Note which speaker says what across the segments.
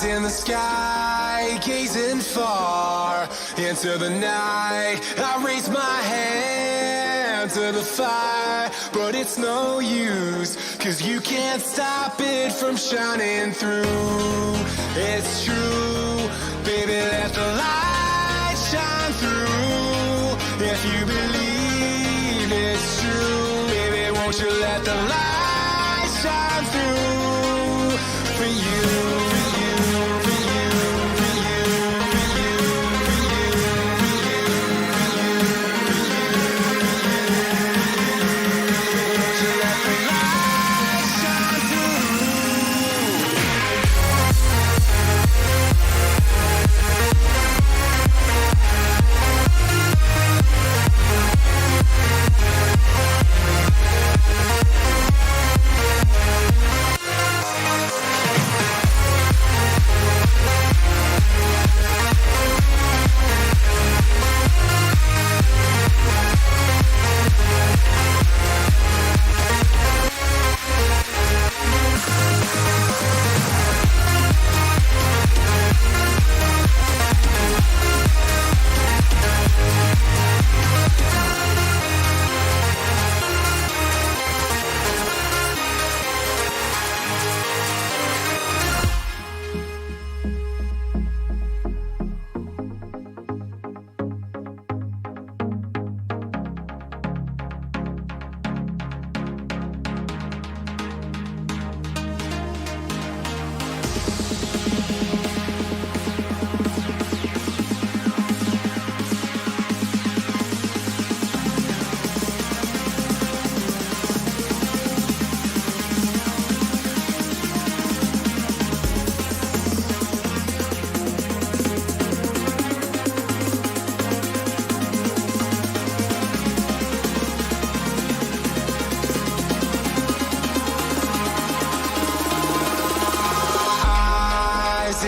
Speaker 1: In the sky, gazing far into the night, I raise my hand to the fire, but it's no use, 'cause you can't stop it from shining through. It's true, baby, let the light shine through. If you believe it's true, baby, won't you let the light shine through for you.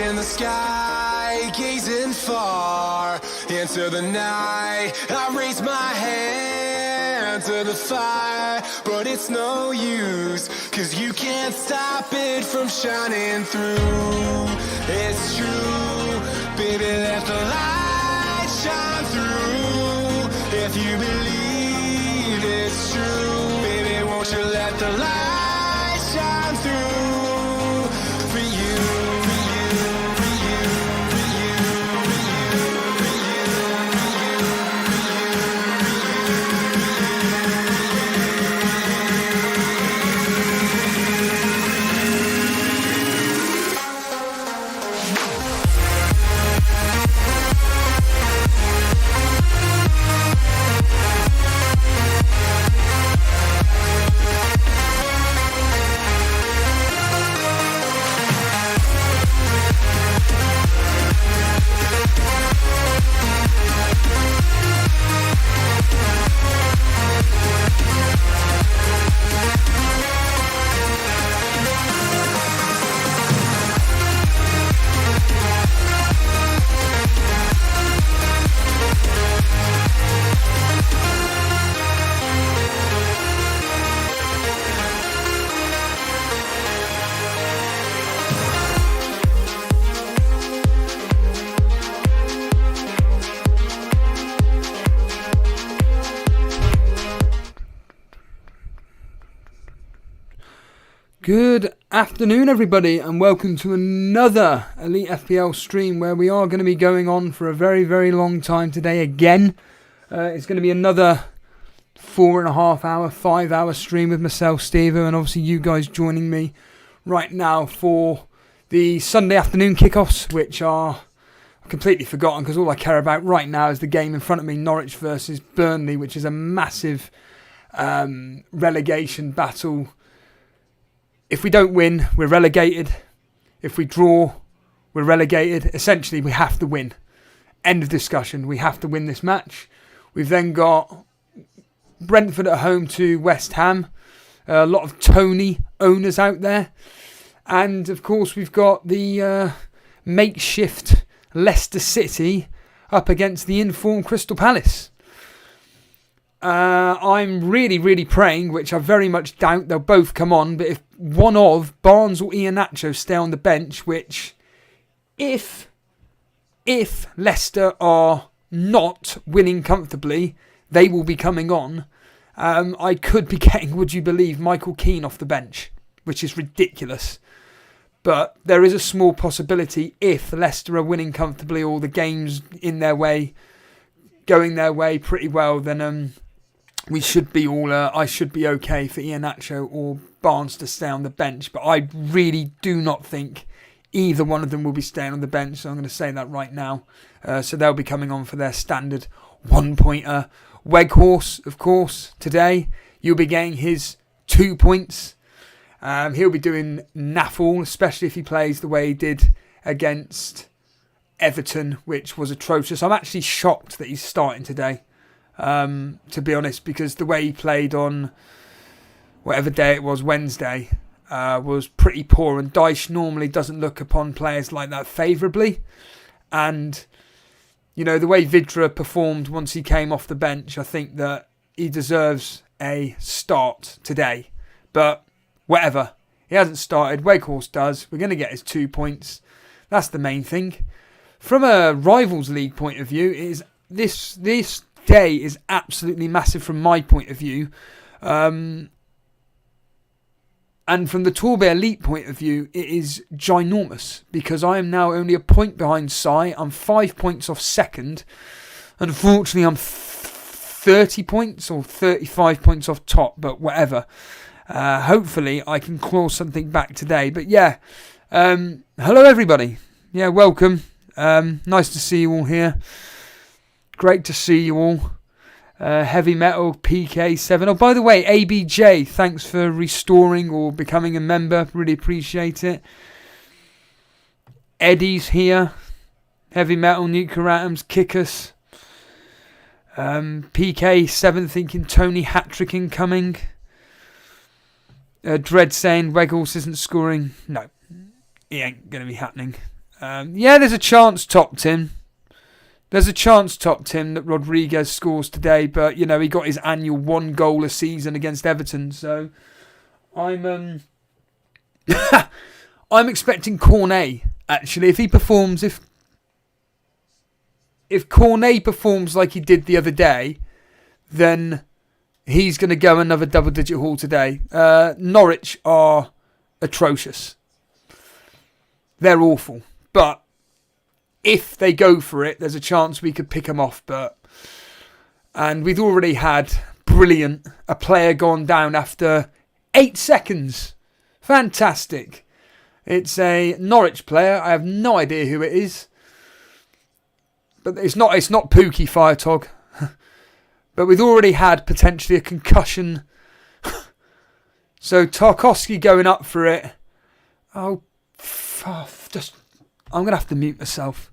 Speaker 1: In the sky, gazing far into the night, I raise my hand to the fire, but it's no use, 'cause you can't stop it from shining through. It's true, baby, let the light shine through. If you believe it's true, baby, won't you let the light shine through for you.
Speaker 2: Good afternoon, everybody, and welcome to another Elite FPL stream where we are going to be going on for a very, very long time today again. It's going to be another 4.5 hour, 5 hour stream with myself, Steve, and obviously you guys joining me right now for the Sunday afternoon kickoffs, which are completely forgotten because all I care about right now is the game in front of me, Norwich versus Burnley, which is a massive relegation battle. If we don't win, we're relegated. If we draw, we're relegated. Essentially, we have to win. End of discussion. We have to win this match. We've then got Brentford at home to West Ham. A lot of Tony owners out there. And, of course, we've got the makeshift Leicester City up against the informed Crystal Palace. I'm really, really praying, which I very much doubt they'll both come on, but if one of Barnes or Iheanacho stay on the bench, which if Leicester are not winning comfortably, they will be coming on. I could be getting, would you believe, Michael Keane off the bench, which is ridiculous. But there is a small possibility if Leicester are winning comfortably or the game's in their way, going their way pretty well, then we should be all. I should be okay for Iheanacho or Barnes to stay on the bench, but I really do not think either one of them will be staying on the bench. So I'm going to say that right now. So they'll be coming on for their standard 1-pointer. Weghorst, of course, today you'll be getting his 2 points. He'll be doing naffle, especially if he plays the way he did against Everton, which was atrocious. I'm actually shocked that he's starting today. To be honest, because the way he played on whatever day it was, Wednesday, was pretty poor, and Dyche normally doesn't look upon players like that favourably. And, you know, the way Vidra performed once he came off the bench, I think that he deserves a start today. But whatever, he hasn't started, Weghorst does. We're going to get his 2 points. That's the main thing. From a Rivals League point of view, is this day is absolutely massive from my point of view. And from the Torbay Elite point of view, it is ginormous because I am now only a point behind Sai. I'm 5 points off second. Unfortunately, I'm 30 points or 35 points off top, but whatever. Hopefully, I can claw something back today. But yeah, hello everybody. Yeah, welcome. Nice to see you all here. Great to see you all. Heavy Metal PK7. Oh, by the way, ABJ, thanks for restoring or becoming a member. Really appreciate it. Eddie's here. Heavy Metal, Nuclear Atoms, Kickers. PK7 thinking Tony hat-trick incoming. Dread saying Weghorst isn't scoring. No, it ain't going to be happening. Yeah, there's a chance, Top Tim. There's a chance, Top Tim, that Rodriguez scores today, but, you know, he got his annual 1 goal a season against Everton, so I'm I'm expecting Cornet, actually. If he performs, if Cornet performs like he did the other day, then he's going to go another double-digit haul today. Norwich are atrocious. They're awful, but if they go for it, there's a chance we could pick them off. And we've already had brilliant, a player gone down after 8 seconds. Fantastic. It's a Norwich player. I have no idea who it is. But it's not Pookie Firetog. But we've already had potentially a concussion. So Tarkowski going up for it. I'm going to have to mute myself.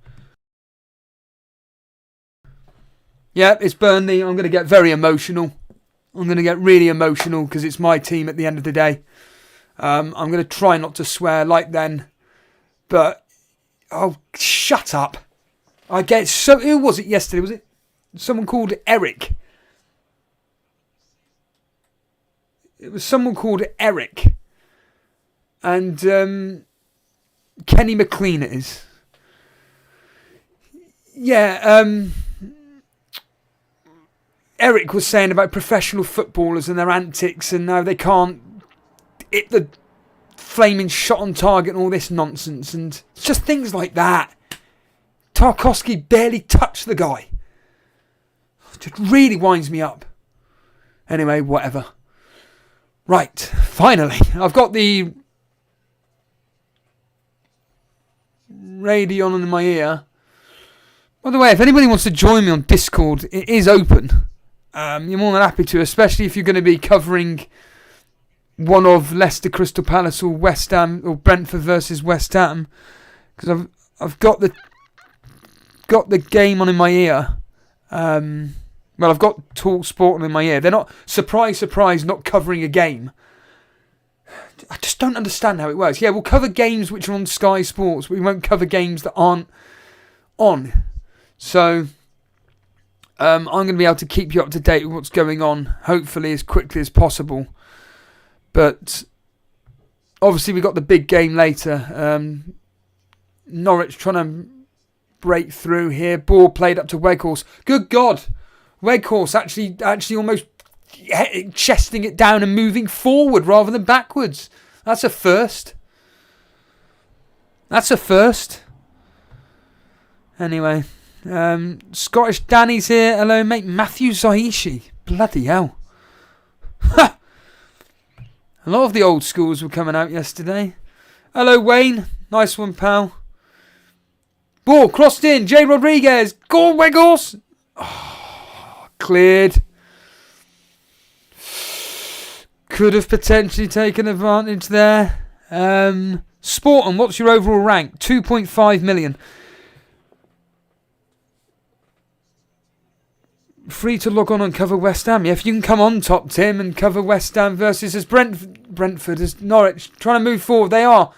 Speaker 2: Yeah, it's Burnley. I'm going to get very emotional. I'm going to get really emotional because it's my team at the end of the day. I'm going to try not to swear like then. But, oh, shut up. I get so... Who was it yesterday? Was it someone called Eric? It was someone called Eric. And Kenny McLean it is. Yeah, Eric was saying about professional footballers and their antics and how they can't hit the flaming shot on target and all this nonsense. And it's just things like that. Tarkowski barely touched the guy. It just really winds me up. Anyway, whatever. Right, finally. I've got the radio on in my ear. By the way, if anybody wants to join me on Discord, it is open. You're more than happy to, especially if you're going to be covering one of Leicester, Crystal Palace, or West Ham, or Brentford versus West Ham, because I've got the game on in my ear. Well, I've got Talk Sport on in my ear. They're not, surprise, not covering a game. I just don't understand how it works. Yeah, we'll cover games which are on Sky Sports, but we won't cover games that aren't on. So, I'm going to be able to keep you up to date with what's going on, hopefully as quickly as possible. But, obviously we got the big game later. Norwich trying to break through here. Ball played up to Weghorst. Good God! Weghorst actually almost chesting it down and moving forward rather than backwards. That's a first. Anyway, Scottish Danny's here. Hello, mate. Matthew Zaishi. Bloody hell. Ha! A lot of the old schools were coming out yesterday. Hello, Wayne. Nice one, pal. Ball crossed in. Jay Rodriguez. Go on, Weghorst. Oh, cleared. Could have potentially taken advantage there. Sporton, what's your overall rank? 2.5 million. Free to log on and cover West Ham. Yeah, if you can come on top, Tim, and cover West Ham versus as Brentford, as Norwich trying to move forward. They are.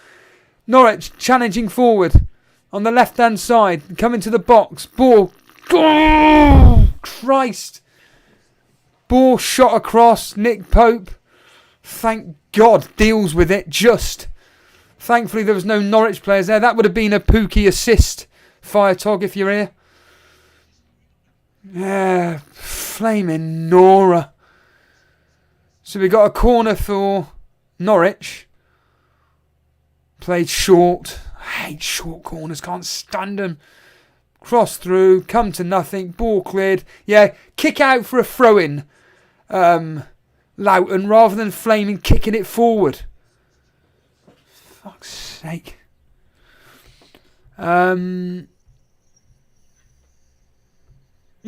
Speaker 2: Norwich challenging forward on the left-hand side. Coming to the box. Ball. Oh, Christ. Ball shot across. Nick Pope. Thank God deals with it just. Thankfully there was no Norwich players there. That would have been a Pookie assist. Firetog if you're here. Yeah, flaming Nora. So we got a corner for Norwich. Played short. I hate short corners. Can't stand them. Cross through. Come to nothing. Ball cleared. Yeah, kick out for a throw-in. Loughton rather than flaming kicking it forward. Fuck's sake.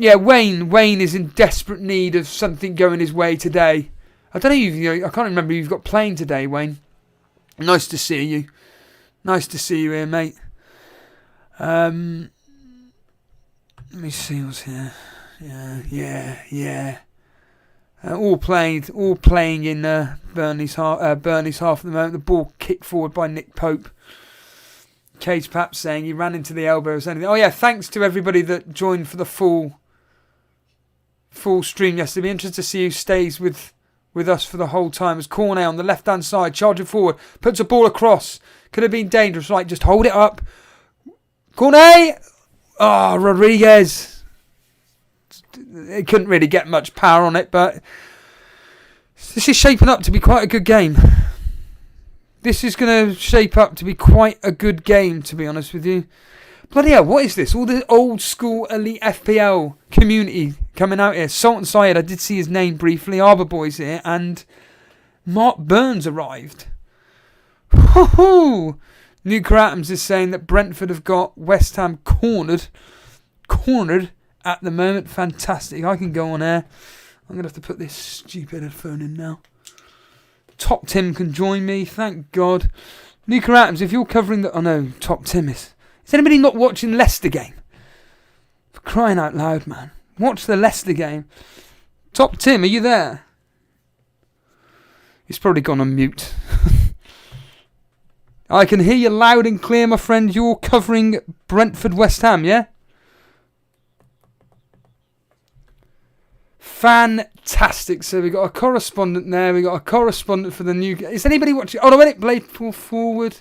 Speaker 2: Yeah, Wayne is in desperate need of something going his way today. I don't know, I can't remember who you've got playing today, Wayne. Nice to see you. Nice to see you here, mate. Let me see what's here. Yeah. All playing in Burnley's half at the moment. The ball kicked forward by Nick Pope. Cage Pap saying he ran into the elbows. Oh yeah, thanks to everybody that joined for the full stream yesterday. Be interested to see who stays with us for the whole time. As Cornet on the left hand side, charging forward, puts a ball across. Could have been dangerous, right? Just hold it up. Cornet! Oh, Rodriguez. It couldn't really get much power on it, but this is shaping up to be quite a good game. This is going to shape up to be quite a good game, to be honest with you. Bloody hell, what is this? All the old school Elite FPL community coming out here. Sultan Syed, I did see his name briefly. Arbor Boy's here, and Mark Burns arrived. Hoo-hoo! Nuka Atoms is saying that Brentford have got West Ham cornered at the moment. Fantastic. I can go on air. I'm going to have to put this stupid headphone in now. Top Tim can join me. Thank God. Nuka Atoms, if you're covering the... Oh no, Top Tim is... Is anybody not watching Leicester game? For crying out loud, man. Watch the Leicester game. Top Tim, are you there? He's probably gone on mute. I can hear you loud and clear, my friend. You're covering Brentford West Ham, yeah? Fantastic. So we got a correspondent there. We got a correspondent for the new... Is anybody watching? Oh, no, wait. Blade forward.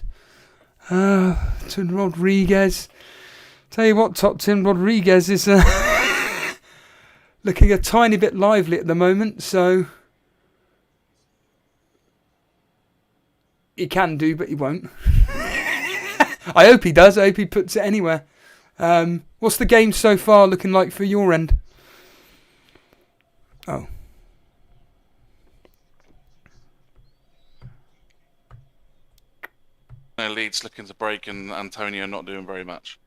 Speaker 2: To Rodriguez. Tell you what, Top Tim, Rodriguez is looking a tiny bit lively at the moment. So he can do, but he won't. I hope he does. I hope he puts it anywhere. What's the game so far looking like for your end? Oh.
Speaker 3: Leeds looking to break and Antonio not doing very much.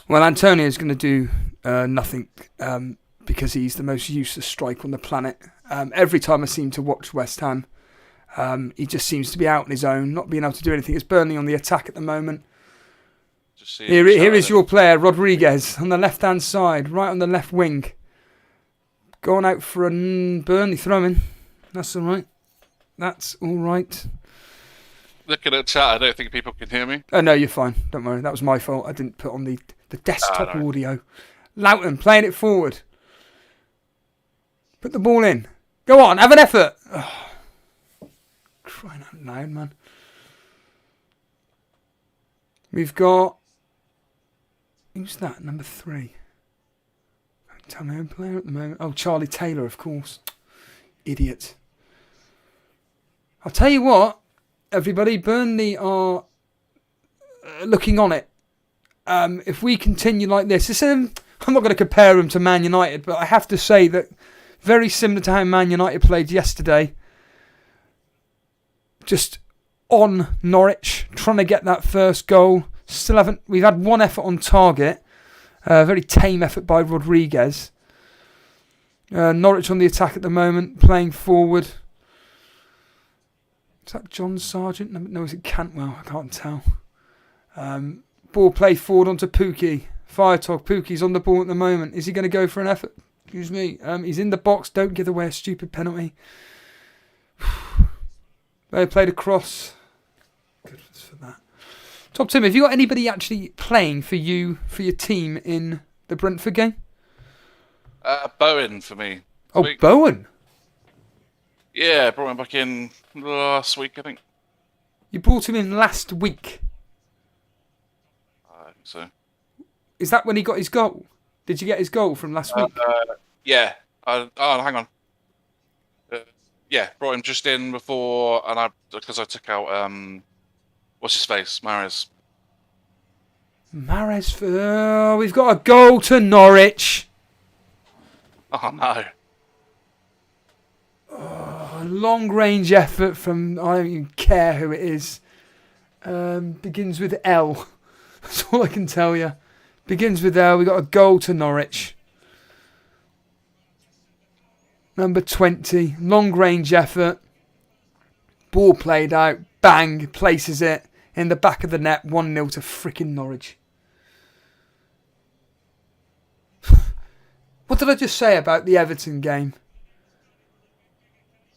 Speaker 2: Well, Antonio's going to do nothing because he's the most useless striker on the planet. Every time I seem to watch West Ham, he just seems to be out on his own, not being able to do anything. It's Burnley on the attack at the moment. Here is your player, Rodriguez, on the left-hand side, right on the left wing. Going out for a Burnley throw-in. That's all right. That's all right.
Speaker 3: Looking at chat, I don't think people can hear me.
Speaker 2: Oh, no, you're fine. Don't worry. That was my fault. I didn't put on the desktop audio. Loughton playing it forward. Put the ball in. Go on, have an effort. Oh, crying out loud, man. We've got... Who's that? Number 3. Don't tell me I'm player at the moment. Oh, Charlie Taylor, of course. Idiot. I'll tell you what, everybody, Burnley are looking on it. If we continue like this, I'm not going to compare them to Man United, but I have to say that very similar to how Man United played yesterday, just on Norwich, trying to get that first goal. We've had one effort on target, a very tame effort by Rodriguez. Norwich on the attack at the moment, playing forward. Is that John Sargent? No, is it Cantwell? I can't tell. Ball play forward onto Pookie. Fire talk. Pookie's on the ball at the moment. Is he going to go for an effort? Excuse me. He's in the box. Don't give away a stupid penalty. They played across. Good for that. Top Tim, have you got anybody actually playing for you, for your team in the Brentford game?
Speaker 3: Bowen for me.
Speaker 2: Bowen?
Speaker 3: Yeah, brought him back in last week, I think.
Speaker 2: You brought him in last week?
Speaker 3: I think so.
Speaker 2: Is that when he got his goal? Did you get his goal from last week?
Speaker 3: Yeah. Hang on. Yeah, brought him just in before, and because I took out what's his face, Mahrez.
Speaker 2: We've got a goal to Norwich.
Speaker 3: Oh no.
Speaker 2: A long range effort from, I don't even care who it is. Begins with L. That's all I can tell you. Begins with L. We got a goal to Norwich. Number 20. Long range effort. Ball played out. Bang. Places it in the back of the net. 1-0 to freaking Norwich. What did I just say about the Everton game?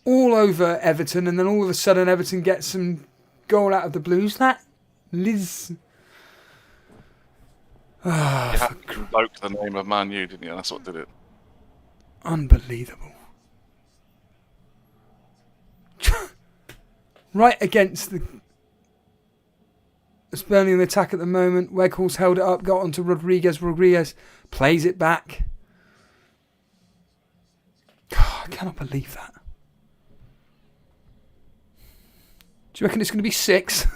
Speaker 2: All over Everton, and then all of a sudden Everton gets some goal out of the blues. That Liz.
Speaker 3: You had to invoke the name of Man U, didn't you? That's what did it.
Speaker 2: Unbelievable. Right against the Burnley on the attack at the moment. Weghorst held it up, got onto Rodriguez. Rodriguez plays it back. God, I cannot believe that. Do you reckon it's going to be 6?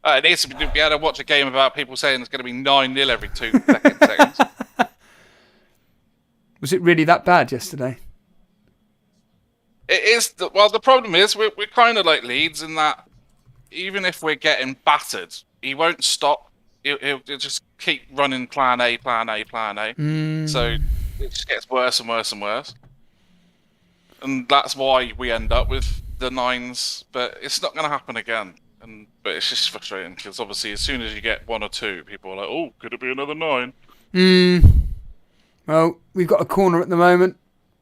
Speaker 3: It needs to be able to watch a game about people saying it's going to be 9-0 every 2 seconds.
Speaker 2: Was it really that bad yesterday?
Speaker 3: It is. The problem is we're kind of like Leeds in that even if we're getting battered, he won't stop. He'll just keep running plan A. So it just gets worse and worse and worse. And that's why we end up with the 9s, but it's not going to happen again. But it's just frustrating because obviously as soon as you get 1 or 2, people are like, "Oh, could it be another 9?"
Speaker 2: Well, we've got a corner at the moment.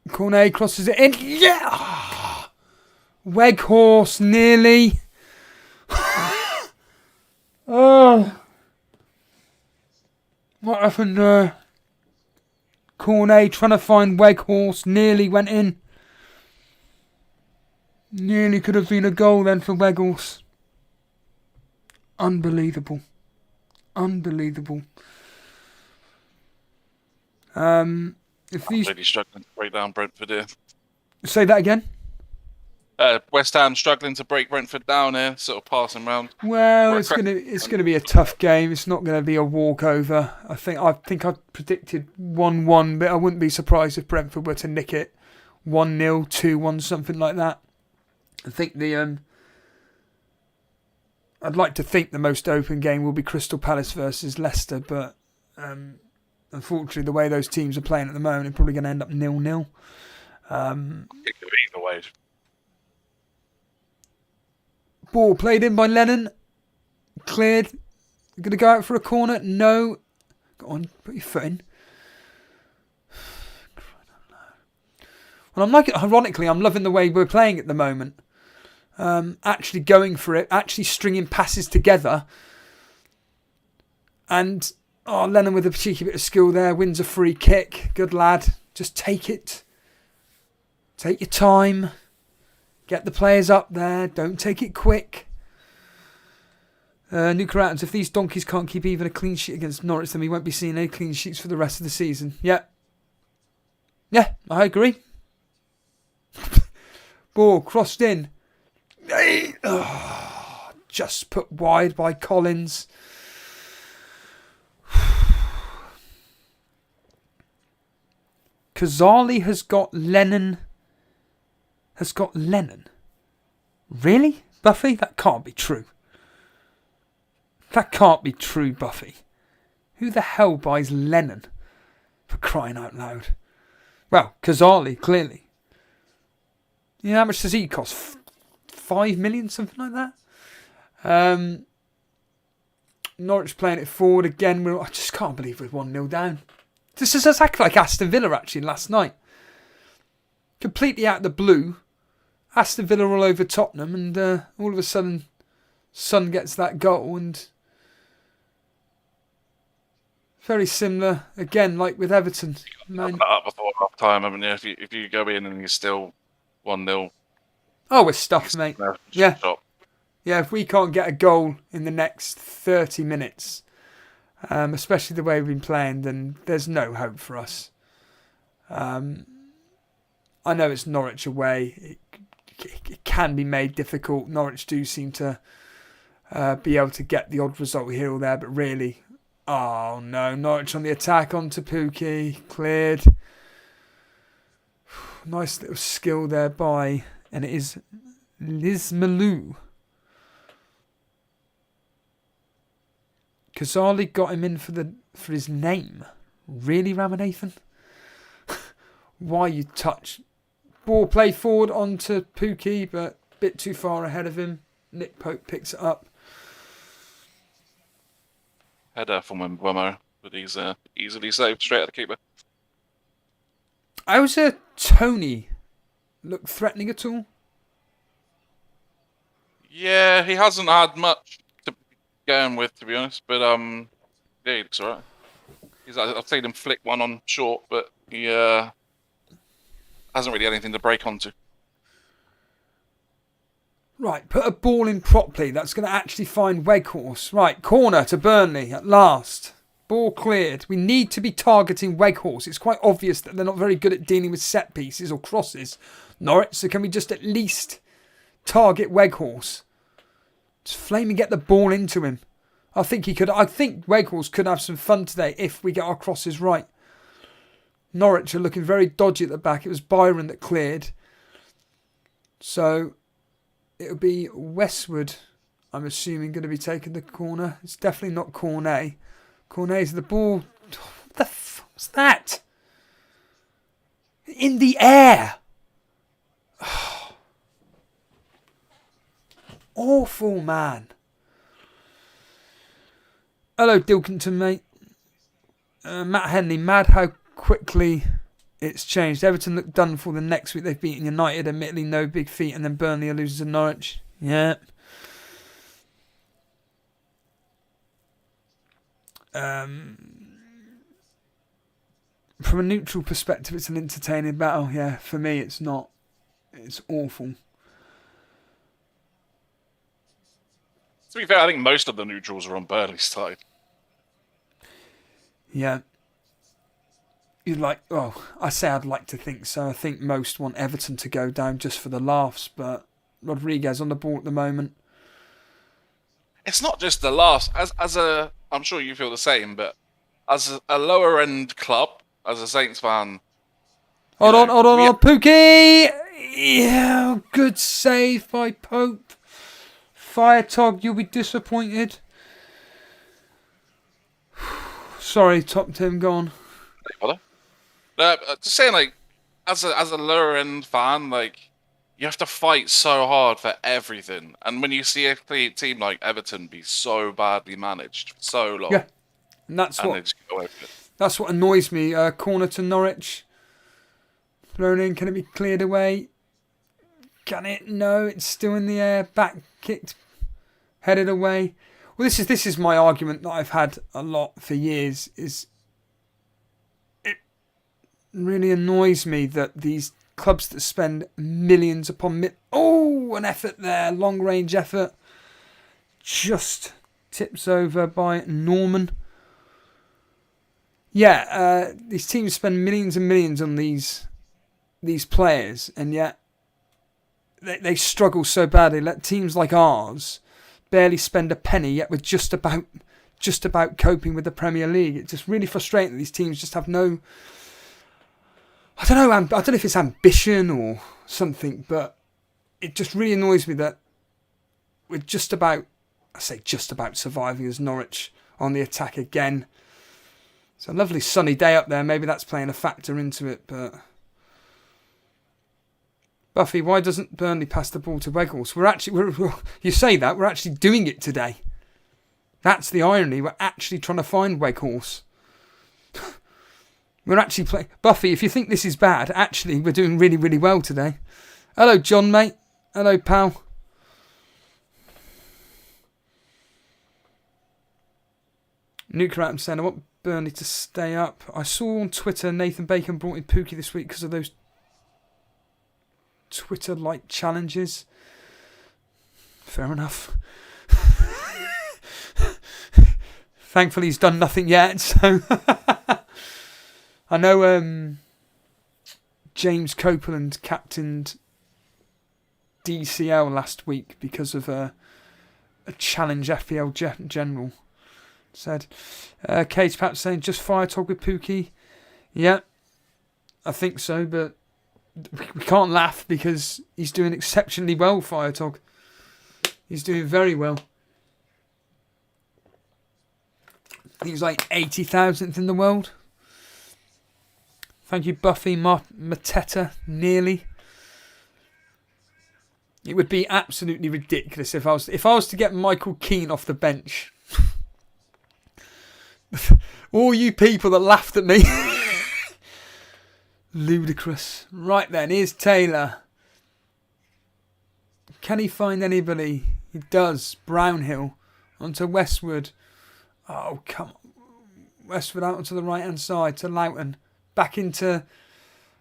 Speaker 2: Cornet crosses it in. Yeah! Weghorst nearly. Oh. What happened there? Cornet trying to find Weghorst. Nearly went in. Nearly could have been a goal then for Weghorst. Unbelievable. If these
Speaker 3: Really struggling to break down Brentford here.
Speaker 2: say that again.
Speaker 3: West Ham struggling to break Brentford down here, sort of passing round.
Speaker 2: Well, it's gonna be a tough game. It's not gonna be a walkover. I think I predicted 1-1, but I wouldn't be surprised if Brentford were to nick it 1-0, 2-1, something like that. I think I'd like to think the most open game will be Crystal Palace versus Leicester, but unfortunately, the way those teams are playing at the moment, it's probably going to end up 0-0.
Speaker 3: It could be either way.
Speaker 2: Ball played in by Lennon. Cleared. Going to go out for a corner? No. Go on, put your foot in. Well, ironically, I'm loving the way we're playing at the moment. Actually going for it, actually stringing passes together. And Lennon with a cheeky bit of skill there, wins a free kick. Good lad. Just take it. Take your time. Get the players up there. Don't take it quick. New Caratans, if these donkeys can't keep even a clean sheet against Norwich, then we won't be seeing any clean sheets for the rest of the season. Yeah, I agree. Ball crossed in. Just put wide by Collins. Kazali has got Lennon. Really? Buffy? That can't be true. That can't be true, Buffy. Who the hell buys Lennon? For crying out loud. Well, Kazali, clearly. You know how much does he cost? 5 million, something like that? Norwich playing it forward again. I just can't believe we're 1-0 down. This is exactly like Aston Villa actually last night. Completely out of the blue. Aston Villa all over Tottenham, and all of a sudden Son gets that goal, and very similar again, like with Everton. Man.
Speaker 3: Up before half time, haven't you? If you go in and you're still 1-0.
Speaker 2: Oh, we're stuffed, mate. Yeah.
Speaker 3: Shot.
Speaker 2: Yeah, if we can't get a goal in the next 30 minutes, especially the way we've been playing, then there's no hope for us. I know it's Norwich away. It can be made difficult. Norwich do seem to be able to get the odd result here or there, but really, oh no, Norwich on the attack onto Pookie, cleared. Nice little skill there by, and it is Liz Malou. Kazali got him in for his name. Really, Ramanathan? Why you touch? Ball play forward onto Pookie, but a bit too far ahead of him. Nick Pope picks it up.
Speaker 3: Header from Wemo, but he's easily saved straight at the keeper.
Speaker 2: How's Tony look threatening at all?
Speaker 3: Yeah, he hasn't had much to be going with, to be honest. But yeah, he looks alright. I've seen him flick one on short, but he hasn't really had anything to break onto.
Speaker 2: Right, put a ball in properly. That's going to actually find Weghorst. Right, corner to Burnley at last. Ball cleared. We need to be targeting Weghorst. It's quite obvious that they're not very good at dealing with set pieces or crosses. Norwich, so can we just at least target Weghorst? Just flame and get the ball into him. I think Weghorst could have some fun today if we get our crosses right. Norwich are looking very dodgy at the back. It was Byron that cleared. So it'll be Westwood, I'm assuming, going to be taking the corner. It's definitely not Cornet. Cornet's the ball. What the f was that? In the air. Awful, man. Hello, Dilkington, mate. Matt Henley, mad how quickly it's changed. Everton look done for the next week. They've beaten United, admittedly no big feat, and then Burnley are losing to Norwich. Yeah. From a neutral perspective, it's an entertaining battle. Yeah, for me, it's not. It's awful.
Speaker 3: To be fair, I think most of the neutrals are on Burnley's side.
Speaker 2: Yeah. you'd like, well, I say I'd like to think so. I think most want Everton to go down just for the laughs, but Rodriguez on the ball at the moment.
Speaker 3: It's not just the laughs. I'm sure you feel the same, but as a lower end club, as a Saints fan.
Speaker 2: Hold on, Pookie! Yeah, good save by Pope. Fire Tog, you'll be disappointed. Sorry, top Tim, go on.
Speaker 3: Just saying, like, as a lower end fan, like, you have to fight so hard for everything. And when you see a team like Everton be so badly managed for so long,
Speaker 2: yeah, and that's what annoys me. Corner to Norwich, thrown in. Can it be cleared away? Can it? No, it's still in the air. Back kicked, headed away. Well, this is my argument that I've had a lot for years. Is it really annoys me that these clubs that spend millions upon an effort there, long range effort, just tips over by Norman. Yeah, these teams spend millions and millions on these players, and yet they struggle so badly. Let teams like ours barely spend a penny, yet we're just about coping with the Premier League. It's just really frustrating that these teams just have no. I don't know. I don't know if it's ambition or something, but it just really annoys me that we're just about surviving as Norwich on the attack again. It's a lovely sunny day up there. Maybe that's playing a factor into it, but Buffy, why doesn't Burnley pass the ball to Weghorst? You say that, we're actually doing it today. That's the irony. We're actually trying to find Weghorst. We're actually playing. Buffy, if you think this is bad, actually, we're doing really, really well today. Hello, John, mate. Hello, pal. Nuclear Atom saying, I want Burnley to stay up. I saw on Twitter Nathan Bacon brought in Pookie this week because of those Twitter-like challenges. Fair enough. Thankfully, he's done nothing yet, so... I know James Copeland captained DCL last week because of a challenge FPL general. Said Cage Pat saying just fire Tog with Pookie. Yeah, I think so, but we can't laugh because he's doing exceptionally well, Fire Tog. He's doing very well. I think he's like 80,000th in the world. Thank you, Buffy Mateta, nearly. It would be absolutely ridiculous if I was to get Michael Keane off the bench. All you people that laughed at me. Ludicrous. Right then, here's Taylor. Can he find anybody? He does. Brownhill onto Westwood. Oh, come on. Westwood out onto the right-hand side to Loughton. Back into...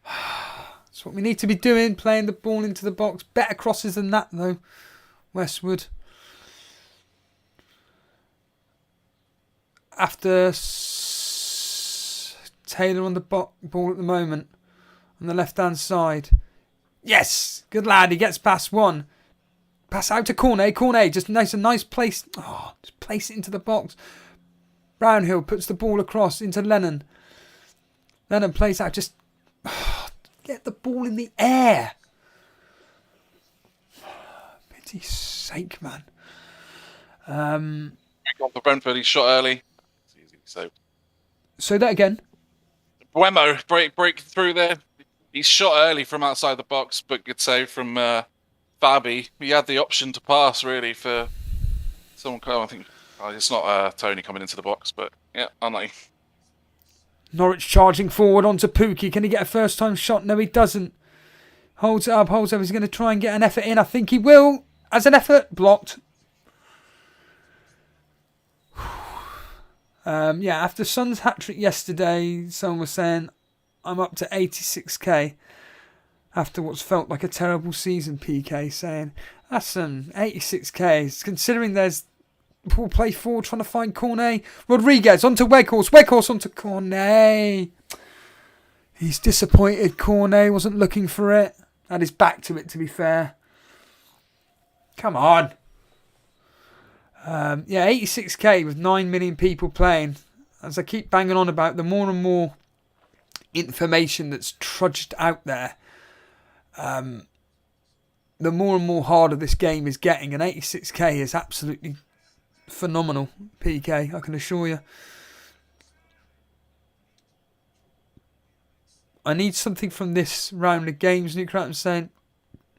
Speaker 2: That's what we need to be doing, playing the ball into the box. Better crosses than that, though. Westwood. After Taylor on the ball at the moment. On the left-hand side. Yes! Good lad, he gets past one. Pass out to Cornet. Just a nice place. Oh, just place it into the box. Brownhill puts the ball across into Lennon. Lennon plays out. Just get the ball in the air. Pity's sake, man.
Speaker 3: For Brentford, he shot early. It's easy, so.
Speaker 2: Say that again.
Speaker 3: Buemo break through there. He shot early from outside the box, but good save from Fabi. He had the option to pass really for someone. I think it's not Tony coming into the box, but yeah, unlucky.
Speaker 2: Norwich charging forward onto Pookie. Can he get a first time shot? No, he doesn't. Holds it up. He's going to try and get an effort in. I think he will. As an effort, blocked. After Son's hat-trick yesterday, someone was saying, I'm up to 86k after what's felt like a terrible season, PK, saying, that's some 86k, considering there's Paul play forward trying to find Cornet. Rodriguez onto Weghorst. Weghorst onto Cornet. He's disappointed. Cornet wasn't looking for it. Had his back to it, to be fair. Come on. 86k with 9 million people playing. As I keep banging on about, the more and more information that's trudged out there, the more and more harder this game is getting. And 86k is absolutely phenomenal, PK, I can assure you. I need something from this round of games. Newcastle saying,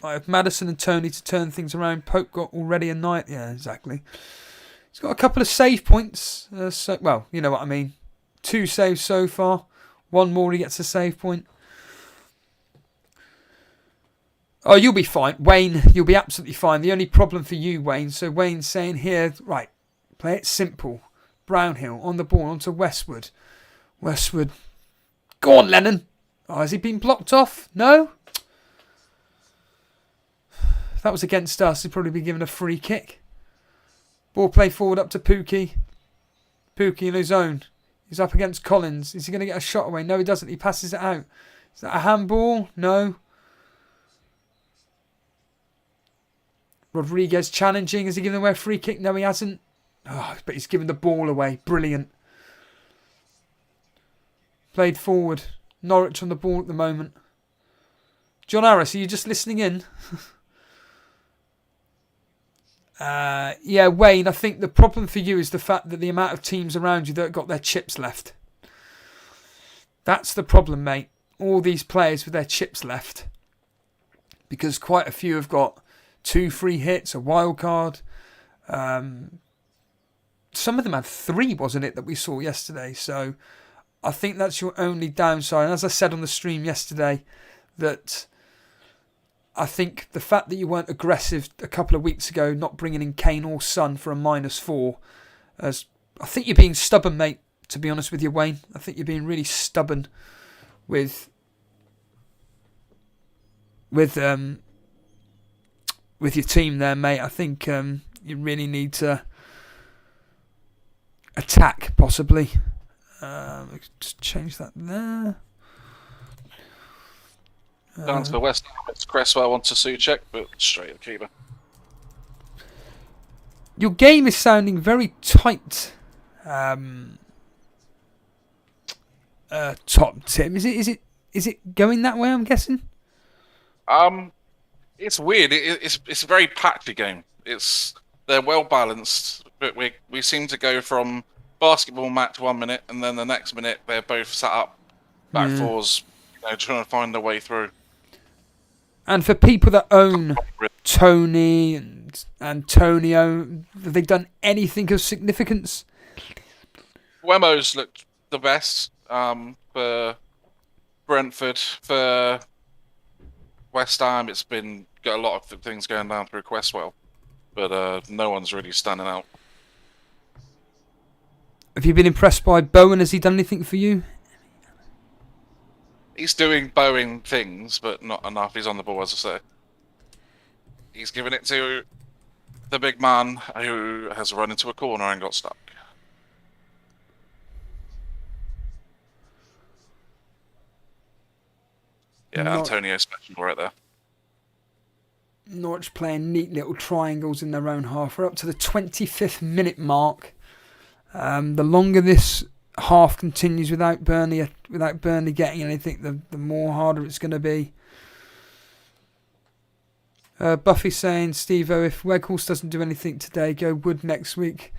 Speaker 2: I have Maddison and Tony to turn things around. Pope got already a night. Yeah, exactly. He's got a couple of save points. Well, you know what I mean. 2 saves so far. 1 more, he gets a save point. Oh, you'll be fine. Wayne, you'll be absolutely fine. The only problem for you, Wayne. So Wayne's saying here, right, play it simple. Brownhill on the ball, onto Westwood. Westwood. Go on, Lennon. Oh, has he been blocked off? No? If that was against us, he'd probably be given a free kick. Ball play forward up to Pookie. Pookie in his own. He's up against Collins. Is he going to get a shot away? No, he doesn't. He passes it out. Is that a handball? No. Rodriguez challenging. Has he given away a free kick? No, he hasn't. Oh, but he's given the ball away. Brilliant. Played forward. Norwich on the ball at the moment. John Harris, are you just listening in? Yeah, Wayne, I think the problem for you is the fact that the amount of teams around you that have got their chips left. That's the problem, mate. All these players with their chips left. Because quite a few have got 2 free hits, a wild card. Some of them had 3, wasn't it, that we saw yesterday. So I think that's your only downside. And as I said on the stream yesterday, that I think the fact that you weren't aggressive a couple of weeks ago, not bringing in Kane or Son for a -4, as I think you're being stubborn, mate, to be honest with you, Wayne. I think you're being really stubborn with your team there, mate. I think you really need to attack, possibly. Just change that there.
Speaker 3: Down to the west. It's Cresswell onto Souček, but straight at the keeper.
Speaker 2: Your game is sounding very tight. Top Tim, is it going that way? I'm guessing.
Speaker 3: It's weird. It's a very patchy game. They're well balanced, but we seem to go from basketball match 1 minute, and then the next minute they're both sat up back fours, trying to find their way through.
Speaker 2: And for people that own Tony and Antonio, have they done anything of significance?
Speaker 3: Wemos looked the best for Brentford. For West Ham, it's been got a lot of things going down through Cresswell, but no one's really standing out.
Speaker 2: Have you been impressed by Bowen? Has he done anything for you?
Speaker 3: He's doing Bowen things, but not enough. He's on the ball, as I say. He's given it to the big man who has run into a corner and got stuck. Yeah, Antonio special right there.
Speaker 2: Norwich playing neat little triangles in their own half. We're up to the 25th minute mark. The longer this half continues without Burnley getting anything, the more harder it's going to be. Buffy saying, Steve-O, if Weghorst doesn't do anything today, go Wood next week.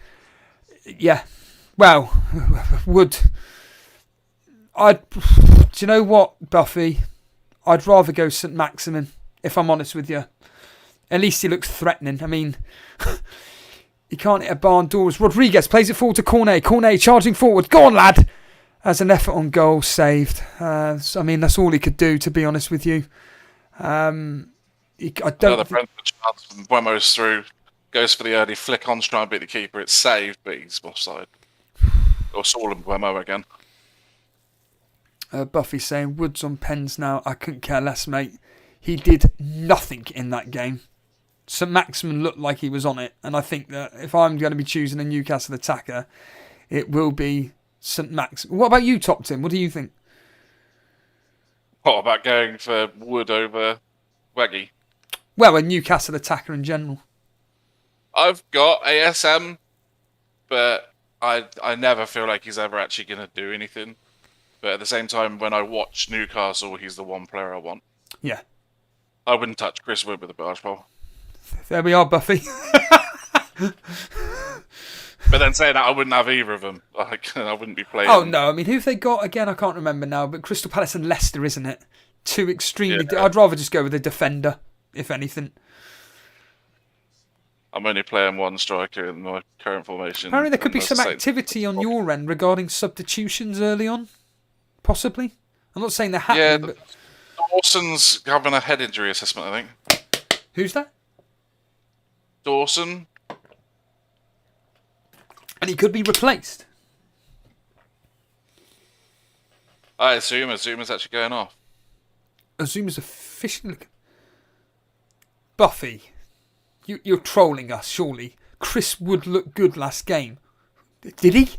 Speaker 2: Yeah, well, Wood. Do you know what, Buffy? I'd rather go St. Maximin, if I'm honest with you. At least he looks threatening. I mean, he can't hit a barn doors. Rodriguez plays it forward to Cornet. Cornet charging forward. Go on, lad. As an effort on goal saved. I mean, that's all he could do, to be honest with you. I don't.
Speaker 3: Another Brentford chance from Buemo's through. Goes for the early flick on to try and beat the keeper. It's saved, but he's offside. Or Saul and Buemo again.
Speaker 2: Buffy saying, Woods on pens now. I couldn't care less, mate. He did nothing in that game. St. Maximin looked like he was on it. And I think that if I'm going to be choosing a Newcastle attacker, it will be St. Max. What about you, Top Tim? What do you think?
Speaker 3: What about going for Wood over Weggy?
Speaker 2: Well, a Newcastle attacker in general.
Speaker 3: I've got ASM, but I never feel like he's ever actually going to do anything. But at the same time, when I watch Newcastle, he's the one player I want.
Speaker 2: Yeah.
Speaker 3: I wouldn't touch Chris Wood with a barge pole.
Speaker 2: There we are, Buffy.
Speaker 3: But then saying that, I wouldn't have either of them. Like, I wouldn't be playing.
Speaker 2: Oh, no. I mean, who've they got again? I can't remember now. But Crystal Palace and Leicester, isn't it? Two extremely...
Speaker 3: Yeah.
Speaker 2: I'd rather just go with a defender, if anything.
Speaker 3: I'm only playing one striker in my current formation.
Speaker 2: Apparently there could be
Speaker 3: and
Speaker 2: some
Speaker 3: that's the same.
Speaker 2: activity on your end regarding substitutions early on. Possibly. I'm not saying they're
Speaker 3: Yeah,
Speaker 2: happening, but...
Speaker 3: Dawson's having a head injury assessment, I think.
Speaker 2: Who's that?
Speaker 3: Dawson.
Speaker 2: And he could be replaced.
Speaker 3: I assume Zuma's actually going off.
Speaker 2: Azuma's officially... Buffy, you're trolling us, surely. Chris Wood looked good last game. Did he?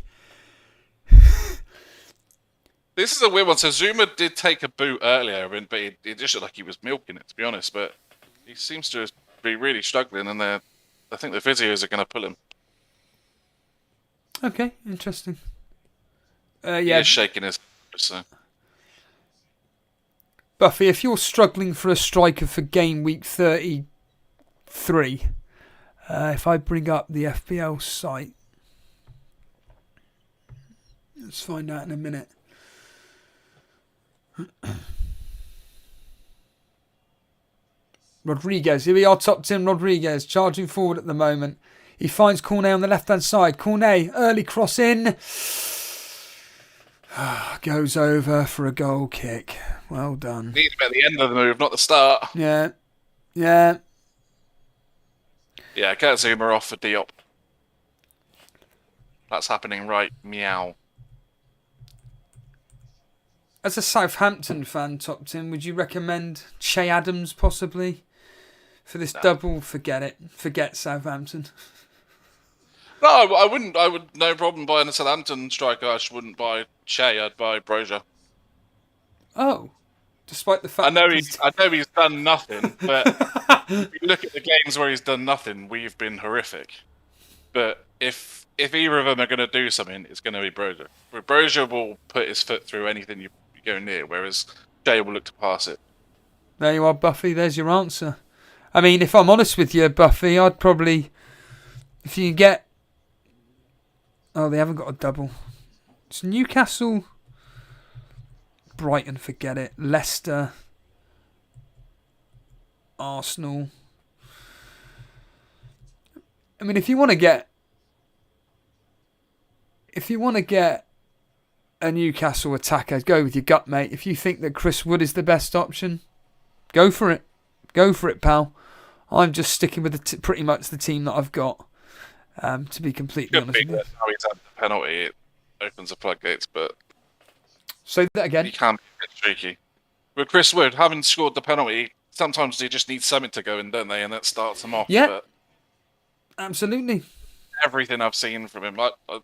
Speaker 3: This is a weird one. So Zuma did take a boot earlier, but it just looked like he was milking it, to be honest. But he seems to be really struggling, and I think the physios are going to pull him.
Speaker 2: Okay, interesting.
Speaker 3: He
Speaker 2: Yeah,
Speaker 3: is shaking his... So.
Speaker 2: Buffy, if you're struggling for a striker for game week 33, if I bring up the FPL site, let's find out in a minute. Rodriguez, here we are, top 10 Rodriguez, charging forward at the moment. He finds Cornet on the left-hand side. Cornet, early cross in. Goes over for a goal kick. Well done.
Speaker 3: Need him at the end of the move, not the start.
Speaker 2: Yeah.
Speaker 3: Yeah, get Zuma off for Diop. That's happening right meow.
Speaker 2: As a Southampton fan, Top 10, would you recommend Che Adams possibly for this double? Forget it. Forget Southampton.
Speaker 3: No, I wouldn't. I would no problem buying a Southampton striker. I just wouldn't buy Che. I'd buy Brozier.
Speaker 2: Oh, despite the fact
Speaker 3: I know he's done nothing, but if you look at the games where he's done nothing, we've been horrific. But if either of them are going to do something, it's going to be Brozier. Brozier will put his foot through anything you go near, whereas Che will look to pass it.
Speaker 2: There you are, Buffy. There's your answer. I mean, if I'm honest with you, Buffy, I'd probably, if you can get... Oh, they haven't got a double. It's Newcastle, Brighton, forget it. Leicester, Arsenal. I mean, if you want to get a Newcastle attacker, go with your gut, mate. If you think that Chris Wood is the best option, go for it. Go for it, pal. I'm just sticking with pretty much the team that I've got. To be completely honest with you.
Speaker 3: How he's had the penalty, it opens the floodgates, but
Speaker 2: Say that again.
Speaker 3: he can be a bit streaky. With Chris Wood, having scored the penalty, sometimes they just need something to go in, don't they? And that starts them off.
Speaker 2: Yeah.
Speaker 3: But
Speaker 2: Absolutely.
Speaker 3: everything I've seen from him,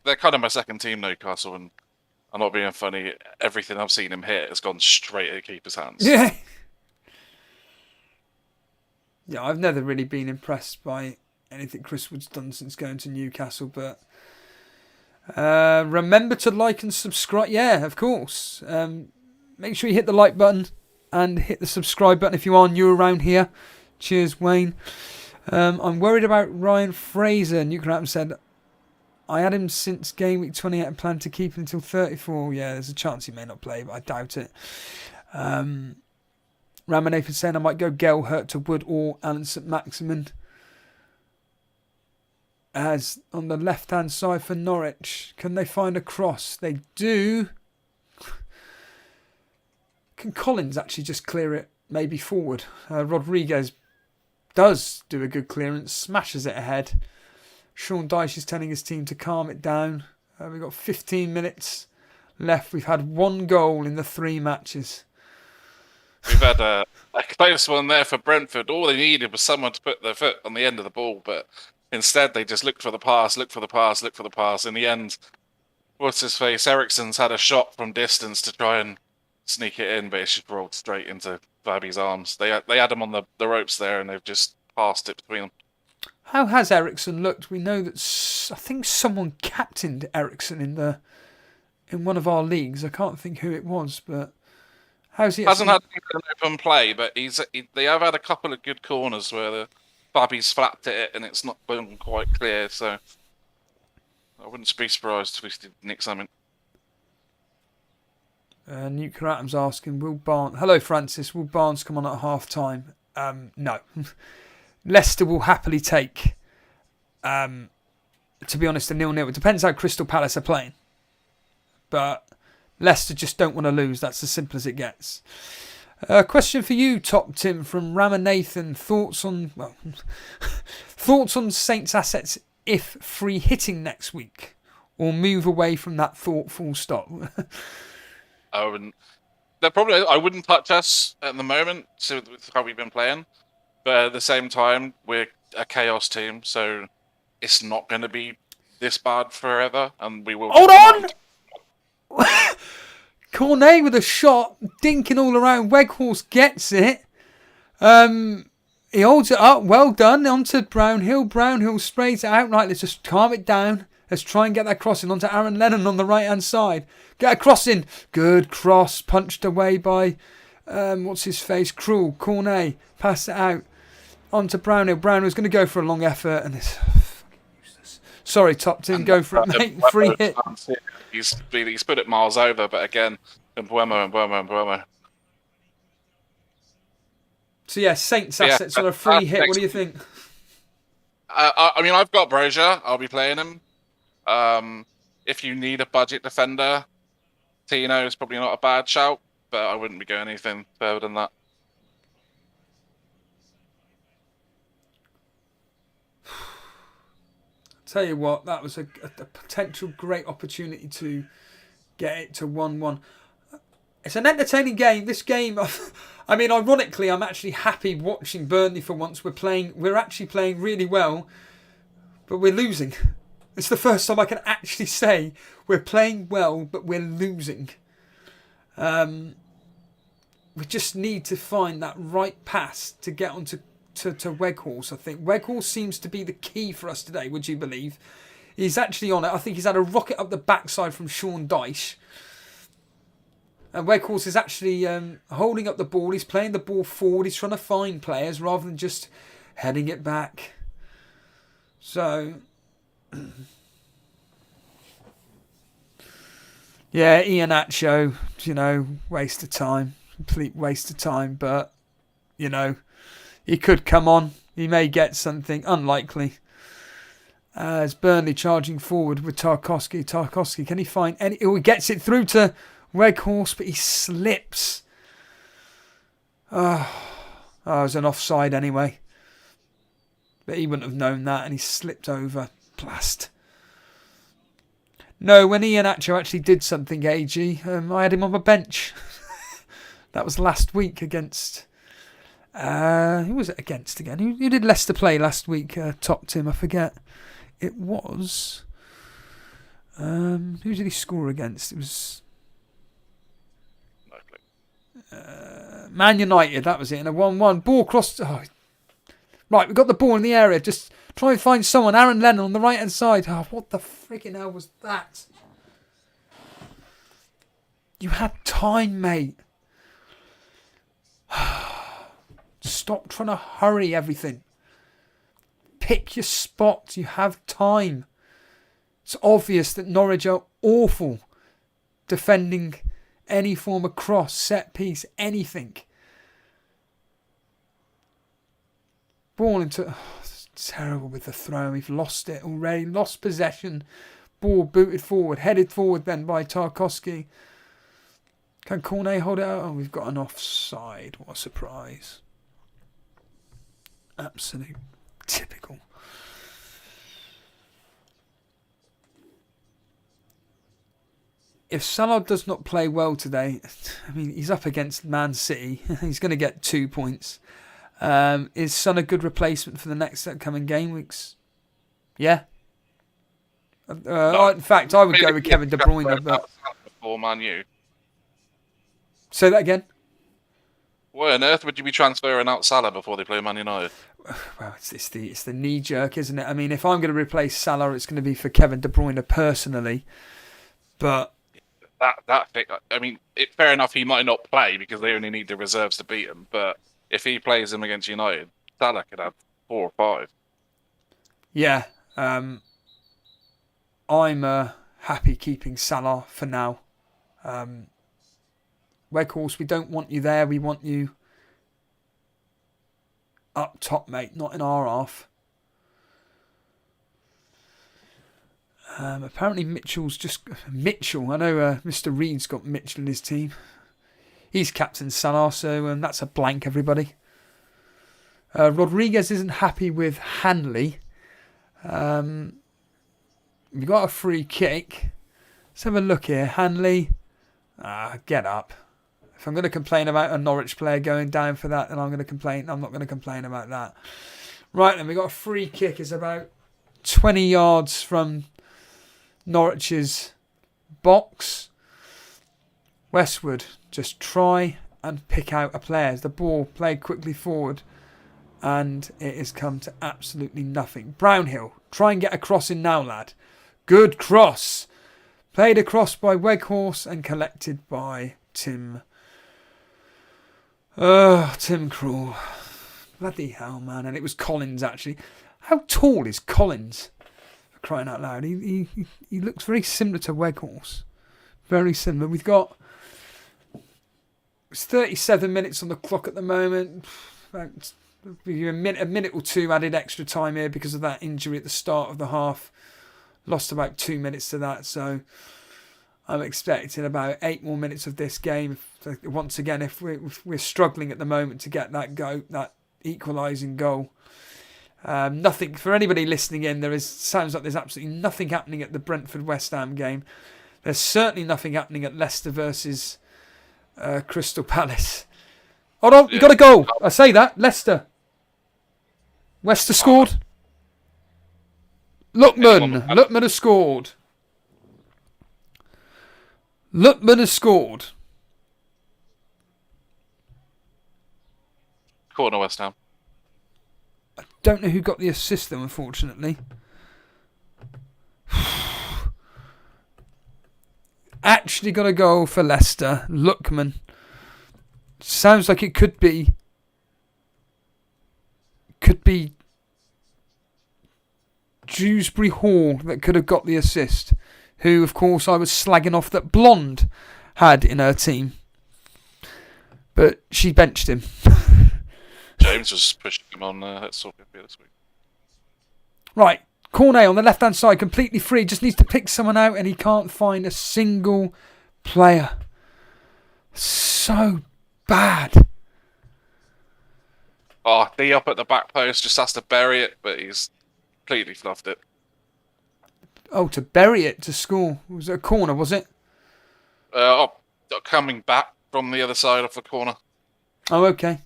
Speaker 3: they're kind of my second team, Newcastle, and I'm not being funny. Everything I've seen him hit has gone straight at the keeper's hands.
Speaker 2: Yeah. Yeah, I've never really been impressed by anything Chris Wood's done since going to Newcastle, but remember to like and subscribe. Yeah, of course. Make sure you hit the like button and hit the subscribe button if you are new around here. Cheers, Wayne. I'm worried about Ryan Fraser. Nuclear said, I had him since game week 28 and plan to keep him until 34. Yeah, there's a chance he may not play, but I doubt it. Ramanathan saying I might go Gelhurt to Wood or Alan St. Maximin. As on the left-hand side for Norwich. Can they find a cross? They do. Can Collins actually just clear it maybe forward? Rodriguez does do a good clearance. Smashes it ahead. Sean Dyche is telling his team to calm it down. We've got 15 minutes left. We've had one goal in the 3 matches.
Speaker 3: We've had a close one there for Brentford. All they needed was someone to put their foot on the end of the ball, but instead they just looked for the pass. In the end, what's his face? Eriksen's had a shot from distance to try and sneak it in, but it's just rolled straight into Fabi's arms. They had him on the ropes there, and they've just passed it between them.
Speaker 2: How has Ericsson looked? We know that I think someone captained Ericsson in one of our leagues. I can't think who it was, but how's he?
Speaker 3: Hasn't had an open play, but they have had a couple of good corners where the Fabi's flapped at it and it's not been quite clear. So I wouldn't be surprised if we did nick something.
Speaker 2: Nuclear Atom's asking, hello Francis, will Barnes come on at half time? No. Leicester will happily take, to be honest, a 0-0. It depends how Crystal Palace are playing. But Leicester just don't want to lose. That's as simple as it gets. Question for you, Top Tim, from Ramanathan. Thoughts on Saints assets if free hitting next week? Or move away from that thought full stop?
Speaker 3: I wouldn't touch us at the moment, so with how we've been playing. But at the same time, we're a chaos team, so it's not going to be this bad forever, and we will.
Speaker 2: Hold on! Cornet with a shot, dinking all around. Weghorst gets it. He holds it up. Well done. Onto Brownhill. Brownhill sprays it out. Right, let's just calm it down. Let's try and get that crossing onto Aaron Lennon on the right-hand side. Get a crossing. Good cross. Punched away by, what's his face? Cruel. Cornet. Passed it out. Onto Brownhill. Brownhill's going to go for a long effort. And it's fucking useless. Sorry, Top Tin. Go for it, mate. Free hit.
Speaker 3: He's put it miles over, but again, Mbuemo.
Speaker 2: So yeah, Saints assets on a free hit. What do you think?
Speaker 3: I mean, I've got Brozier. I'll be playing him. If you need a budget defender, Tino is probably not a bad shout, but I wouldn't be going anything further than that.
Speaker 2: Tell you what, that was a potential great opportunity to get it to 1-1. It's an entertaining game. This game, I mean, ironically, I'm actually happy watching Burnley for once. We're actually playing really well, but we're losing. It's the first time I can actually say we're playing well, but we're losing. We just need to find that right pass to get onto to Weghorst, I think. Weghorst seems to be the key for us today, would you believe? He's actually on it. I think he's had a rocket up the backside from Sean Dyche. And Weghorst is actually holding up the ball. He's playing the ball forward. He's trying to find players rather than just heading it back. So, yeah, Iheanacho, waste of time. Complete waste of time. But, he could come on. He may get something. Unlikely. As Burnley charging forward with Tarkowski. Tarkowski, can he find any... Oh, he gets it through to Weghorst, but he slips. It was an offside anyway. But he wouldn't have known that, and he slipped over. Blast. No, when Iheanacho actually did something, AG, I had him on my bench. That was last week against... who was it against again? Who did Leicester play last week? Top Tim, I forget. It was... who did he score against? It was... Man United, that was it. In a 1-1. Ball crossed... Oh. Right, we've got the ball in the area. Just try and find someone. Aaron Lennon on the right-hand side. Oh, what the freaking hell was that? You had time, mate. Stop trying to hurry everything. Pick your spots. You have time. It's obvious that Norwich are awful defending any form of cross, set piece, anything. Ball into... Oh, it's terrible with the throw. We've lost it already. Lost possession. Ball booted forward. Headed forward then by Tarkowski. Can Cornet hold it out? Oh, we've got an offside. What a surprise. Absolute typical. If Salah does not play well today, I mean, he's up against Man City. He's going to get 2 points. Is Son a good replacement for the next upcoming game weeks? Yeah.
Speaker 3: No.
Speaker 2: In fact, I would go with Kevin De Bruyne. But
Speaker 3: before Man U.
Speaker 2: Say that again.
Speaker 3: Why on earth would you be transferring out Salah before they play Man United?
Speaker 2: Well, it's the knee jerk, isn't it? I mean, if I'm going to replace Salah, it's going to be for Kevin De Bruyne personally. But
Speaker 3: that thing, I mean, fair enough. He might not play because they only need the reserves to beat him. But if he plays him against United, Salah could have 4 or 5.
Speaker 2: yeah, I'm happy keeping Salah for now. Weghorst, we don't want you there. We want you up top, mate, not in our half. Apparently Mitchell. I know Mr. Reed's got Mitchell in his team. He's captain Salah, so that's a blank, everybody. Rodriguez isn't happy with Hanley. We've got a free kick. Let's have a look here. Hanley, get up. If I'm going to complain about a Norwich player going down for that, then I'm going to complain. I'm not going to complain about that. Right, then we got a free kick. It's about 20 yards from Norwich's box. Westwood, just try and pick out a player. The ball played quickly forward, and it has come to absolutely nothing. Brownhill, try and get a cross in now, lad. Good cross. Played across by Weghorst and collected by Tim. Tim Krul. Bloody hell, man. And it was Collins, actually. How tall is Collins? For crying out loud. He looks very similar to Weghorst. Very similar. We've got... It's 37 minutes on the clock at the moment. A minute or two added extra time here because of that injury at the start of the half. Lost about 2 minutes to that, so I'm expecting about 8 more minutes of this game. Once again, if we're struggling at the moment to get that equalising goal. Nothing for anybody listening in. Sounds like there's absolutely nothing happening at the Brentford West Ham game. There's certainly nothing happening at Leicester versus Crystal Palace. Hold on, we got a goal. I say that Leicester scored. Lookman has scored. Lookman has scored.
Speaker 3: Corner West Ham.
Speaker 2: I don't know who got the assist though, unfortunately. Actually got a goal for Leicester. Lookman. Sounds like it could be Dewsbury Hall that could have got the assist, who of course I was slagging off that Blonde had in her team, but she benched him.
Speaker 3: James was pushing him on this week.
Speaker 2: Right, Cornet on the left hand side, completely free, just needs to pick someone out and he can't find a single player. So bad.
Speaker 3: Oh, D up at the back post, just has to bury it, but he's completely fluffed it.
Speaker 2: Oh, to bury it to score. Was it a corner, was it?
Speaker 3: Coming back from the other side of the corner.
Speaker 2: Oh, okay.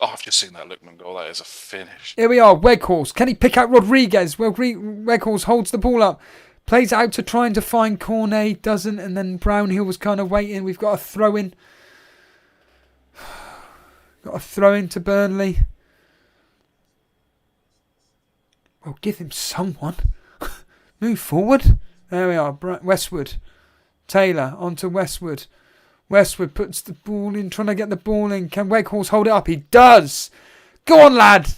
Speaker 3: Oh, I've just seen that Lookman goal. That is a finish.
Speaker 2: Here we are, Weghorst. Can he pick out Rodriguez? Weghorst holds the ball up. Plays out to trying to find Cornet. Doesn't. And then Brownhill was kind of waiting. We've got a throw in. Got a throw in to Burnley. Well, give him someone. Move forward. There we are. Westwood. Taylor onto Westwood. Westwood puts the ball in, trying to get the ball in. Can Weghorst hold it up? He does. Go on, lad.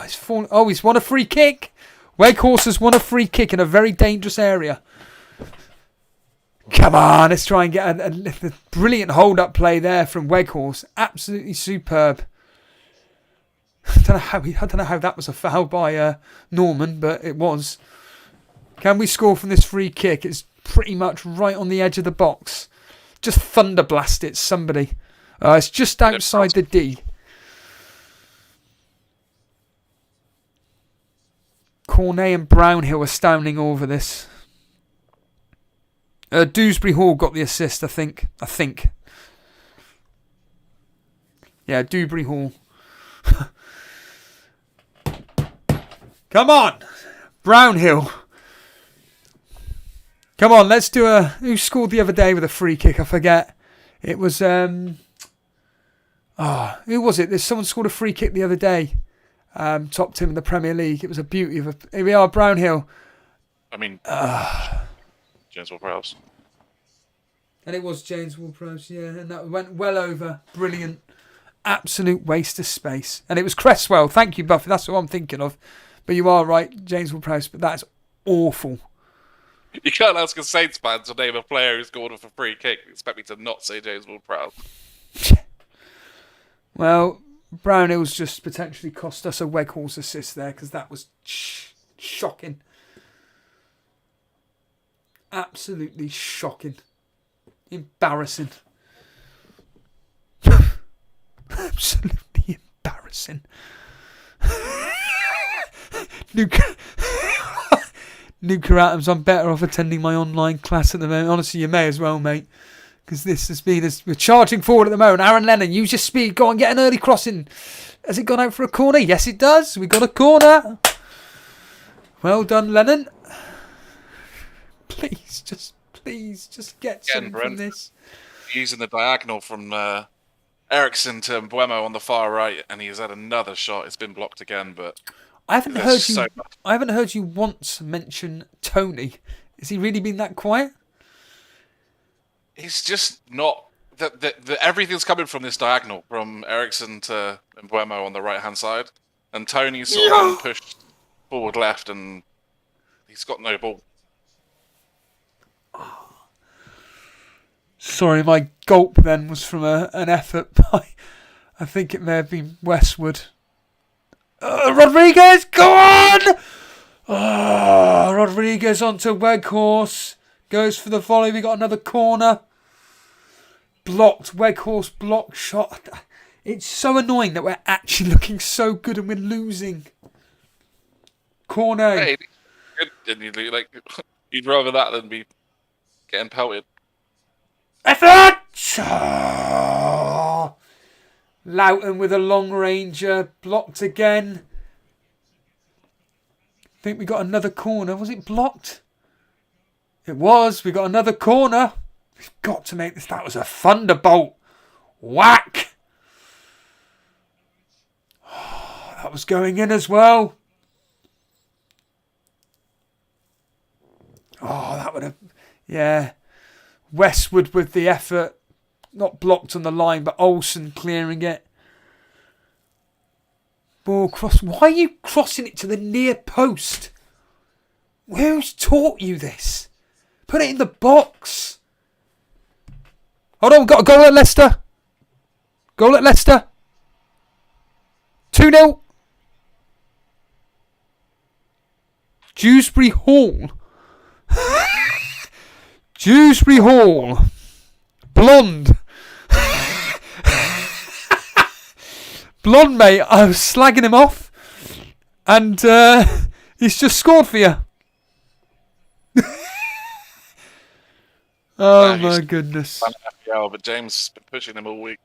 Speaker 2: He's won a free kick. Weghorst has won a free kick in a very dangerous area. Come on, let's try and get a brilliant hold-up play there from Weghorst. Absolutely superb. I don't know how that was a foul by Norman, but it was. Can we score from this free kick? It's pretty much right on the edge of the box. Just thunderblast it, somebody. It's just outside the D. Cornet and Brownhill are standing over this. Dewsbury Hall got the assist, I think. Yeah, Dewsbury Hall. Come on! Brownhill. Come on, let's do a... Who scored the other day with a free kick? I forget. It was... who was it? There's someone scored a free kick the other day. Top team in the Premier League. It was a beauty of a... Here we are, Brownhill.
Speaker 3: I mean, James Ward-Prowse.
Speaker 2: And it was James Ward-Prowse, yeah. And that went well over. Brilliant. Absolute waste of space. And it was Cresswell. Thank you, Buffy. That's what I'm thinking of. But you are right, James Ward-Prowse. But that's awful.
Speaker 3: You can't ask a Saints fan to name a player who scored off a free kick and expect me to not say James Ward-Prowse.
Speaker 2: Well, Brownhill's just potentially cost us a Weghorst assist there because that was shocking. Absolutely shocking. Embarrassing. Absolutely embarrassing. Nuclear atoms, I'm better off attending my online class at the moment. Honestly, you may as well, mate. Because this has been... We're charging forward at the moment. Aaron Lennon, use your speed. Go on, get an early crossing. Has it gone out for a corner? Yes, it does. We got a corner. Well done, Lennon. Please, just get something from this.
Speaker 3: Using the diagonal from Ericsson to Mbuemo on the far right, and he's had another shot. It's been blocked again, but... I
Speaker 2: haven't heard you once mention Tony. Has he really been that quiet?
Speaker 3: He's just not. Everything's coming from this diagonal, from Ericsson to Mbuemo on the right hand side, and Tony's sort of been pushed forward left, and he's got no ball.
Speaker 2: Sorry, my gulp then was from an effort by, I think it may have been Westwood. Rodriguez, go on! Rodriguez onto Weghorst. Goes for the volley. We got another corner. Blocked. Weghorst blocked shot. It's so annoying that we're actually looking so good and we're losing. Corner.
Speaker 3: Hey, you'd rather that than be getting pelted.
Speaker 2: Effort! Loughton with a long ranger. Blocked again. I think we got another corner. Was it blocked? It was. We got another corner. We've got to make this. That was a thunderbolt. Whack. Oh, that was going in as well. Oh, that would have... Yeah. Westwood with the effort. Not blocked on the line, but Olsen clearing it. Ball cross. Why are you crossing it to the near post? Who's taught you this? Put it in the box. Hold on, we've got a goal at Leicester. Goal at Leicester. 2-0. Dewsbury Hall. Dewsbury Hall. Blonde. Blonde, mate. I was slagging him off. And he's just scored for you. Oh, my goodness.
Speaker 3: FPL, but James has been pushing him all week.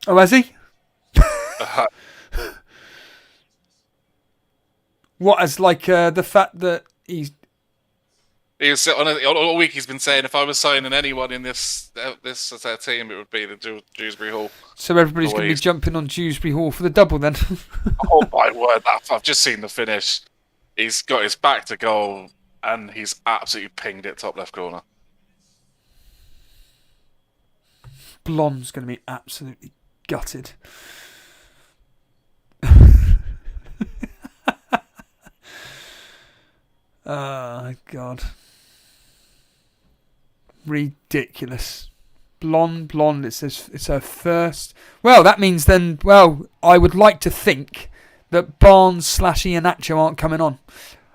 Speaker 2: Oh, has he? What, as like the fact that he's...
Speaker 3: All week he's been saying, if I was signing anyone in this team, it would be the Dewsbury Hall.
Speaker 2: So everybody's going to be jumping on Dewsbury Hall for the double then?
Speaker 3: Oh my word, I've just seen the finish. He's got his back to goal and he's absolutely pinged it top left corner.
Speaker 2: Blonde's going to be absolutely gutted. Oh, God. Ridiculous. Blonde. It says it's her first. Well, that means then, I would like to think that Barnes / Iheanacho aren't coming on.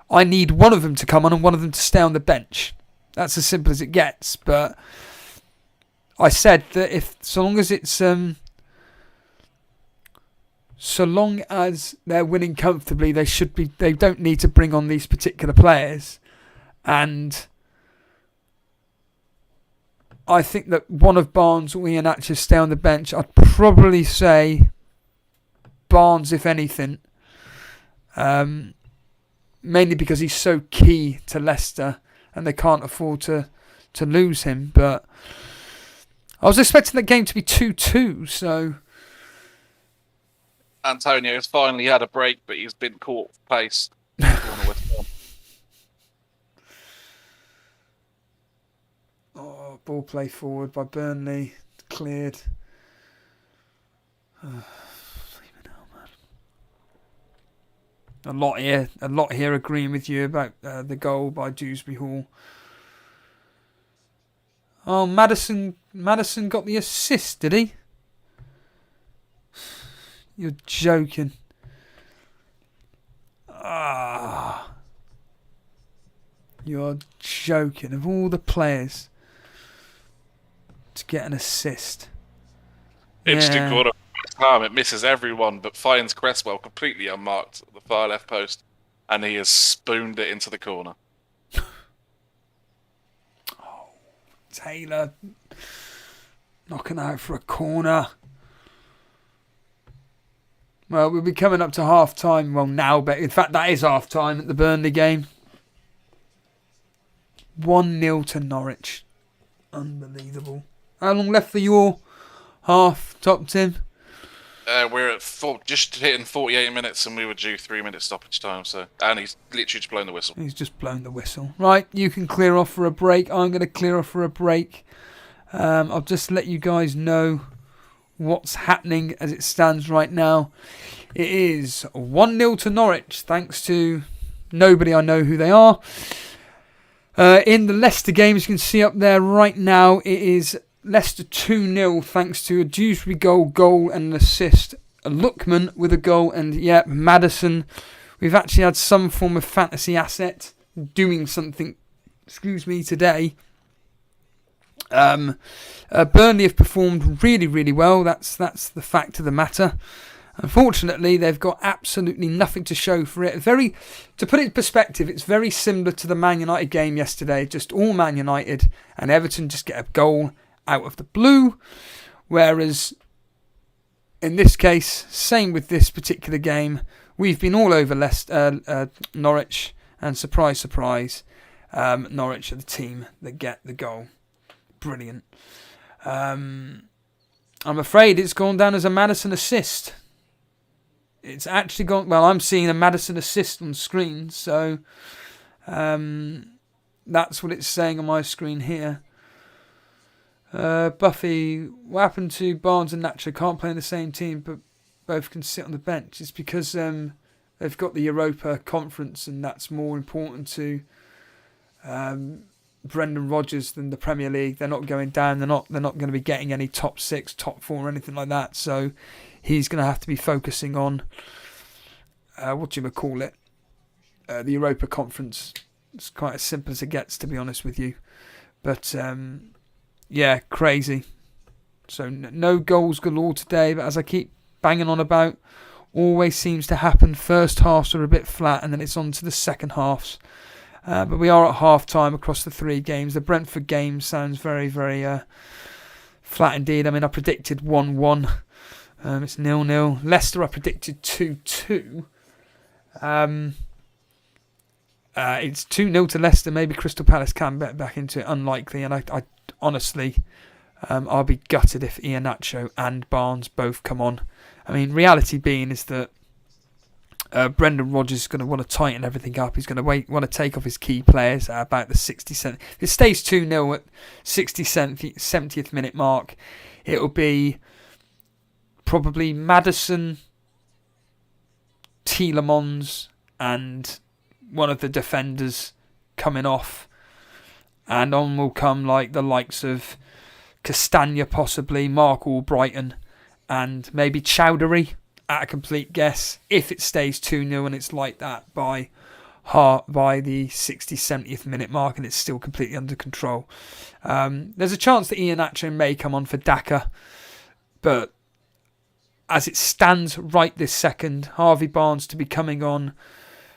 Speaker 2: I need one of them to come on and one of them to stay on the bench. That's as simple as it gets. But I said that so long as they're winning comfortably, they don't need to bring on these particular players. And I think that one of Barnes or Iheanacho stay on the bench. I'd probably say Barnes, if anything. Mainly because he's so key to Leicester. and they can't afford to lose him. But I was expecting that game to be 2-2, so...
Speaker 3: Antonio has finally had a break, but he's been caught with pace.
Speaker 2: Oh, ball play forward by Burnley. Cleared. A lot here agreeing with you about the goal by Dewsbury Hall. Oh, Maddison got the assist, did he? You're joking. You're joking. Of all the players to get an assist.
Speaker 3: Interesting corner. It misses everyone, but finds Cresswell completely unmarked at the far left post, and he has spooned it into the corner.
Speaker 2: Taylor knocking out for a corner. Well, we'll be coming up to half time. Well, now, but in fact, that is half time at the Burnley game. 1-0 to Norwich. Unbelievable. How long left for your half, Top Tim?
Speaker 3: We're at just hitting 48 minutes, and we were due 3-minute stoppage time. And he's literally just blown the whistle.
Speaker 2: He's just blown the whistle. Right, you can clear off for a break. I'm going to clear off for a break. I'll just let you guys know what's happening as it stands right now. It is 1-0 to Norwich, thanks to nobody I know who they are. In the Leicester game, as you can see up there right now, it is Leicester 2-0 thanks to a Dewsbury goal and an assist. A Lookman with a goal, and Maddison. We've actually had some form of fantasy asset doing something, today. Burnley have performed really, really well. That's the fact of the matter. Unfortunately, they've got absolutely nothing to show for it. To put it in perspective, it's very similar to the Man United game yesterday. Just all Man United, and Everton just get a goal out of the blue. Whereas, in this case, same with this particular game, we've been all over Norwich, and surprise, surprise, Norwich are the team that get the goal. Brilliant. I'm afraid it's gone down as a Maddison assist. It's actually gone... Well, I'm seeing a Maddison assist on screen, so that's what it's saying on my screen here. Buffy, what happened to Barnes and Nacho? Can't play in the same team, but both can sit on the bench. It's because they've got the Europa Conference, and that's more important to Brendan Rodgers than the Premier League. They're not going down. They're not going to be getting any top 6, top 4, or anything like that. So he's going to have to be focusing on the Europa Conference. It's quite as simple as it gets, to be honest with you. But crazy. So no goals galore today, but as I keep banging on about, always seems to happen. First halves are a bit flat, and then it's on to the second halves. But we are at half time across the 3 games. The Brentford game sounds very, very flat indeed. I mean, I predicted 1-1. It's 0-0. Leicester, I predicted 2-2. It's 2-0 to Leicester. Maybe Crystal Palace can bet back into it. Unlikely. And I honestly, I'll be gutted if Iheanacho and Barnes both come on. I mean, reality being is that Brendan Rodgers is going to want to tighten everything up. He's going to want to take off his key players at about the 60th. If it stays 2-0 at 70th minute mark, it'll be probably Maddison, Tielemans, and one of the defenders coming off. And on will come like the likes of Castagna, possibly, Mark Albrighton, and maybe Chowdhury. At a complete guess, if it stays 2-0 and it's like that by the 60th, 70th minute mark and it's still completely under control. There's a chance that Iheanacho may come on for Daka, but as it stands right this second, Harvey Barnes to be coming on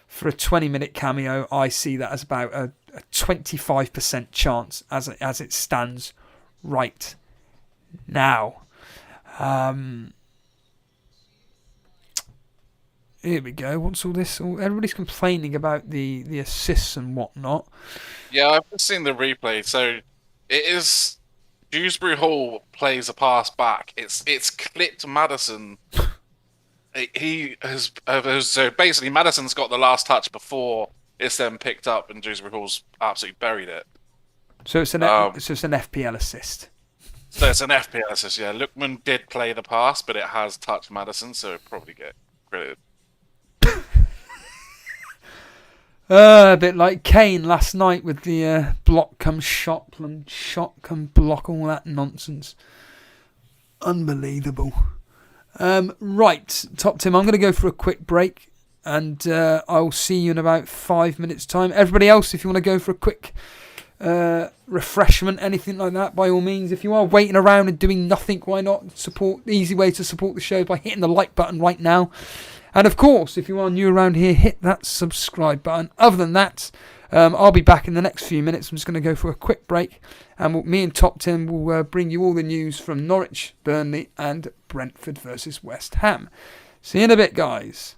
Speaker 2: for a 20-minute cameo, I see that as about a 25% chance as it stands right now. Here we go. What's all this? Everybody's complaining about the assists and whatnot.
Speaker 3: Yeah, I've just seen the replay. So it is Dewsbury Hall plays a pass back. It's clipped Maddison. He has so basically Maddison's got the last touch before it's then picked up, and Dewsbury Hall's absolutely buried it.
Speaker 2: So it's an FPL assist.
Speaker 3: So it's an FPL assist. Yeah, Lookman did play the pass, but it has touched Maddison, so it'd probably get credited.
Speaker 2: A bit like Kane last night with the block come shot come block, all that nonsense. Unbelievable. Right, Top Tim, I'm going to go for a quick break, and I'll see you in about 5 minutes' time. Everybody else, if you want to go for a quick refreshment, anything like that, by all means. If you are waiting around and doing nothing, why not support? The easy way to support the show by hitting the like button right now. And of course, if you are new around here, hit that subscribe button. Other than that, I'll be back in the next few minutes. I'm just going to go for a quick break. And me and Top Tim will bring you all the news from Norwich, Burnley and Brentford versus West Ham. See you in a bit, guys.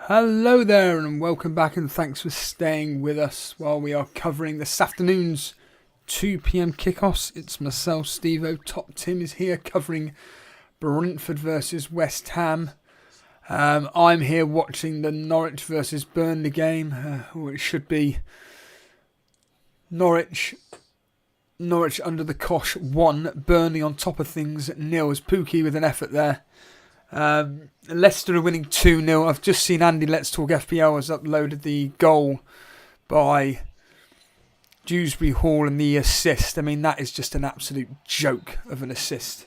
Speaker 2: Hello there and welcome back, and thanks for staying with us while we are covering this afternoon's 2 p.m. kickoffs. It's myself, Steve-O. Top Tim is here covering Brentford versus West Ham. I'm here watching the Norwich versus Burnley game, which should be Norwich under the cosh 1, Burnley on top of things 0, as Pookie with an effort there. Leicester are winning 2-0. I've just seen Andy Let's Talk FPL has uploaded the goal by Dewsbury Hall and the assist. I mean, that is just an absolute joke of an assist.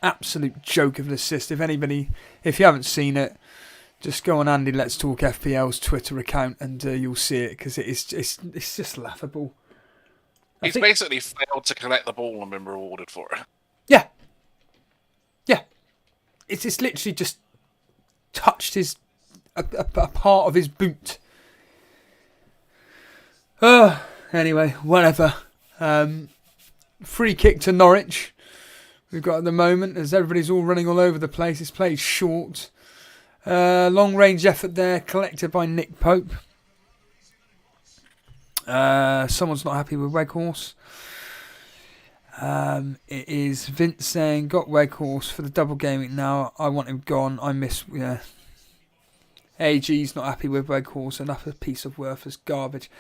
Speaker 2: Absolute joke of an assist. If you haven't seen it, just go on Andy Let's Talk FPL's Twitter account and you'll see it, because it's just laughable.
Speaker 3: He's basically failed to collect the ball and been rewarded for it.
Speaker 2: Yeah. It's literally just touched a part of his boot. Anyway, whatever. Free kick to Norwich we've got at the moment, as everybody's all running all over the place. It's played short. Long range effort there, collected by Nick Pope. Someone's not happy with Weghorst. It is Vince saying, got Weghorst for the double gaming now. I want him gone. I miss. Yeah. AG's not happy with Weghorst. Enough a piece of worthless garbage.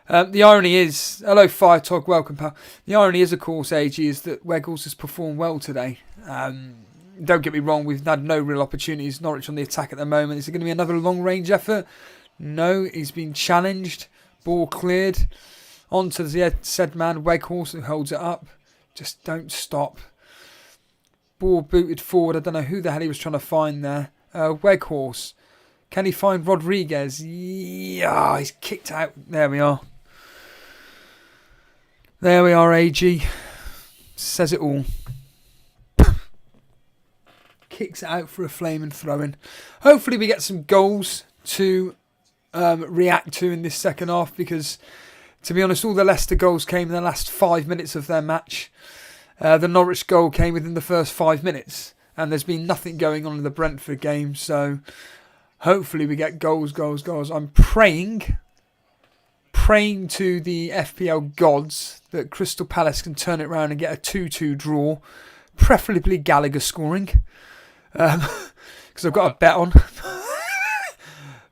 Speaker 2: The irony is, hello Fire Talk, welcome pal. The irony is, of course, AG, is that Weghorst has performed well today. Don't get me wrong, we've had no real opportunities. Norwich on the attack at the moment. Is it going to be another long range effort? No, he's been challenged. Ball cleared. On to the said man, Weghorst, who holds it up. Just don't stop. Ball booted forward. I don't know who the hell he was trying to find there. Weghorst. Can he find Rodriguez? Yeah, he's kicked out. There we are. There we are, AG. Says it all. Kicks it out for a flaming throw-in. Hopefully we get some goals to react to in this second half, because, to be honest, all the Leicester goals came in the last 5 minutes of their match. The Norwich goal came within the first 5 minutes, and there's been nothing going on in the Brentford game, so hopefully we get goals. I'm praying to the FPL gods that Crystal Palace can turn it around and get a 2-2 draw, preferably Gallagher scoring, because I've got a bet on.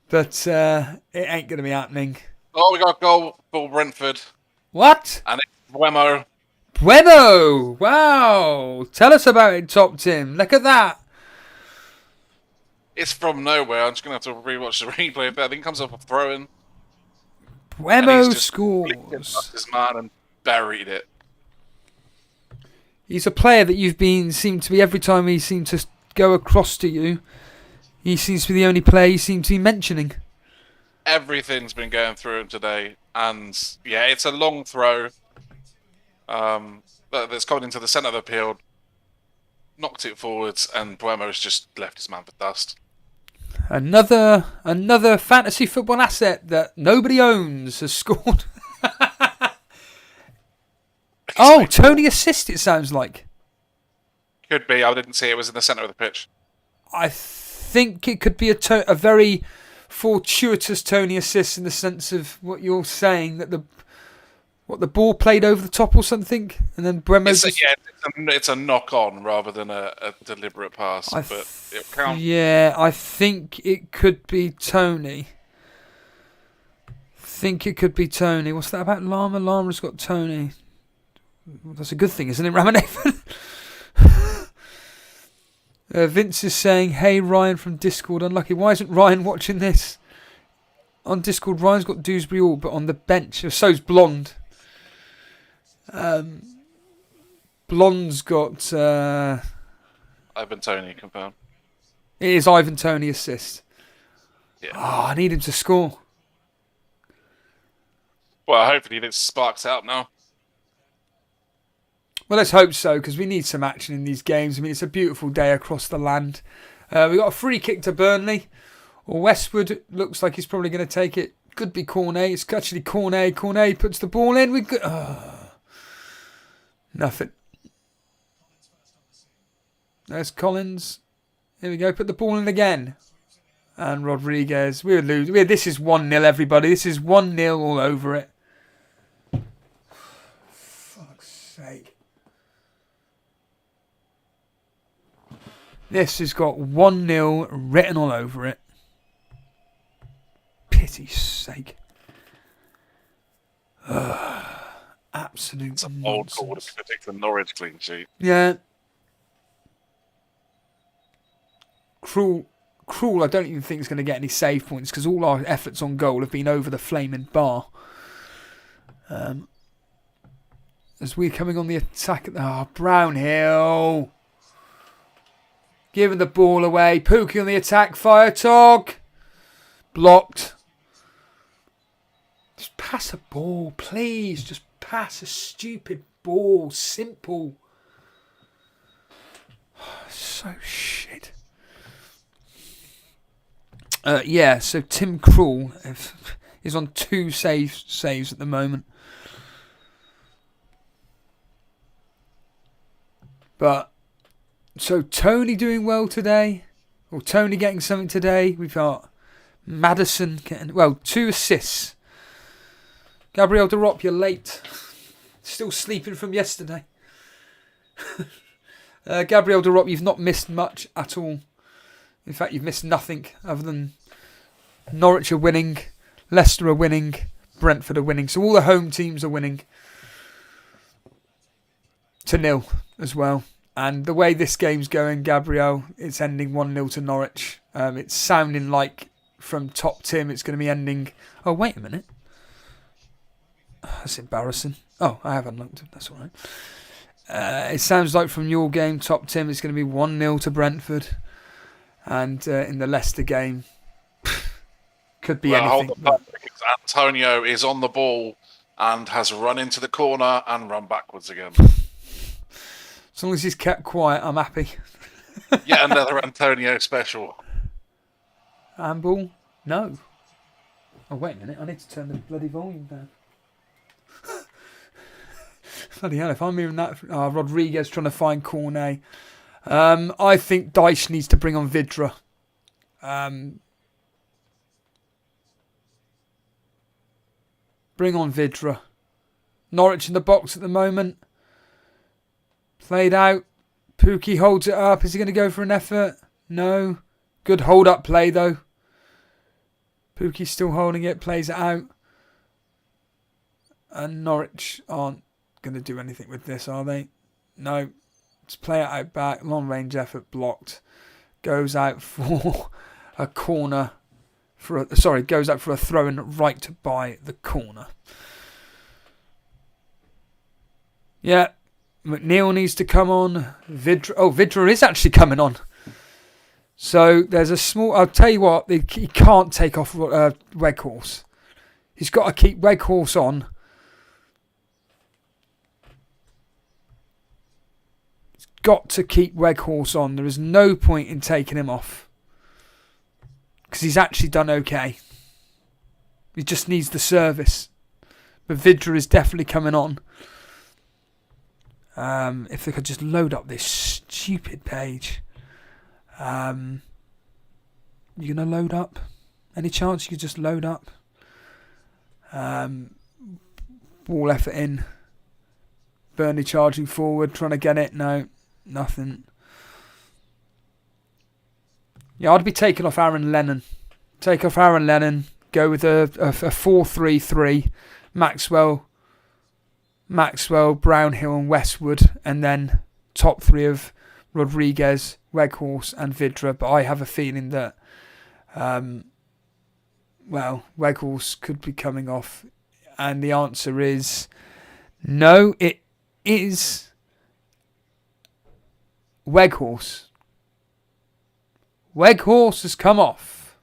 Speaker 2: But it ain't going to be happening.
Speaker 3: Oh, we got a goal for Brentford.
Speaker 2: What?
Speaker 3: And it's Buemo.
Speaker 2: Bueno! Wow! Tell us about it, Top Tim. Look at that.
Speaker 3: It's from nowhere. I'm just going to have to rewatch the replay, but I think it comes up a throw-in.
Speaker 2: Bueno scores.
Speaker 3: His man and buried it.
Speaker 2: He's a player that seem to be, every time he seems to go across to you, he seems to be the only player you seem to be mentioning.
Speaker 3: Everything's been going through him today, and yeah, it's a long throw. That's coming into the centre of the field, knocked it forwards, and Buemo's just left his man for dust.
Speaker 2: Another fantasy football asset that nobody owns has scored. Oh, Tony assist, it sounds like.
Speaker 3: Could be. I didn't see it was in the centre of the pitch.
Speaker 2: I think it could be a very fortuitous Tony assist, in the sense of what you're saying, that the ball played over the top or something, and then Buemo
Speaker 3: it's a knock on rather than a deliberate pass, but it counts.
Speaker 2: Yeah, I think it could be Tony. What's that about Llama? Llama's got Tony. That's a good thing, isn't it, Ramanathan? Vince is saying, hey Ryan from Discord, unlucky. Why isn't Ryan watching this? On Discord, Ryan's got Dewsbury Hall, but on the bench, so's Blonde. Blonde's got...
Speaker 3: Ivan Toney confirmed.
Speaker 2: It is Ivan Toney assist.
Speaker 3: Yeah.
Speaker 2: Oh, I need him to score.
Speaker 3: Well, hopefully this sparks out now.
Speaker 2: Well, let's hope so, because we need some action in these games. I mean, it's a beautiful day across the land. We got a free kick to Burnley. Or Westwood looks like he's probably going to take it. Could be Cornet. It's actually Cornet. Cornet puts the ball in. Nothing. There's Collins. Here we go. Put the ball in again. And Rodriguez. We would lose. This is 1-0, everybody. This is 1-0 all over it. Fuck's sake. This has got 1-0 written all over it. Pity's sake. Absolute
Speaker 3: It's an old call to predict the Norwich clean sheet.
Speaker 2: Yeah. Cruel, I don't even think is going to get any save points because all our efforts on goal have been over the flaming bar. As we're coming on the attack. Brownhill. Giving the ball away. Pookie on the attack. Fire Tog. Blocked. Just pass a ball, please. Just pass a stupid ball. Simple. So shit. So Tim Krul is on 2 saves at the moment. But, so Tony doing well today. Or Tony getting something today. We've got Maddison getting, 2 assists. Gabriel Derop, you're late. Still sleeping from yesterday. Gabriel Derop, you've not missed much at all. In fact, you've missed nothing other than Norwich are winning, Leicester are winning, Brentford are winning. So all the home teams are winning. To 0 as well. And the way this game's going, Gabriel, it's ending 1-0 to Norwich. It's sounding like from Top Tim it's going to be ending... Oh, wait a minute. That's embarrassing. Oh, I have unlocked it. That's all right. It sounds like from your game, Top Tim, it's going to be 1-0 to Brentford. And in the Leicester game, could be anything.
Speaker 3: Antonio is on the ball and has run into the corner and run backwards again.
Speaker 2: As long as he's kept quiet, I'm happy.
Speaker 3: Yet another Antonio special.
Speaker 2: Handball? No. Oh, wait a minute. I need to turn the bloody volume down. Bloody hell, if I'm hearing that... Rodriguez trying to find Cornet. I think Dyche needs to bring on Vidra. Bring on Vidra. Norwich in the box at the moment. Played out. Pookie holds it up. Is he going to go for an effort? No. Good hold-up play, though. Pookie's still holding it. Plays it out. And Norwich aren't going to do anything with this, are they? No. Let's play it out back. Long range effort blocked. Goes out for a corner. Goes out for a throw in right by the corner. Yeah. McNeil needs to come on. Vidra is actually coming on. So there's a small... I'll tell you what. He can't take off Weghorst. He's got to keep Weghorst on. Got to keep Weghorst on. There is no point in taking him off. Because he's actually done okay. He just needs the service. But Vidra is definitely coming on. If they could just load up this stupid page. You going to load up? Any chance you could just load up? Ball effort in. Burnley charging forward, trying to get it. No. Nothing. Yeah, I'd be taking off Aaron Lennon. Take off Aaron Lennon. Go with a 4-3-3. Maxwell, Brownhill and Westwood. And then top 3 of Rodriguez, Weghorst and Vidra. But I have a feeling that, Weghorst could be coming off. And the answer is no, it is... Weghorst. Weghorst has come off.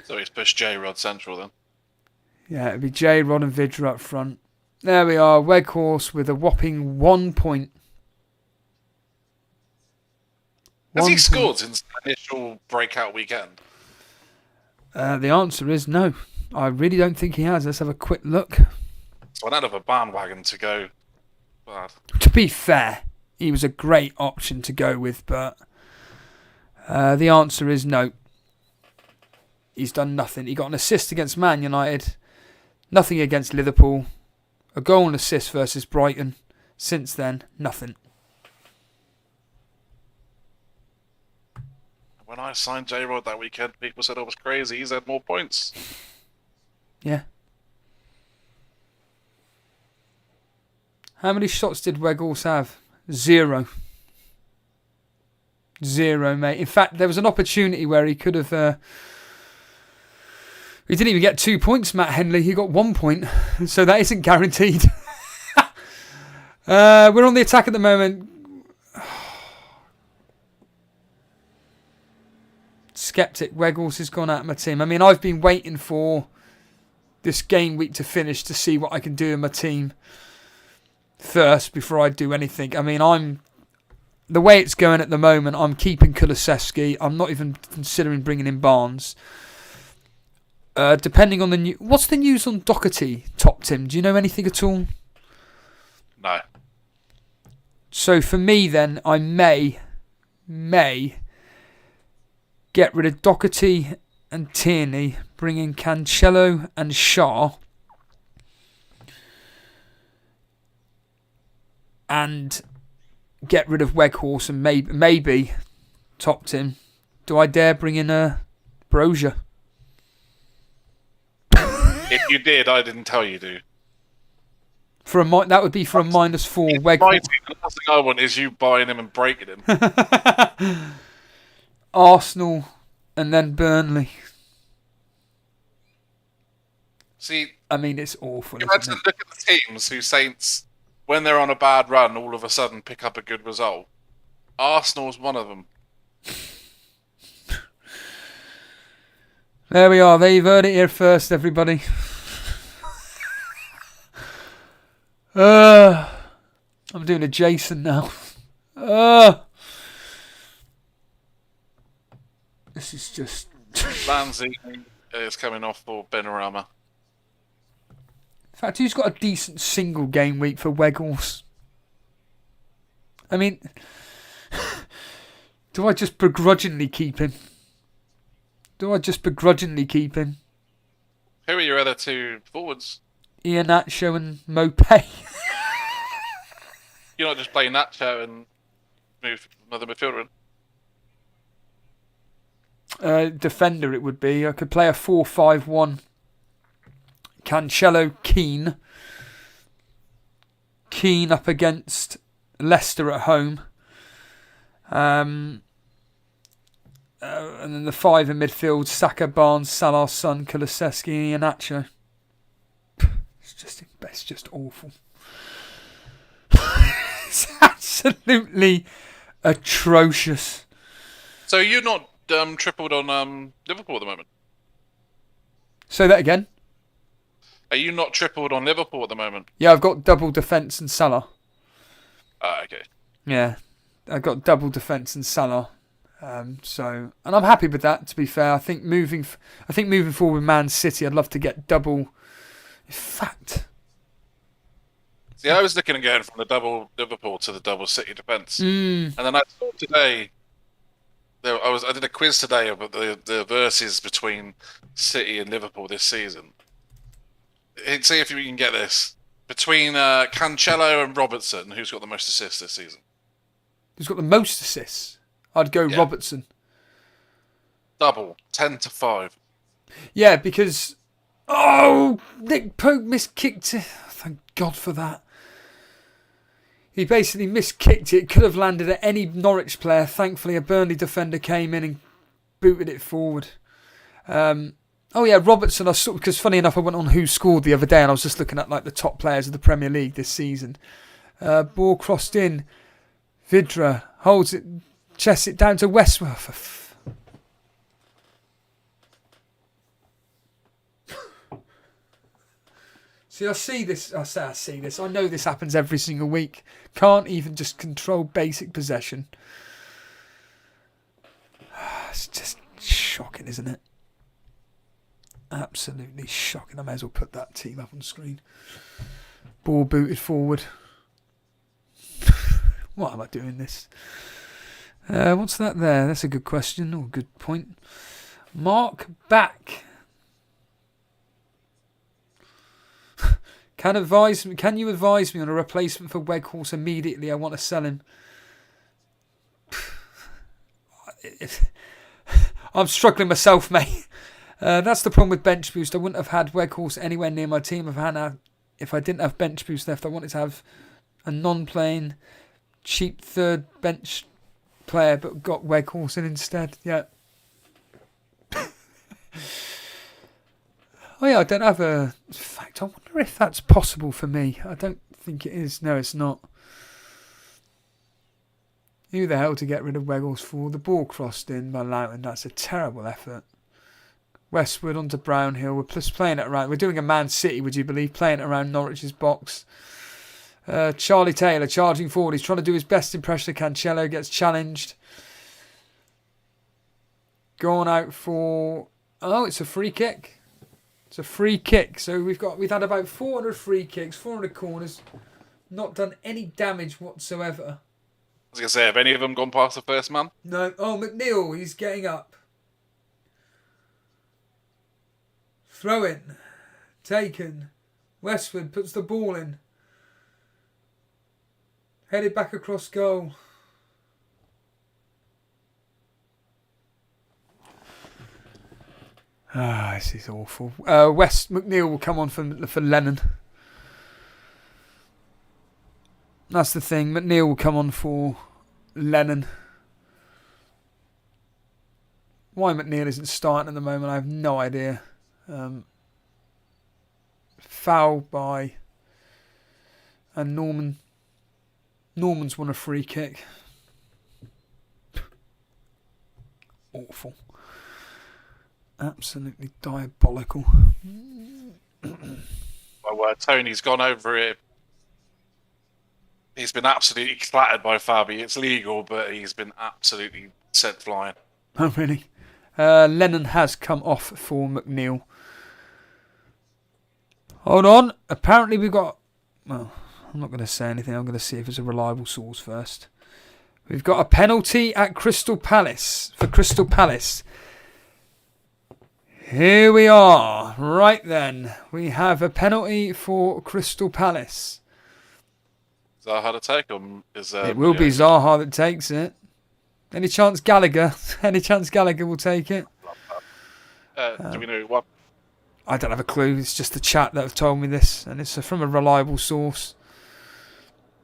Speaker 3: So he's pushed J-Rod central then?
Speaker 2: Yeah, it'd be J-Rod and Vidra up front. There we are. Weghorst with a whopping 1 point.
Speaker 3: Has he scored since the initial breakout weekend?
Speaker 2: The answer is no. I really don't think he has. Let's have a quick look.
Speaker 3: So out of a bandwagon to go bad.
Speaker 2: To be fair, he was a great option to go with, but the answer is no. He's done nothing. He got an assist against Man United, nothing against Liverpool, a goal and assist versus Brighton. Since then, nothing.
Speaker 3: When I signed J-Rod that weekend, people said I was crazy. He's had more points.
Speaker 2: Yeah. How many shots did Weghorst have? 0. 0, mate. In fact, there was an opportunity where he could have... he didn't even get 2 points, Matt Henley. He got 1 point. So that isn't guaranteed. We're on the attack at the moment. Skeptic. Weghorst has gone out of my team. I mean, I've been waiting for this game week to finish to see what I can do in my team first before I do anything. I mean, the way it's going at the moment, I'm keeping Kulusevski. I'm not even considering bringing in Barnes. Depending on the new... What's the news on Doherty, Top Tim? Do you know anything at all?
Speaker 3: No.
Speaker 2: So for me then, I may get rid of Doherty and Tierney, bring in Cancelo and Shaw, and get rid of Weghorst and maybe Top Tim. Do I dare bring in a Brozier?
Speaker 3: If you did, I didn't tell you to.
Speaker 2: That would be for a -4
Speaker 3: My
Speaker 2: Weghorst.
Speaker 3: team, the last thing I want is you buying him and breaking him.
Speaker 2: Arsenal and then Burnley.
Speaker 3: See,
Speaker 2: I mean, it's awful.
Speaker 3: you had
Speaker 2: Isn't
Speaker 3: to
Speaker 2: it?
Speaker 3: look at the teams who Saints, when they're on a bad run, all of a sudden pick up a good result. Arsenal's one of them.
Speaker 2: There we are. They've heard it here first, everybody. I'm doing a Jason now. This is just...
Speaker 3: Lanzi is coming off for Benrahma.
Speaker 2: In fact, who's got a decent single game week for Weghorst? I mean, do I just begrudgingly keep him? Who are
Speaker 3: your other two forwards?
Speaker 2: Iheanacho and Mopé.
Speaker 3: You're not just playing Nacho and move another midfielder in?
Speaker 2: Defender it would be. I could play a 4-5-1. Cancelo, Keane up against Leicester at home. And then the 5 in midfield: Saka, Barnes, Salah, Son, Kulusevski, and Iheanacho. It's just awful. It's absolutely atrocious.
Speaker 3: So you're not tripled on Liverpool at the moment?
Speaker 2: Say that again.
Speaker 3: Are you not tripled on Liverpool at the moment?
Speaker 2: Yeah, I've got double defence and Salah.
Speaker 3: Okay.
Speaker 2: Yeah, I've got double defence and Salah. And I'm happy with that. To be fair, I think moving forward with Man City, I'd love to get double. In fact,
Speaker 3: see, I was looking at going from the double Liverpool to the double City defence, and then I saw today. I did a quiz today about the verses between City and Liverpool this season. See if you can get this between Cancelo and Robertson. Who's got the most assists this season?
Speaker 2: Who's got the most assists? I'd go Robertson.
Speaker 3: Double, 10-5.
Speaker 2: Yeah, because Nick Pope miskicked it. Thank God for that. He basically miskicked it. Could have landed at any Norwich player. Thankfully, a Burnley defender came in and booted it forward. Robertson. I saw, because funny enough, I went on Who Scored the other day, and I was just looking at like the top players of the Premier League this season. Ball crossed in. Vidra holds it. Chests it down to Westworth. See, I see this. I see this. I know this happens every single week. Can't even just control basic possession. It's just shocking, isn't it? Absolutely shocking. I may as well put that team up on screen. Ball booted forward. Why am I doing this? What's that there? That's a good question, or good point. Mark back. Can you advise me on a replacement for Weghorst immediately? I want to sell him. I'm struggling myself, mate. That's the problem with bench boost. I wouldn't have had Weghorst anywhere near my team if I didn't have bench boost left. I wanted to have a non-playing, cheap third bench player, but got Weghorst in instead. Yeah. Oh yeah, I don't have a... In fact, I wonder if that's possible for me. I don't think it is. No, it's not. Who the hell to get rid of Weghorst for? The ball crossed in by Loughton. That's a terrible effort. Westwood onto Brownhill. We're just playing it around. We're doing a Man City, would you believe? Playing it around Norwich's box. Charlie Taylor charging forward. He's trying to do his best impression of Cancelo. Gets challenged. Going out for... Oh, it's a free kick. It's a free kick. So we've had about 400 free kicks, 400 corners. Not done any damage whatsoever.
Speaker 3: I was going to say, have any of them gone past the first man?
Speaker 2: No. Oh, McNeil, he's getting up. Throw in. Taken. Westwood puts the ball in. Headed back across goal. This is awful. McNeil will come on for Lennon. That's the thing. McNeil will come on for Lennon. Why McNeil isn't starting at the moment, I have no idea. Foul by... And Norman's won a free kick. Awful. Absolutely diabolical.
Speaker 3: Well, Tony's gone over it. He's been absolutely clattered by Fabi. It's legal, but he's been absolutely sent flying.
Speaker 2: Oh, really? Lennon has come off for McNeil. Hold on. Apparently we've got... Well, I'm not going to say anything. I'm going to see if it's a reliable source first. We've got a penalty at Crystal Palace. For Crystal Palace. Here we are. Right then. We have a penalty for Crystal Palace.
Speaker 3: Zaha to take him?
Speaker 2: It will be Zaha that takes it. Any chance Gallagher? Any chance Gallagher will take it?
Speaker 3: Do we know what?
Speaker 2: I don't have a clue. It's just the chat that have told me this, and it's from a reliable source.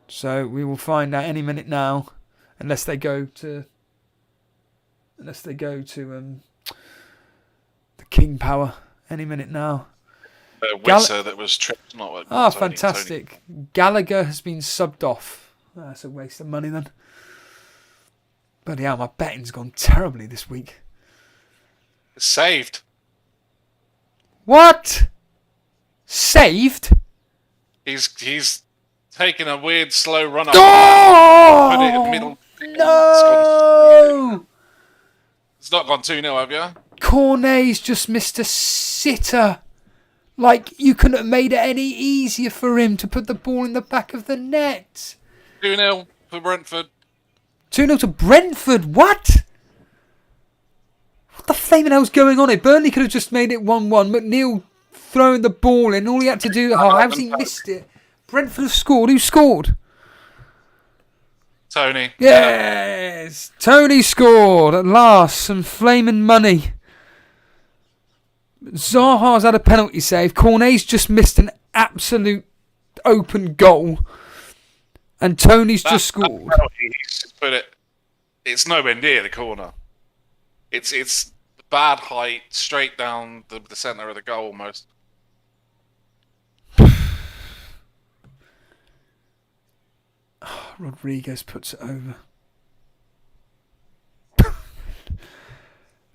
Speaker 2: So we will find out any minute now, unless they go to the King Power any minute now.
Speaker 3: Whisser that was tripped. Not
Speaker 2: fantastic! Tony. Gallagher has been subbed off. That's a waste of money then. Bloody hell, my betting's gone terribly this week.
Speaker 3: It's saved.
Speaker 2: What? Saved?
Speaker 3: He's taken a weird slow run up.
Speaker 2: Oh!
Speaker 3: Put it in middle.
Speaker 2: No!
Speaker 3: It's not gone 2-0, have you?
Speaker 2: Cornet's just missed a sitter. Like, you couldn't have made it any easier for him to put the ball in the back of the net.
Speaker 3: 2-0 for Brentford.
Speaker 2: 2-0 to Brentford. What? What the flaming hell's going on here? Burnley could have just made it 1-1. McNeil throwing the ball in. All he had to do... Oh, how's he missed it? Brentford have scored. Who scored?
Speaker 3: Tony.
Speaker 2: Yes! Tony scored at last. Some flaming money. Zaha's had a penalty save. Cornet's just missed an absolute open goal. And Tony's just scored.
Speaker 3: It's nowhere near the corner. It's bad height, straight down the centre of the goal almost.
Speaker 2: Rodriguez puts it over.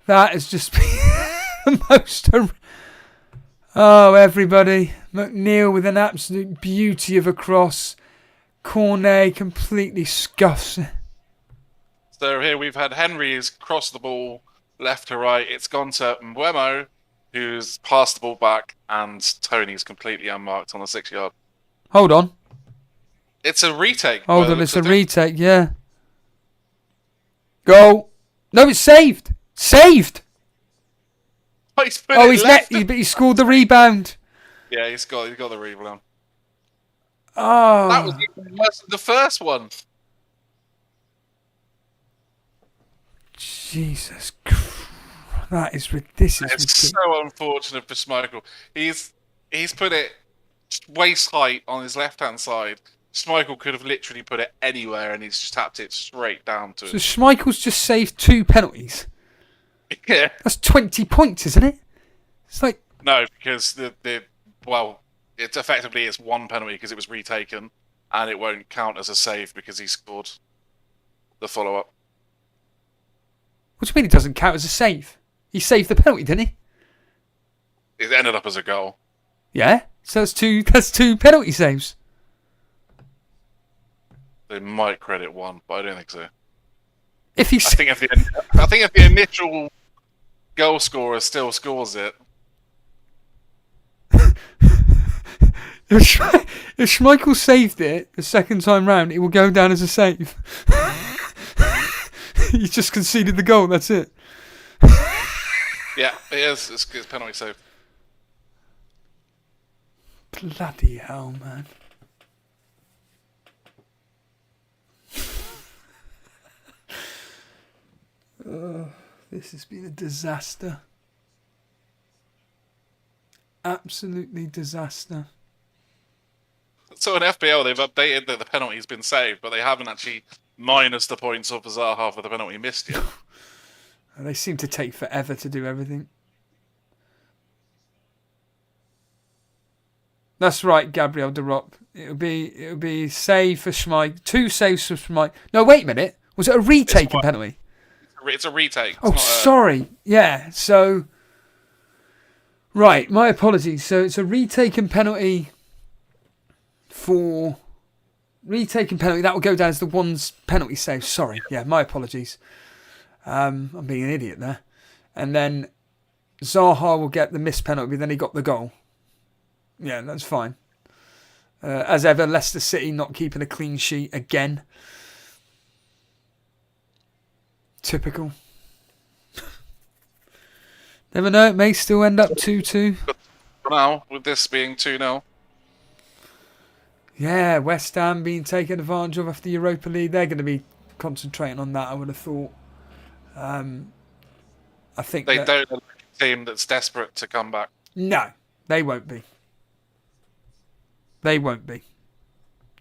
Speaker 2: That has just been the most... Oh, everybody. McNeil with an absolute beauty of a cross. Cornet completely scuffs it.
Speaker 3: So here we've had Henry's crossed the ball left to right. It's gone to Mbeumo, who's passed the ball back, and Tony's completely unmarked on the 6 yard.
Speaker 2: Hold on.
Speaker 3: It's a retake.
Speaker 2: Hold on, it's a retake, yeah. Goal. No, it's saved. Saved.
Speaker 3: Oh, he's
Speaker 2: he scored the rebound.
Speaker 3: Yeah, he's got the rebound.
Speaker 2: Oh.
Speaker 3: That was even worse than the first one.
Speaker 2: Jesus Christ. This is ridiculous.
Speaker 3: So unfortunate for Schmeichel. He's put it waist height on his left-hand side. Schmeichel could have literally put it anywhere, and he's just tapped it straight down to
Speaker 2: So
Speaker 3: it.
Speaker 2: Schmeichel's just saved 2 penalties.
Speaker 3: Yeah.
Speaker 2: That's 20 points, isn't it? It's like...
Speaker 3: No, because it's effectively 1 penalty because it was retaken, and it won't count as a save because he scored the follow-up.
Speaker 2: What do you mean it doesn't count as a save? He saved the penalty, didn't he?
Speaker 3: It ended up as a goal.
Speaker 2: Yeah, so that's two penalty saves.
Speaker 3: They might credit 1, but I don't think so.
Speaker 2: I
Speaker 3: think if the initial goal scorer still scores it.
Speaker 2: If Schmeichel saved it the second time round, it will go down as a save. He just conceded the goal, that's it.
Speaker 3: Yeah, it is. It's penalty save.
Speaker 2: Bloody hell, man. This has been a disaster. Absolutely disaster.
Speaker 3: So in FPL, they've updated that the penalty's been saved, but they haven't actually minus the points off Zaha for the penalty missed yet.
Speaker 2: They seem to take forever to do everything. That's right, Gabriel Derop. It'll be save for Schmeichel. 2 saves for Schmeichel. No, wait a minute. Was it a retaken penalty?
Speaker 3: It's a retake.
Speaker 2: Oh, sorry. Yeah, so... Right, my apologies. So it's a retaken penalty for... Retaken penalty, that will go down as the 1's penalty save. Sorry. Yeah, my apologies. I'm being an idiot there. And then Zaha will get the missed penalty, but then he got the goal. Yeah, that's fine. As ever, Leicester City not keeping a clean sheet again. Typical. Never know, it may still end up 2-2.
Speaker 3: For now, with this being 2-0.
Speaker 2: Yeah, West Ham being taken advantage of after the Europa League. They're going to be concentrating on that, I would have thought. I think
Speaker 3: they don't look like a team that's desperate to come back.
Speaker 2: No, they won't be. They won't be.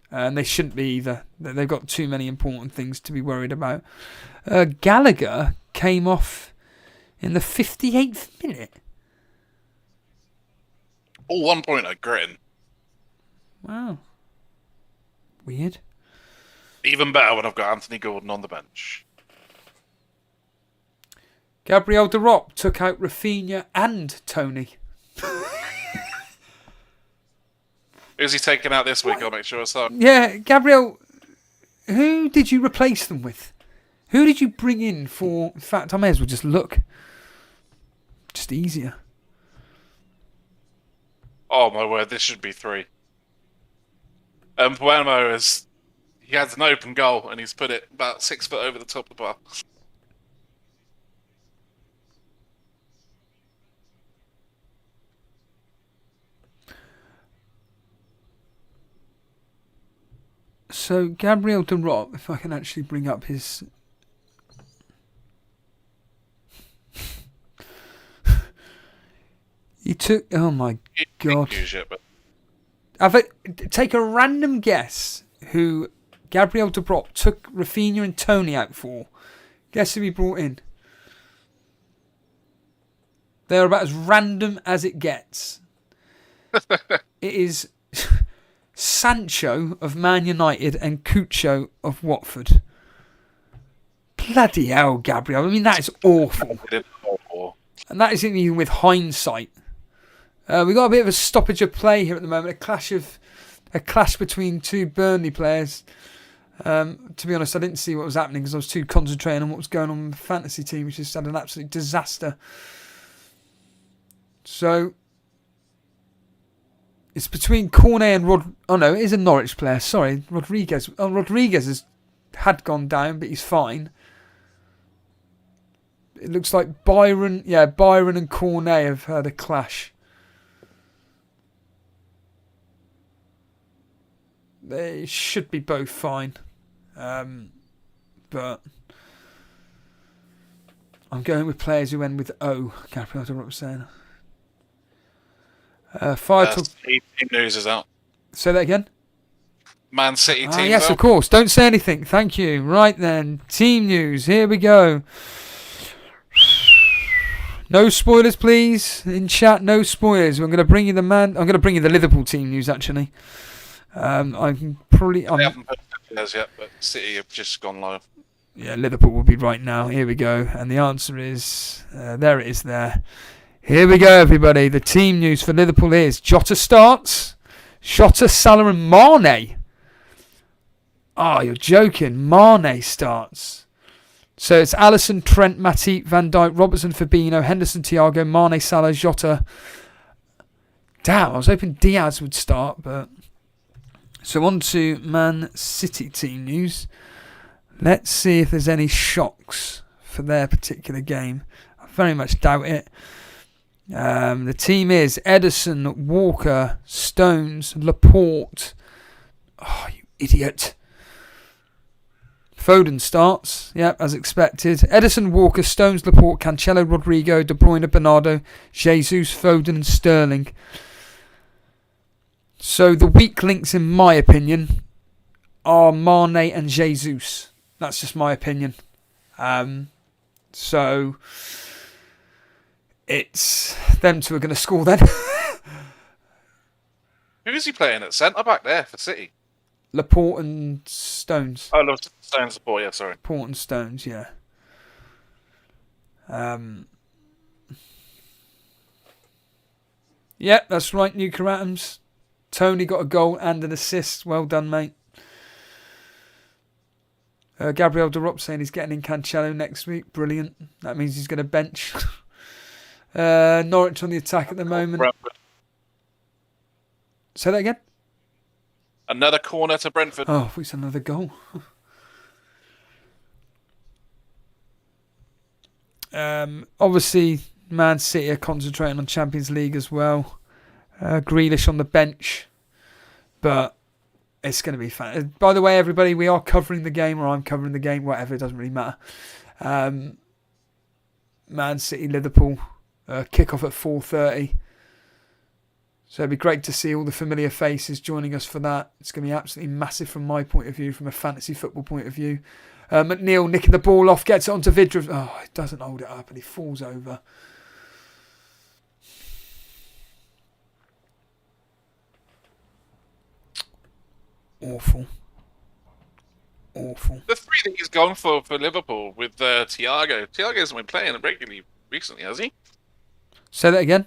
Speaker 2: And they shouldn't be either. They've got too many important things to be worried about. Gallagher came off in the 58th minute.
Speaker 3: All 1 point at Gritton.
Speaker 2: Wow. Weird.
Speaker 3: Even better when I've got Anthony Gordon on the bench.
Speaker 2: Gabriel Derop took out Rafinha and Tony.
Speaker 3: Who's he taking out this week? I'll make sure it's up.
Speaker 2: Yeah, Gabriel, who did you replace them with? Who did you bring in for... In fact, I may as well just look. Just easier.
Speaker 3: Oh my word, this should be 3. Bueno he has an open goal and he's put it about 6 foot over the top of the bar.
Speaker 2: So, Gabriel Derop, if I can actually bring up his... He took... Oh my God. Take a random guess who Gabriel Derop took Rafinha and Tony out for. Guess who he brought in? They're about as random as it gets. It is Sancho of Man United and Cucho of Watford. Bloody hell, Gabriel. I mean, that is awful. And that isn't even with hindsight. We got a bit of a stoppage of play here at the moment. A clash between 2 Burnley players. To be honest, I didn't see what was happening because I was too concentrating on what was going on with the fantasy team, which has had an absolute disaster. So, It's between Cornet and Oh no, it is a Norwich player. Sorry, Rodriguez. Oh, Rodriguez had gone down, but he's fine. It looks like Byron and Cornet have had a clash. They should be both fine. But I'm going with players who end with O. Gabriel, I don't know what I'm saying.
Speaker 3: Team news is out.
Speaker 2: Say that again?
Speaker 3: Man City team.
Speaker 2: Yes, of course. Don't say anything. Thank you. Right then. Team news. Here we go. No spoilers, please. In chat, no spoilers. I'm going to bring you I'm going to bring you the Liverpool team news, actually.
Speaker 3: They haven't put theirs yet, but City have just gone live.
Speaker 2: Yeah, Liverpool will be right now. Here we go. And the answer is... there it is there. Here we go, everybody. The team news for Liverpool is Jota starts. Jota, Salah and Mane. Oh, you're joking. Mane starts. So it's Alisson, Trent, Matip, Van Dijk, Robertson, Fabinho, Henderson, Thiago, Mane, Salah, Jota. Damn, I was hoping Diaz would start, but... So on to Man City team news. Let's see if there's any shocks for their particular game. I very much doubt it. The team is Ederson, Walker, Stones, Laporte. Oh, you idiot. Foden starts. Yep, as expected. Ederson, Walker, Stones, Laporte, Cancelo, Rodrigo, De Bruyne, Bernardo, Jesus, Foden and Sterling. So the weak links, in my opinion, are Mane and Jesus. That's just my opinion. So it's them two are going to score then.
Speaker 3: Who is he playing at centre back there for City?
Speaker 2: Laporte and Stones.
Speaker 3: Oh, no, Stones Laporte. Yeah, sorry.
Speaker 2: Laporte and Stones. Yeah. Yep, that's right. New Adams. Tony got a goal and an assist. Well done, mate. Gabriel Derop saying he's getting in Cancelo next week. Brilliant. That means he's going to bench. Norwich on the attack at the moment.
Speaker 3: Brentford.
Speaker 2: Say that again?
Speaker 3: Another corner to Brentford.
Speaker 2: Oh, it's another goal. Obviously, Man City are concentrating on Champions League as well. Grealish on the bench. But it's going to be fun. By the way, everybody, we are covering the game, or I'm covering the game, whatever, it doesn't really matter. Man City, Liverpool, kick-off at 4:30. So it'd be great to see all the familiar faces joining us for that. It's going to be absolutely massive from my point of view, from a fantasy football point of view. McNeil nicking the ball off, gets it onto Vidra. Oh, it doesn't hold it up and he falls over. Awful.
Speaker 3: The three that he's gone for Liverpool with Thiago. Thiago hasn't been playing regularly recently, has he?
Speaker 2: Say that again.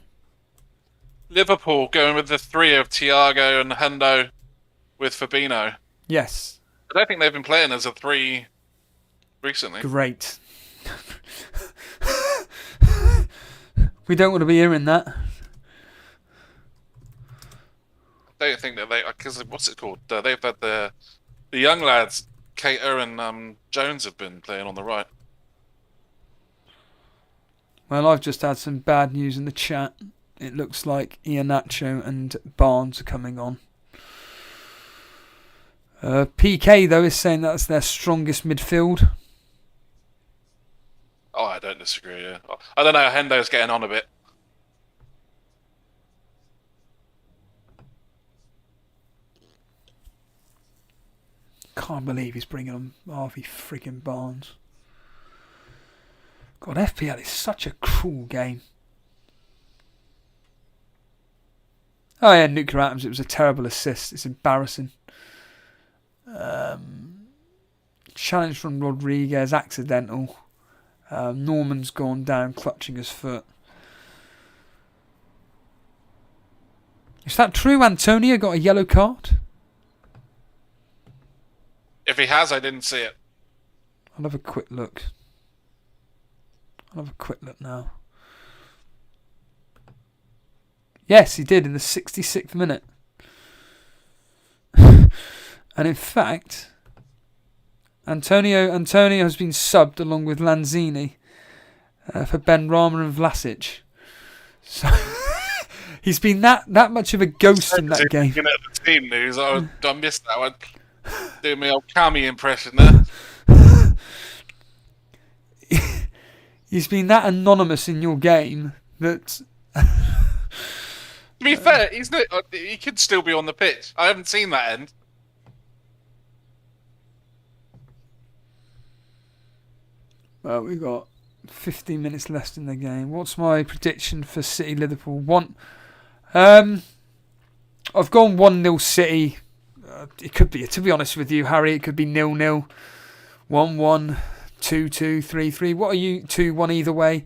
Speaker 3: Liverpool going with the three of Thiago and Hendo with Fabinho.
Speaker 2: Yes.
Speaker 3: I don't think they've been playing as a three recently.
Speaker 2: Great. We don't want to be hearing that.
Speaker 3: I don't think that because what's it called? They've had the young lads, Cater and Jones, have been playing on the right.
Speaker 2: Well, I've just had some bad news in the chat. It looks like Iheanacho and Barnes are coming on. PK, though, is saying that's their strongest midfield.
Speaker 3: Oh, I don't disagree, yeah. I don't know, Hendo's getting on a bit.
Speaker 2: Can't believe he's bringing on Harvey freaking Barnes. God, FPL is such a cruel game. Oh yeah, Nuclear Atoms, it was a terrible assist. It's embarrassing. Challenge from Rodriguez, accidental. Norman's gone down, clutching his foot. Is that true? Antonio got a yellow card?
Speaker 3: If he has, I didn't see it.
Speaker 2: I'll have a quick look. Now. Yes, he did in the 66th minute. And in fact, Antonio has been subbed along with Lanzini for Ben Rama and Vlasic. So he's been that much of a ghost in that game.
Speaker 3: Looking at the team news, I missed that one. Doing my old Cammy impression there.
Speaker 2: He's been that anonymous in your game that.
Speaker 3: To be fair, he could still be on the pitch. I haven't seen that end.
Speaker 2: Well, we've got 15 minutes left in the game. What's my prediction for City Liverpool? I've gone 1-0 City. It could be, to be honest with you, Harry, it could be 0-0, 1-1, 2-2, 3-3. What are you? 2-1 either way.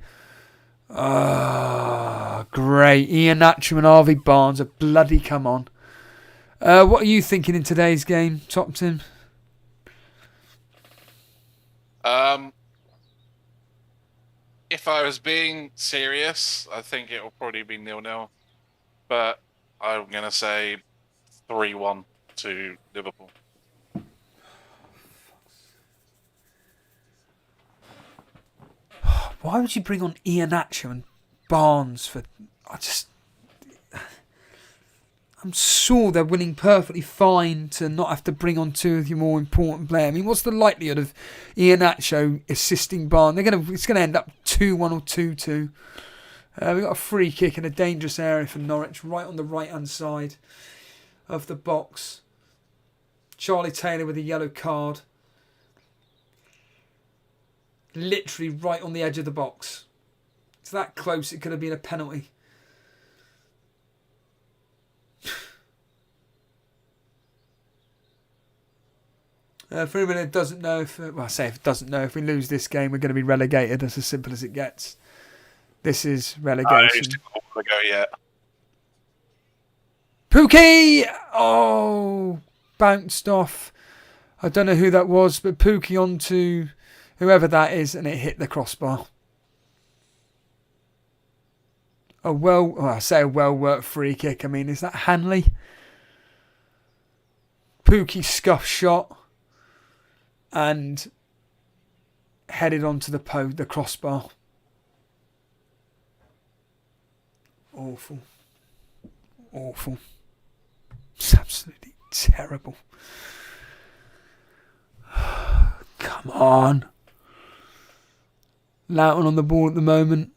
Speaker 2: Great. Iheanacho and Harvey Barnes have bloody come on. What are you thinking in today's game, Top Tim?
Speaker 3: If I was being serious, I think it will probably be 0-0. But I'm going to say 3-1 to Liverpool.
Speaker 2: Why would you bring on Iheanacho and Barnes for... I'm sure they're winning perfectly fine to not have to bring on two of your more important players. I mean, what's the likelihood of Iheanacho assisting Barnes? It's going to end up 2-1 or 2-2. We've got a free kick in a dangerous area for Norwich, right on the right-hand side of the box. Charlie Taylor with a yellow card. Literally right on the edge of the box. It's that close, it could have been a penalty. For anyone who doesn't know, if we lose this game, we're going to be relegated. That's as simple as it gets. This is relegation.
Speaker 3: Go yet.
Speaker 2: Pookie! Oh, bounced off. I don't know who that was, but Pookie onto whoever that is, and it hit the crossbar. I say a well-worked free kick. I mean, is that Hanley? Pookie scuff shot and headed onto the crossbar. Awful. It's absolutely terrible. Come on. Loughton on the ball at the moment.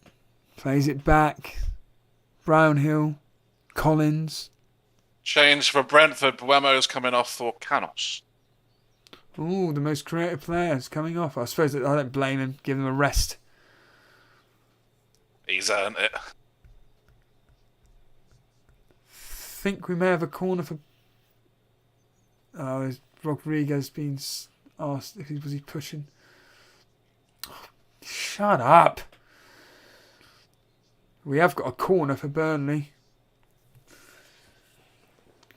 Speaker 2: Plays it back. Brownhill. Collins.
Speaker 3: Change for Brentford. Buemo's coming off for Canos.
Speaker 2: Ooh, the most creative players coming off. I suppose I don't blame him. Give him a rest.
Speaker 3: He's earned it.
Speaker 2: Think we may have a corner for... is Rodriguez being asked if was he pushing? Oh, shut up. We have got a corner for Burnley.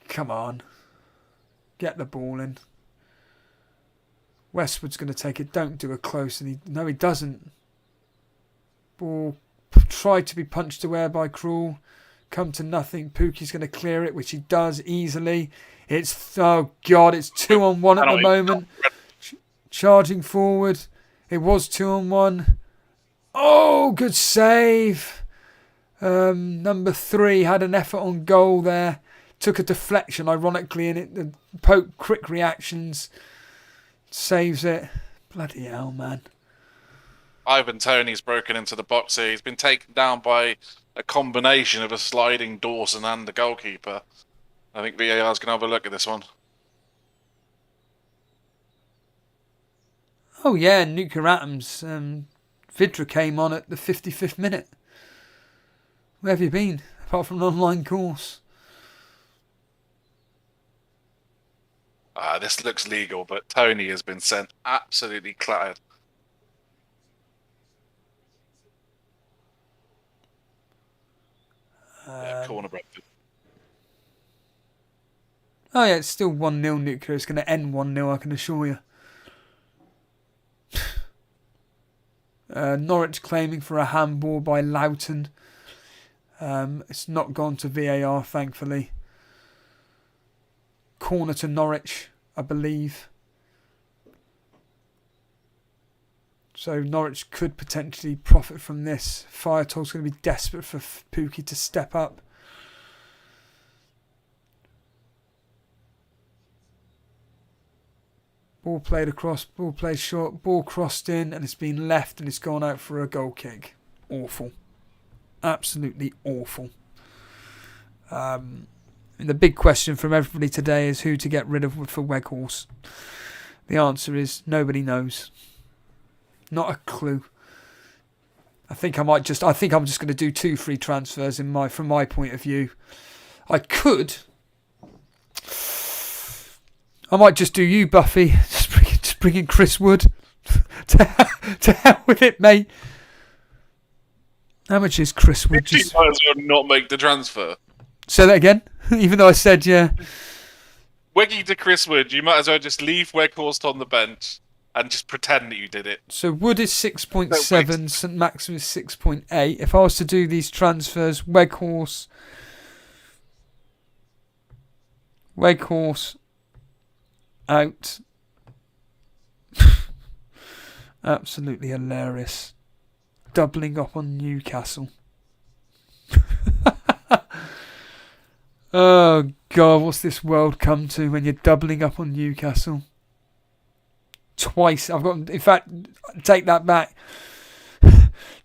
Speaker 2: Come on. Get the ball in. Westwood's going to take it. Don't do a close. No, he doesn't. Ball tried to be punched away by Krul. Come to nothing. Pookie's going to clear it, which he does easily. It's 2-on-1 at the moment. Charging forward. It was 2-on-1. Oh, good save. Number 3 had an effort on goal there. Took a deflection, ironically, and the Pope quick reactions. Saves it. Bloody hell, man.
Speaker 3: Ivan Toney's broken into the box here. He's been taken down by a combination of a sliding Dawson and the goalkeeper. I think VAR's going to have a look at this one.
Speaker 2: Oh, yeah, nuclear atoms. Vidra came on at the 55th minute. Where have you been? Apart from an online course.
Speaker 3: This looks legal, but Tony has been sent absolutely clattered. Corner Brentford.
Speaker 2: Oh yeah, it's still 1-0 nuclear. It's going to end 1-0, I can assure you. Norwich claiming for a handball by Loughton. It's not gone to VAR, thankfully. corner to Norwich, I believe. So Norwich could potentially profit from this. Firetog's going to be desperate for Pookie to step up. Ball played across, ball played short, ball crossed in, and it's been left and it's gone out for a goal kick. Awful. Absolutely awful. And the big question from everybody today is who to get rid of for Weghorst. The answer is nobody knows. Not a clue. I think I'm just going to do 2 free transfers from my point of view. I might just do you, Buffy. Just bring in Chris Wood. to hell with it, mate. How much is Chris Wood?
Speaker 3: You might as well not make the transfer.
Speaker 2: Say that again. Even though I said yeah.
Speaker 3: Weggy to Chris Wood, you might as well just leave Weghorst on the bench and just pretend that you did it.
Speaker 2: So Wood is 6.7, St Maxim is 6.8. If I was to do these transfers, Weghorst out. Absolutely hilarious. Doubling up on Newcastle. Oh God, what's this world come to when you're doubling up on Newcastle? Twice. In fact, take that back.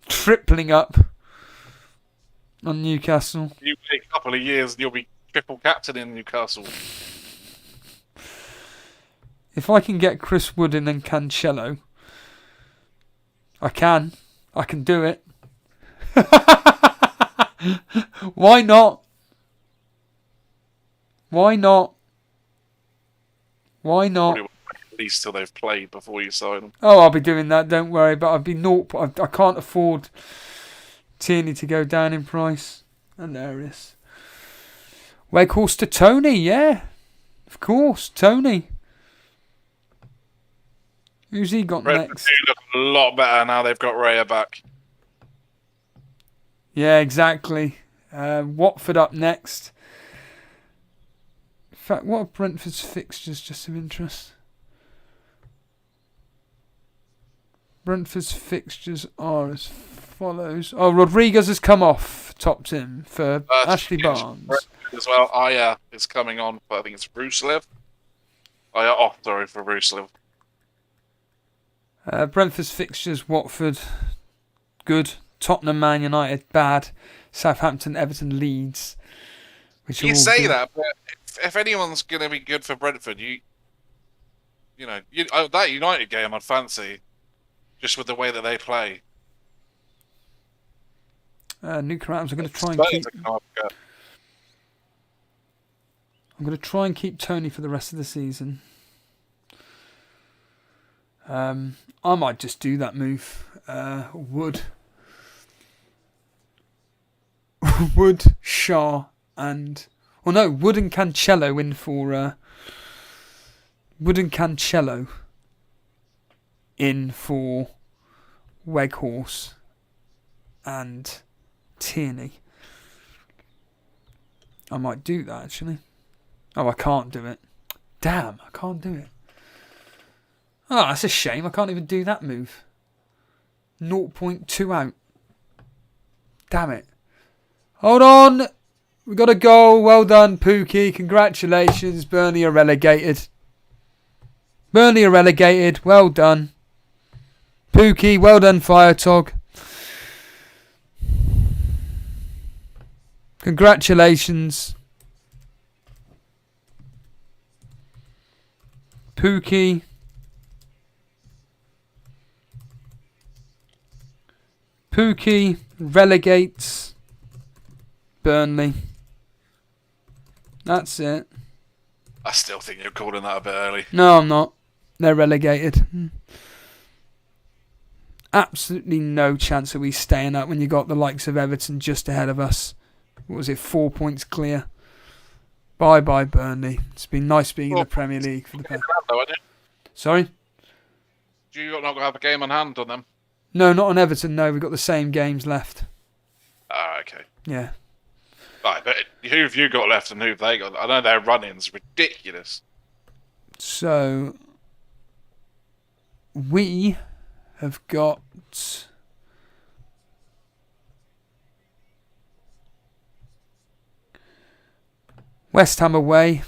Speaker 2: Tripling up on Newcastle.
Speaker 3: You wait a couple of years and you'll be triple captain in Newcastle.
Speaker 2: If I can get Chris Wood in and Cancelo, I can do it. Why not? Why not? Why not?
Speaker 3: At least till they've played before you sign them.
Speaker 2: Oh, I'll be doing that, don't worry. But I'd be naught. I can't afford Tierney to go down in price. Hilarious. Weghorst to Tony, yeah. Of course, Tony. Who's he got next?
Speaker 3: They look a lot better now they've got Raya back.
Speaker 2: Yeah, exactly. Watford up next. In fact, what are Brentford's fixtures, just of interest? Brentford's fixtures are as follows. Oh, Rodriguez has come off, topped him for Ashley Barnes.
Speaker 3: Brentford as well. Aya is coming on, but I think it's Ruslev. Sorry for Ruslev.
Speaker 2: Brentford's fixtures, Watford, good. Tottenham, Man United, bad. Southampton, Everton, Leeds.
Speaker 3: You say that, but if anyone's going to be good for Brentford, that United game I'd fancy, just with the way that they play.
Speaker 2: Nuke Rams. I'm going to try and keep Tony for the rest of the season. I might just do that move. Wood, Shaw, and Wood and Cancelo in for Wood and Cancelo in for Weghorst and Tierney. I might do that actually. Oh, I can't do it. Damn, I can't do it. Oh, that's a shame. I can't even do that move. 0.2 out. Damn it. Hold on. We got a goal. Well done, Pookie. Congratulations. Burnley are relegated. Burnley are relegated. Well done. Pookie, well done, Firetog. Congratulations. Pookie. Pookie relegates Burnley. That's it.
Speaker 3: I still think you're calling that a bit early.
Speaker 2: No, I'm not. They're relegated. Absolutely no chance of we staying up when you got the likes of Everton just ahead of us. What was it, 4 points clear? Bye-bye, Burnley. It's been nice being in the Premier League for the past. Sorry?
Speaker 3: Do you not going to have a game on hand on them?
Speaker 2: No, not on Everton, no. We've got the same games left.
Speaker 3: Ah, okay.
Speaker 2: Yeah.
Speaker 3: Right, but who have you got left and who have they got? I know their run-in's ridiculous.
Speaker 2: So we have got West Ham away,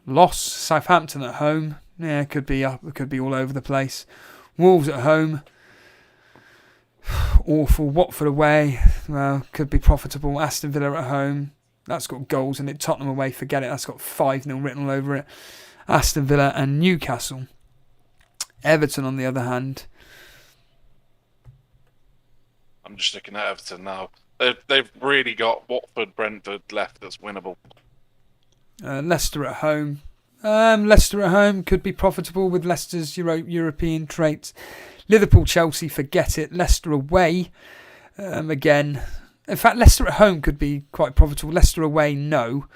Speaker 2: loss. Southampton at home. Yeah, it could be up. It could be all over the place. Wolves at home. Awful. Watford away. Well, could be profitable. Aston Villa at home. That's got goals in it. Tottenham away. Forget it. That's got 5-0 written all over it. Aston Villa and Newcastle. Everton, on the other hand.
Speaker 3: I'm just looking at Everton now. They've really got Watford, Brentford left that's winnable.
Speaker 2: Leicester at home. Leicester at home could be profitable with Leicester's European traits. Liverpool, Chelsea, forget it. Leicester away. Again. In fact, Leicester at home could be quite profitable. Leicester away, no.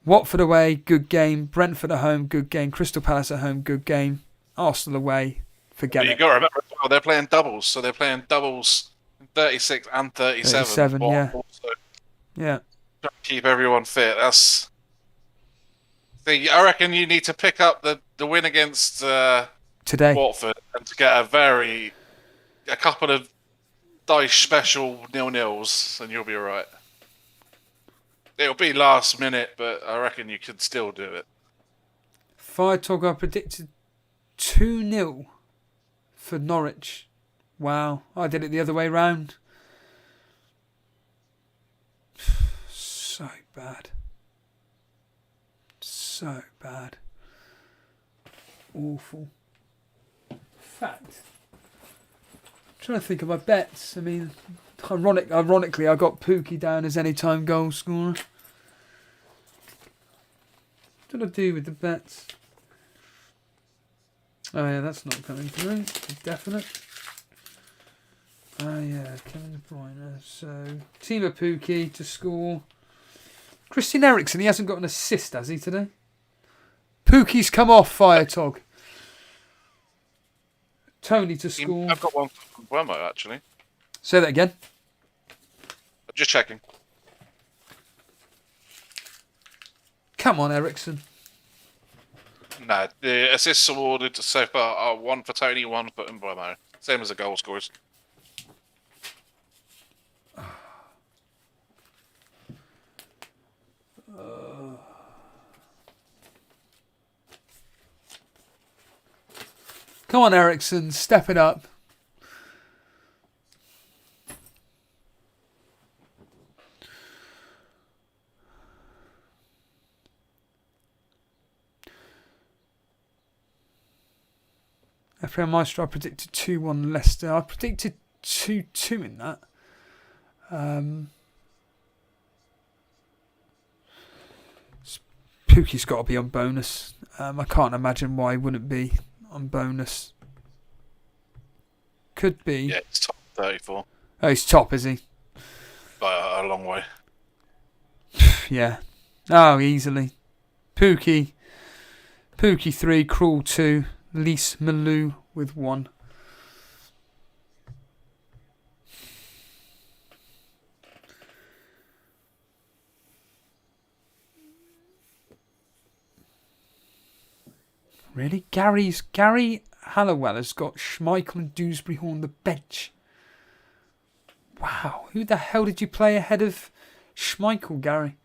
Speaker 2: Watford away, good game. Brentford at home, good game. Crystal Palace at home, good game. Arsenal away, forget it.
Speaker 3: You've got to remember, they're playing doubles. So they're playing doubles 36 and 37.
Speaker 2: 37, yeah.
Speaker 3: So
Speaker 2: Yeah.
Speaker 3: try to keep everyone fit. I reckon you need to pick up the win against
Speaker 2: Today.
Speaker 3: Watford and to get a couple of dice special 0-0s, and you'll be alright. It'll be last minute, but I reckon you could still do it.
Speaker 2: Fire Talk, I predicted 2-0 for Norwich. Wow, I did it the other way round. So bad. So bad. Awful. Fact. I'm trying to think of my bets. I mean, ironically, I got Pookie down as anytime goal scorer. What did I do with the bets? Oh yeah, that's not coming through. Definite. Oh yeah, Kevin De Bruyne. So, Timo Pukki to score. Christian Eriksen, he hasn't got an assist, has he, today? Pookie's come off, Fire Tog. Tony to score.
Speaker 3: I've got one from Burmo, actually.
Speaker 2: Say that again.
Speaker 3: I'm just checking.
Speaker 2: Come on, Eriksen.
Speaker 3: No, the assists awarded so far are one for Tony, one for Burmo. Same as the goal scorers.
Speaker 2: Come on, Eriksen, step it up. FPL Maestro, I predicted 2-1 Leicester. I predicted 2-2 in that. Pookie's got to be on bonus. I can't imagine why he wouldn't be on bonus. Could be.
Speaker 3: Yeah, it's top 34.
Speaker 2: Oh, he's top, is he?
Speaker 3: By a long way.
Speaker 2: Yeah. Oh, easily. Pookie 3, Cruel 2, Lise Malou with 1. Really? Gary Hallowell has got Schmeichel and Dewsbury on the bench. Wow. Who the hell did you play ahead of Schmeichel, Gary?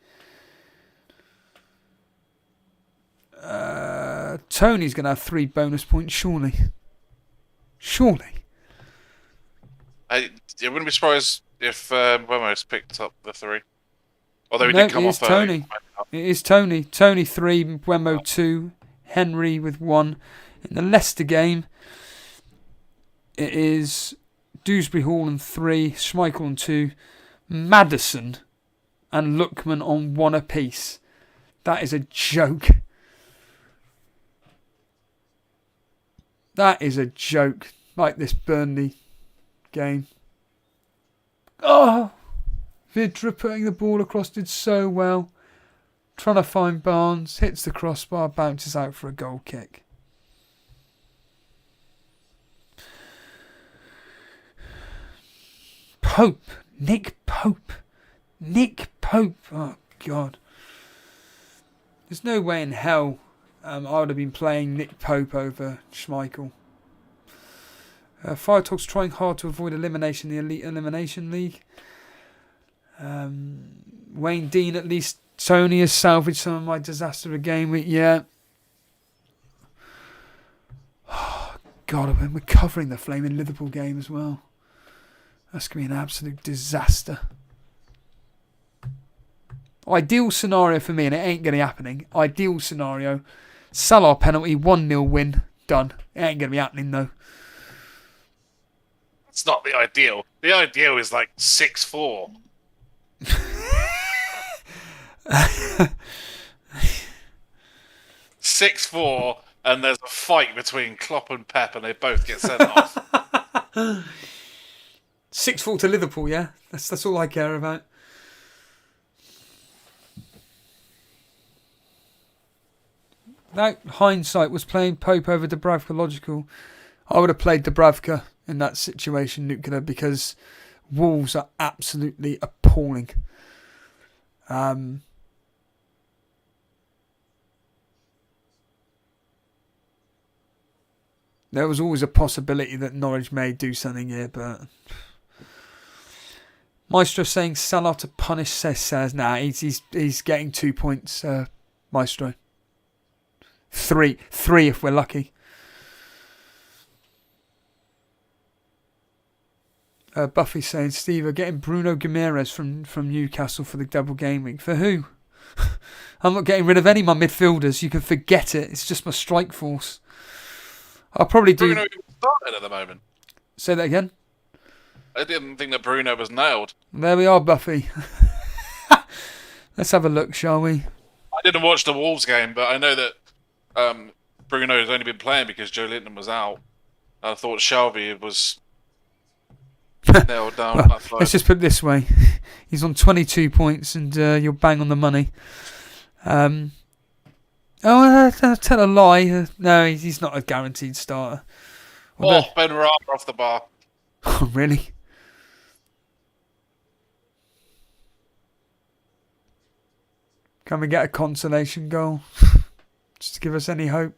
Speaker 2: Tony's going to have 3 bonus points, surely. Surely.
Speaker 3: I wouldn't be surprised if Burmo's picked up the 3. Although he did come off early.
Speaker 2: It is Tony. Tony 3, Wemo 2, Henry with 1. In the Leicester game, it is Dewsbury Hall on 3, Schmeichel on 2, Maddison and Lookman on 1 apiece. That is a joke. That is a joke. Like this Burnley game. Oh! Vidra putting the ball across did so well. Trying to find Barnes. Hits the crossbar. Bounces out for a goal kick. Pope. Nick Pope. Nick Pope. Oh, God. There's no way in hell I would have been playing Nick Pope over Schmeichel. Fire Talk's trying hard to avoid elimination in the Elite Elimination League. Wayne Dean, at least Tony has salvaged some of my disaster of game week. Yeah. Oh, God, we're covering the flaming Liverpool game as well. That's going to be an absolute disaster. Ideal scenario for me, and it ain't going to be happening. Ideal scenario, Salah penalty, 1-0 win, done. It ain't going to be happening though.
Speaker 3: It's not the ideal. The ideal is like 6-4. 6-4, and there's a fight between Klopp and Pep, and they both get sent off.
Speaker 2: 6-4 to Liverpool, yeah? That's all I care about. Now, hindsight was playing Pope over Dubravka logical. I would have played Dubravka in that situation, Nuclear, because Wolves are absolutely appalling. There was always a possibility that Norwich may do something here, but Maestro saying Salah to punish says nah, he's getting 2 points, Maestro. Three if we're lucky. Buffy saying, Steve, are getting Bruno Guimaraes from Newcastle for the double game week. For who? I'm not getting rid of any of my midfielders. You can forget it. It's just my strike force. I'll probably do...
Speaker 3: Bruno started at the moment.
Speaker 2: Say that again?
Speaker 3: I didn't think that Bruno was nailed.
Speaker 2: There we are, Buffy. Let's have a look, shall we?
Speaker 3: I didn't watch the Wolves game, but I know that Bruno has only been playing because Joe Linton was out. I thought Shelby was nailed down.
Speaker 2: Well, let's just put it this way. He's on 22 points and you're bang on the money. I'll tell a lie. No, he's not a guaranteed starter.
Speaker 3: Although, Ben Rama off the bar.
Speaker 2: Oh, really? Can we get a consolation goal? Just to give us any hope.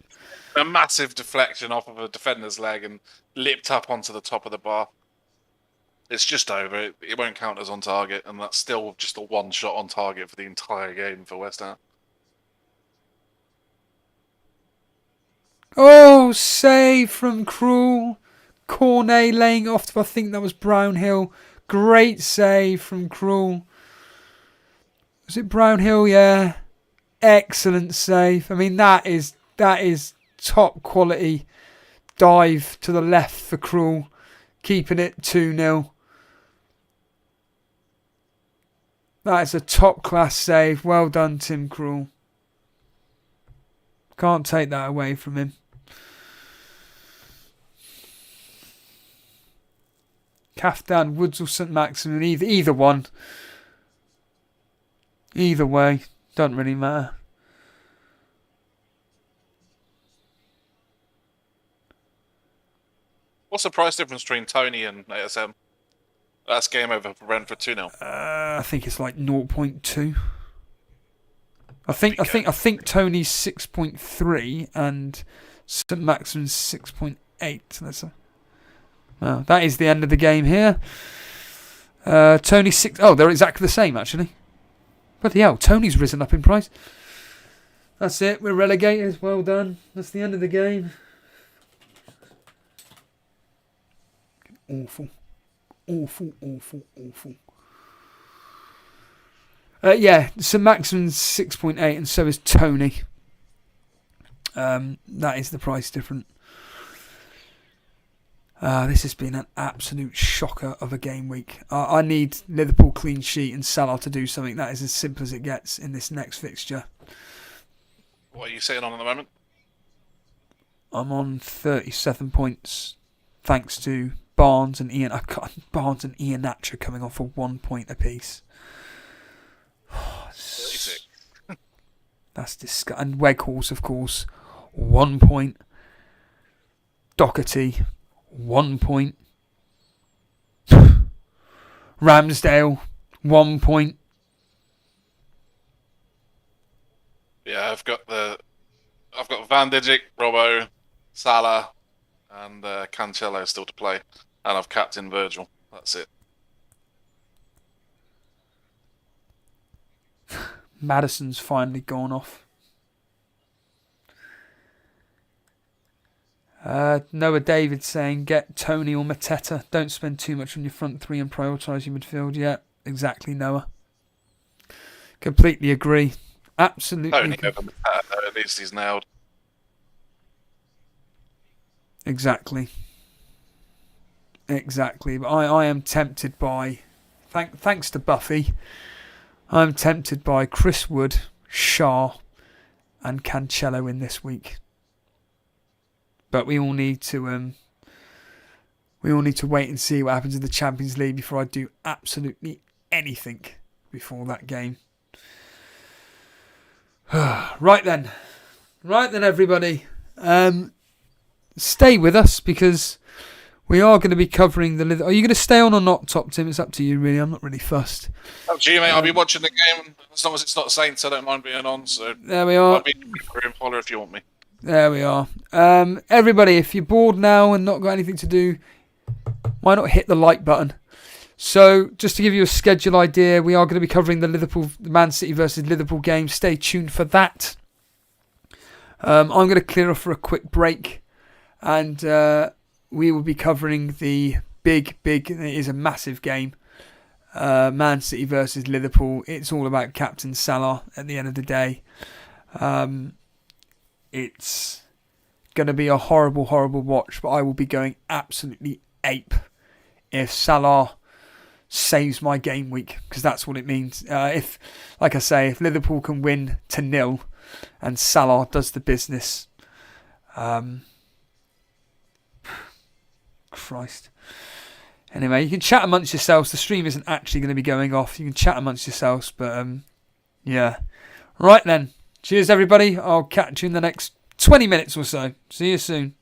Speaker 3: A massive deflection off of a defender's leg and lipped up onto the top of the bar. It's just over. It won't count as on target, and that's still just a one shot on target for the entire game for West Ham.
Speaker 2: Oh, save from Krul. Cornet laying off to, I think that was Brownhill. Great save from Krul. Was it Brownhill? Yeah. Excellent save. I mean, that is top quality dive to the left for Krul. Keeping it 2-0. That is a top class save. Well done, Tim Krul. Can't take that away from him. Kaftan, Woods or St Maximin, either one. Either way, doesn't really matter.
Speaker 3: What's the price difference between Tony and ASM? That's game over for Brentford 2-0.
Speaker 2: I think it's like 0.2. I think Tony's 6.3 and St Maximin's 6.8. That is the end of the game here. Tony's 6. Oh, they're exactly the same actually. Bloody hell, Tony's risen up in price. That's it. We're relegated. Well done. That's the end of the game. Awful. Yeah, St Maximin's 6.8 and so is Tony. That is the price difference. This has been an absolute shocker of a game week. I need Liverpool clean sheet and Salah to do something. That is as simple as it gets in this next fixture.
Speaker 3: What are you sitting on at the moment?
Speaker 2: I'm on 37 points thanks to Barnes and Ian. Barnes and Ian Nacho coming on for 1 point apiece.
Speaker 3: 36.
Speaker 2: That's disgusting. And Weghorst, of course, 1 point. Doherty, 1 point. Ramsdale, 1 point.
Speaker 3: Yeah, I've got Van Dijk, Robbo, Salah, and Cancelo still to play, and I've captained Virgil. That's it.
Speaker 2: Madison's finally gone off. Noah David saying, get Tony or Mateta. Don't spend too much on your front three and prioritise your midfield. Yeah, exactly, Noah. Completely agree. Absolutely.
Speaker 3: Tony over Mateta, at least he's nailed.
Speaker 2: Exactly. But I am tempted by, thanks to Buffy, I'm tempted by Chris Wood, Shaw, and Cancelo in this week. But we all need to wait and see what happens in the Champions League before I do absolutely anything before that game. Right then, everybody, stay with us because we are going to be covering the. Are you going to stay on or not, Top Tim? It's up to you, really. I'm not really fussed.
Speaker 3: Up to you, mate. I'll be watching the game as long as it's not Saints. I don't mind being on. So
Speaker 2: there we are.
Speaker 3: I'll be in Holler if you want me.
Speaker 2: There we are. Everybody, if you're bored now and not got anything to do, why not hit the like button? So, just to give you a schedule idea, we are going to be covering the Man City versus Liverpool game. Stay tuned for that. I'm going to clear off for a quick break, and we will be covering the big, it is a massive game. Man City versus Liverpool. It's all about Captain Salah at the end of the day. It's going to be a horrible, horrible watch, but I will be going absolutely ape if Salah saves my game week, because that's what it means. If Liverpool can win to 0 and Salah does the business, Christ. Anyway, you can chat amongst yourselves. The stream isn't actually going to be going off. You can chat amongst yourselves, but yeah. Right then. Cheers, everybody. I'll catch you in the next 20 minutes or so. See you soon.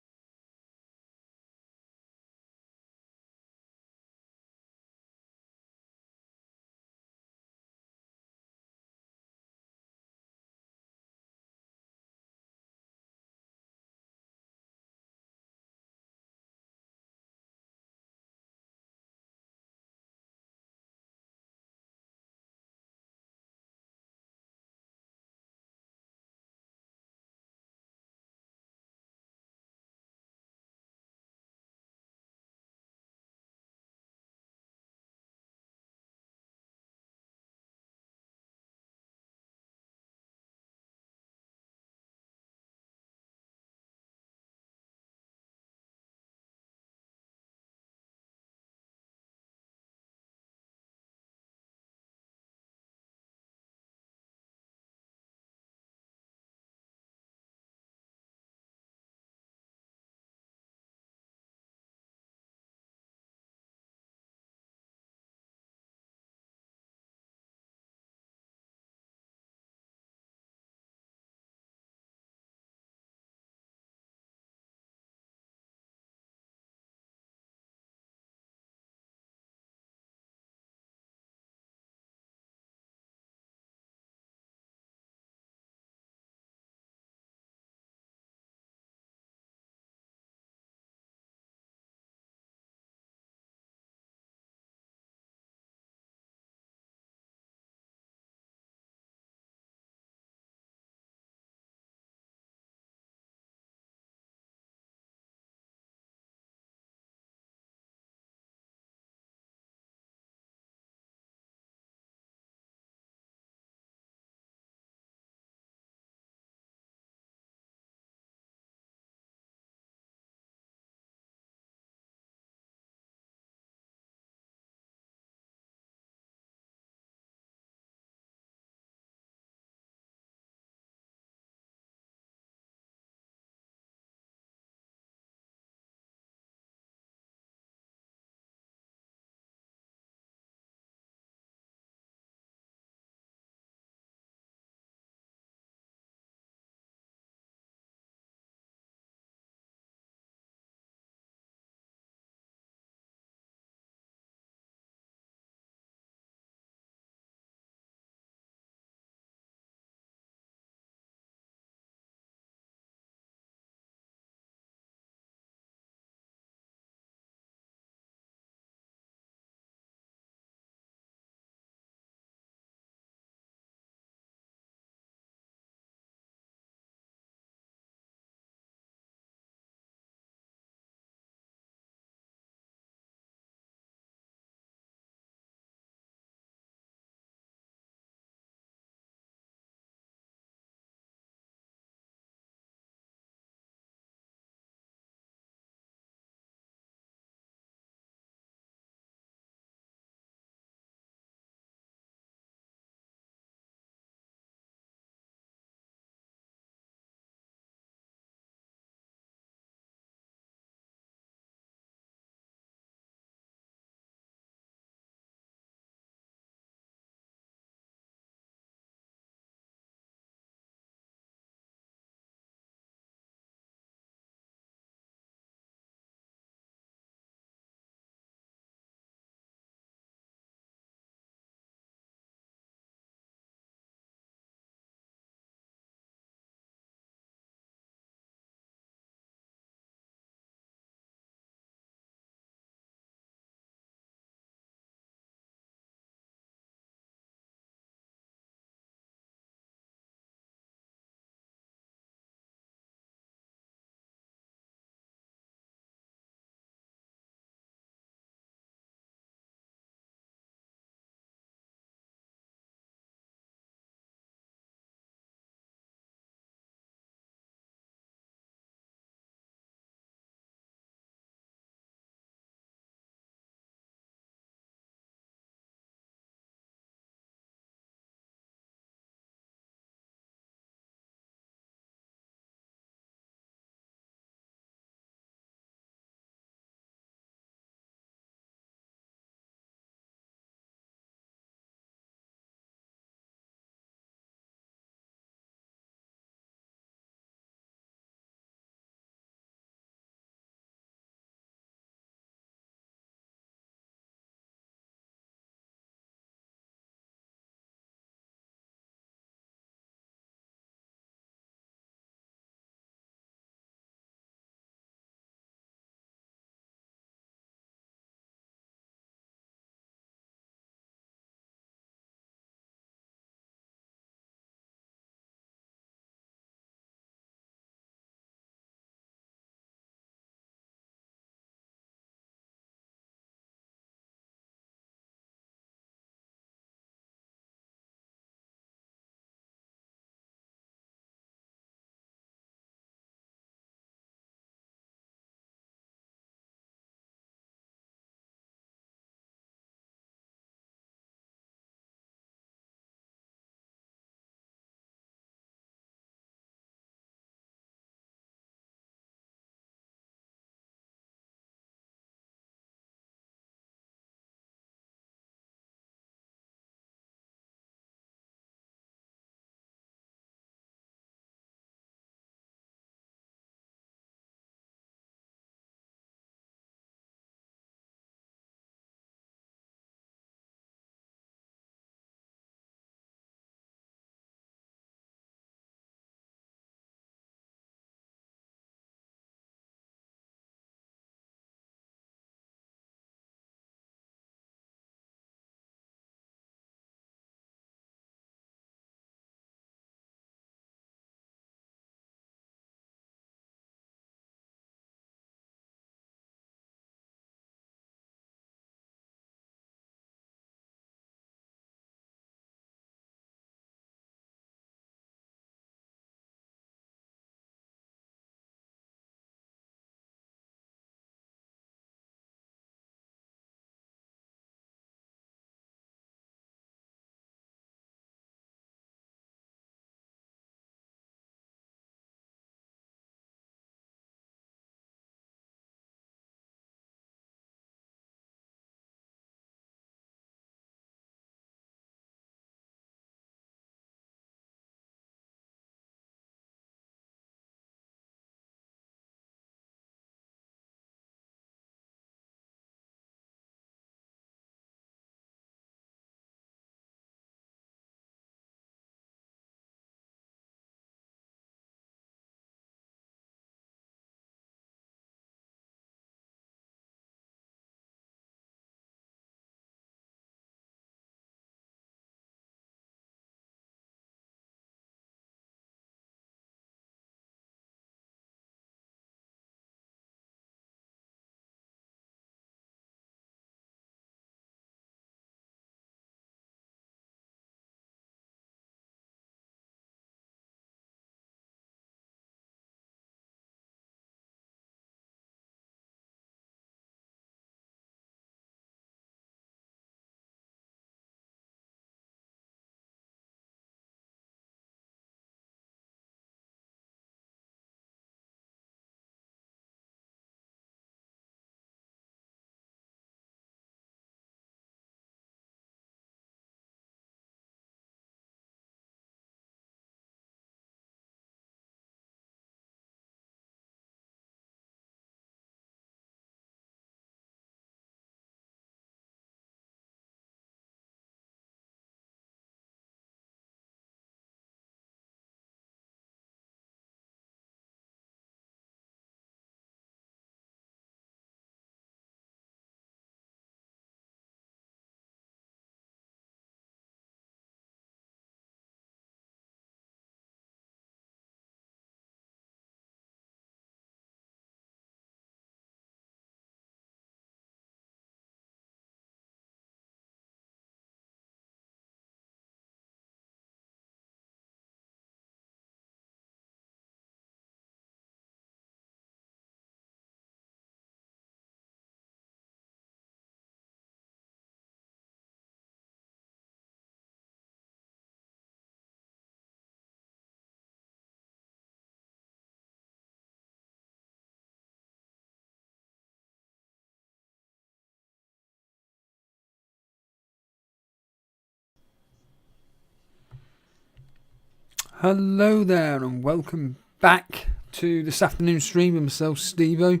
Speaker 2: Hello there and welcome back to this afternoon stream with myself, Stevo,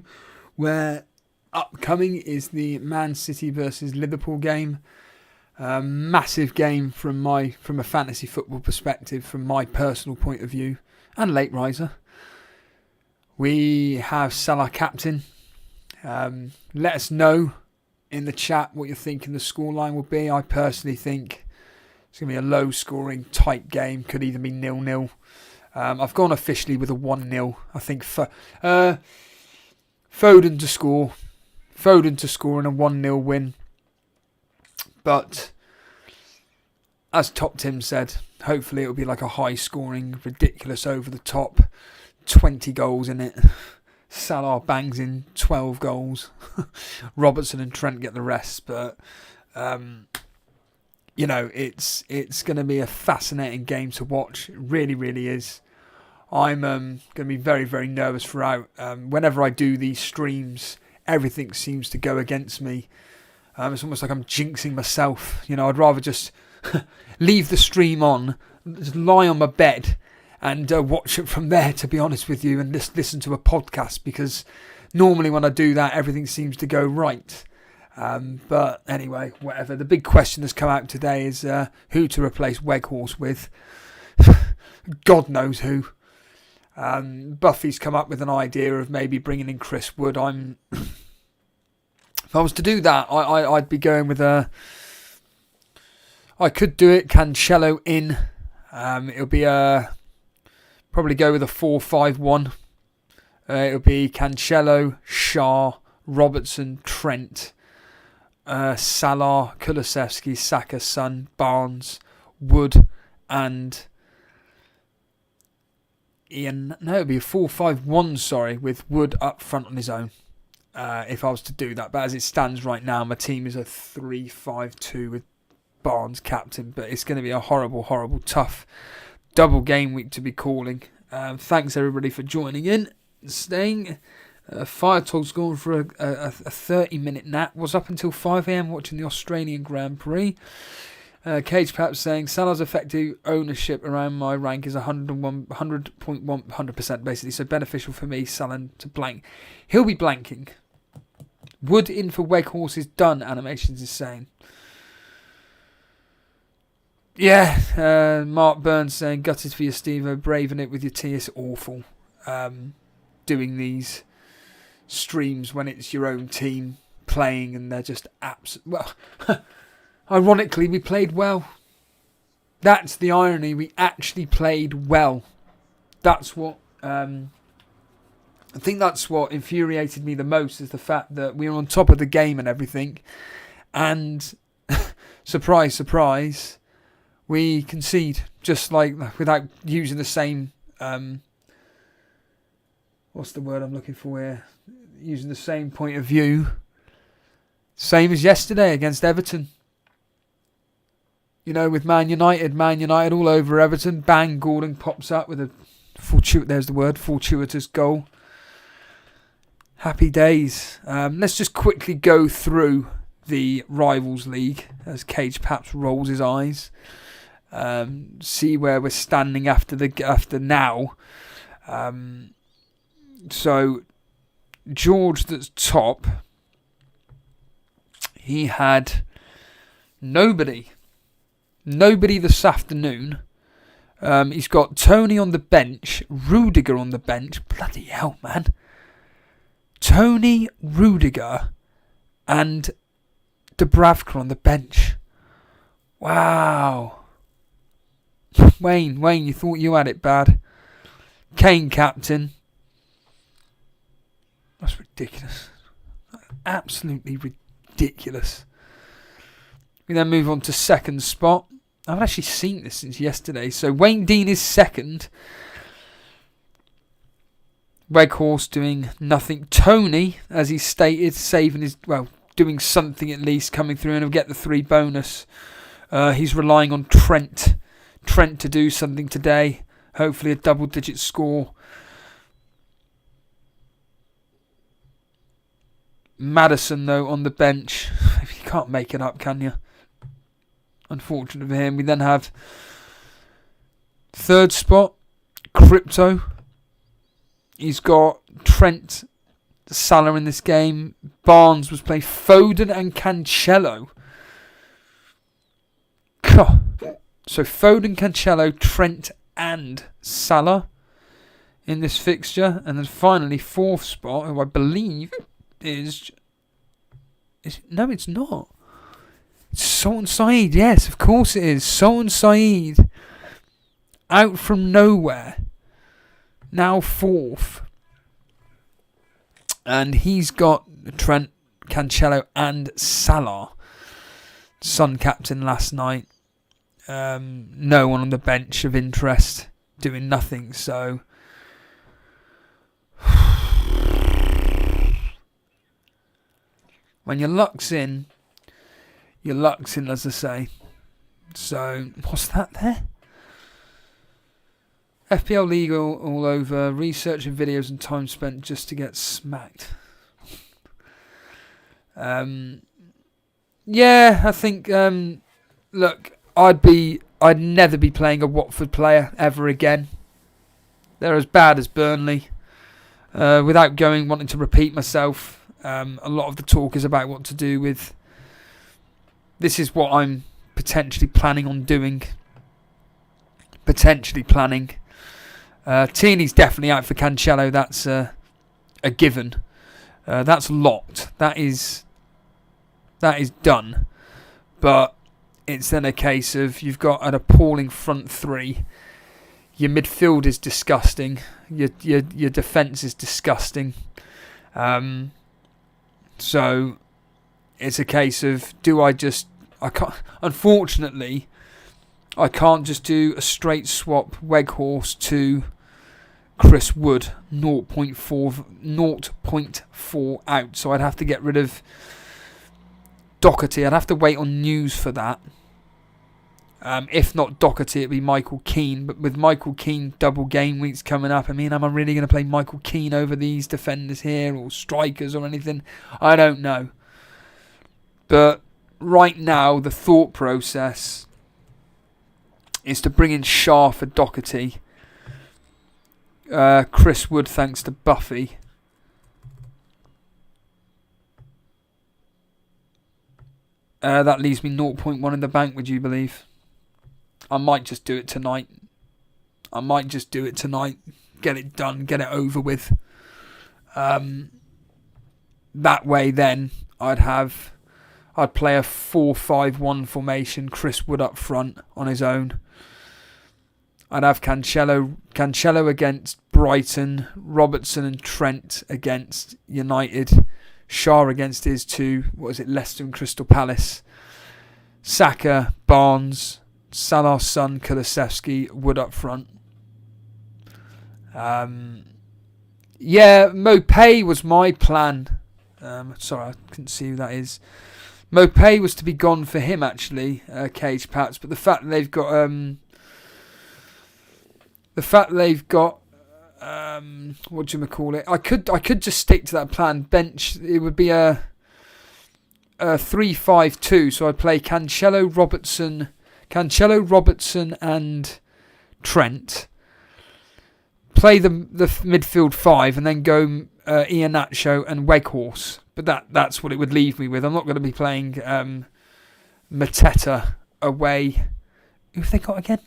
Speaker 2: where upcoming is the Man City versus Liverpool game. Massive game from a fantasy football perspective, from my personal point of view, and late riser. We have Salah captain. Let us know in the chat what you're thinking the scoreline will be. I personally think it's going to be a low-scoring, tight game. Could either be 0-0. I've gone officially with a 1-0. I think Foden to score. Foden to score in a 1-0 win. But, as Top Tim said, hopefully it'll be like a high-scoring, ridiculous, over-the-top, 20 goals in it. Salah bangs in 12 goals. Robertson and Trent get the rest. But, you know, it's going to be a fascinating game to watch. It really, really is. I'm going to be very, very nervous throughout. Whenever I do these streams, everything seems to go against me. It's almost like I'm jinxing myself. You know, I'd rather just leave the stream on, just lie on my bed and watch it from there, to be honest with you, and just listen to a podcast, because normally when I do that, everything seems to go right. But anyway, whatever. The big question that's come out today is who to replace Weghorst with. God knows who. Buffy's come up with an idea of maybe bringing in Chris Wood. If I was to do that, I'd be going with I could do it, Cancelo in. It'll be probably go with a 4-5-1. It'll be Cancelo, Shaw, Robertson, Trent, Salah, Kulusevski, Saka, Son, Barnes, Wood, and Ian. No, it'd be a 4-5-1. Sorry, with Wood up front on his own. If I was to do that, but as it stands right now, my team is a 3-5-2 with Barnes captain. But it's going to be a horrible, horrible, tough double game week to be calling. Thanks everybody for joining in and staying. Firetog's gone for a 30-minute nap. Was up until 5 a.m. watching the Australian Grand Prix. Cage perhaps saying Salah's effective ownership around my rank is 100% basically, so beneficial for me. Salah to blank. He'll be blanking. Wood in for Weghorst is done. Animations is saying. Yeah, Mark Burns saying gutted for your Stevo, braving it with your tea. It's awful. Doing these streams when it's your own team playing and they're just well. Ironically, we played well. That's the irony. We actually played well. That's what I think. That's what infuriated me the most, is the fact that we were on top of the game and everything, and surprise, surprise, we concede just like without using the same. What's the word I'm looking for here? Using the same point of view. Same as yesterday against Everton. You know, with Man United all over Everton. Bang, Gordon pops up with a fortuitous goal. Happy days. Let's just quickly go through the Rivals League as Cage perhaps rolls his eyes. See where we're standing after now. So George that's top. He had nobody this afternoon. He's got Tony on the bench, Rudiger on the bench. Bloody hell, man. Tony, Rudiger, and Dubravka on the bench. Wow. Wayne, you thought you had it bad. Kane captain. That's ridiculous. Absolutely ridiculous. We then move on to second spot. I haven't actually seen this since yesterday. So Wayne Dean is second. Weghorst doing nothing. Tony, as he stated, doing something at least, coming through, and he'll get the 3 bonus. He's relying on Trent to do something today. Hopefully a double-digit score. Maddison, though, on the bench. You can't make it up, can you? Unfortunate for him. We then have Third spot, Crypto. He's got Trent, Salah in this game. Barnes was playing Foden and Cancelo. So Foden, Cancelo, Trent and Salah in this fixture. And then finally, fourth spot, who I believe is... No, it's not. It's Sultan Saeed. Yes, of course it is. Sultan Saeed. Out from nowhere. Now fourth. And he's got Trent, Cancelo and Salah. Sun captain last night. No one on the bench of interest. Doing nothing, so... When your luck's in, as I say. So, what's that there? FPL League all over. Researching videos and time spent just to get smacked. Yeah, I think, look, I'd never be playing a Watford player ever again. They're as bad as Burnley. Without wanting to repeat myself, a lot of the talk is about what to do with... This is what I'm potentially planning on doing. Tierney's definitely out for Cancelo. That's a given. That's locked. That is done. But it's then a case of you've got an appalling front three. Your midfield is disgusting. Your defence is disgusting. So it's a case of unfortunately, I can't just do a straight swap Weghorst to Chris Wood 0.4 out. So I'd have to get rid of Doherty. I'd have to wait on news for that. If not Doherty, it'd be Michael Keane. But with Michael Keane double game weeks coming up, I mean, am I really going to play Michael Keane over these defenders here or strikers or anything? I don't know. But right now, the thought process is to bring in Shah for Doherty. Chris Wood, thanks to Buffy. That leaves me 0.1 in the bank, would you believe? I might just do it tonight. Get it done. Get it over with. That way then, I'd play a 4-5-1 formation. Chris Wood up front on his own. I'd have Cancelo against Brighton. Robertson and Trent against United. Shah against his two, Leicester and Crystal Palace. Saka, Barnes, Salah, Son, Kulusevski, Wood up front. Mopay was my plan. Sorry, I couldn't see who that is. Mopay was to be gone for him, actually, Cage Pats, but the fact that they've got I could just stick to that plan. Bench, it would be a 3-5-2. So I'd play Cancelo, Robertson, and Trent. Play the midfield five, and then go Iheanacho and Weghorst. But that's what it would leave me with. I'm not going to be playing Mateta away. Who have they got again?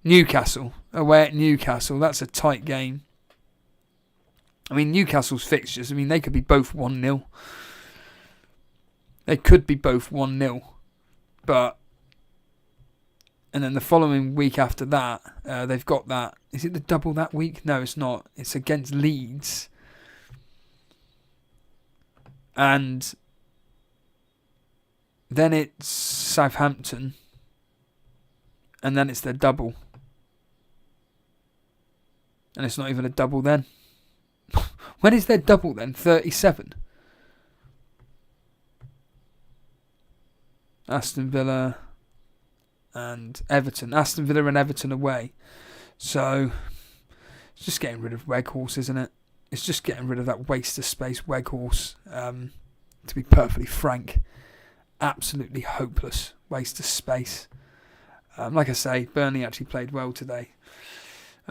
Speaker 2: Newcastle. Away at Newcastle. That's a tight game. I mean, Newcastle's fixtures, they could be both 1-0. They could be both 1-0. But... And then the following week after that, they've got that... Is it the double that week? No, it's not. It's against Leeds. And... Then it's Southampton. And then it's their double. And it's not even a double then. When is their double then? 37. Aston Villa and Everton. Aston Villa and Everton away. So, it's just getting rid of Weghorst, isn't it? It's just getting rid of that waste of space Weghorst. To be perfectly frank. Absolutely hopeless waste of space. Like I say, Burnley actually played well today.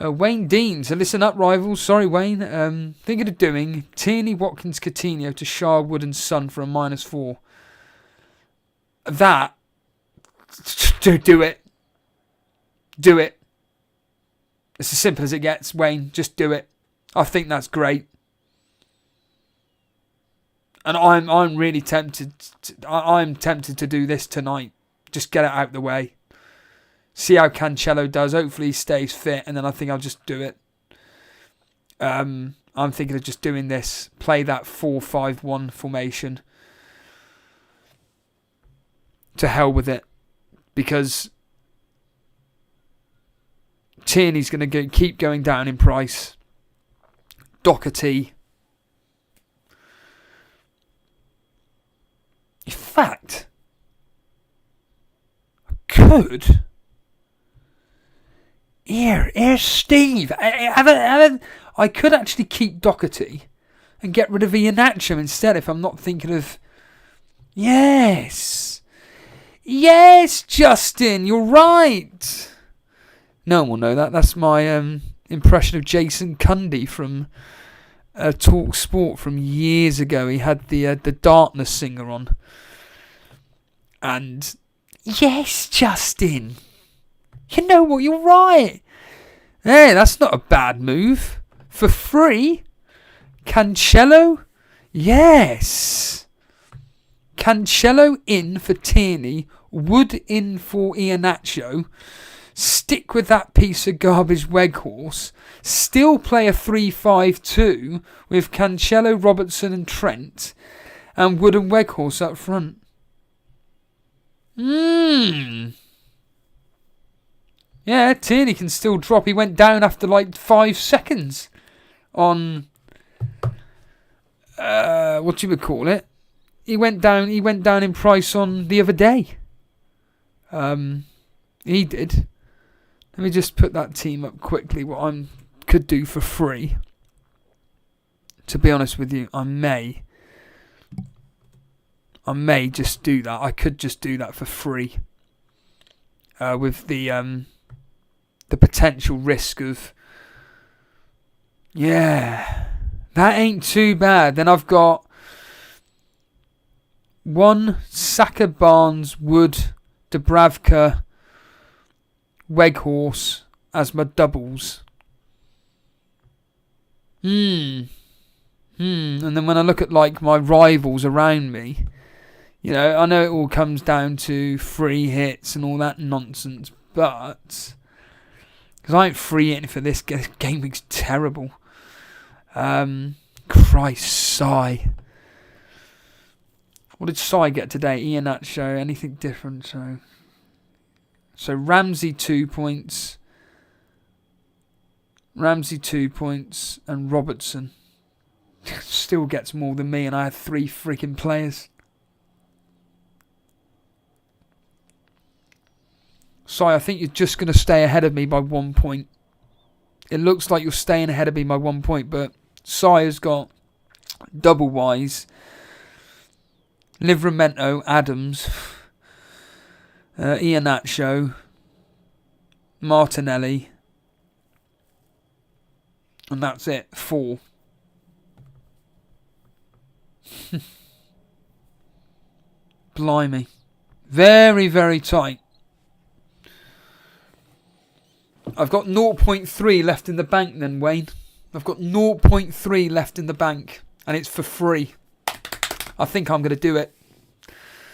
Speaker 2: Wayne Dean, so listen up, rivals. Sorry, Wayne. Thinking of doing Tierney, Watkins, Coutinho to Sharwood and Son for a -4. That, do it. Do it. It's as simple as it gets, Wayne. Just do it. I think that's great. And I'm really tempted. I'm tempted to do this tonight. Just get it out the way. See how Cancelo does. Hopefully he stays fit, and then I think I'll just do it. I'm thinking of just doing this. Play that 4-5-1 formation. To hell with it. Because Tierney's going to keep going down in price. Doherty. In fact, I could... Here's Steve. I could actually keep Doherty and get rid of Iheanacho instead if I'm not thinking of... Yes, Justin, you're right. No one will know that. That's my impression of Jason Cundy from Talk Sport from years ago. He had the Darkness singer on. And yes, Justin. You know what, you're right. Hey, that's not a bad move. For free? Cancelo? Yes. Cancelo in for Tierney. Wood in for Iheanacho. Stick with that piece of garbage Weghorst. Still play a 3-5-2 with Cancelo, Robertson and Trent. And Wood and Weghorst up front. Yeah, Tierney can still drop. He went down after like 5 seconds on what do you call it? He went down in price on the other day. He did. Let me just put that team up quickly. What I could do for free. To be honest with you, I may just do that. I could just do that for free. With the potential risk of... Yeah, that ain't too bad. Then I've got 1, Saka, Barnes, Wood, Dubravka, Weghorst as my doubles. And then when I look at like my rivals around me, you know, I know it all comes down to free hits and all that nonsense, but... Because I ain't free hitting for this game week's terrible. Christ, Sai. What did Sai get today? Iheanacho, anything different? So Ramsey 2 points. And Robertson. Still gets more than me, and I had 3 freaking players. Sai, I think you're just going to stay ahead of me by 1 point. It looks like you're staying ahead of me by 1 point, but Sai has got double Wise, Livramento, Adams, Iheanacho, Martinelli, and that's it. 4. Blimey. Very, very tight. I've got 0.3 left in the bank then, Wayne. I've got 0.3 left in the bank. And it's for free. I think I'm going to do it.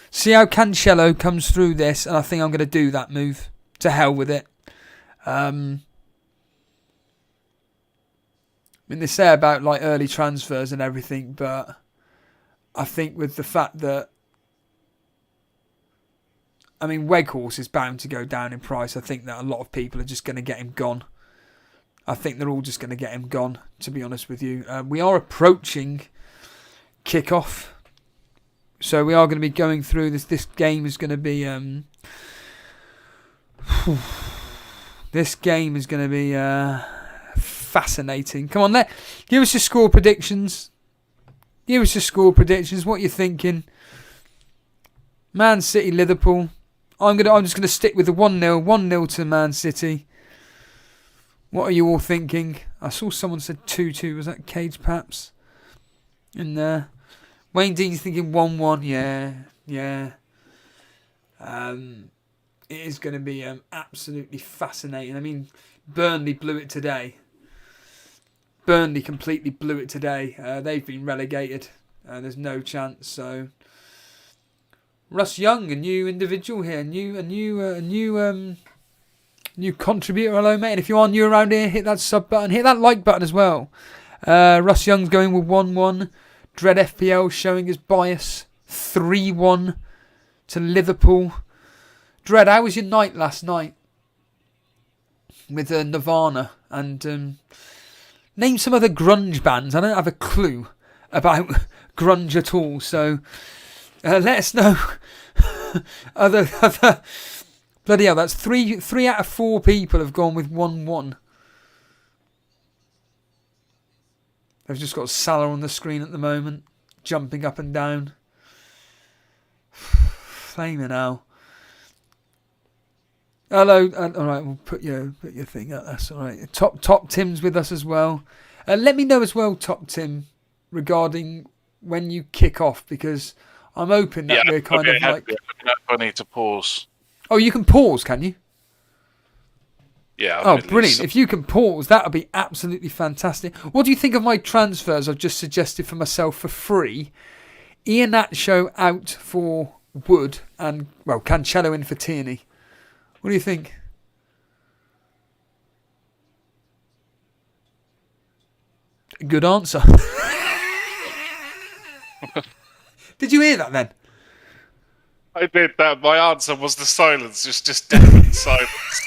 Speaker 2: See how Cancelo comes through this. And I think I'm going to do that move. To hell with it. I mean, they say about like early transfers and everything. But I think with the fact that... I mean, Weghorst is bound to go down in price. I think that a lot of people are just going to get him gone. I think they're all just going to get him gone, to be honest with you. We are approaching kickoff. So we are going to be going through this. This game is going to be... this game is going to be fascinating. Come on, give us your score predictions. What you're thinking. Man City, Liverpool. I'm just gonna stick with the 1-0. 1-0 to Man City. What are you all thinking? I saw someone said 2-2. Was that Cage Paps? In there. Wayne Dean's thinking 1-1. Yeah. It is going to be absolutely fascinating. I mean, Burnley blew it today. Burnley completely blew it today. They've been relegated. There's no chance. So, Russ Young, a new individual here, new contributor. Hello, mate. And if you are new around here, hit that sub button, hit that like button as well. Russ Young's going with 1-1. Dread FPL showing his bias. 3-1 to Liverpool. Dread, how was your night last night with Nirvana? And name some other grunge bands. I don't have a clue about grunge at all. So let us know. other bloody hell, that's three out of 4 people have gone with 1-1. They've just got Salah on the screen at the moment, jumping up and down. Flaming hell. Hello, all right, we'll put your thing up. That's all right. Top Tim's with us as well. Let me know as well, Top Tim, regarding when you kick off, because I'm hoping that we're kind of like.
Speaker 3: I need to pause.
Speaker 2: Oh, you can pause, can you?
Speaker 3: Yeah.
Speaker 2: Oh, brilliant! If you can pause, that would be absolutely fantastic. What do you think of my transfers I've just suggested for myself for free? Iheanacho out for Wood and, well, Cancelo in for Tierney. What do you think? Good answer. Did you hear that then?
Speaker 3: I did that. My answer was the silence, just deafening silence.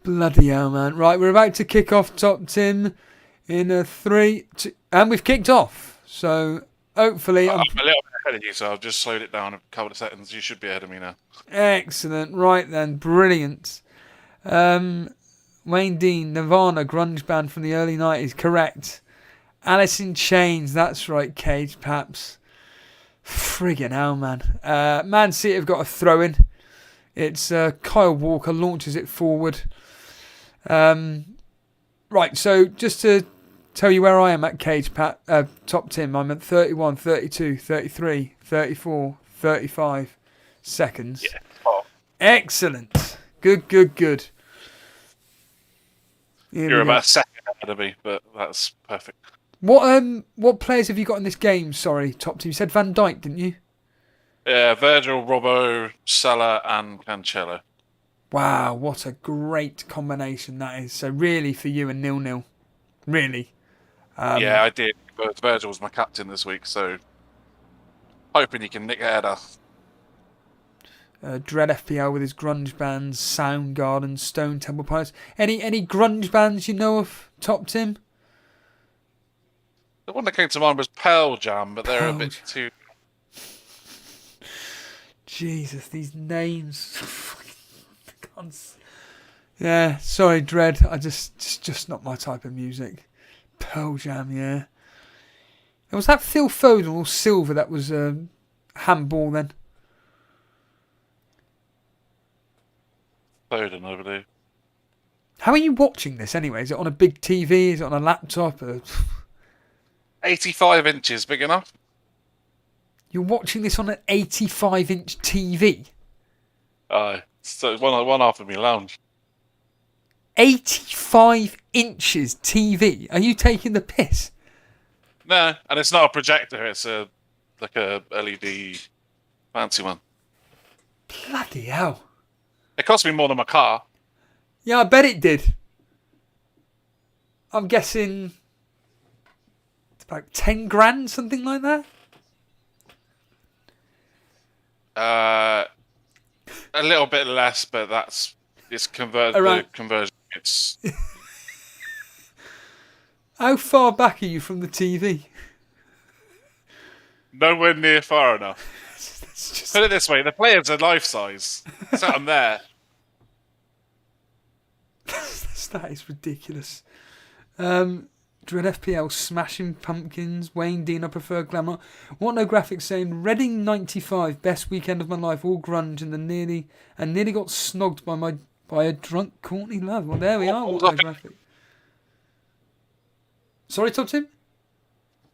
Speaker 2: Bloody hell, man. Right, we're about to kick off, Top Tim, in a 3, 2, and we've kicked off. So, hopefully...
Speaker 3: I'm a little bit ahead of you, so I've just slowed it down a couple of seconds. You should be ahead of me now.
Speaker 2: Excellent. Right then, brilliant. Wayne Dean, Nirvana, grunge band from the early 90s, correct. Alice in Chains, that's right, Cage Paps. Friggin' hell, man. Man City have got a throw-in. It's Kyle Walker launches it forward. Right, so just to tell you where I am at Top Tim, I'm at 31, 32, 33, 34, 35 seconds.
Speaker 3: Yeah. Oh.
Speaker 2: Excellent. Good.
Speaker 3: You're about a second ahead of me, but that's perfect.
Speaker 2: What players have you got in this game? Sorry, Top Team. You said Van Dijk, didn't you?
Speaker 3: Yeah, Virgil, Robbo, Salah, and Cancelo.
Speaker 2: Wow, what a great combination that is. So really for you and 0-0. Really.
Speaker 3: Yeah, I did. But Virgil was my captain this week, so hoping he can nick a header.
Speaker 2: Dread FPL with his grunge bands, Soundgarden, Stone Temple Pilots. Any grunge bands you know of, Top Tim?
Speaker 3: The one that came to mind was Pearl Jam, but they're a bit too...
Speaker 2: Jesus, these names. Yeah, sorry, Dread. I just not my type of music. Pearl Jam, yeah. And was that Phil Foden or Silver that was handball then?
Speaker 3: Foden, I believe.
Speaker 2: How are you watching this anyway? Is it on a big TV? Is it on a laptop?
Speaker 3: 85 inches, big enough?
Speaker 2: You're watching this on an 85-inch TV?
Speaker 3: So one after me lounge.
Speaker 2: 85 inches TV? Are you taking the piss?
Speaker 3: No, and it's not a projector. It's like a LED fancy one.
Speaker 2: Bloody hell.
Speaker 3: It cost me more than my car.
Speaker 2: Yeah, I bet it did. I'm guessing it's about 10 grand, something like that.
Speaker 3: A little bit less, but it's conversion. It's
Speaker 2: How far back are you from the TV?
Speaker 3: nowhere near far enough.
Speaker 2: Just...
Speaker 3: Put it this way: the players are life size. So I'm there.
Speaker 2: That is ridiculous. Dread FPL smashing pumpkins. Wayne Dean, I prefer glamour. What no graphics saying Reading 95 best weekend of my life. All grunge and nearly got snogged by a drunk Courtney Love. Well, there we are. What no graphic. Sorry, Top Tim.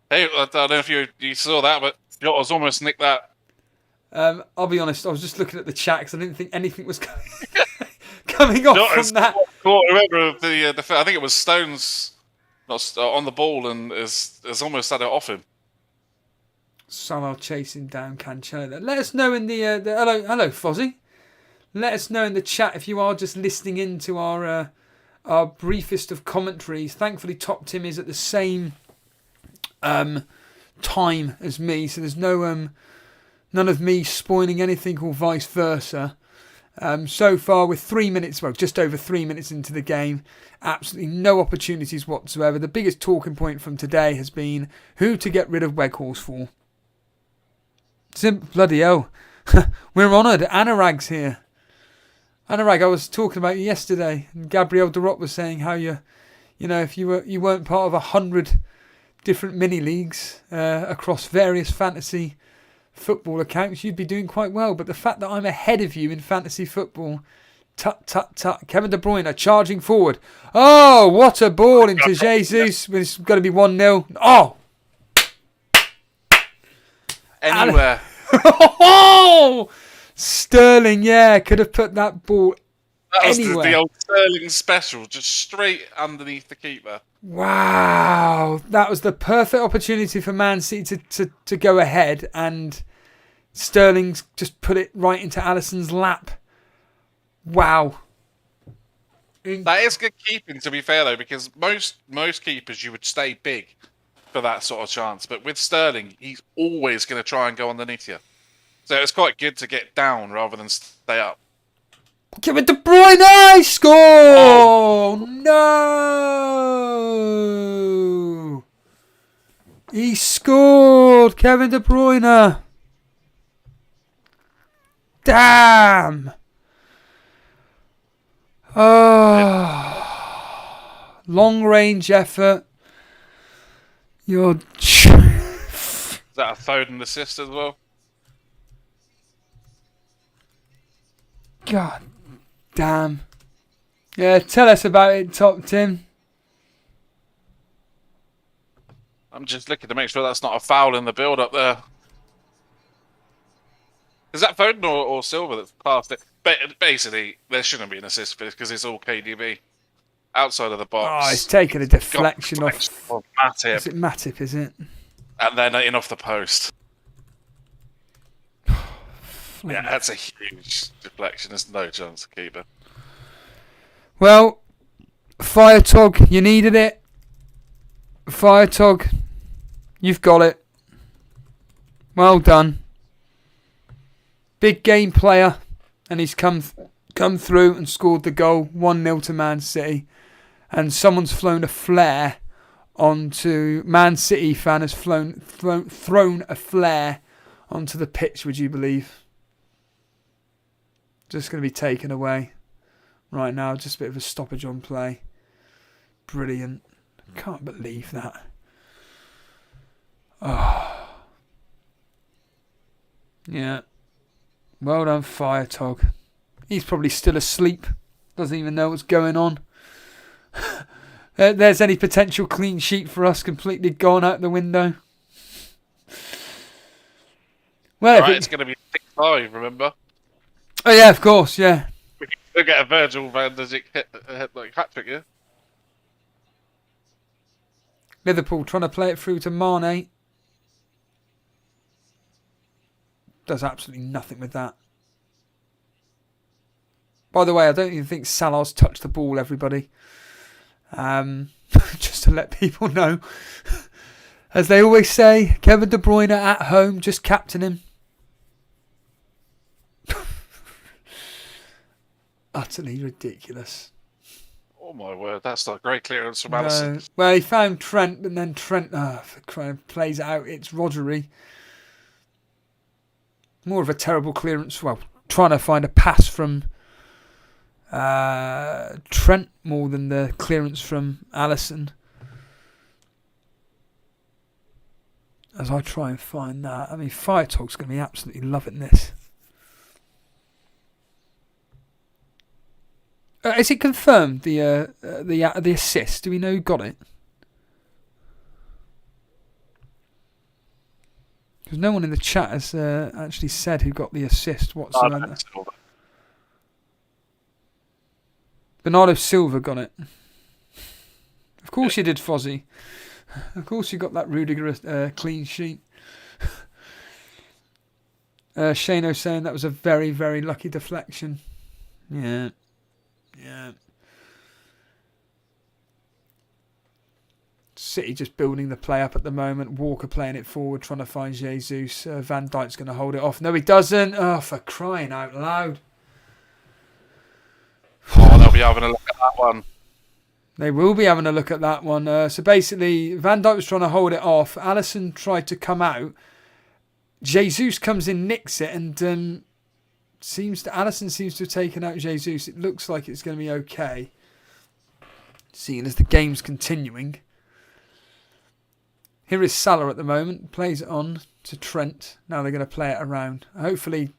Speaker 3: Hey, I don't know if you saw that, but Jotta's almost nicked that.
Speaker 2: I'll be honest. I was just looking at the chat because I didn't think anything was coming off
Speaker 3: Jotta's
Speaker 2: from that.
Speaker 3: Caught whoever of the I think it was Stones. On the ball and has almost had it off him.
Speaker 2: Somehow chasing down Canchola. Let us know in the hello Fozzie. Let us know in the chat if you are just listening into our briefest of commentaries. Thankfully, Top Tim is at the same time as me, so there's no none of me spoiling anything or vice versa. So far, with 3 minutes, well, just over 3 minutes into the game, absolutely no opportunities whatsoever. The biggest talking point from today has been who to get rid of Weghorst for. Bloody hell. We're honoured. Anurag's here. Anurag, I was talking about you yesterday, and Gabriel Derot was saying how if you weren't part of 100 different mini leagues across various fantasy football accounts, you'd be doing quite well. But the fact that I'm ahead of you in fantasy football, tut. Kevin De Bruyne charging forward. Oh, what a ball into Jesus. It's got to be 1-0. Oh,
Speaker 3: anywhere.
Speaker 2: Oh, Sterling, yeah, could have put that ball
Speaker 3: That was
Speaker 2: anywhere.
Speaker 3: the old Sterling special, just straight underneath the keeper.
Speaker 2: Wow, that was the perfect opportunity for Man City to go ahead, and Sterling's just put it right into Alisson's lap. Wow.
Speaker 3: That is good keeping, to be fair, though, because most keepers you would stay big for that sort of chance. But with Sterling, he's always going to try and go underneath you. So it's quite good to get down rather than stay up.
Speaker 2: Kevin De Bruyne score! Oh. No! He scored! Kevin De Bruyne! Damn! Oh, long range effort. You're.
Speaker 3: Is that a Foden assist as well?
Speaker 2: God damn. Yeah, tell us about it, Top Tim.
Speaker 3: I'm just looking to make sure that's not a foul in the build up there. Is that Foden or Silva that's passed it? But basically, there shouldn't be an assist for this because it's all KDB. Outside of the box.
Speaker 2: Oh, it's taken a deflection off.
Speaker 3: Matip.
Speaker 2: Is it Matip, is it?
Speaker 3: And then in off the post. Yeah, that's a huge deflection. There's no chance to keep it.
Speaker 2: Well, Fire Tog, you needed it. Fire Tog, you've got it. Well done. Big game player, and he's come through and scored the goal. 1-0 to Man City. And someone's flown a flare onto... Man City fan has thrown a flare onto the pitch, would you believe? Just going to be taken away right now. Just a bit of a stoppage on play. Brilliant. Can't believe that. Oh. Yeah. Well done, Fire Tog. He's probably still asleep. Doesn't even know what's going on. There's any potential clean sheet for us completely gone out the window. Well,
Speaker 3: right, it's going to be 6-5, remember?
Speaker 2: Oh yeah, of course, yeah.
Speaker 3: We can get a Virgil van Dijk hat-trick, yeah?
Speaker 2: Liverpool trying to play it through to Mane. Does absolutely nothing with that. By the way, I don't even think Salah's touched the ball, everybody. Just to let people know. As they always say, Kevin De Bruyne at home, just captain him. Utterly ridiculous.
Speaker 3: Oh my word, that's not a great clearance from Alisson.
Speaker 2: No. Well, he found Trent, but then Trent plays it out. It's Rodri. More of a terrible clearance. Well, trying to find a pass from Trent more than the clearance from Alisson. as I try and find that. I mean, Fire Talk's going to be absolutely loving this. Is it confirmed the assist? Do we know who got it? Because no one in the chat has actually said who got the assist whatsoever. Bernardo Silva got it. Of course you did, Fozzie. Of course you got that Rudiger clean sheet. Shano saying that was a very, very lucky deflection. Yeah. City just building the play up at the moment. Walker playing it forward, trying to find Jesus. Van Dijk's going to hold it off. No, he doesn't. Oh, for crying out loud.
Speaker 3: Oh, they'll be having a look at that one.
Speaker 2: They will be having a look at that one. So basically, Van Dijk was trying to hold it off. Alisson tried to come out. Jesus comes in, nicks it, and Alisson seems to have taken out Jesus. It looks like it's going to be okay, seeing as the game's continuing. Here is Salah at the moment. Plays it on to Trent. Now they're going to play it around. Hopefully,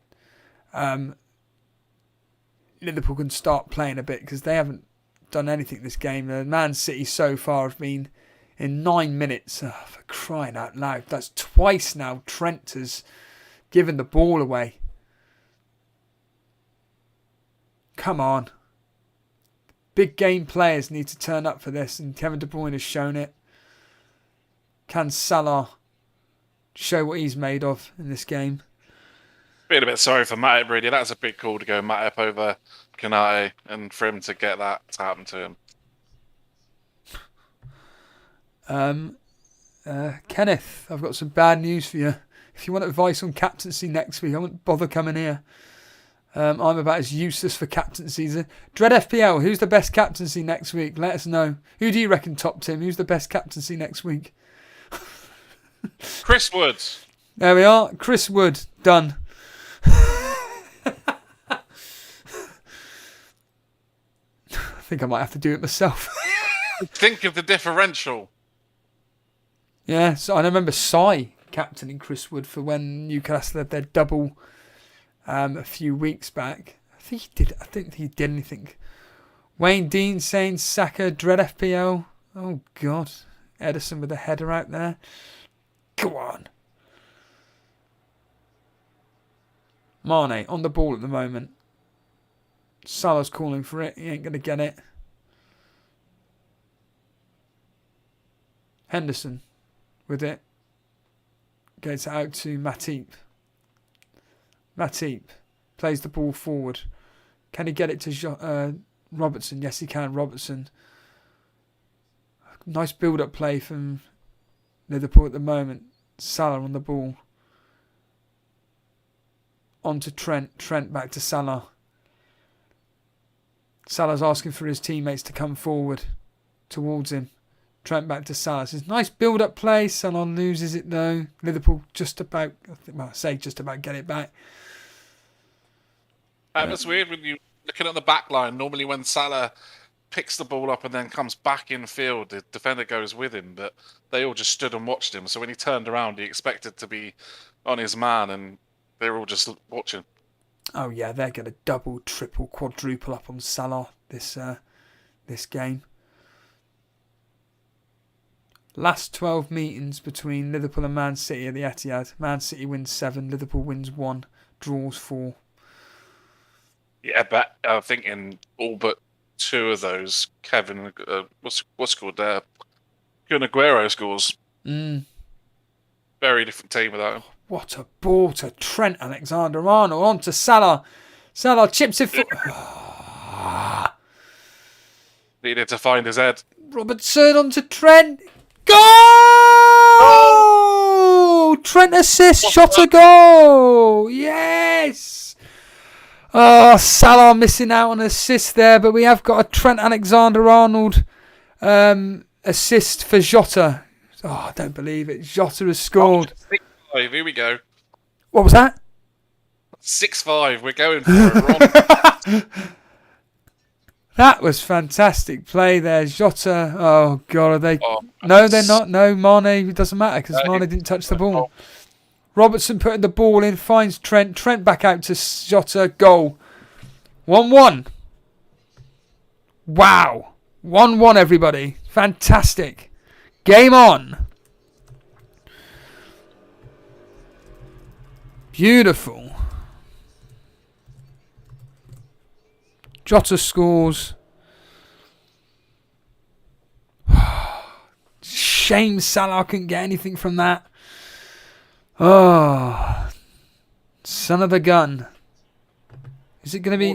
Speaker 2: Liverpool can start playing a bit because they haven't done anything this game. Man City so far have been in 9 minutes. Oh, for crying out loud. That's twice now Trent has given the ball away. Come on. Big game players need to turn up for this, and Kevin De Bruyne has shown it. Can Salah show what he's made of in this game?
Speaker 3: Being a bit sorry for Matip, really. That's a big call to go Matip over Kanate, and for him to get that to happen to him.
Speaker 2: Kenneth, I've got some bad news for you. If you want advice on captaincy next week, I won't bother coming here. I'm about as useless for captaincies. Dread FPL, who's the best captaincy next week? Let us know. Who do you reckon, Top Tim? Who's the best captaincy next week?
Speaker 3: Chris Wood.
Speaker 2: There we are. Chris Wood. Done. I think I might have to do it myself.
Speaker 3: Think of the differential.
Speaker 2: Yeah, so I remember Sai captaining Chris Wood for when Newcastle had their double a few weeks back. I think he did anything. Wayne Dean saying Saka, Dread FPL. Oh, God. Edison with a header out there. Go on. Mane on the ball at the moment. Salah's calling for it. He ain't going to get it. Henderson with it. Gets it out to Matip. Matip plays the ball forward. Can he get it to Robertson? Yes, he can. Robertson. Nice build-up play from Liverpool at the moment. Salah on the ball. On to Trent. Trent back to Salah. Salah's asking for his teammates to come forward towards him. Trent back to Salah. It's a nice build-up play. Salah loses it though. Liverpool just about, just about get it back.
Speaker 3: It's weird when you looking at the back line. Normally when Salah picks the ball up and then comes back in field, the defender goes with him, but they all just stood and watched him. So when he turned around, he expected to be on his man, and they were all just watching.
Speaker 2: Oh yeah, they're going to double, triple, quadruple up on Salah this game. Last 12 meetings between Liverpool and Man City at the Etihad. Man City wins 7, Liverpool wins 1, draws 4.
Speaker 3: Yeah, but I think in all but 2 of those, Kevin, what's called there? Kun Aguero scores. Very different team without him.
Speaker 2: What a ball to Trent Alexander-Arnold. On to Salah. Salah chips it for...
Speaker 3: Needed to find his head.
Speaker 2: Robertson on to Trent. Goal! Trent assist, shot a goal. Yes! Oh, Salah missing out on an assist there, but we have got a Trent Alexander-Arnold assist for Jota. Oh, I don't believe it. Jota has scored.
Speaker 3: 6-5, here we go.
Speaker 2: What was that?
Speaker 3: 6-5, we're going for it, Ron.
Speaker 2: That was fantastic play there. Jota. Oh, God, are they...
Speaker 3: Oh,
Speaker 2: no, they're not. No, Mane. It doesn't matter because Mane didn't touch the ball. Robertson putting the ball in. Finds Trent. Trent back out to Jota. Goal. 1-1. Wow. 1-1, everybody. Fantastic. Game on. Beautiful. Jota scores. Shame Salah couldn't get anything from that. Oh, son of a gun. Is it going to be...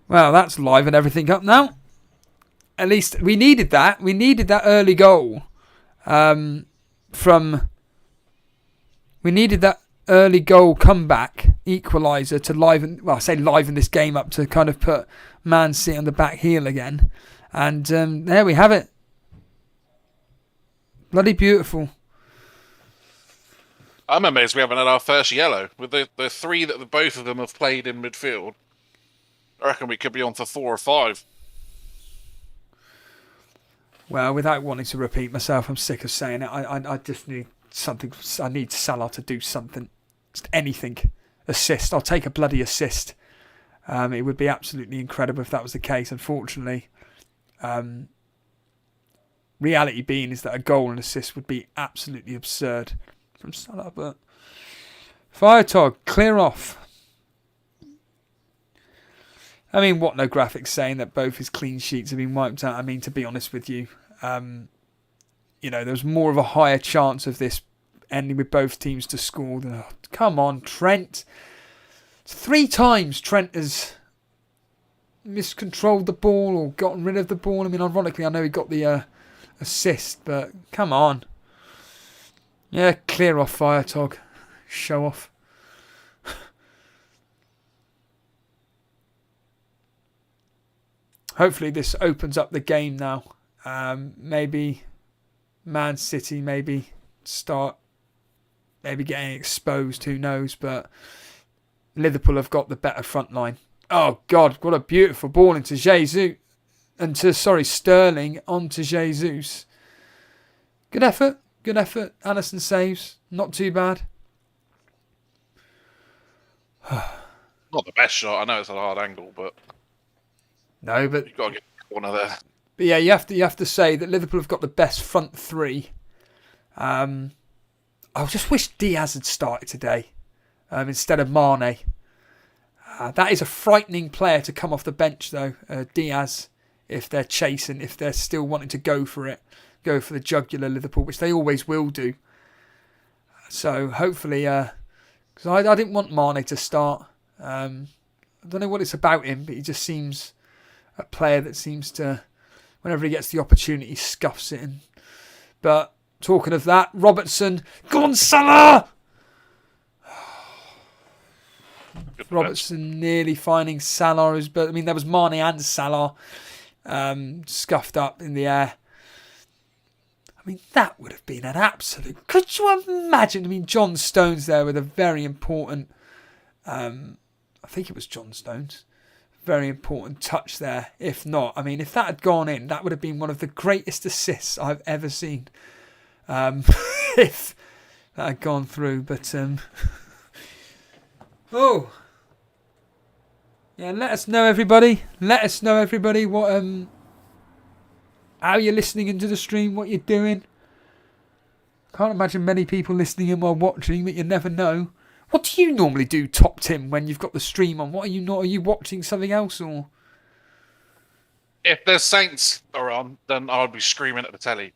Speaker 2: Well, that's live and everything up now. At least we needed that. We needed that early goal. We needed that early goal comeback equaliser to liven. Well, I say liven this game up to kind of put Man City on the back heel again. And there we have it. Bloody beautiful.
Speaker 3: I'm amazed we haven't had our first yellow. With the three that both of them have played in midfield, I reckon we could be on for 4 or 5.
Speaker 2: Well, without wanting to repeat myself, I'm sick of saying it. I just need something. I need Salah to do something. Just anything. Assist. I'll take a bloody assist. It would be absolutely incredible if that was the case. Unfortunately, reality being is that a goal and assist would be absolutely absurd from Salah. But Firetog, clear off. I mean, what no graphics saying that both his clean sheets have been wiped out. I mean, to be honest with you, there's more of a higher chance of this ending with both teams to score than... Oh, come on, Trent. 3 times Trent has miscontrolled the ball or gotten rid of the ball. I mean, ironically, I know he got the assist, but come on. Yeah, clear off, Firetog. Show off. Hopefully this opens up the game now. Maybe Man City start getting exposed, who knows, but Liverpool have got the better front line. Oh God, what a beautiful ball into Jesus. Sterling onto Jesus. Good effort. Alisson saves. Not too bad.
Speaker 3: Not the best shot. I know it's a hard angle, but...
Speaker 2: No, but...
Speaker 3: You've got to get the corner there.
Speaker 2: But yeah, you have to say that Liverpool have got the best front three. I just wish Diaz had started today instead of Mane. That is a frightening player to come off the bench, though. Diaz, if they're chasing, if they're still wanting to go for the jugular Liverpool, which they always will do. So hopefully, because I didn't want Mane to start. I don't know what it's about him, but he just seems a player that seems to, whenever he gets the opportunity, he scuffs it in. But talking of that, Robertson, go on Salah! Robertson nearly finding Salah, but I mean there was Mane and Salah scuffed up in the air. I mean that would have been an absolute. Could you imagine? I mean John Stones there with a very important. I think it was John Stones. Very important touch there. If not, I mean, if that had gone in, that would have been one of the greatest assists I've ever seen. If that had gone through, but oh, yeah. Let us know, everybody. Let us know, everybody, what how you're listening into the stream, what you're doing. Can't imagine many people listening in while watching, but you never know. What do you normally do, Top Tim, when you've got the stream on? What are you not? Are you watching something else or?
Speaker 3: If the Saints are on, then I'll be screaming at the telly.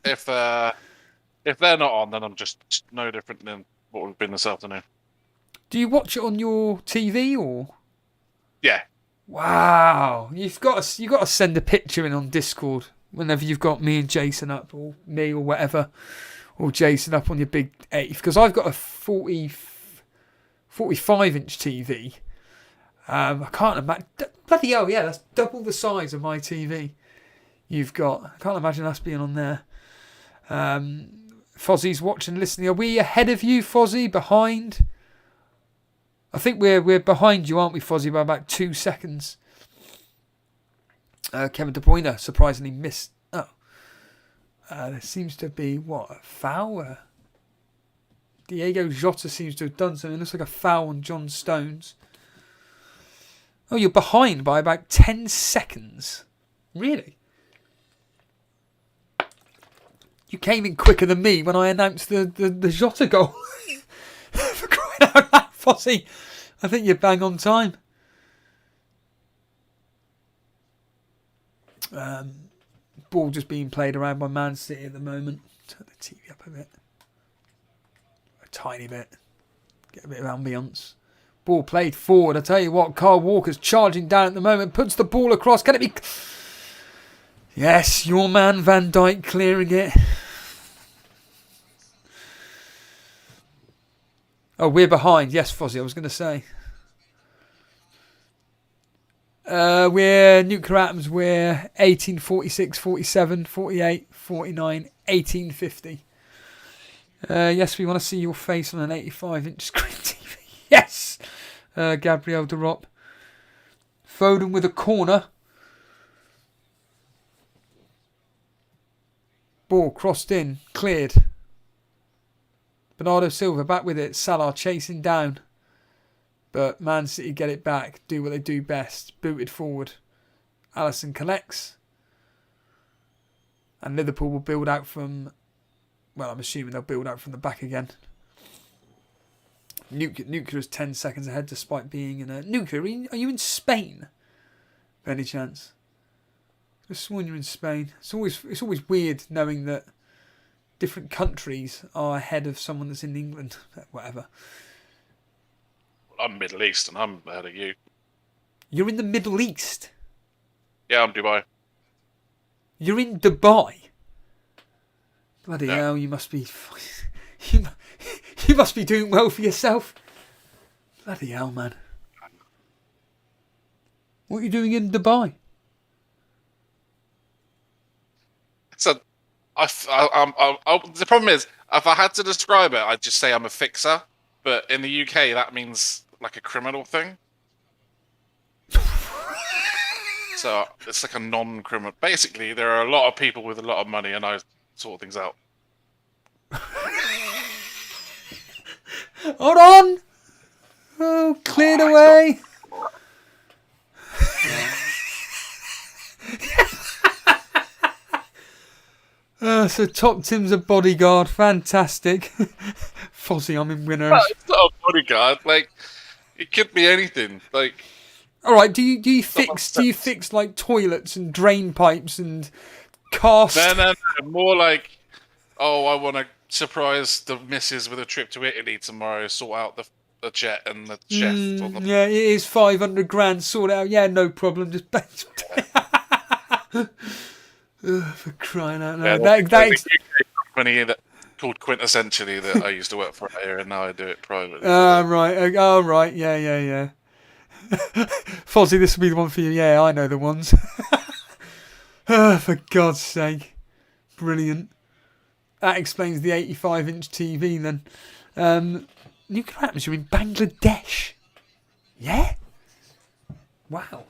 Speaker 3: If they're not on, then I'm just no different than what we've been this afternoon.
Speaker 2: Do you watch it on your TV or?
Speaker 3: Yeah.
Speaker 2: Wow, you've got to send a picture in on Discord whenever you've got me and Jason up, or me or whatever. Or Jason up on your big 8, because I've got a 45-inch TV. I can't imagine. Bloody hell, yeah, that's double the size of my TV. You've got. I can't imagine us being on there. Fozzie's watching and listening. Are we ahead of you, Fozzie? Behind? I think we're behind you, aren't we, Fozzie, by about 2 seconds. Kevin De Bruyne surprisingly missed. Oh. There seems to be, a foul? Diego Jota seems to have done something. It looks like a foul on John Stones. Oh, you're behind by about 10 seconds. Really? You came in quicker than me when I announced the Jota goal. For crying out loud, Fozzie. I think you're bang on time. Ball just being played around by Man City at the moment. Turn the TV up a bit. A tiny bit. Get a bit of ambience. Ball played forward. I tell you what, Kyle Walker's charging down at the moment. Puts the ball across. Can it be... Yes, your man Van Dijk clearing it. Oh, we're behind. Yes, Fozzie, I was going to say. We're nuclear atoms. We're 1846, 47, 48, 49, 1850. Yes, we want to see your face on an 85-inch screen TV. Yes! Gabriel Derop. Foden with a corner. Ball crossed in. Cleared. Bernardo Silva back with it. Salah chasing down. But Man City get it back. Do what they do best. Booted forward. Alisson collects. And Liverpool will build out from... Well, I'm assuming they'll build out from the back again. Nuclear is 10 seconds ahead despite being in a... Nuclear, are you in Spain? By any chance? I sworn you're in Spain. It's always weird knowing that different countries are ahead of someone that's in England. Whatever.
Speaker 3: I'm Middle East and I'm ahead of you.
Speaker 2: You're in the Middle East?
Speaker 3: Yeah, I'm Dubai.
Speaker 2: You're in Dubai? Bloody hell, you must be... you must be doing well for yourself. Bloody hell, man. What are you doing in Dubai?
Speaker 3: So, the problem is, if I had to describe it, I'd just say I'm a fixer. But in the UK, that means like a criminal thing. So it's like a non-criminal. Basically, there are a lot of people with a lot of money, and I sort things out.
Speaker 2: Hold on. Oh, cleared away. So Top Tim's a bodyguard. Fantastic. Fozzie, I'm in winners.
Speaker 3: No, it's not a bodyguard. Like, it could be anything. Like,
Speaker 2: all right. Do you fix like toilets and drain pipes and cast?
Speaker 3: No. More like, oh, I want to surprise the missus with a trip to Italy tomorrow. Sort out the jet and the chef.
Speaker 2: Yeah, it is 500 grand. Sort it out. Yeah, no problem. Just. For crying out loud.
Speaker 3: Yeah, that company called Quintessentially that I used to work for here, and now I do it privately.
Speaker 2: Right. Oh, right. Yeah. Fozzie, this will be the one for you. Yeah, I know the ones. For God's sake. Brilliant. That explains the 85-inch TV then. Nuclear atoms, you're in Bangladesh. Yeah? Wow.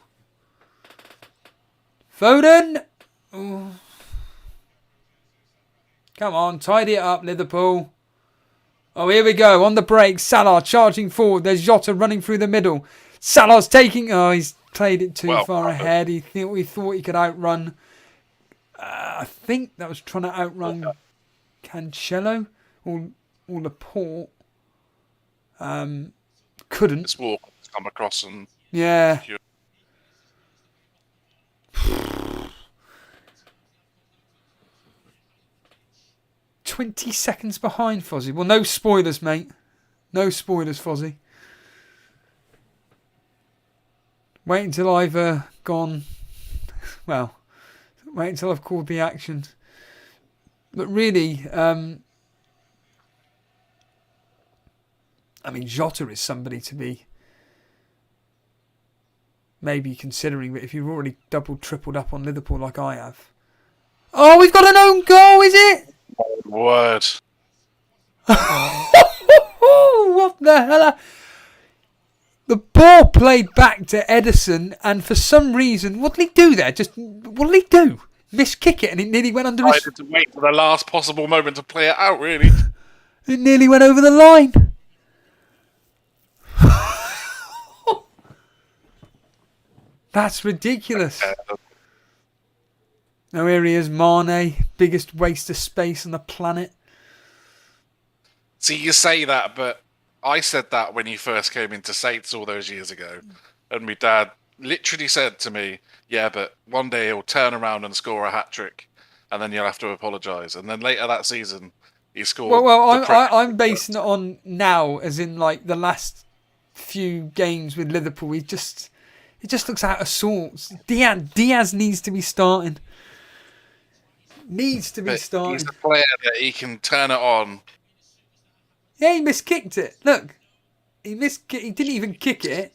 Speaker 2: Foden! Oh. Come on, tidy it up, Liverpool. Oh, here we go. On the break, Salah charging forward. There's Jota running through the middle. Salah's taking... Oh, he's played it too far ahead. He thought he could outrun... I think that was trying to outrun Cancelo or Laporte. Couldn't.
Speaker 3: This walk come across and...
Speaker 2: Yeah. 20 seconds behind, Fozzie. Well, no spoilers, mate. No spoilers, Fozzie. Wait until I've gone... Well, wait until I've called the action. But really, I mean, Jota is somebody to be maybe considering, but if you've already doubled, tripled up on Liverpool like I have. Oh, we've got an own goal, is it?
Speaker 3: Word.
Speaker 2: What the hell? The ball played back to Ederson, and for some reason, what did he do there? What did he do? Miss-kick it, and it nearly went under
Speaker 3: I
Speaker 2: his...
Speaker 3: had to wait for the last possible moment to play it out, really.
Speaker 2: It nearly went over the line. That's ridiculous. Now here he is, Mane, biggest waste of space on the planet.
Speaker 3: See, you say that, but I said that when he first came into Saints all those years ago. And my dad literally said to me, yeah, but one day he'll turn around and score a hat-trick, and then you'll have to apologise. And then later that season, he scored...
Speaker 2: Well, I'm basing it on now, as in like the last few games with Liverpool. He just looks out of sorts. Diaz needs to be starting. He's
Speaker 3: a player that he can turn it on.
Speaker 2: Yeah, he miskicked it. Look, he didn't even kick it.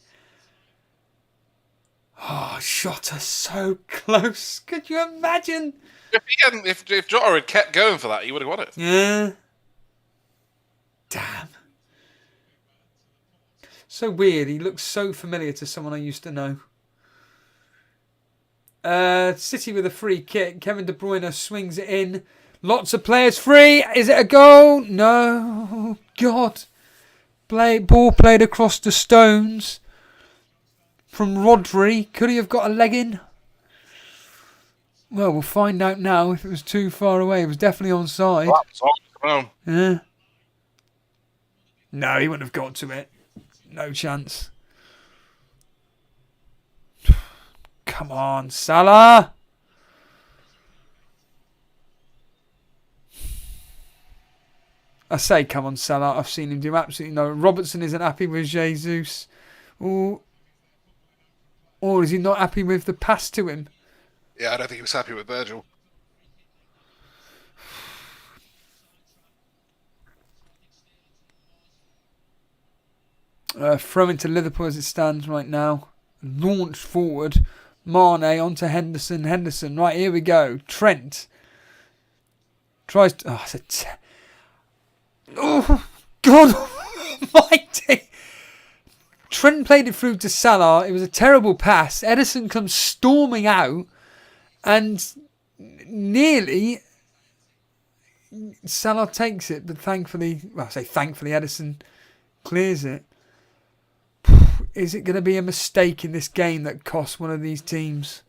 Speaker 2: Oh, shot us so close. Could you imagine?
Speaker 3: If Jota had kept going for that, he would have won it.
Speaker 2: Yeah. Damn. So weird. He looks so familiar to someone I used to know. City with a free kick. Kevin De Bruyne swings it in. Lots of players free. Is it a goal? No. God. Ball played across the stones from Rodri. Could he have got a leg in? Well, we'll find out now if it was too far away. It was definitely onside. Yeah. No, he wouldn't have got to it. No chance. Come on, Salah. I say come on, Salah. I've seen him do absolutely no. Robertson isn't happy with Jesus. Or is he not happy with the pass to him?
Speaker 3: Yeah, I don't think he was happy with Virgil.
Speaker 2: Throw into Liverpool as it stands right now. Launch forward. Mane onto Henderson. Henderson. Right, here we go. Trent. Tries to... Oh, it's a... Oh, God almighty. Trent played it through to Salah. It was a terrible pass. Ederson comes storming out. And nearly... Salah takes it. But thankfully... Well, I say thankfully, Ederson clears it. Is it going to be a mistake in this game that costs one of these teams?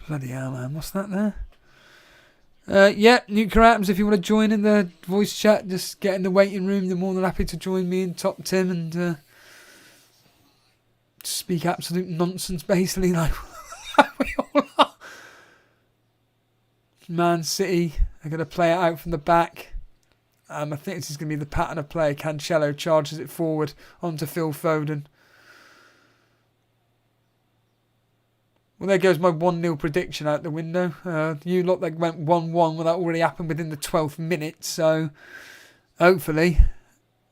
Speaker 2: Bloody hell, man. What's that there? Yeah, nuclear atoms, if you want to join in the voice chat, just get in the waiting room. They're more than happy to join me and Top Tim and speak absolute nonsense, basically, like we all are. Man City are going to play it out from the back. I think this is going to be the pattern of play. Cancelo charges it forward onto Phil Foden. Well, there goes my 1-0 prediction out the window. You lot that went 1-1. Well, that already happened within the 12th minute. So, hopefully,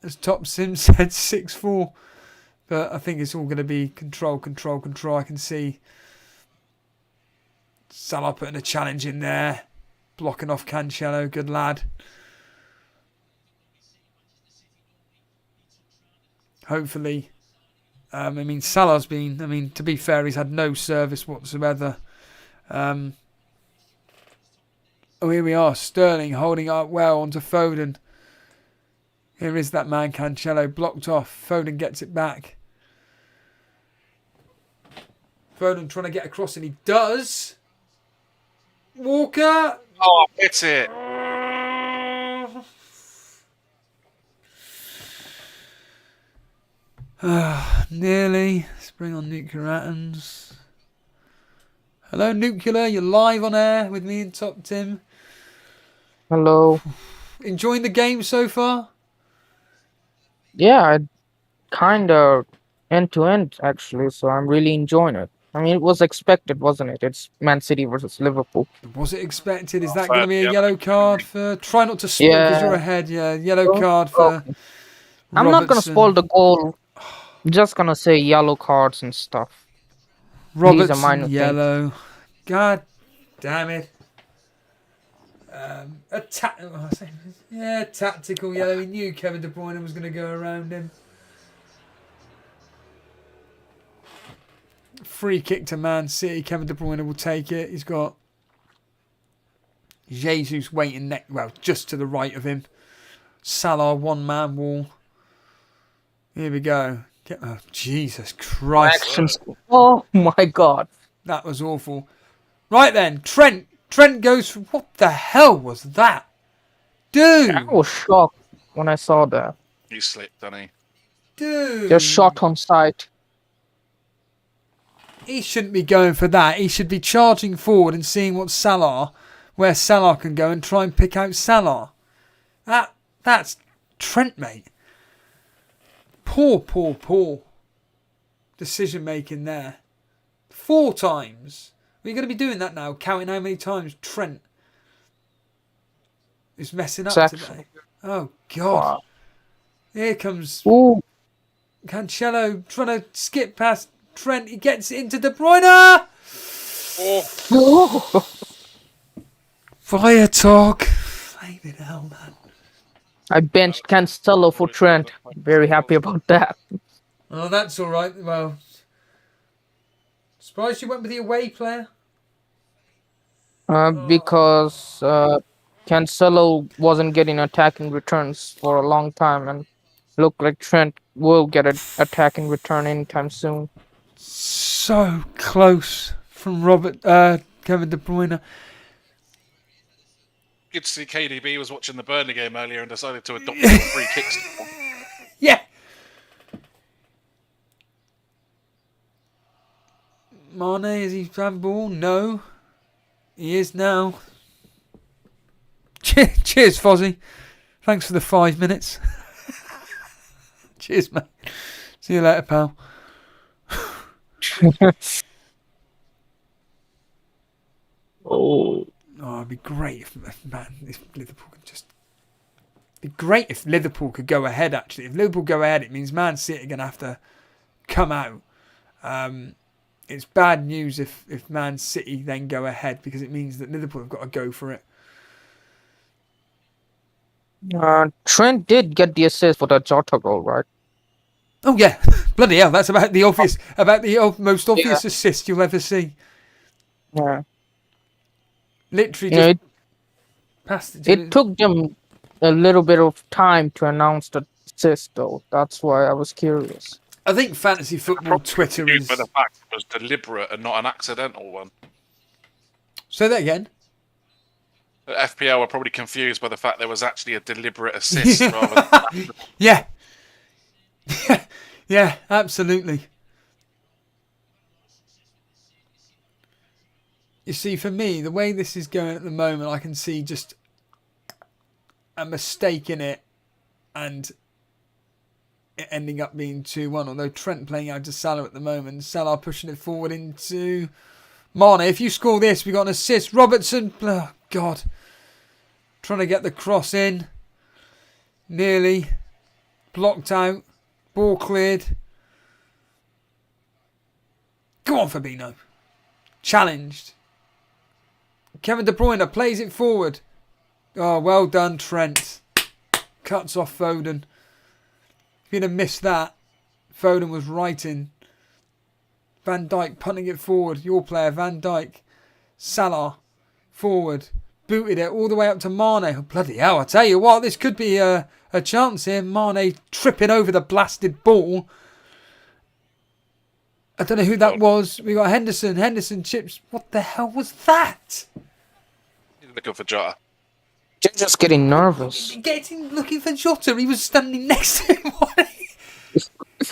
Speaker 2: as Top Sim said, 6-4. But I think it's all going to be control. I can see Salah putting a challenge in there. Blocking off Cancelo. Good lad. Hopefully. Salah's been... to be fair, he's had no service whatsoever. Oh, here we are. Sterling holding up well onto Foden. Here is that man, Cancelo, blocked off. Foden gets it back. Foden trying to get across, and he does. Walker.
Speaker 3: Oh, hits it.
Speaker 2: Nearly. Let's bring on nuclear atoms. Hello, Nuclear. You're live on air with me and Top Tim.
Speaker 4: Hello.
Speaker 2: Enjoying the game so far?
Speaker 4: Yeah, I kind of end to end actually, so I'm really enjoying it. I mean, it was expected, wasn't it? It's Man City versus Liverpool.
Speaker 2: Was it expected? Is that going to be a yellow card for... Try not to spoil because you're ahead. Yeah, yellow card for...
Speaker 4: I'm not going to spoil the goal. I'm just going to say yellow cards and stuff.
Speaker 2: Robertson, yellow. God damn it. Tactical yellow. He knew Kevin De Bruyne was going to go around him. Free kick to Man City. Kevin De Bruyne will take it. He's got Jesus waiting just to the right of him. Salah, one-man wall. Here we go. Jesus Christ.
Speaker 4: Actions. Oh my God.
Speaker 2: That was awful. Right then, Trent. Trent goes for... What the hell was that? Dude.
Speaker 4: I was shocked when I saw that.
Speaker 3: He slipped, didn't he?
Speaker 2: Dude.
Speaker 4: Just shot on sight.
Speaker 2: He shouldn't be going for that. He should be charging forward and seeing where Salah can go and try and pick out Salah. That's Trent, mate. Poor decision making there. 4 times. We're going to be doing that now, counting how many times Trent is messing up today. Oh, God.
Speaker 4: Wow.
Speaker 2: Here comes
Speaker 4: Ooh.
Speaker 2: Cancelo trying to skip past Trent. He gets into De Bruyne.
Speaker 3: Oh.
Speaker 2: Fire talk. Flaming hell, man.
Speaker 4: I benched Cancelo for Trent. Very happy about that.
Speaker 2: Oh, that's all right. Well, surprised you went with the away player?
Speaker 4: Because Cancelo wasn't getting attacking returns for a long time, and looked like Trent will get an attacking return anytime soon.
Speaker 2: So close from Kevin De Bruyne.
Speaker 3: Good to see KDB was watching the Burnley game earlier and decided to adopt the free kicks.
Speaker 2: Yeah. Mane, is he having ball? No. He is now. Cheers, Fozzie. Thanks for the 5 minutes. Cheers, mate. See you later, pal.
Speaker 4: Oh.
Speaker 2: Oh, it'd be great if Liverpool could just... It'd be great if Liverpool could go ahead, actually. If Liverpool go ahead, it means Man City are going to have to come out. It's bad news if Man City then go ahead, because it means that Liverpool have got to go for it.
Speaker 4: Trent did get the assist for that Jota goal, right?
Speaker 2: Oh, yeah. Bloody hell, that's about the most obvious assist you'll ever see.
Speaker 4: Yeah.
Speaker 2: Literally just passed it to
Speaker 4: It took them a little bit of time to announce the assist, though. That's why I was curious.
Speaker 2: I think fantasy football Twitter is...
Speaker 3: By the fact it was deliberate and not an accidental one.
Speaker 2: Say that again.
Speaker 3: The FPL were probably confused by the fact there was actually a deliberate assist rather than...
Speaker 2: Yeah. Yeah, absolutely. You see, for me, the way this is going at the moment, I can see just a mistake in it and it ending up being 2-1. Although Trent playing out to Salah at the moment. Salah pushing it forward into Mane. If you score this, we got an assist. Robertson, oh God. Trying to get the cross in. Nearly. Blocked out. Ball cleared. Go on, Fabinho. Challenged. Kevin De Bruyne plays it forward. Oh, well done, Trent. Cuts off Foden. If you'd have missed that, Foden was right in. Van Dijk punting it forward. Your player, Van Dijk. Salah, forward. Booted it all the way up to Mane. Oh, bloody hell, I tell you what, this could be a chance here. Mane tripping over the blasted ball. I don't know who that was. We got Henderson. Henderson chips. What the hell was that?
Speaker 3: He's looking for Jota.
Speaker 4: Just getting nervous.
Speaker 2: Looking for Jota. He was standing next to him.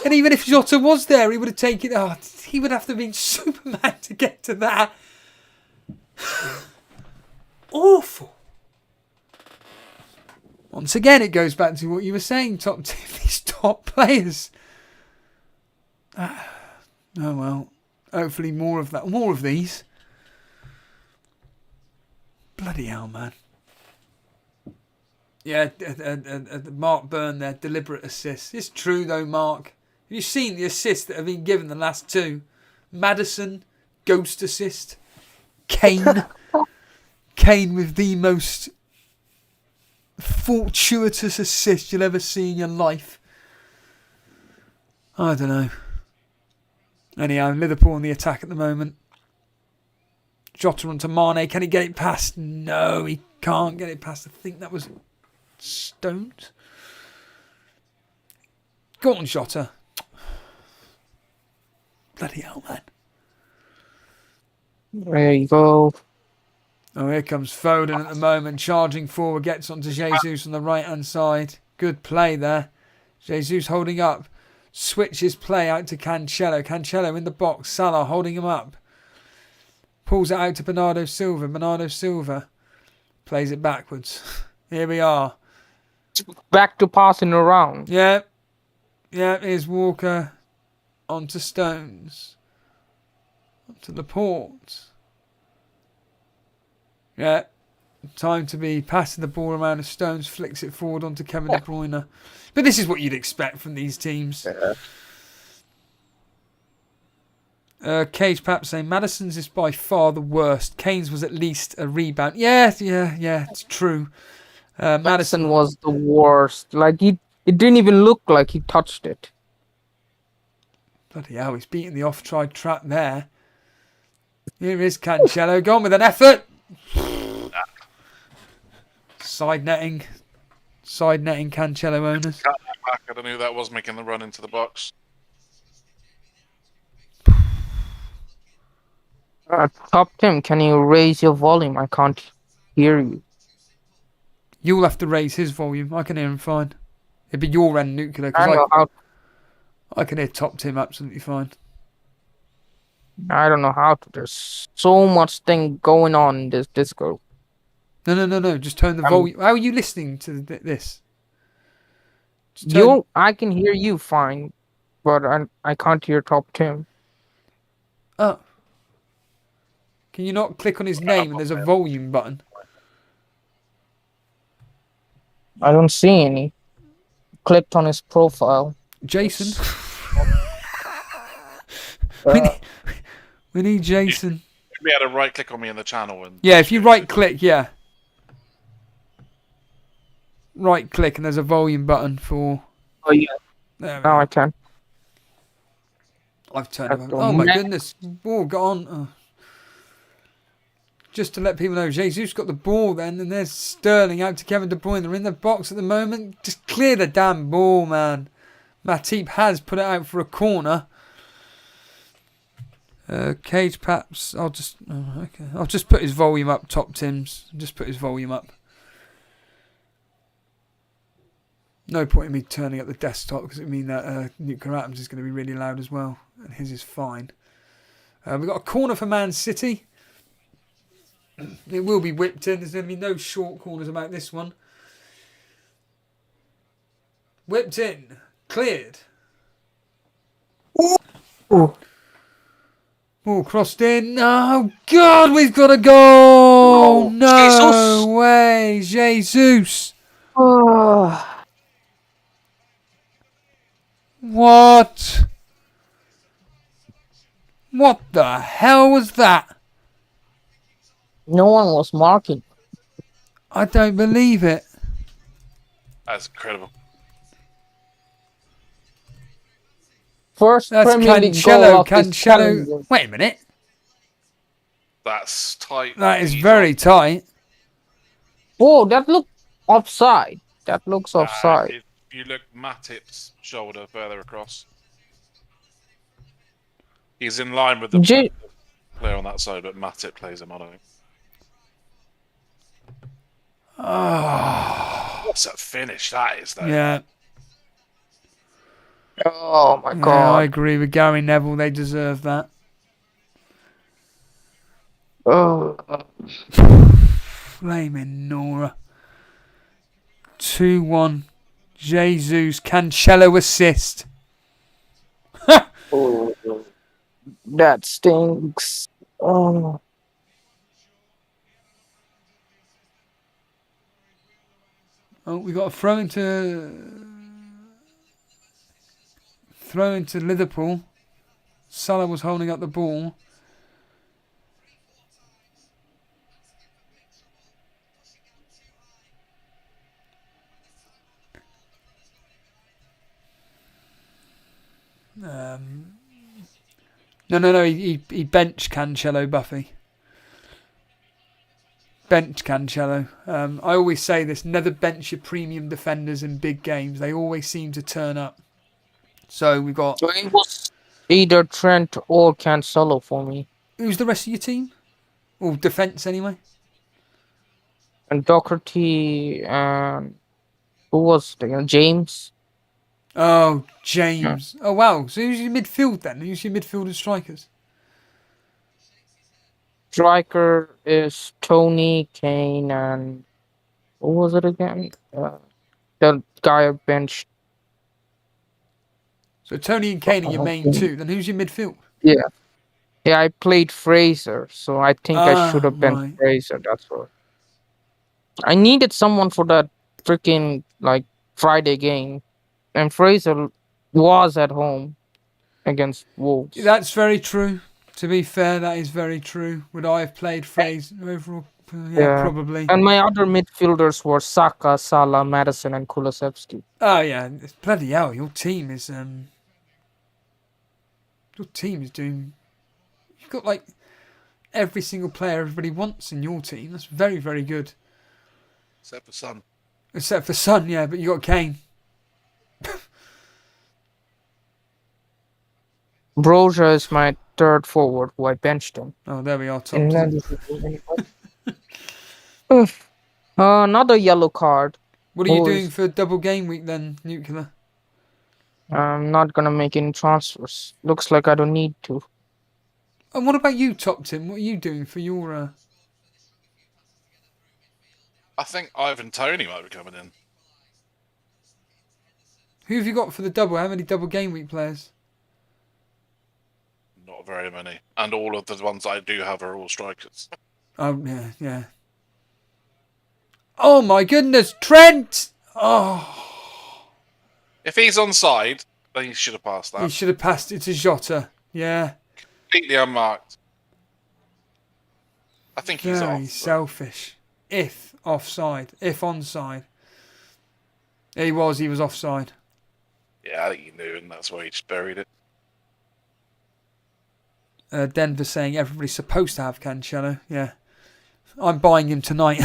Speaker 2: And even if Jota was there, he would have taken it. Oh, he would have to have been Superman to get to that. Awful. Once again, it goes back to what you were saying, top tip, these top players. Oh well. Hopefully more of that. More of these. Bloody hell, man. Yeah, Mark Byrne there, deliberate assist. It's true though, Mark. Have you seen the assists that have been given the last two? Maddison, ghost assist. Kane Kane with the most fortuitous assist you'll ever see in your life. I don't know. Anyhow, Liverpool on the attack at the moment. Jota onto Mane. Can he get it past? No, he can't get it past. I think that was Stones. Go on, Jota. Bloody hell, man.
Speaker 4: There you go.
Speaker 2: Oh, here comes Foden at the moment. Charging forward. Gets onto Jesus on the right-hand side. Good play there. Jesus holding up. Switches play out to Cancelo. Cancelo in the box. Salah holding him up. Pulls it out to Bernardo Silva. Bernardo Silva plays it backwards. Here we are.
Speaker 4: Back to passing around.
Speaker 2: Yeah. Yeah, here's Walker onto Stones. Onto Laporte. Yeah. Time to be passing the ball around to Stones. Flicks it forward onto Kevin De Bruyne. But this is what you'd expect from these teams. Cage perhaps saying Maddison's is by far the worst. Kane's was at least a rebound. Yeah, it's true.
Speaker 4: Maddison was the worst. Like it didn't even look like he touched it.
Speaker 2: Bloody hell, he's beating the off-tried trap there. Here is Cancelo, gone with an effort. Side netting Cancelo owners.
Speaker 3: Cut that back. I don't know who that was making the run into the box.
Speaker 4: Top Tim, can you raise your volume? I can't hear you.
Speaker 2: You'll have to raise his volume. I can hear him fine. It'd be your end, Nuclear,
Speaker 4: I know how.
Speaker 2: I can hear Top Tim absolutely fine.
Speaker 4: I don't know how to. There's so much thing going on in this Discord.
Speaker 2: No. Just turn the volume. How are you listening to this?
Speaker 4: I can hear you fine, but I can't hear Top Tim.
Speaker 2: Oh. Can you not click on his name and there's a volume button?
Speaker 4: I don't see any. Clicked on his profile.
Speaker 2: Jason? We need Jason.
Speaker 3: We had a right click on me in the channel. And
Speaker 2: Yeah, if you right click, yeah. Right click and there's a volume button for...
Speaker 4: Oh, yeah.
Speaker 2: There we
Speaker 4: Now
Speaker 2: go.
Speaker 4: I can.
Speaker 2: I've turned it on. Oh my goodness. Ball got on. Oh. Just to let people know, Jesus got the ball then, and there's Sterling out to Kevin De Bruyne. They're in the box at the moment. Just clear the damn ball, man. Matip has put it out for a corner. Cage perhaps. I'll just put his volume up. Top Tim's. Just put his volume up. No point in me turning up the desktop because it would mean that Nuclear Atoms is going to be really loud as well, and his is fine. We've got a corner for Man City. It will be whipped in. There's going to be no short corners about this one. Whipped in. Cleared.
Speaker 4: Ooh.
Speaker 2: Ball crossed in. Oh, God, we've got a goal. No way. Jesus. What? What the hell was that?
Speaker 4: No one was marking.
Speaker 2: I don't believe it.
Speaker 3: that's incredible.
Speaker 4: First
Speaker 2: That's
Speaker 4: Premier League goal of his
Speaker 2: Cancelo.
Speaker 4: career.
Speaker 2: Wait a minute.
Speaker 3: That's tight.
Speaker 2: That is very tight.
Speaker 4: Oh, that looked offside. That looks offside.
Speaker 3: If you look Matip's shoulder further across, he's in line with the player on that side, but Matip plays him on. I think.
Speaker 2: Oh.
Speaker 3: What's a finish that is, though?
Speaker 2: Yeah.
Speaker 4: Oh my
Speaker 2: Yeah,
Speaker 4: god.
Speaker 2: I agree with Gary Neville. They deserve that.
Speaker 4: Oh.
Speaker 2: Flaming Nora. 2-1. Jesus. Cancelo assist.
Speaker 4: Oh. That stinks. Oh.
Speaker 2: Oh, we got a throw into Liverpool. Salah was holding up the ball. No. He benched Cancelo, Buffy. Bench Cancelo. I always say this: never bench your premium defenders in big games. They always seem to turn up. So we've got.
Speaker 4: So it was either Trent or Cancelo for me.
Speaker 2: Who's the rest of your team? Or defence anyway?
Speaker 4: And Doherty and who was it? James?
Speaker 2: Oh,
Speaker 4: Yeah.
Speaker 2: James. Oh, wow. So who's your midfield then? Who's your midfield and strikers?
Speaker 4: Striker is Tony, Kane, and what was it again? The guy I benched.
Speaker 2: So Tony and Kane are your main two. Then who's your midfield?
Speaker 4: Yeah. Yeah, I played Fraser, so I think I should have been
Speaker 2: Right.
Speaker 4: Fraser. That's what. I needed someone for that freaking Friday game, and Fraser was at home against Wolves.
Speaker 2: That's very true. To be fair, that is very true. Would I have played Fraser overall? Yeah, probably.
Speaker 4: And my other midfielders were Saka, Salah, Madison, and Kulusevski.
Speaker 2: Oh yeah, bloody hell! Your team is doing. You've got like every single player everybody wants in your team. That's very, very good.
Speaker 3: Except for Son.
Speaker 2: Except for Son, yeah, but you got Kane.
Speaker 4: Broja is my third forward, who I benched him.
Speaker 2: Oh, there we are, top.
Speaker 4: Another yellow card.
Speaker 2: What are you doing for double game week then, Nuclear?
Speaker 4: I'm not gonna make any transfers. Looks like I don't need to.
Speaker 2: And what about you, Top Tim? What are you doing for your?
Speaker 3: I think Ivan Toney might be coming in.
Speaker 2: Who have you got for the double? How many double game week players?
Speaker 3: Not very many. And all of the ones I do have are all strikers.
Speaker 2: Oh yeah. Oh my goodness, Trent! Oh,
Speaker 3: If he's onside, then he should have passed that.
Speaker 2: he should have passed it to Jota. Yeah,
Speaker 3: Completely unmarked. I think he's
Speaker 2: very
Speaker 3: off.
Speaker 2: selfish. If offside, if onside. He was offside.
Speaker 3: Yeah, I think he knew, and that's why he just buried it.
Speaker 2: Denver saying everybody's supposed to have Cancelo. Yeah, I'm buying him tonight.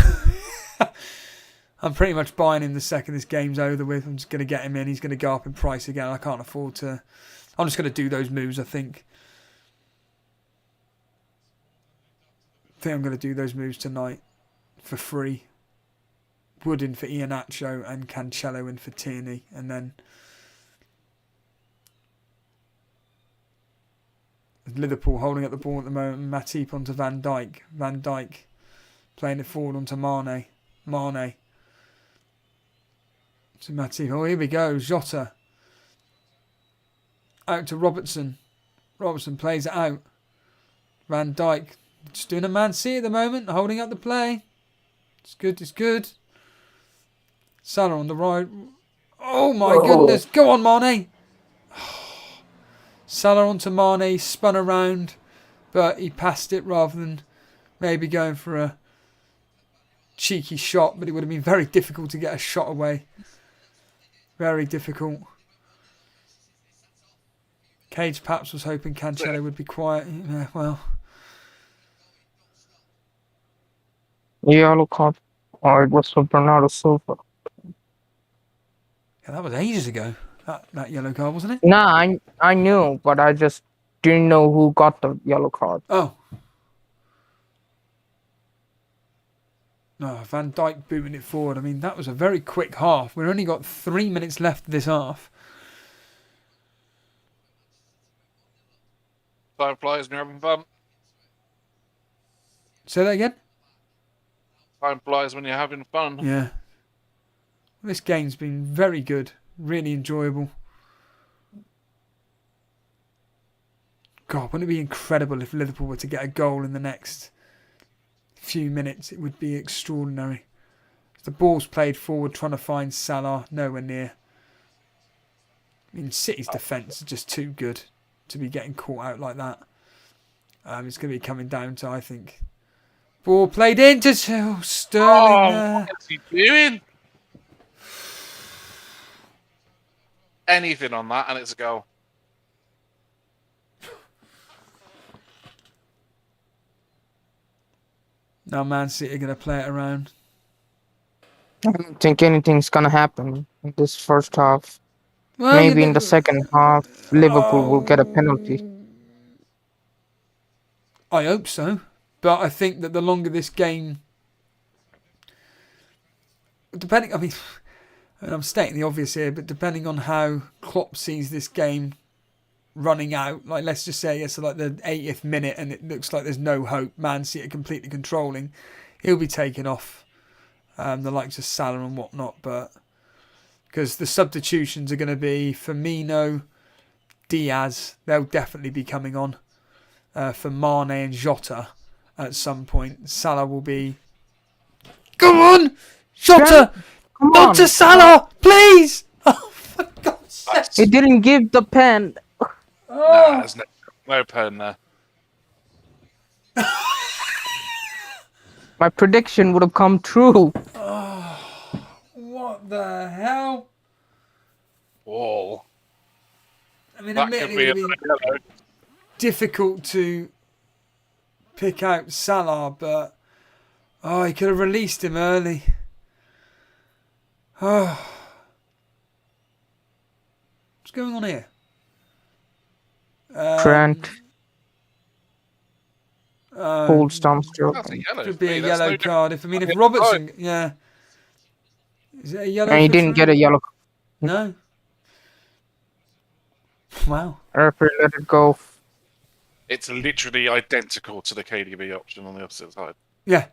Speaker 2: I'm pretty much buying him the second this game's over with. I'm just going to get him in. He's going to go up in price again. I can't afford to. I'm just going to do those moves, I think. I'm going to do those moves tonight for free. Wood in for Iheanacho and Cancelo in for Tierney. And then Liverpool holding up the ball at the moment. Matip onto Van Dijk. Van Dijk playing it forward onto Mane. Mane. To Matip. Oh, here we go. Jota. Out to Robertson. Robertson plays it out. Van Dijk. Just doing a Man City at the moment. Holding up the play. It's good. It's good. Salah on the right. Oh my goodness. Go on, Mane. Salah onto Mane. Spun around. But he passed it rather than maybe going for a cheeky shot. But it would have been very difficult to get a shot away. Very difficult. Cage perhaps was hoping Cancelo would be quiet. Yeah, well.
Speaker 4: Yellow card. Oh, it was for Bernardo Silva.
Speaker 2: Yeah, that was ages ago. That yellow card, wasn't it?
Speaker 4: Nah, I knew, but I just didn't know who got the yellow card.
Speaker 2: Oh. No, Van Dijk booting it forward. I mean, that was a very quick half. We've only got 3 minutes left of this half.
Speaker 3: Time flies when you're having fun.
Speaker 2: Say that again?
Speaker 3: Time flies when you're having fun.
Speaker 2: Yeah. This game's been very good. Really enjoyable. God, wouldn't it be incredible if Liverpool were to get a goal in the next few minutes? It would be extraordinary. The ball's played forward, trying to find Salah. Nowhere near. I mean, City's defence is just too good to be getting caught out like that. It's going to be coming down to, I think... Ball played into Sterling there.
Speaker 3: What is he doing? Anything on that, and it's a goal.
Speaker 2: Now Man City are going to play it around.
Speaker 4: I don't think anything's gonna happen in this first half.
Speaker 2: Well,
Speaker 4: Maybe in the second half, Liverpool will get a penalty.
Speaker 2: I hope so. But I think that the longer this game... Depending... I mean, I'm stating the obvious here, but depending on how Klopp sees this game running out, like let's just say it's like the 80th minute and it looks like there's no hope, Man City are completely controlling, he'll be taking off the likes of Salah and whatnot, but because the substitutions are going to be Firmino, Diaz, they'll definitely be coming on for Mane and Jota at some point. Salah will be... Come on! Jota! Not to Salah! Please! Oh, for God's sake!
Speaker 4: He didn't give the pen.
Speaker 3: Nah, there's no pen there.
Speaker 4: My prediction would have come true.
Speaker 2: What the hell?
Speaker 3: Whoa.
Speaker 2: I mean,
Speaker 3: That could
Speaker 2: admittedly,
Speaker 3: be
Speaker 2: it would be
Speaker 3: yellow.
Speaker 2: difficult to pick out Salah, but he could have released him early. Oh. What's going on here?
Speaker 4: Trent. Hold stumps
Speaker 3: That's a yellow.
Speaker 2: Could be a
Speaker 3: That's
Speaker 2: yellow
Speaker 3: no
Speaker 2: card. If
Speaker 3: different.
Speaker 2: Robertson, yeah. Is it a yellow?
Speaker 4: And he
Speaker 2: for
Speaker 4: didn't get a
Speaker 2: Trent?
Speaker 4: yellow.
Speaker 2: No. Wow.
Speaker 4: Referee let it go.
Speaker 3: It's literally identical to the KDB option on the opposite side.
Speaker 2: Yeah.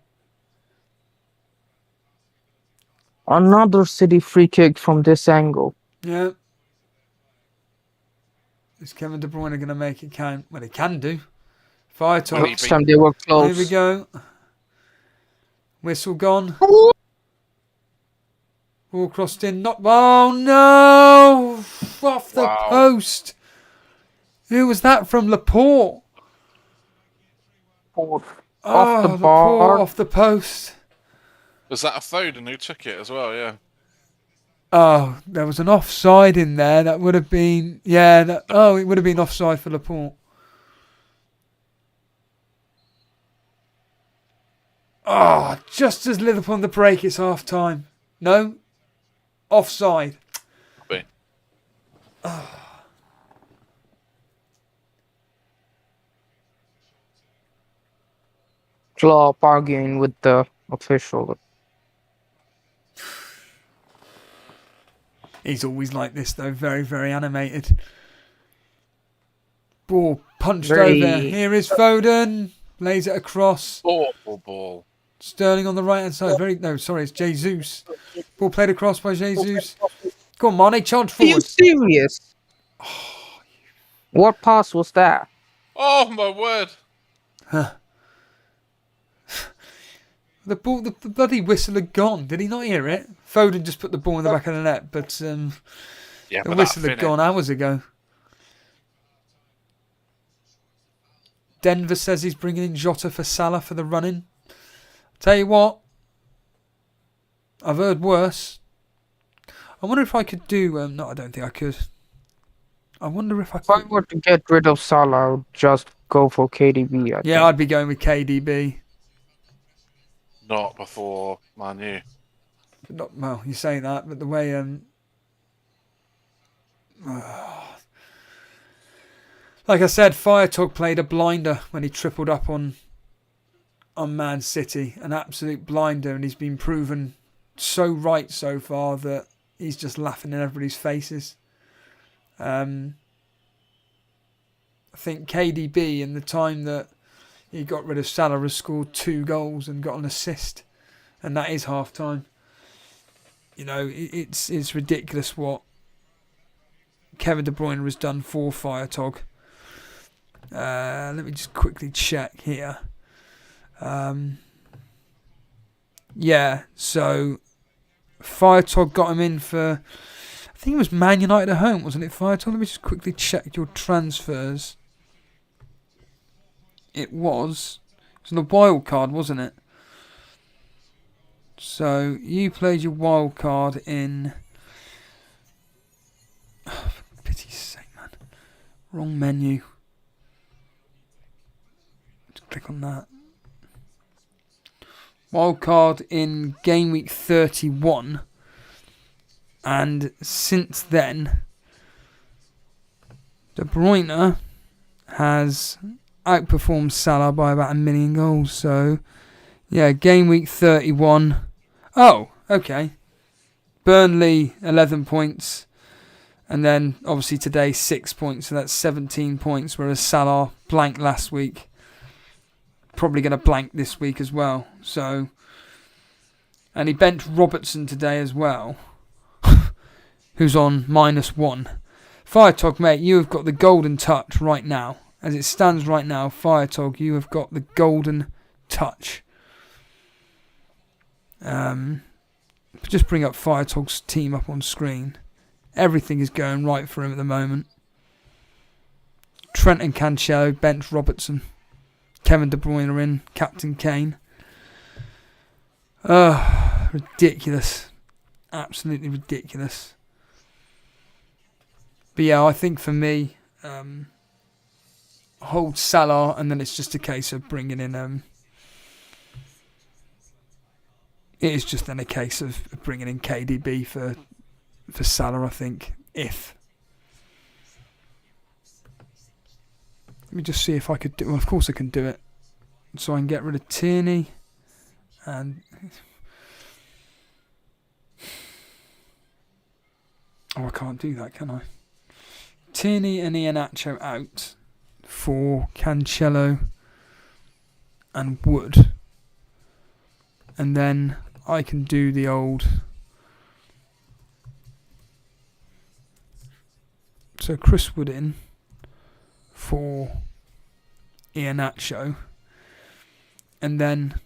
Speaker 4: Another City free kick from this angle.
Speaker 2: Yeah. Is Kevin De Bruyne going to make it count? Well, he can do. Fire talk.
Speaker 4: Last time they were close.
Speaker 2: Here we go. Whistle gone. Ball crossed in. Not. Oh no! Off the post. Who was that from? Laporte.
Speaker 4: Off
Speaker 2: Oh,
Speaker 4: the
Speaker 2: Laporte
Speaker 4: bar.
Speaker 2: off the post.
Speaker 3: Was that a Foden who took it as well? Yeah.
Speaker 2: Oh, there was an offside in there. That would have been... Yeah. It would have been offside for Laporte. Oh, just as Liverpool on the break, it's half time. No? Offside.
Speaker 3: Be.
Speaker 4: Klopp arguing with the official.
Speaker 2: He's always like this, though. Very, very animated. Ball punched
Speaker 4: Very-
Speaker 2: over. Here is Foden. Lays it across.
Speaker 3: Awful ball.
Speaker 2: Sterling on the right-hand side. It's Jesus. Ball played across by Jesus. Go on, Mane. Charge
Speaker 4: Are you
Speaker 2: forward.
Speaker 4: serious? What pass was that?
Speaker 3: Oh my word.
Speaker 2: The ball, the bloody whistle had gone. Did he not hear it? Foden just put the ball in the back of the net, but
Speaker 3: Yeah,
Speaker 2: the
Speaker 3: but
Speaker 2: whistle
Speaker 3: that
Speaker 2: had
Speaker 3: finish.
Speaker 2: gone hours ago. Denver says he's bringing in Jota for Salah for the run-in. Tell you what, I've heard worse. I wonder if I could do... no, I don't think I could. I wonder if I
Speaker 4: If I
Speaker 2: could...
Speaker 4: were to get rid of Salah, I would just go for KDB. I
Speaker 2: Yeah,
Speaker 4: think.
Speaker 2: I'd be going with KDB.
Speaker 3: Not before Man U.
Speaker 2: But not, well, you say that, but the way... like I said, Firetog played a blinder when he tripled up on Man City. An absolute blinder, and he's been proven so right so far that he's just laughing in everybody's faces. I think KDB, in the time that he got rid of Salah, has scored 2 goals and got an assist. And that is half-time. You know, it's ridiculous what Kevin De Bruyne has done for Firetog. Let me just quickly check here. Yeah, so Firetog got him in for... I think it was Man United at home, wasn't it, Firetog? Let me just quickly check your transfers. It was on the wild card, wasn't it? So you played your wild card in... Oh, for pity's sake, man. Wrong menu. Let's click on that. Wildcard in game week 31. And since then, De Bruyne has outperformed Salah by about 1 million goals. So, yeah, game week 31. Oh, okay. Burnley, 11 points. And then, obviously, today, 6 points. So that's 17 points, whereas Salah blanked last week. Probably going to blank this week as well. So, and he benched Robertson today as well, who's on -1. Firetog, mate, you have got the golden touch right now. As it stands right now, Firetog, you have got the golden touch. Just bring up Firetog's team up on screen. Everything is going right for him at the moment. Trent and Cancelo, bench Robertson. Kevin De Bruyne are in, Captain Kane. Ridiculous. Absolutely ridiculous. But yeah, I think for me, hold Salah, and then it's just a case of bringing in. It is just then a case of bringing in KDB for Salah, I think. Let me just see if I could do. Well, of course I can do it. So I can get rid of Tierney, and I can't do that, can I? Tierney and Iheanacho out for Cancelo and Wood. And then I can do the old... So Chris Wood in for Iheanacho. And then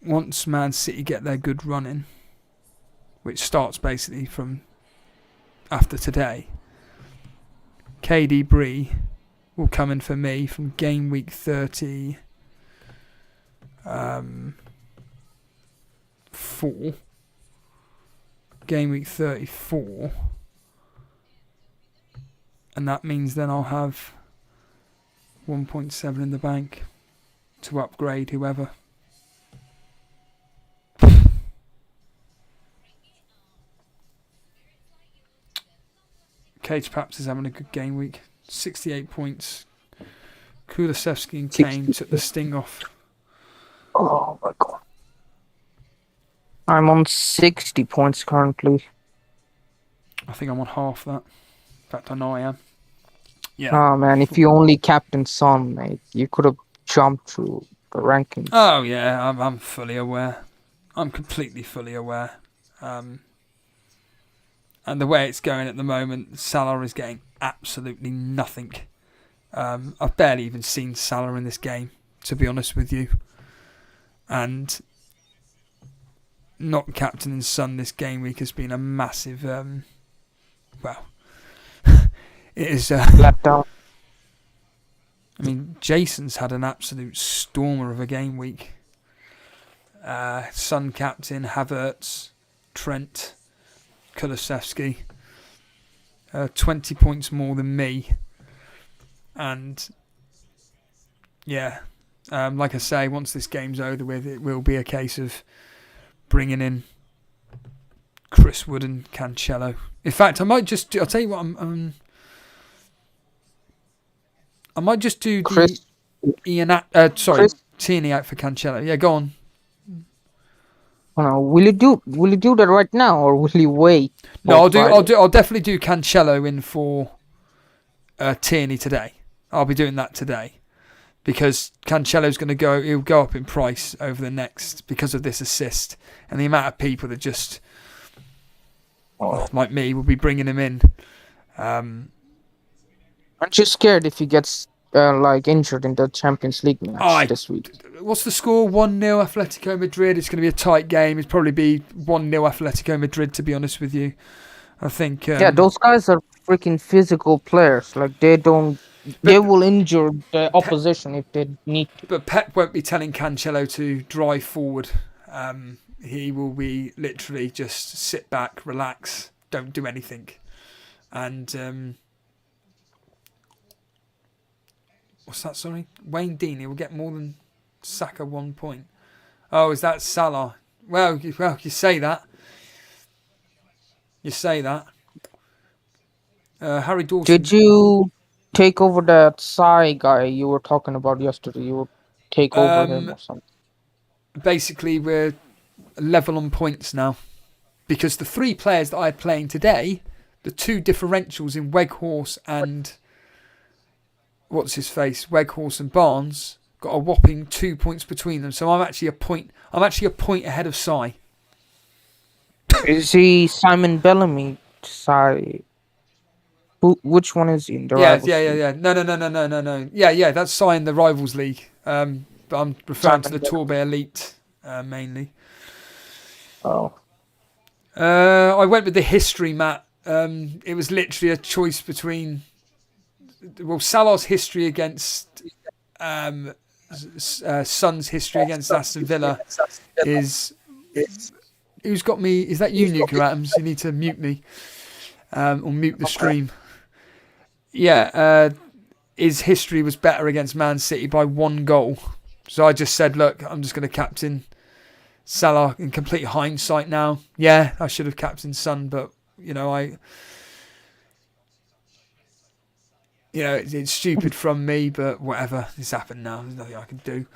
Speaker 2: once Man City get their good run in, which starts basically from after today, KD Bree will come in for me from game week 34. Game week 34. And that means then I'll have 1.7 in the bank to upgrade whoever. Cage Paps is having a good game week. 68 points. Kulusevski and Kane took the sting off.
Speaker 4: Oh my god. I'm on 60 points currently.
Speaker 2: I think I'm on half that. In fact, I know I am. Yeah.
Speaker 4: Oh man, if you only captain Son, mate, you could have jumped through the rankings.
Speaker 2: Oh yeah, I'm fully aware. I'm completely fully aware. And the way it's going at the moment, Salah is getting absolutely nothing. I've barely even seen Salah in this game, to be honest with you. And not captaining Son this game week has been a massive, it is...
Speaker 4: Letdown.
Speaker 2: I mean, Jason's had an absolute stormer of a game week. Son captain, Havertz, Trent, Kulusevski, 20 points more than me. And yeah, like I say, once this game's over with, it will be a case of bringing in Chris Wood and Cancelo. In fact, I'll tell you what, I might just do the Tierney out for Cancelo. Yeah, go on.
Speaker 4: Will you do that right now, or will you wait?
Speaker 2: No, I'll definitely do Cancelo in for Tierney today. I'll be doing that today because Cancelo's going to he'll go up in price over the next because of this assist and the amount of people that just like me will be bringing him in.
Speaker 4: Aren't you scared if he gets injured in the Champions League match this week?
Speaker 2: What's the score? 1-0 Atletico Madrid. It's going to be a tight game. It'll probably be 1-0 Atletico Madrid, to be honest with you. I think...
Speaker 4: yeah, those guys are freaking physical players. Like, they will injure the opposition if they need to.
Speaker 2: But Pep won't be telling Cancelo to drive forward. He will be literally just sit back, relax, don't do anything. And... what's that, sorry? Wayne Dean, he will get more than Saka 1 point. Oh, is that Salah? Well, you say that. You say that. Harry Dawson.
Speaker 4: Did you take over that Psy guy you were talking about yesterday? You would take over him or something?
Speaker 2: Basically, we're level on points now. Because the 3 players that I had playing today, the 2 differentials in Weghorst and... What's his face? Weghorst and Barnes got a whopping 2 points between them. So I'm actually a point ahead of Psy.
Speaker 4: Is he Simon Bellamy? Psy? Which one is he in the Rivals League?
Speaker 2: Yeah. No. Yeah, that's Psy in the Rivals League. But I'm referring to the Tourbe Elite mainly.
Speaker 4: Oh.
Speaker 2: I went with the history, Matt. It was literally a choice between... Well, Salah's history against... Son's history against Aston Villa is... Who's got me? Is that you, Nuclear Atoms? You need to mute me. Or mute the stream. Yeah, his history was better against Man City by 1 goal. So I just said, look, I'm just going to captain Salah in complete hindsight now. Yeah, I should have captained Son, but, it's stupid from me, but whatever. It's happened now. There's nothing I can do.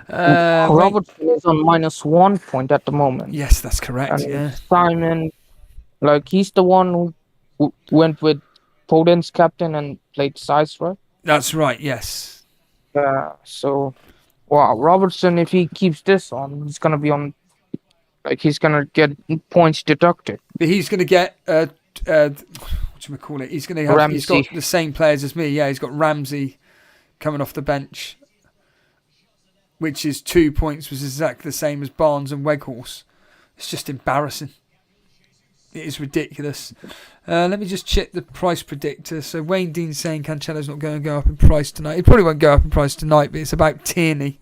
Speaker 4: Robertson is on -1 point at the moment.
Speaker 2: Yes, that's correct,
Speaker 4: And
Speaker 2: yeah.
Speaker 4: Simon, he's the one who went with Foden's captain and played size, right?
Speaker 2: That's right, yes.
Speaker 4: So, wow, Robertson, if he keeps this on, he's gonna be on. He's gonna get points deducted.
Speaker 2: But he's gonna get whatchamacallit? He's gonna have.
Speaker 4: Ramsey.
Speaker 2: He's got the same players as me. Yeah, he's got Ramsey coming off the bench, which is 2 points, was exactly the same as Barnes and Weghorst. It's just embarrassing. It is ridiculous. Let me just check the price predictor. So Wayne Dean's saying Cancelo's not going to go up in price tonight. He probably won't go up in price tonight, but it's about Tierney.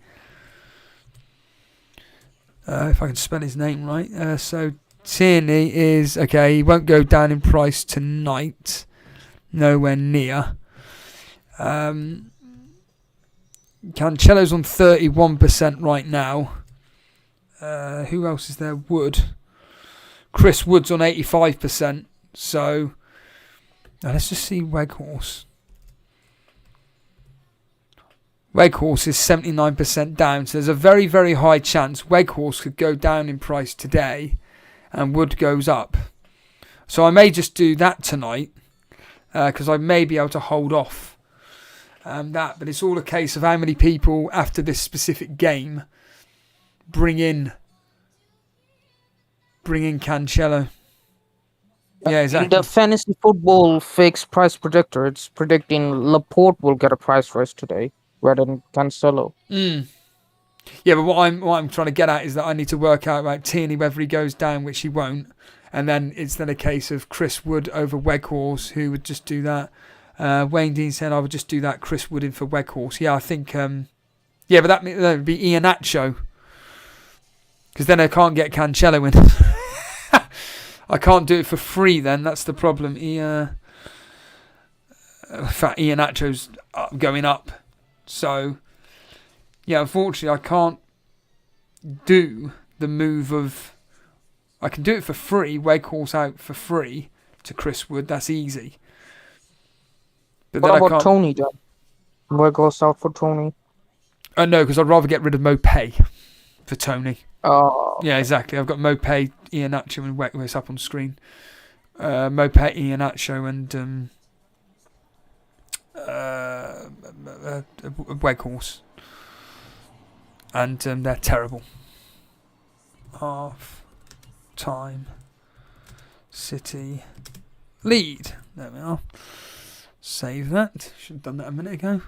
Speaker 2: If I can spell his name right. So Tierney is... Okay, he won't go down in price tonight. Nowhere near. Cancelo's on 31% right now. Who else is there? Wood. Chris Wood's on 85%. So, let's just see Weghorst. Weghorst is 79% down. So there's a very, very high chance Weghorst could go down in price today and Wood goes up. So I may just do that tonight because I may be able to hold off that. But it's all a case of how many people after this specific game bring in Cancelo. Yeah, exactly.
Speaker 4: In the fantasy football fixed price predictor, it's predicting Laporte will get a price rise today rather than Cancelo.
Speaker 2: Yeah, but what I'm trying to get at is that I need to work out about Tierney whether he goes down, which he won't, and then it's then a case of Chris Wood over Weghorst, who would just do that. Wayne Dean said I would just do that. Chris Wood in for Weghorst. Yeah, I think. But that would be Iheanacho, because then I can't get Cancelo in. I can't do it for free then, that's the problem. In fact, Iheanacho's going up. So, yeah, unfortunately, I can't do the move of... I can do it for free, Weghorst out for free to Chris Wood, that's easy. But
Speaker 4: What
Speaker 2: then
Speaker 4: about Tony then? Weghorst out for Tony?
Speaker 2: No, because I'd rather get rid of Mopay for Tony.
Speaker 4: Oh.
Speaker 2: Yeah, exactly. I've got Mopay, Iheanacho and Weghorst up on screen. Mopay, Iheanacho and Weghorst. And they're terrible. Half time City lead. There we are. Save that. Should have done that a minute ago.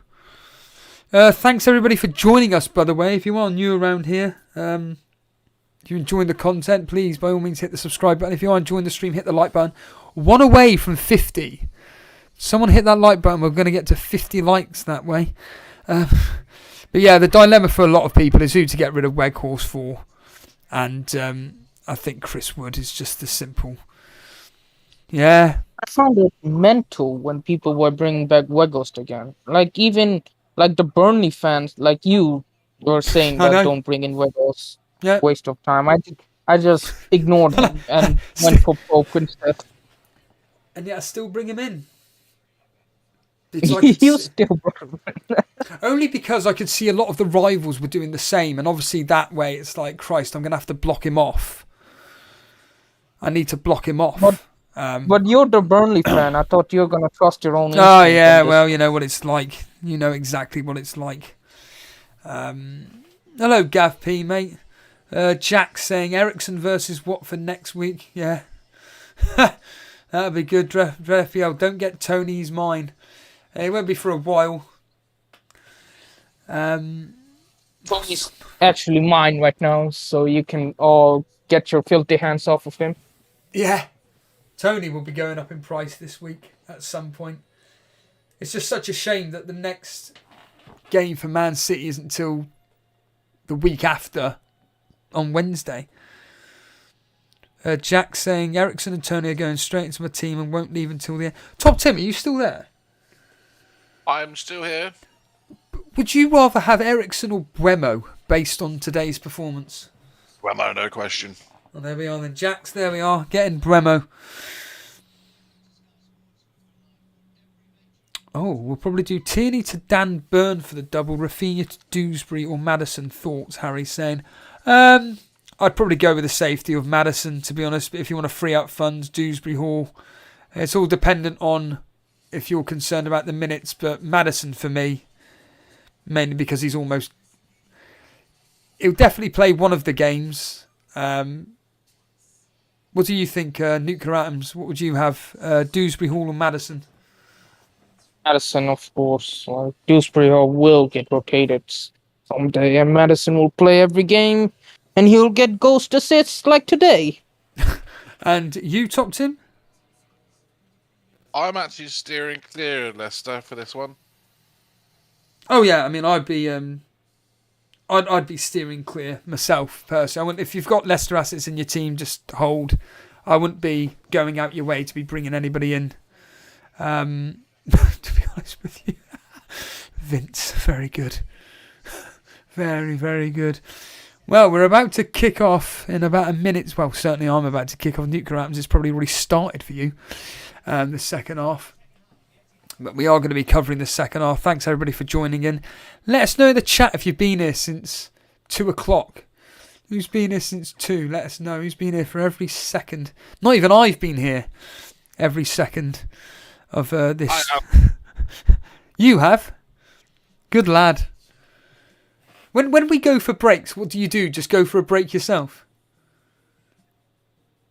Speaker 2: Thanks everybody for joining us, by the way. If you are new around here, if you're enjoying the content, please, by all means, hit the subscribe button. If you are enjoying the stream, hit the like button. 1 away from 50. Someone hit that like button. We're going to get to 50 likes that way. But yeah, the dilemma for a lot of people is who to get rid of Weghorst for. And I think Chris Wood is just the simple. Yeah.
Speaker 4: I found it mental when people were bringing back Weghorst again. Even the Burnley fans, like you, were saying that don't bring in Weghorst.
Speaker 2: Yeah.
Speaker 4: Waste of time. I just ignored him and went for Pope instead.
Speaker 2: And yet I still bring him in. Because I could
Speaker 4: You
Speaker 2: see,
Speaker 4: still brought him in.
Speaker 2: only because I could see a lot of the rivals were doing the same, and obviously that way it's like, Christ, I'm going to have to block him off. I need to block him off.
Speaker 4: But you're the Burnley fan. I thought you were gonna trust your own instinct.
Speaker 2: Oh yeah,
Speaker 4: and just-
Speaker 2: well, you know what it's like. You know exactly what it's like. Hello, Gav P, mate. Jack saying Ericsson versus Watford next week. Yeah, that'll be good. FPL, don't get Tony's mine. It won't be for a while.
Speaker 4: Tony's actually mine right now, so you can all get your filthy hands off of him.
Speaker 2: Yeah, Tony will be going up in price this week at some point. It's just such a shame that the next game for Man City isn't until the week after on Wednesday. Jack saying Ericsson and Tony are going straight into my team and won't leave until the end. Top Tim, are you still there?
Speaker 3: I'm still here.
Speaker 2: Would you rather have Ericsson or Buemo based on today's performance?
Speaker 3: Well, no question.
Speaker 2: Well, there we are then. Jax, there we are. Getting Buemo. Oh, we'll probably do Tierney to Dan Burn for the double. Rafinha to Dewsbury or Maddison. Thoughts, Harry's saying. I'd probably go with the safety of Maddison, to be honest. But if you want to free up funds, Dewsbury Hall. It's all dependent on if you're concerned about the minutes. But Maddison for me, mainly because he's almost... He'll definitely play one of the games. What do you think, Nuclear Atoms? What would you have? Dewsbury Hall or Maddison?
Speaker 4: Madison, of course. Well, Dewsbury Hall will get rotated someday, and Madison will play every game, and he'll get ghost assists like today.
Speaker 2: And you, Top Tim?
Speaker 3: I'm actually steering clear of Leicester for this one.
Speaker 2: Oh yeah, I mean, I'd be steering clear myself personally. If you've got Leicester assets in your team, just hold. I wouldn't be going out your way to be bringing anybody in. To be honest with you, Vince, very good, very, very good. Well, we're about to kick off in about a minute. Well, certainly I'm about to kick off. Nuclear Atoms it's probably already started for you. The second half. But we are going to be covering the second half. Thanks everybody for joining in. Let us know in the chat if you've been here since 2 o'clock. Who's been here since 2? Let us know who's been here for every second. Not even I've been here every second of this.
Speaker 3: I have.
Speaker 2: You have? Good lad. When we go for breaks, what do you do? Just go for a break yourself?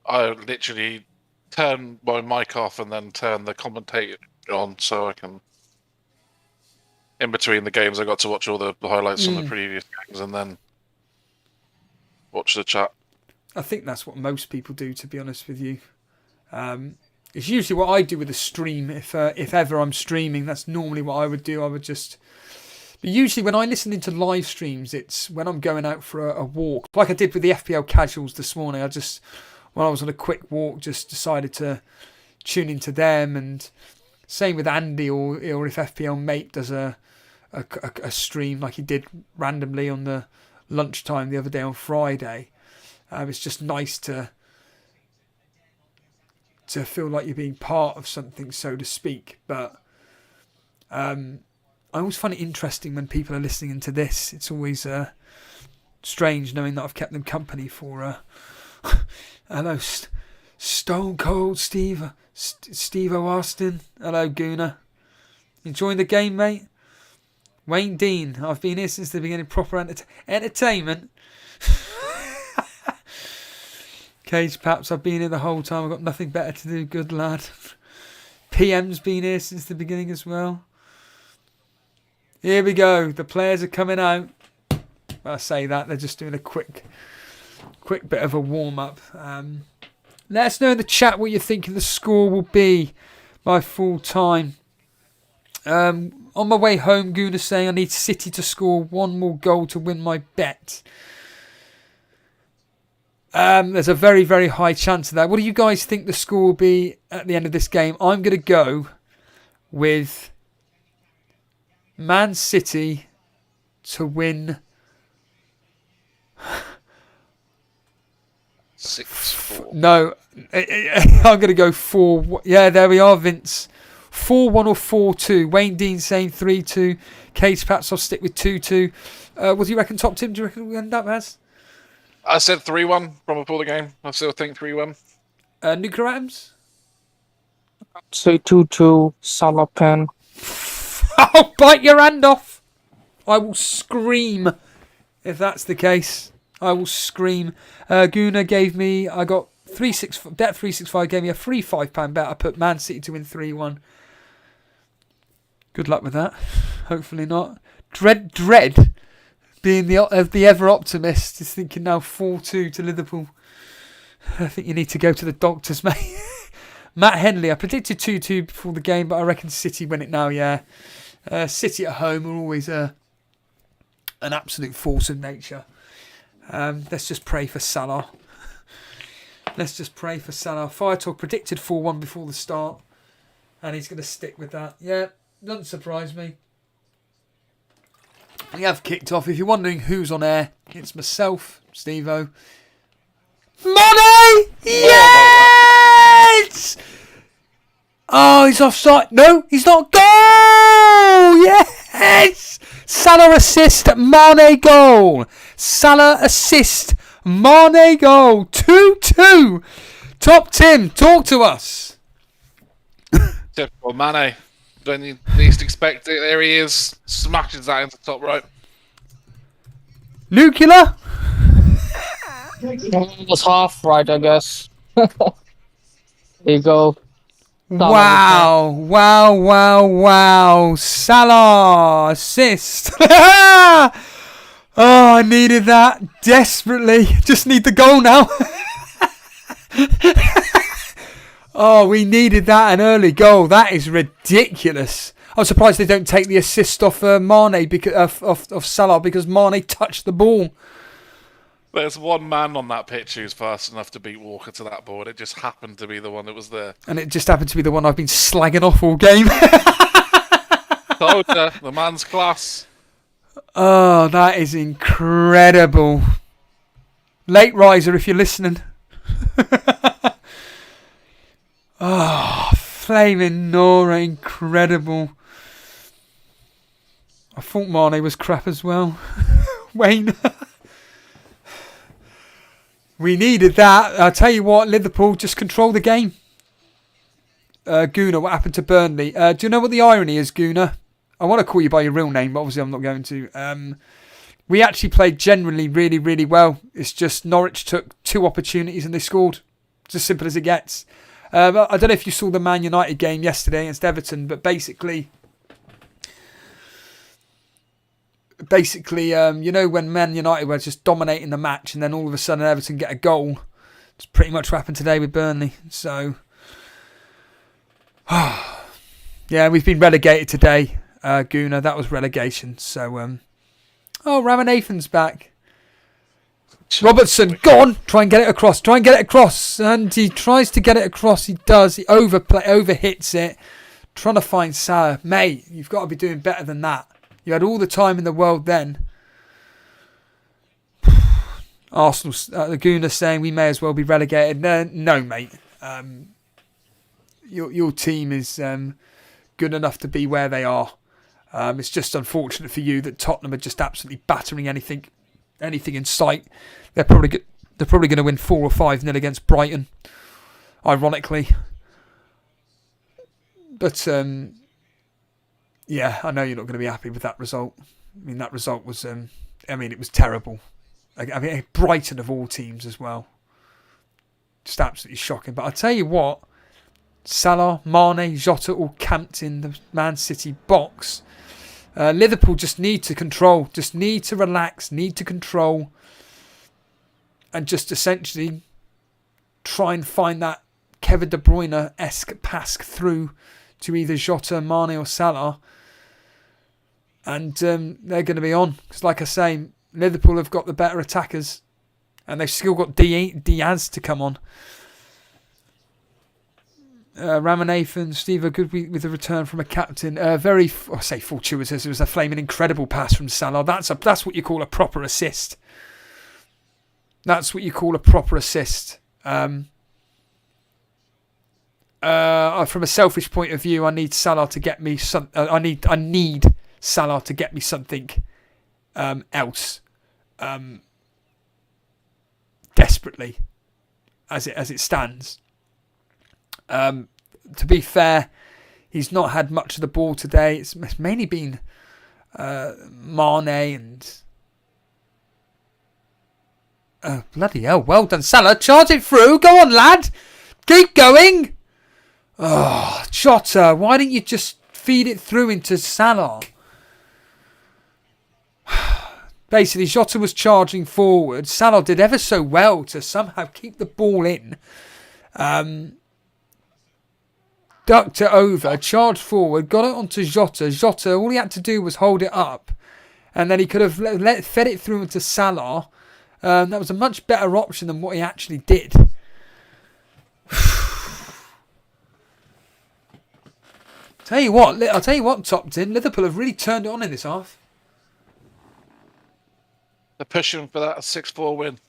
Speaker 3: I literally turn my mic off and then turn the commentator on so I can... In between the games, I got to watch all the highlights from the previous games and then watch the chat.
Speaker 2: I think that's what most people do, to be honest with you. It's usually what I do with a stream. If ever I'm streaming, that's normally what I would do. I would just... But usually when I listen into live streams, it's when I'm going out for a walk. Like I did with the FPL Casuals this morning. When I was on a quick walk, just decided to tune into them. And same with Andy, or if FPL Mate does a stream like he did randomly on the lunchtime the other day on Friday. It's just nice to feel like you're being part of something, so to speak. But I always find it interesting when people are listening into this. It's always strange knowing that I've kept them company for... Hello, Stone Cold Steve Austin. Hello, Gooner. Enjoying the game, mate? Wayne Dean. I've been here since the beginning. Proper entertainment. Cage Paps, I've been here the whole time. I've got nothing better to do. Good lad. PM's been here since the beginning as well. Here we go. The players are coming out. Well, I say that. They're just doing a quick bit of a warm-up. Let us know in the chat what you're thinking the score will be by full time. On my way home, Guna saying I need City to score one more goal to win my bet. There's a very, very high chance of that. What do you guys think the score will be at the end of this game? I'm going to go with Man City to win
Speaker 3: 6-4.
Speaker 2: No, I'm going to go 4. Yeah, there we are, Vince. 4-1 or 4-2. Wayne Dean saying 3-2. Case perhaps I'll stick with 2-2. What do you reckon, Top Tim? Do you reckon we end up as?
Speaker 3: I said 3-1 from before the game. I still think 3-1.
Speaker 2: Nuclear Atoms?
Speaker 4: Say 2-2, Salah pen.
Speaker 2: I'll bite your hand off. I will scream if that's the case. I will scream. Guna gave me, I got Bet365 gave me a free £5 bet. I put Man City to win 3-1. Good luck with that. Hopefully not. Dread being the ever optimist is thinking now 4-2 to Liverpool. I think you need to go to the doctors, mate. Matt Henley, I predicted 2-2 before the game, but I reckon City win it now, yeah. City at home are always an absolute force of nature. Let's just pray for Salah. Let's just pray for Salah. Fire Talk predicted 4-1 before the start, and he's going to stick with that. Yeah, doesn't surprise me. We have kicked off. If you're wondering who's on air, it's myself, Steve-O. Money! Yes! Oh, he's offside. No, he's not. Goal! Yes! Salah assist, Mane goal. Salah assist, Mane goal. 2-2. Top Tim, talk to us.
Speaker 3: Typical Mane. When you least expect it, there he is. Smashes that into the top right.
Speaker 2: Nuclear?
Speaker 4: It was half right, I guess. There you go.
Speaker 2: Wow. Salah assist. Oh, I needed that desperately. Just need the goal now. Oh, we needed that, an early goal. That is ridiculous. I'm surprised they don't take the assist off Mane because of Salah because Mane touched the ball.
Speaker 3: There's one man on that pitch who's fast enough to beat Walker to that ball. It just happened to be the one that was there.
Speaker 2: And it just happened to be the one I've been slagging off all game.
Speaker 3: Told ya, the man's class.
Speaker 2: Oh, that is incredible. Late riser, if you're listening. Oh, flaming Nora, incredible. I thought Mane was crap as well. Wayne. We needed that. I'll tell you what, Liverpool just control the game. Guna, what happened to Burnley? Do you know what the irony is, Guna? I want to call you by your real name, but obviously I'm not going to. We actually played generally really, really well. It's just Norwich took 2 opportunities and they scored. It's as simple as it gets. I don't know if you saw the Man United game yesterday against Everton, but basically, you know, when Man United were just dominating the match and then all of a sudden Everton get a goal. It's pretty much what happened today with Burnley. So, yeah, we've been relegated today, Guna. That was relegation. So, Ramanathan's back. Robertson, go on, try and get it across. And he tries to get it across. He does. He overhits it. Trying to find Salah. Mate, you've got to be doing better than that. You had all the time in the world then. Arsenal, Laguna saying we may as well be relegated. No, mate. Your team is good enough to be where they are. It's just unfortunate for you that Tottenham are just absolutely battering anything in sight. They're probably going to win 4 or 5-0 against Brighton, ironically. But yeah, I know you're not going to be happy with that result. I mean, that result was, it was terrible. I mean, Brighton of all teams as well. Just absolutely shocking. But I'll tell you what, Salah, Mane, Jota all camped in the Man City box. Liverpool just need to control, just need to relax, need to control, and just essentially try and find that Kevin De Bruyne-esque pass through to either Jota, Mane or Salah. And they're going to be on. Because like I say, Liverpool have got the better attackers. And they've still got Diaz to come on. Ramanathan, Steve, good with a return from a captain. Very, I say fortuitous. It was a flaming incredible pass from Salah. That's what you call a proper assist. That's what you call a proper assist. From a selfish point of view, I need Salah to get me some. I need Salah to get me something else, desperately, as it stands. To be fair, he's not had much of the ball today. It's mainly been Mane and. Oh, bloody hell. Well done, Salah. Charge it through. Go on, lad. Keep going. Oh, Jota, why didn't you just feed it through into Salah? Basically, Jota was charging forward. Salah did ever so well to somehow keep the ball in. Ducked it over, charged forward, got it onto Jota. Jota, all he had to do was hold it up. And then he could have fed it through into Salah. That was a much better option than what he actually did. I'll tell you what, Top Tin, Liverpool have really turned it on in this half.
Speaker 3: They're pushing for that 6-4 win.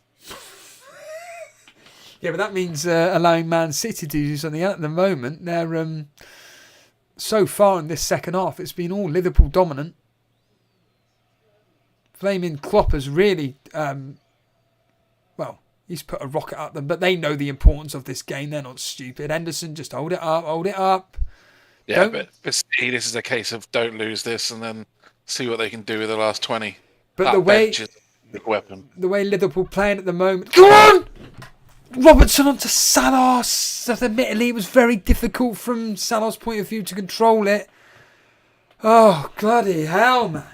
Speaker 2: Yeah, but that means allowing Man City to do something at the moment. They're so far in this second half, it's been all Liverpool dominant. Flaming Klopp has really, he's put a rocket at them, but they know the importance of this game. They're not stupid. Henderson, just hold it up.
Speaker 3: Yeah, but see, this is a case of don't lose this and then see what they can do with the last 20.
Speaker 2: But
Speaker 3: that
Speaker 2: the way
Speaker 3: bench is a big weapon.
Speaker 2: The way Liverpool playing at the moment. Go on! Robertson onto Salah. Admittedly, it was very difficult from Salah's point of view to control it. Oh, bloody hell, man.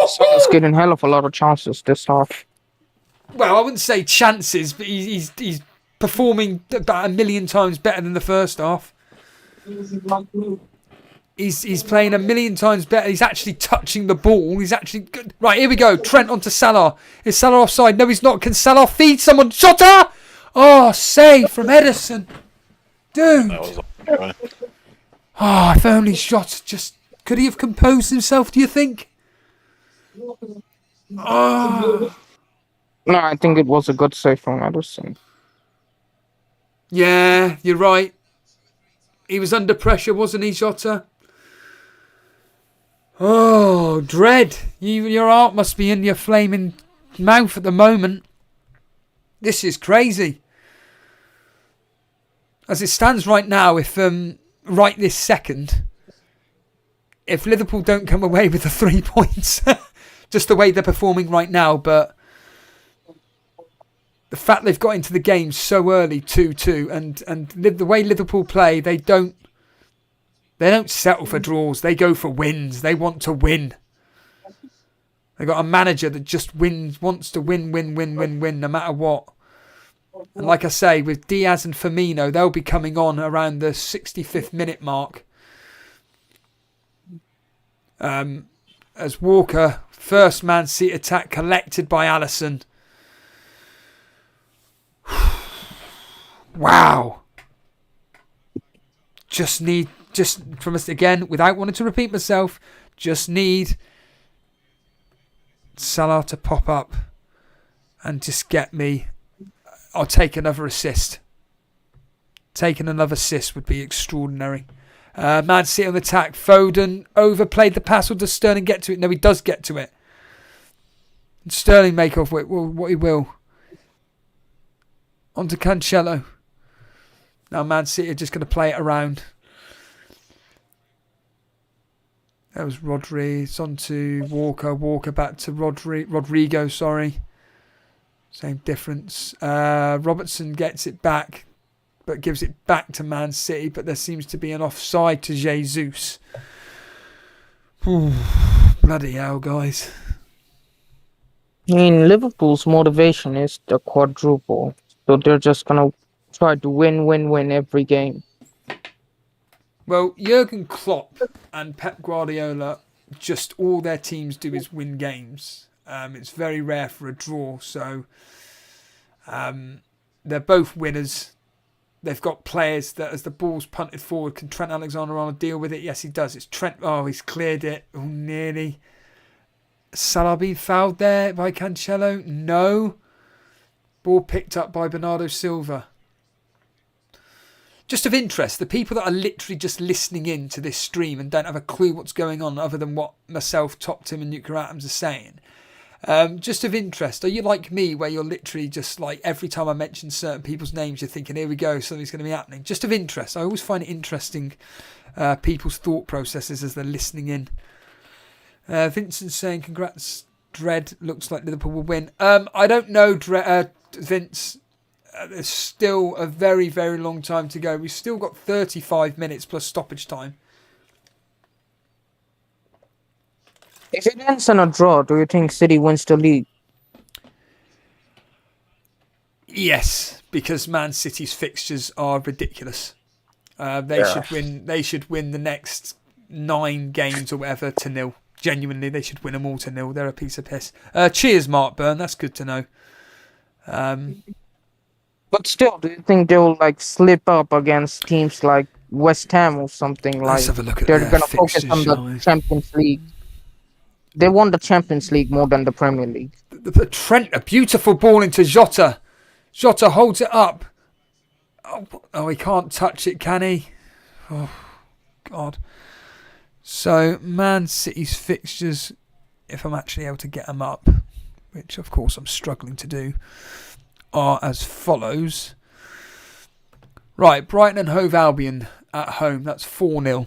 Speaker 4: Salah's getting hell of a lot of chances this half.
Speaker 2: Well, I wouldn't say chances, but he's performing about 1 million times better than the first half. He's playing 1 million times better. He's actually touching the ball. He's actually good. Right, here we go. Trent onto Salah. Is Salah offside? No, he's not. Can Salah feed someone? Jota! Oh, save from Edison. Dude. Oh, if only Jota just... Could he have composed himself, do you think? Oh.
Speaker 4: No, I think it was a good save from Edison.
Speaker 2: Yeah, you're right. He was under pressure, wasn't he, Jota? Oh, dread. Your heart must be in your flaming mouth at the moment. This is crazy. As it stands right now, if right this second, if Liverpool don't come away with the 3 points, just the way they're performing right now, but the fact they've got into the game so early, 2-2, and the way Liverpool play, they don't settle for draws. They go for wins. They want to win. They got a manager that just wants to win, no matter what. And like I say, with Diaz and Firmino, they'll be coming on around the 65th minute mark. As Walker, first Man City attack collected by Alisson. Wow. Just from us again, without wanting to repeat myself, just need Salah to pop up and just get me. I'll take another assist. Taking another assist would be extraordinary. Man City on the attack. Foden overplayed the pass, or does Sterling get to it? No, he does get to it. Sterling make off with what he will. On to Cancelo. Now Man City are just going to play it around. That was Rodri. It's on to Walker. Walker back to Rodrigo, sorry. Same difference. Robertson gets it back, but gives it back to Man City. But there seems to be an offside to Jesus. Ooh, bloody hell, guys.
Speaker 4: I mean, Liverpool's motivation is the quadruple. So they're just going to try to win every game.
Speaker 2: Well, Jurgen Klopp and Pep Guardiola, just all their teams do is win games. It's very rare for a draw, so they're both winners. They've got players that, as the ball's punted forward, can Trent Alexander-Arnold deal with it? Yes, he does. It's Trent. Oh, he's cleared it. Oh, nearly. Salah being fouled there by Cancelo? No. Ball picked up by Bernardo Silva. Just of interest, the people that are literally just listening in to this stream and don't have a clue what's going on other than what myself, Top Tim and Nuclear Atoms are saying. Just of interest, are you like me where you're literally just like every time I mention certain people's names you're thinking, here we go, something's going to be happening? Just of interest. I always find it interesting, people's thought processes as they're listening in. Vincent's saying, congrats, Dread. Looks like Liverpool will win. I don't know, Vince. There's still a very, very long time to go. We've still got 35 minutes plus stoppage time.
Speaker 4: If it ends in a draw, do you think City wins the league?
Speaker 2: Yes, because Man City's fixtures are ridiculous. They should win the next 9 games or whatever to 0. Genuinely, they should win them all to 0. They're a piece of piss. Cheers, Mark Byrne. That's good to know.
Speaker 4: But still, do you think they will like slip up against teams like West Ham or something?
Speaker 2: Let's
Speaker 4: Like
Speaker 2: have a look at
Speaker 4: they're
Speaker 2: their
Speaker 4: going to focus
Speaker 2: fixtures,
Speaker 4: on
Speaker 2: shall
Speaker 4: the
Speaker 2: we?
Speaker 4: Champions League. They won the Champions League more than the Premier League.
Speaker 2: The Trent, a beautiful ball into Jota. Jota holds it up. Oh, he can't touch it, can he? Oh, God. So, Man City's fixtures, if I'm actually able to get them up, which of course I'm struggling to do, are as follows. Right, Brighton and Hove Albion at home, that's 4-0.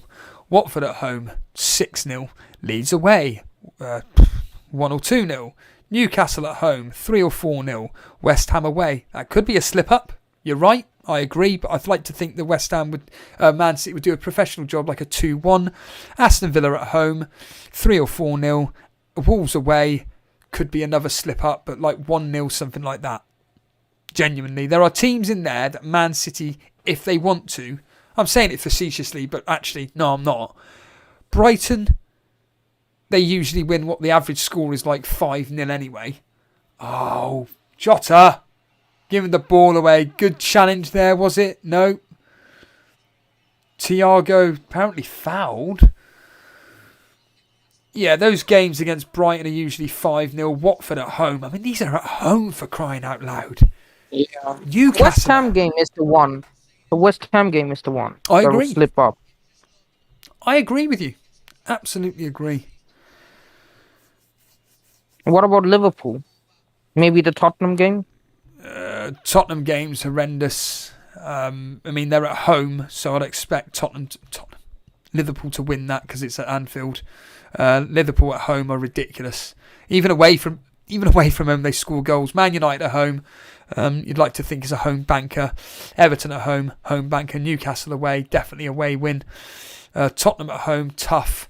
Speaker 2: Watford at home, 6-0. Leeds away, 1 or 2-0. Newcastle at home, 3 or 4-0. West Ham away, that could be a slip-up. You're right, I agree, but I'd like to think that West Ham would, Man City would do a professional job like a 2-1. Aston Villa at home, 3 or 4-0. Wolves away, could be another slip-up, but like 1-0, something like that. Genuinely, there are teams in there that Man City, if they want to, I'm saying it facetiously, but actually, no, I'm not. Brighton, they usually win what the average score is like 5-0 anyway. Oh, Jota, giving the ball away. Good challenge there, was it? No. Thiago apparently fouled. Yeah, those games against Brighton are usually 5-0. Watford at home. I mean, these are at home for crying out loud.
Speaker 4: Yeah.
Speaker 2: Newcastle.
Speaker 4: West Ham game is the one. The West Ham game is the one.
Speaker 2: I
Speaker 4: that will
Speaker 2: agree.
Speaker 4: Slip up.
Speaker 2: I agree with you. Absolutely agree.
Speaker 4: What about Liverpool? Maybe the Tottenham game?
Speaker 2: Tottenham game's horrendous. I mean, they're at home, so I'd expect Liverpool to win that because it's at Anfield. Liverpool at home are ridiculous. Even away from home, they score goals. Man United at home, you'd like to think is a home banker. Everton at home banker. Newcastle away, definitely away win. Tottenham at home, tough.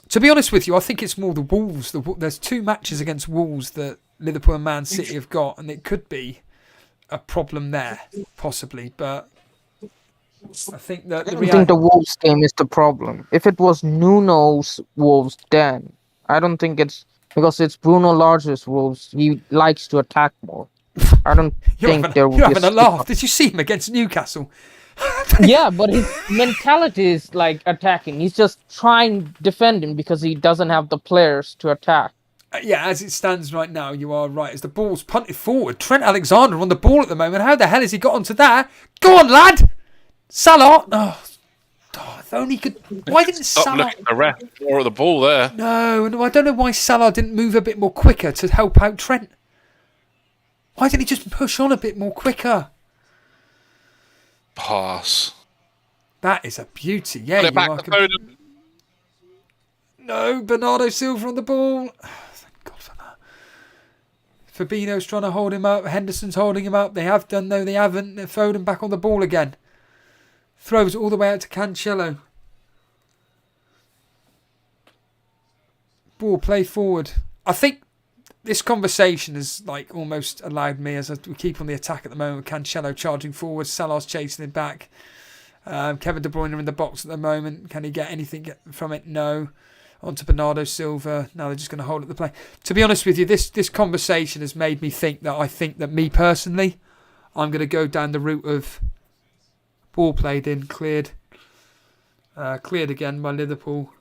Speaker 2: To be honest with you, I think it's more the Wolves. There's 2 matches against Wolves that Liverpool and Man City have got, and it could be a problem there, possibly. But I think that
Speaker 4: I don't think the Wolves game is the problem. If it was Nuno's Wolves, then I don't think it's because it's Bruno Large's Wolves. He likes to attack more. I don't think there will be.
Speaker 2: You're having a laugh. Did you see him against Newcastle?
Speaker 4: Yeah, but his mentality is like attacking. He's just trying defending because he doesn't have the players to attack.
Speaker 2: Yeah, as it stands right now, you are right. As the ball's punted forward, Trent Alexander on the ball at the moment. How the hell has he got onto that? Go on, lad! Salah! Oh, if only he could. Why didn't
Speaker 3: Stop
Speaker 2: Salah?
Speaker 3: looking at the ref or at the ball there.
Speaker 2: No, I don't know why Salah didn't move a bit more quicker to help out Trent. Why didn't he just push on a bit more quicker?
Speaker 3: Pass.
Speaker 2: That is a beauty. Yeah,
Speaker 3: Put it back to Foden.
Speaker 2: No, Bernardo Silva on the ball. Thank God for that. Fabinho's trying to hold him up. Henderson's holding him up. They have done, though. They haven't. Foden back on the ball again. Throws all the way out to Cancelo. Ball play forward. I think this conversation has like almost allowed me, as we keep on the attack at the moment, Cancelo charging forward, Salah's chasing him back. Kevin De Bruyne in the box at the moment. Can he get anything from it? No. On to Bernardo Silva. Now they're just going to hold at the play. To be honest with you, this conversation has made me think that me personally, I'm going to go down the route of ball played in, cleared again by Liverpool.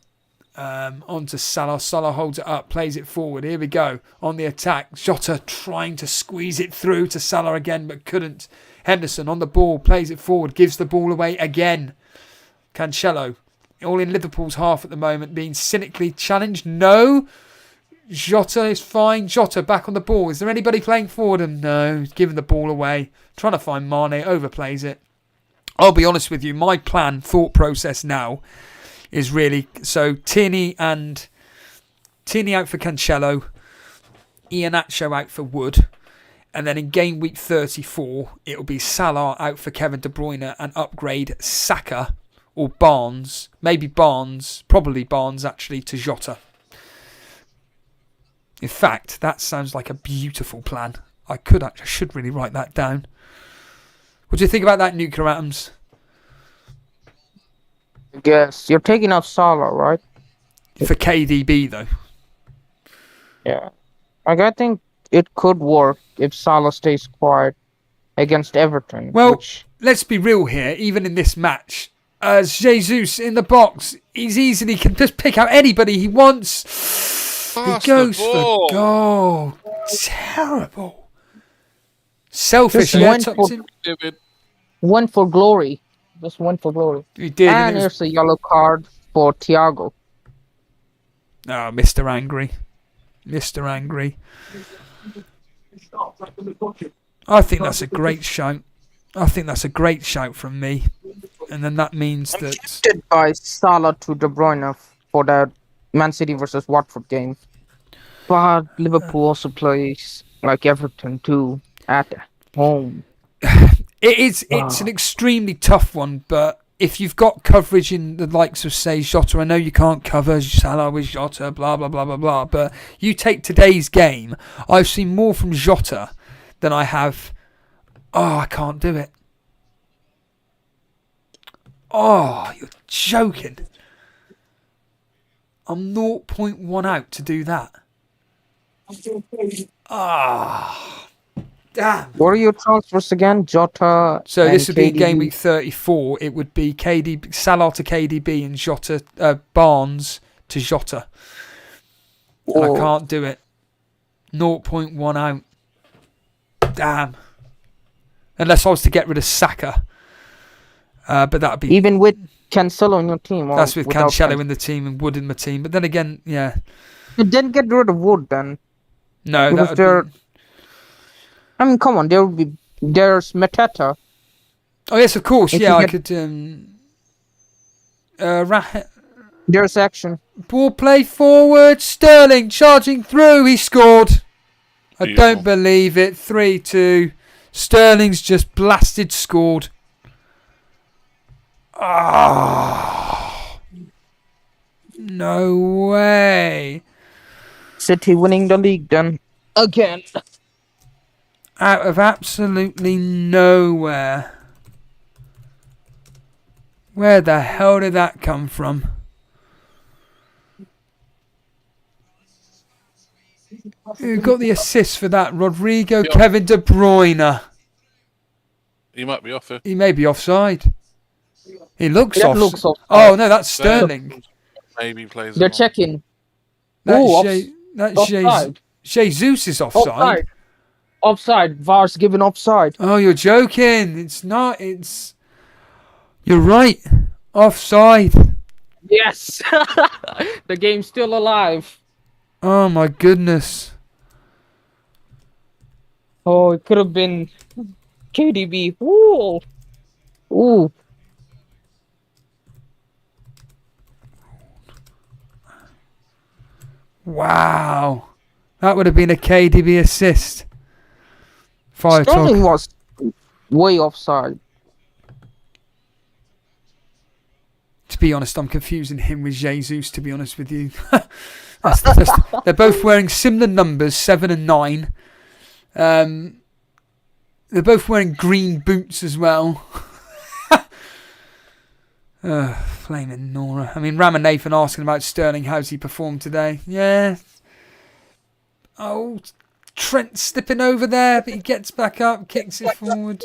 Speaker 2: On to Salah. Salah holds it up, plays it forward. Here we go. On the attack. Jota trying to squeeze it through to Salah again, but couldn't. Henderson on the ball, plays it forward, gives the ball away again. Cancelo, all in Liverpool's half at the moment, being cynically challenged. No. Jota is fine. Jota back on the ball. Is there anybody playing forward? And no, he's giving the ball away. Trying to find Mane, overplays it. I'll be honest with you, my thought process now is really, so Tierney out for Cancelo, Iheanacho out for Wood, and then in game week 34, it'll be Salah out for Kevin De Bruyne and upgrade Saka or Barnes, probably Barnes actually, to Jota. In fact, that sounds like a beautiful plan. I should really write that down. What do you think about that, Nuclear Atoms?
Speaker 4: Yes, you're taking out Salah, right?
Speaker 2: For KDB, though.
Speaker 4: Yeah. I think it could work if Salah stays quiet against Everton.
Speaker 2: Well, let's be real here. Even in this match, as Jesus in the box, he can just pick out anybody he wants. He goes for goal. Terrible. Selfish.
Speaker 4: One for glory. Just one for glory.
Speaker 2: He did.
Speaker 4: And here's a yellow card for Thiago.
Speaker 2: Oh, Mr. Angry. Mr. Angry. I think that's a great shout. From me. And then that means that...
Speaker 4: tempted by Salah to De Bruyne for that Man City versus Watford game. But Liverpool also plays like Everton too at home.
Speaker 2: It's an extremely tough one, but if you've got coverage in the likes of, say, Jota, I know you can't cover Salah with Jota, blah, blah, blah, blah, blah, but you take today's game, I've seen more from Jota than I have... Oh, I can't do it. Oh, you're joking. I'm 0.1 out to do that. Ah... Damn.
Speaker 4: What are your transfers again? Jota.
Speaker 2: So this would be
Speaker 4: KDB.
Speaker 2: game week 34. It would be Salah to KDB and Jota, Barnes to Jota. And I can't do it. 0.1 out. Damn. Unless I was to get rid of Saka. But that'd be...
Speaker 4: Even with Cancelo in your team.
Speaker 2: That's with Cancelo in the team and Wood in my team. But then again, yeah.
Speaker 4: You didn't get rid of Wood then.
Speaker 2: No, that would be...
Speaker 4: I mean, come on, there's Mateta.
Speaker 2: Oh, yes, of course. Yeah, I could...
Speaker 4: There's action.
Speaker 2: Ball play forward. Sterling charging through. He scored. I don't believe it. 3-2. Sterling's just blasted scored. Ah, no way.
Speaker 4: City winning the league then. Again.
Speaker 2: Out of absolutely nowhere. Where the hell did that come from? Who got the assist for that? Rodrigo, Kevin De Bruyne.
Speaker 3: He might be off it.
Speaker 2: He may be offside. He looks
Speaker 4: That
Speaker 2: off.
Speaker 4: looks offside.
Speaker 2: Oh no, that's Sterling.
Speaker 3: Maybe plays.
Speaker 4: They're checking.
Speaker 2: That's
Speaker 4: offside.
Speaker 2: Jesus is offside.
Speaker 4: Offside. VAR's given offside.
Speaker 2: Oh, you're joking. It's not. It's... You're right. Offside.
Speaker 4: Yes. The game's still alive.
Speaker 2: Oh, my goodness.
Speaker 4: Oh, it could have been KDB. Ooh. Ooh.
Speaker 2: Wow. That would have been a KDB assist.
Speaker 4: Sterling was way offside.
Speaker 2: To be honest, I'm confusing him with Jesus, to be honest with you. They're both wearing similar numbers, 7 and 9. They're both wearing green boots as well. Flaming Nora. I mean, Ram and Nathan asking about Sterling. How's he performed today? Yeah. Oh, Trent slipping over there, but he gets back up, kicks it forward.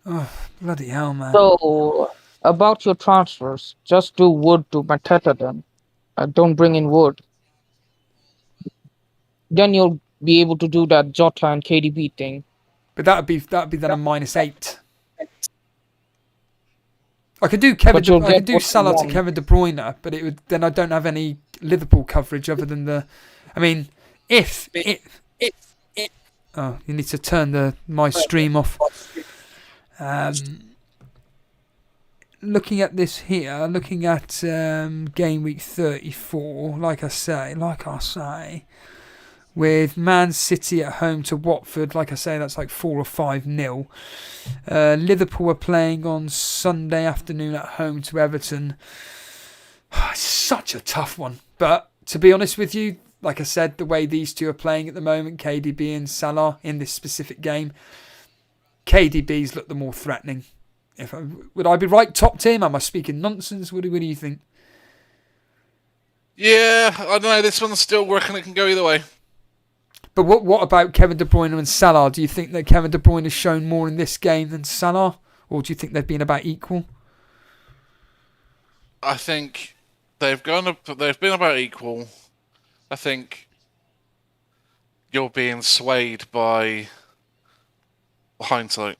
Speaker 2: Oh, bloody hell, man.
Speaker 4: So, about your transfers, just do Wood to Mateta then. Don't bring in wood. Then you'll be able to do that Jota and KDB thing.
Speaker 2: But that'd be then a -8. I could do Kevin. I could do Salah to Kevin De Bruyne, but it would then I don't have any Liverpool coverage other than the. I mean, if oh, you need to turn my stream off. Looking at this here, looking at game week 34, like I say, with Man City at home to Watford, like I say, that's like 4 or 5-0. Liverpool are playing on Sunday afternoon at home to Everton. It's such a tough one, but to be honest with you, like I said, the way these two are playing at the moment, KDB and Salah in this specific game, KDB's look the more threatening. Would I be right, top team? Am I speaking nonsense? What do you think?
Speaker 3: Yeah, I don't know. This one's still working. It can go either way.
Speaker 2: But what about Kevin De Bruyne and Salah? Do you think that Kevin De Bruyne has shown more in this game than Salah? Or do you think they've been about equal?
Speaker 3: I think they've been about equal. I think you're being swayed by hindsight.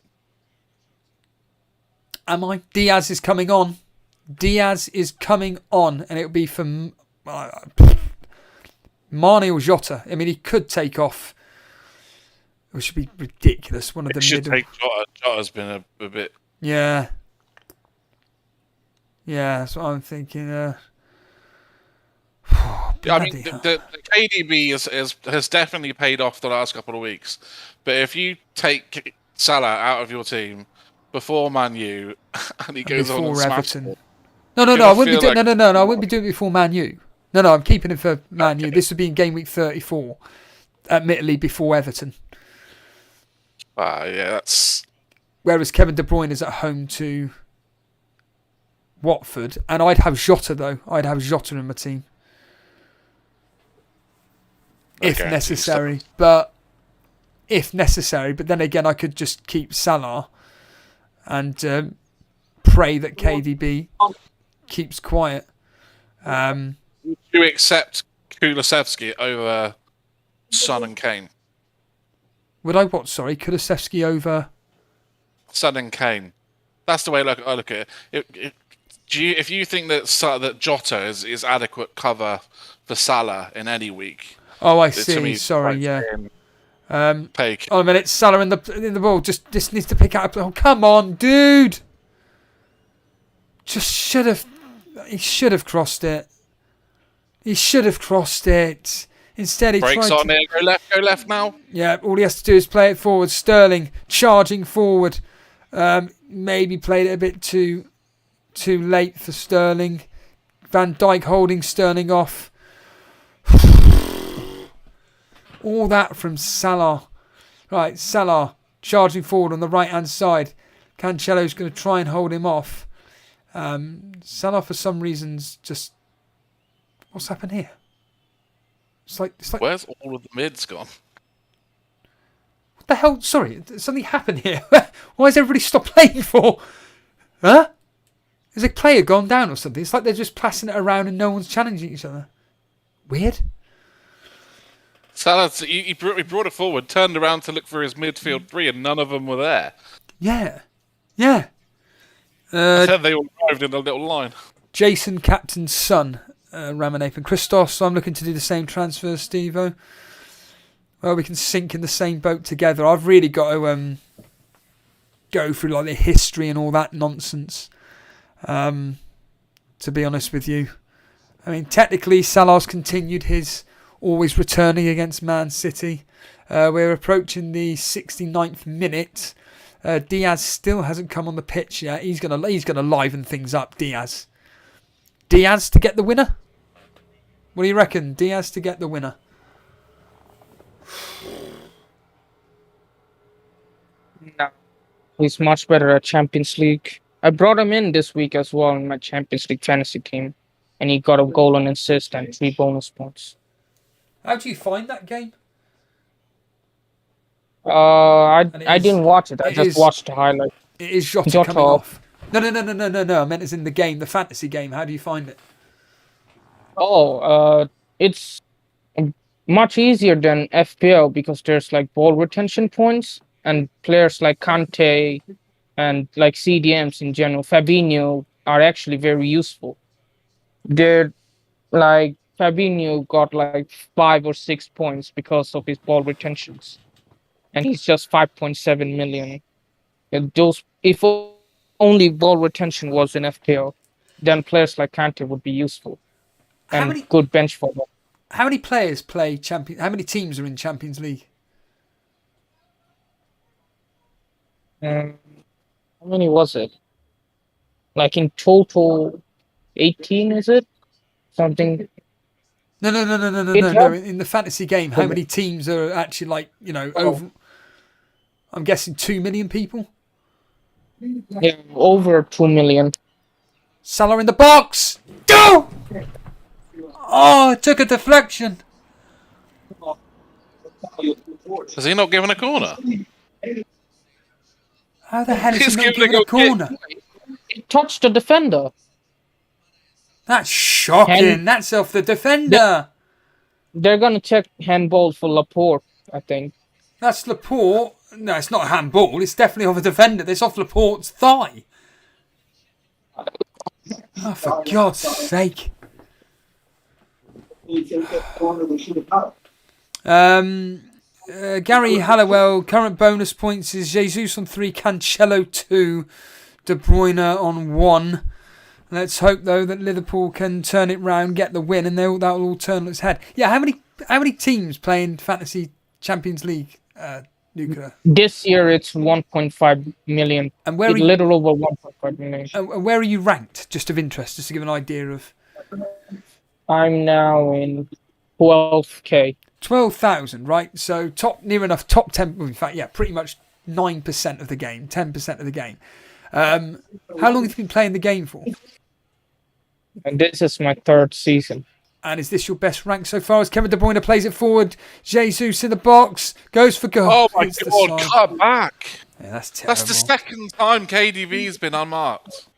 Speaker 2: Am I? Diaz is coming on. And it'll be for Mane or Jota. I mean, he could take off. It should be ridiculous. One of them
Speaker 3: should take Jota. Jota's been a bit.
Speaker 2: Yeah. Yeah, that's what I'm thinking.
Speaker 3: I mean, the KDB has definitely paid off the last couple of weeks. But if you take Salah out of your team before Man U and he goes on and
Speaker 2: Everton. No, I wouldn't be doing. No, I wouldn't be doing it before Man U. No, I'm keeping it for Man U. This would be in game week 34, admittedly before Everton.
Speaker 3: Yeah, that's.
Speaker 2: Whereas Kevin De Bruyne is at home to Watford, and I'd have Jota though. I'd have Jota in my team if necessary. But then again, I could just keep Salah and pray that KDB keeps quiet.
Speaker 3: Do you accept Kulusevski over Son and Kane?
Speaker 2: Would I what? Sorry, Kulusevski over
Speaker 3: Son and Kane. That's the way I look at it. If you think that Jota is adequate cover for Salah in any week?
Speaker 2: Oh, I see. Sorry, yeah.
Speaker 3: Pake.
Speaker 2: Oh, a minute. Salah in the ball. Just needs to pick up. Oh, come on, dude. He should have crossed it. Instead, he
Speaker 3: breaks
Speaker 2: tried
Speaker 3: on it. Go left now.
Speaker 2: Yeah, all he has to do is play it forward. Sterling charging forward. Maybe played it a bit too late for Sterling. Van Dijk holding Sterling off. All that from Salah. Right, Salah charging forward on the right-hand side. Cancelo's going to try and hold him off. Salah, for some reasons, just... What's happened here? It's like.
Speaker 3: Where's all of the mids gone?
Speaker 2: What the hell? Sorry, something happened here. Why has everybody stopped playing for? Huh? Has a player gone down or something? It's like they're just passing it around and no one's challenging each other. Weird.
Speaker 3: Salah, he brought it forward, turned around to look for his midfield three, and none of them were there.
Speaker 2: Yeah.
Speaker 3: Then they all arrived in a little line.
Speaker 2: Jason, captain's son, Ramanathan Christos. So I'm looking to do the same transfer, Steve-O. Well, we can sink in the same boat together. I've really got to go through like the history and all that nonsense. To be honest with you, I mean, technically Salah's continued his always returning against Man City. We're approaching the 69th minute. Diaz still hasn't come on the pitch yet. He's gonna liven things up. Diaz to get the winner. What do you reckon? Diaz to get the winner.
Speaker 4: No, he's much better at Champions League. I brought him in this week as well in my Champions League fantasy team, and he got a goal and assist and 3 bonus points.
Speaker 2: How do you find that game?
Speaker 4: I didn't watch it. I just watched the highlight.
Speaker 2: It is Jota coming off. No. I meant as in the game, the fantasy game. How do you find it?
Speaker 4: It's much easier than FPL because there's like ball retention points and players like Kante and like CDMs in general, Fabinho are actually very useful. They're like Fabinho got like 5 or 6 points because of his ball retentions, and he's just 5.7 million. And those, if only ball retention was in FPL, then players like Kante would be useful
Speaker 2: How
Speaker 4: and
Speaker 2: many
Speaker 4: good bench for them.
Speaker 2: how many players play champion? How many teams are in Champions League?
Speaker 4: Um, how many was it? Like in total, 18, is it? Something. It
Speaker 2: No.
Speaker 4: helped.
Speaker 2: In the fantasy game, how many teams are actually
Speaker 4: Oh,
Speaker 2: over? I'm guessing 2 million people.
Speaker 4: yeah, over 2 million.
Speaker 2: Salah in the box. Go! Oh, it took a deflection.
Speaker 3: Has he not given a corner?
Speaker 2: How the hell is he
Speaker 3: He's
Speaker 2: not
Speaker 3: giving a
Speaker 2: giving a
Speaker 3: goal kick.
Speaker 2: corner?
Speaker 4: It touched the defender.
Speaker 2: That's shocking.
Speaker 4: And
Speaker 2: That's off the defender.
Speaker 4: they're gonna check handball for Laporte, I think.
Speaker 2: That's Laporte. No, it's not a handball. It's definitely off a defender. It's off Laporte's thigh. Oh, for God's sake. Gary Halliwell, current bonus points is Jesus on 3, Cancelo 2, De Bruyne on 1. Let's hope though that Liverpool can turn it round, get the win, and that will all turn on its head. Yeah, how many teams play in Fantasy Champions League, Nuclear?
Speaker 4: This year it's 1.5 million.
Speaker 2: And where
Speaker 4: It's
Speaker 2: are you,
Speaker 4: little over 1.5 million.
Speaker 2: and where are you ranked? Just of interest, just to give an idea of.
Speaker 4: I'm now in 12k.
Speaker 2: 12,000, right? So near enough top 10. Well, in fact, yeah, pretty much 9% of the game, 10% of the game. How long have you been playing the game for?
Speaker 4: And this is my 3rd season.
Speaker 2: And is this your best rank so far? As Kevin De Bruyne plays it forward, Jesus in the box, goes for goal.
Speaker 3: Oh my
Speaker 2: Hits the
Speaker 3: God,
Speaker 2: side.
Speaker 3: cut back.
Speaker 2: Yeah, that's terrible.
Speaker 3: That's the second time KDV's been unmarked.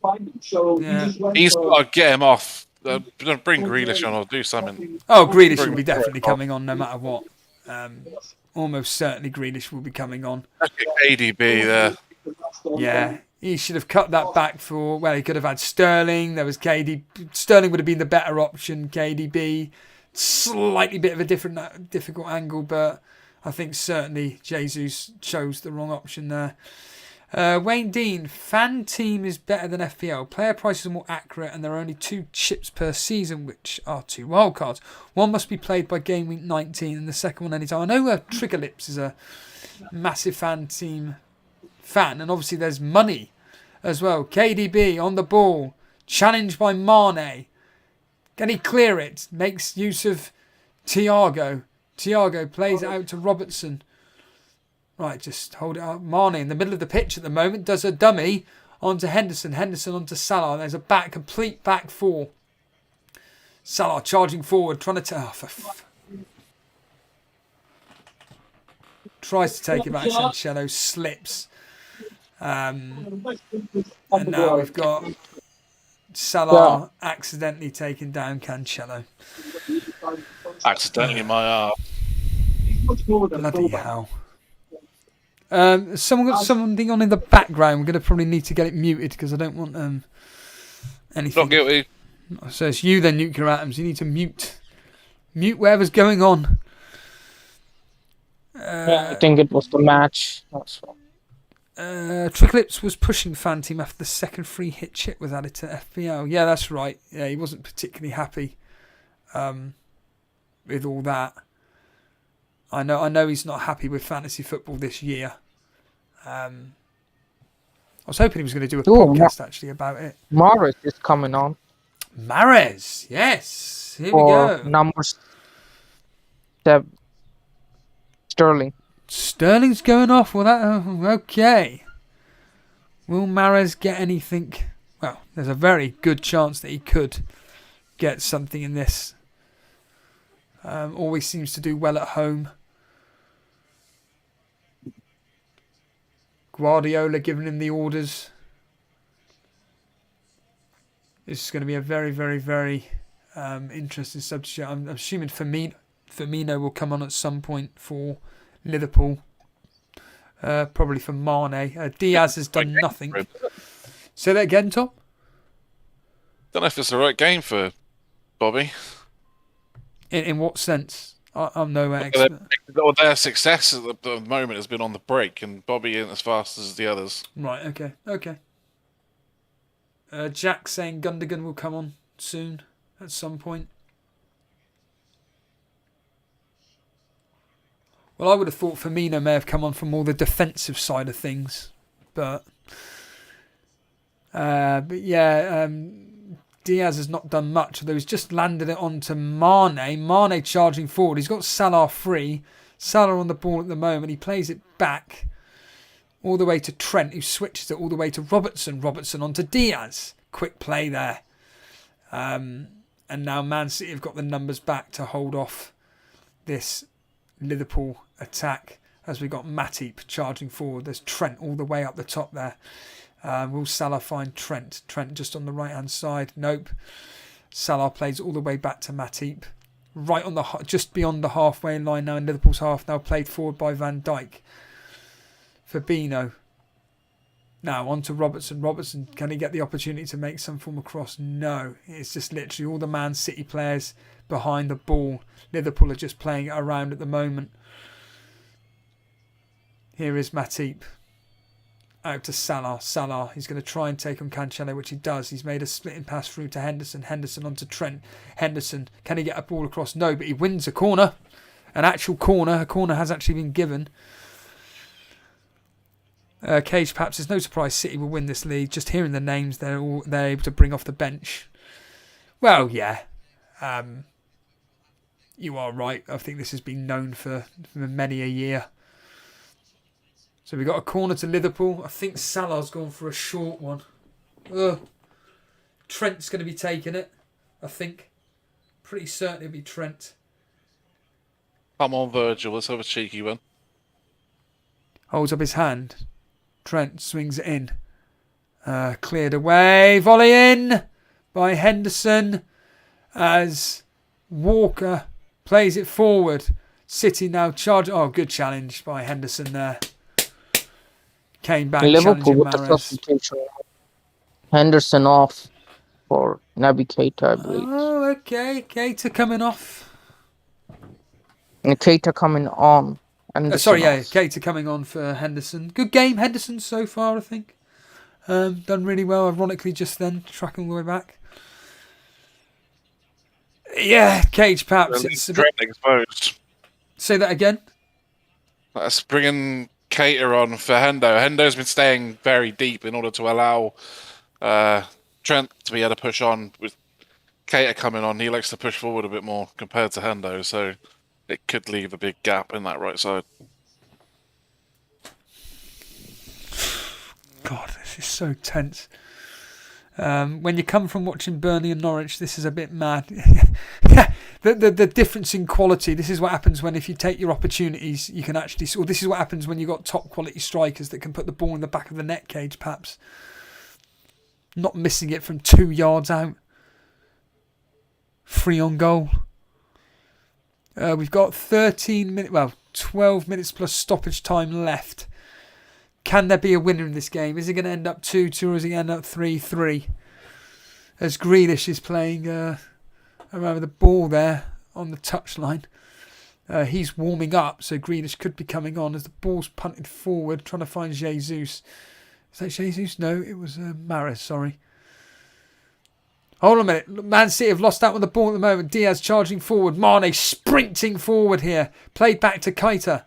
Speaker 2: Yeah.
Speaker 3: He's got to get him off. Bring Grealish on or do something.
Speaker 2: Oh, Grealish will be definitely coming on no matter what. Almost certainly Grealish will be coming on.
Speaker 3: Look at KDB there.
Speaker 2: Yeah, he should have cut that back for. Well, he could have had Sterling. There was KD. Sterling would have been the better option. KDB, slightly bit of a difficult angle, but I think certainly Jesus chose the wrong option there. Wayne Dean, fan team is better than FPL. Player prices are more accurate, and there are only 2 chips per season, which are 2 wildcards. One must be played by game week 19, and the second one anytime. I know Trigger Lips is a massive fan team fan, and obviously there's money as well. KDB on the ball, challenged by Mane. Can he clear it? Makes use of Thiago. Thiago plays it out to Robertson. Right, just hold it up. Mane in the middle of the pitch at the moment does a dummy onto Henderson. Henderson onto Salah. There's a complete back 4. Salah charging forward, trying to tries to take him out. Cancelo slips. And now we've got Salah accidentally taking down Cancelo.
Speaker 3: Accidentally my arse.
Speaker 2: Bloody hell. Someone got something on in the background. We're going to probably need to get it muted because I don't want anything.
Speaker 3: Not guilty.
Speaker 2: So it's you then, Nuclear Atoms. You need to mute whatever's going on.
Speaker 4: I think it was the match. That's all.
Speaker 2: Tricklips was pushing fan team after the second free hit chip was added to FPL. Yeah, that's right. Yeah, he wasn't particularly happy with all that. I know he's not happy with fantasy football this year. I was hoping he was going to do a podcast actually about it.
Speaker 4: Mahrez is coming on.
Speaker 2: Mahrez, yes. Here we go.
Speaker 4: Number 7. Sterling.
Speaker 2: Sterling's going off. Well, okay. Will Mahrez get anything? Well, there's a very good chance that he could get something in this. Always seems to do well at home. Guardiola giving him the orders. This is going to be a very, very, very Interesting substitute. I'm assuming Firmino will come on at some point for Liverpool. Probably for Mane. Diaz has done nothing. Say that again, Tom?
Speaker 3: Don't know if it's the right game for Bobby.
Speaker 2: In what sense? I'm no expert.
Speaker 3: Their success at the moment has been on the break, and Bobby isn't as fast as the others.
Speaker 2: Right, okay. Jack saying Gundogan will come on soon, at some point. Well, I would have thought Firmino may have come on from more the defensive side of things. But yeah, Diaz has not done much, although he's just landed it onto Mane. Mane charging forward. He's got Salah free. Salah on the ball at the moment. He plays it back all the way to Trent, who switches it all the way to Robertson. Robertson onto Diaz. Quick play there. And now Man City have got the numbers back to hold off this Liverpool attack as we got Matip charging forward. There's Trent all the way up the top there. Will Salah find Trent? Trent just on the right hand side. Nope. Salah plays all the way back to Matip. Right on just beyond the halfway line now in Liverpool's half. Now played forward by Van Dijk. Fabinho. Now on to Robertson. Robertson, can he get the opportunity to make some form of cross? No. It's just literally all the Man City players behind the ball. Liverpool are just playing it around at the moment. Here is Matip. Out to Salah. Salah, he's going to try and take on Cancelo, which he does. He's made a splitting pass through to Henderson. Henderson onto Trent. Henderson, can he get a ball across? No, but he wins a corner. An actual corner. A corner has actually been given. Cage, perhaps it's no surprise City will win this league. Just hearing the names, they're able to bring off the bench. Well, yeah. You are right. I think this has been known for many a year. So we got a corner to Liverpool. I think Salah's gone for a short one. Trent's going to be taking it, I think. Pretty certain it'll be Trent.
Speaker 3: Come on, Virgil. Let's have a cheeky one.
Speaker 2: Holds up his hand. Trent swings it in. Cleared away. Volley in by Henderson as Walker plays it forward. City now charge. Oh, good challenge by Henderson there. Came back.
Speaker 4: Liverpool with the
Speaker 2: Mahrez.
Speaker 4: substitution. Henderson off for Naby Keita, I believe.
Speaker 2: Oh, okay. Keita coming off.
Speaker 4: And Keita coming on.
Speaker 2: Keita coming on for Henderson. Good game, Henderson, so far, I think. Done really well, ironically, just then, tracking all the way back. Yeah, Cage, perhaps. It's a bit...
Speaker 3: exposed.
Speaker 2: Say that again.
Speaker 3: Let's bring in Keita on for Hendo. Hendo's been staying very deep in order to allow Trent to be able to push on. With Keita coming on, he likes to push forward a bit more compared to Hendo, so it could leave a big gap in that right side.
Speaker 2: God, this is so tense. When you come from watching Burnley and Norwich, this is a bit mad. the difference in quality. This is what happens when if you take your opportunities, you can actually... Or this is what happens when you've got top quality strikers that can put the ball in the back of the net, Cage, perhaps. Not missing it from 2 yards out. 3 on goal. We've got 12 minutes plus stoppage time left. Can there be a winner in this game? Is it going to end up 2-2 or is it going to end up 3-3? As Grealish is playing around with the ball there on the touchline. He's warming up, so Grealish could be coming on as the ball's punted forward, trying to find Jesus. Is that Jesus? No, it was Mahrez, sorry. Hold on a minute. Man City have lost out on the ball at the moment. Diaz charging forward. Mane sprinting forward here. Played back to Keita.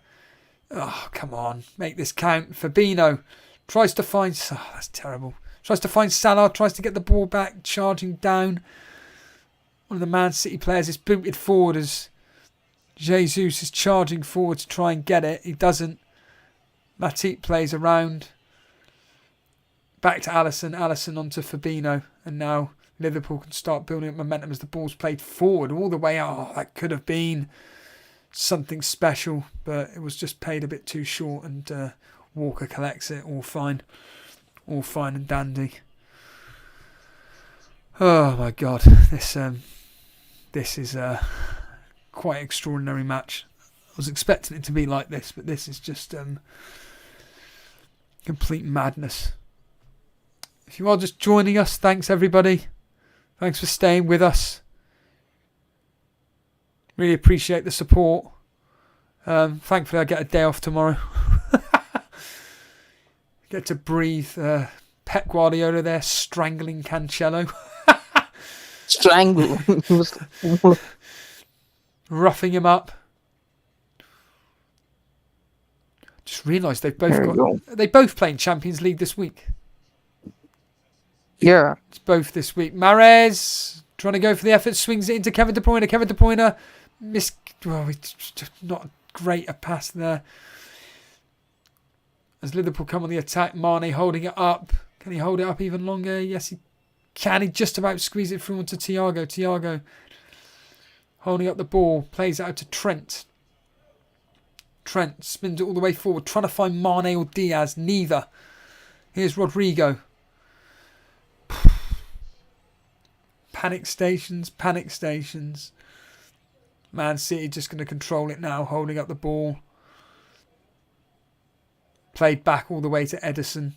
Speaker 2: Oh, come on. Make this count. Fabinho tries to find... Oh, that's terrible. Tries to find Salah. Tries to get the ball back. Charging down. One of the Man City players is booted forward as Jesus is charging forward to try and get it. He doesn't. Matip plays around. Back to Alisson. Alisson onto Fabinho. And now Liverpool can start building up momentum as the ball's played forward all the way. Oh, that could have been something special, but it was just paid a bit too short, and Walker collects it. All fine and dandy. Oh my God, this this is a quite extraordinary match. I was expecting it to be like this, but this is just complete madness. If you are just joining us, thanks everybody. Thanks for staying with us. Really appreciate the support. Thankfully, I get a day off tomorrow. Get to breathe. Pep Guardiola there strangling Cancelo.
Speaker 4: Strangle. He was
Speaker 2: Roughing him up. Just realised they both play in Champions League this week.
Speaker 4: Yeah.
Speaker 2: It's both this week. Mahrez trying to go for the effort, swings it into Kevin De Bruyne. Kevin De Bruyne it's just not great a pass there. As Liverpool come on the attack, Mane holding it up. Can he hold it up even longer? Yes, he can. He just about squeeze it through onto Thiago. Thiago holding up the ball, plays it out to Trent. Trent spins it all the way forward, trying to find Mane or Diaz. Neither. Here's Rodrigo. Panic stations, panic stations. Man City just going to control it now, holding up the ball. Played back all the way to Ederson.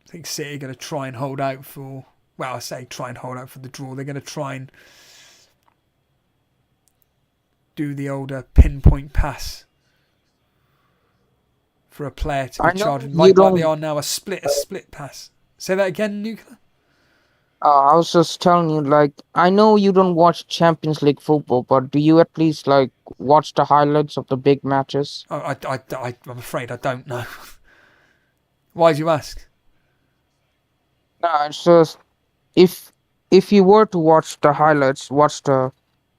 Speaker 2: I think City are going to try and hold out for... Well, I say try and hold out for the draw. They're going to try and do the older pinpoint pass for a player to be charged. Like they are now, a split pass. Say that again, Nuclear?
Speaker 4: I was just telling you, like, I know you don't watch Champions League football, but do you at least, like, watch the highlights of the big matches?
Speaker 2: Oh, I'm afraid I don't know. Why do you ask?
Speaker 4: No, it's just, if you were to watch the highlights, watch the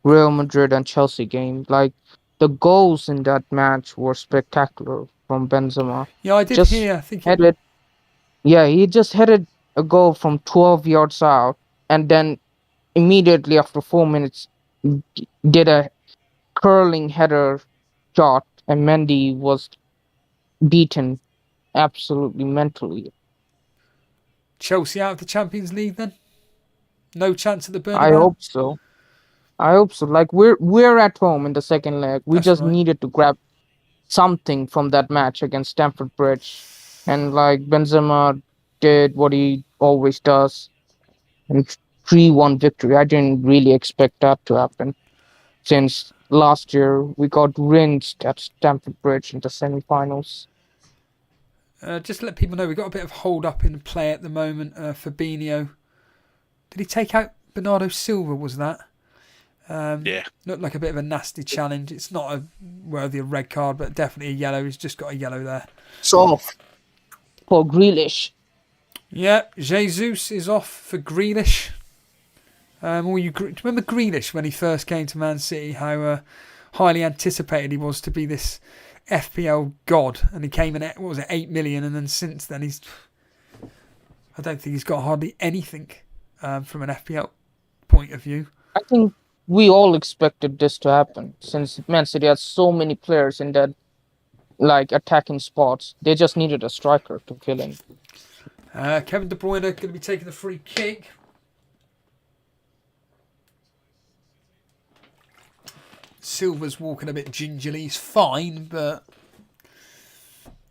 Speaker 4: Real Madrid and Chelsea game, like, the goals in that match were spectacular from Benzema.
Speaker 2: Yeah, I did hear. I think
Speaker 4: he just headed a goal from 12 yards out, and then immediately after 4 minutes did a curling header shot, and Mendy was beaten absolutely mentally.
Speaker 2: Chelsea out of the Champions League then? No chance at the Bernabeu?
Speaker 4: I hope so. Like, we're at home in the second leg. We just needed to grab something from that match against Stamford Bridge, and like Benzema did what he always does, and 3-1 victory. I didn't really expect that to happen, since last year we got rinsed at Stamford Bridge in the semi-finals.
Speaker 2: Just to let people know, we've got a bit of hold up in play at the moment. Fabinho, did he take out Bernardo Silva? Was that?
Speaker 3: Yeah.
Speaker 2: Looked like a bit of a nasty challenge. It's not a worthy of red card, but definitely a yellow. He's just got a yellow there.
Speaker 4: Soft for Grealish.
Speaker 2: Yeah, Jesus is off for Grealish. Remember Grealish when he first came to Man City? How highly anticipated he was to be this FPL god, and he came in at 8 million, and then since then I don't think he's got hardly anything from an FPL point of view.
Speaker 4: I think we all expected this to happen, since Man City had so many players in that, like, attacking spots. They just needed a striker to fill in.
Speaker 2: Kevin De Bruyne going to be taking the free kick. Silva's walking a bit gingerly. He's fine, but...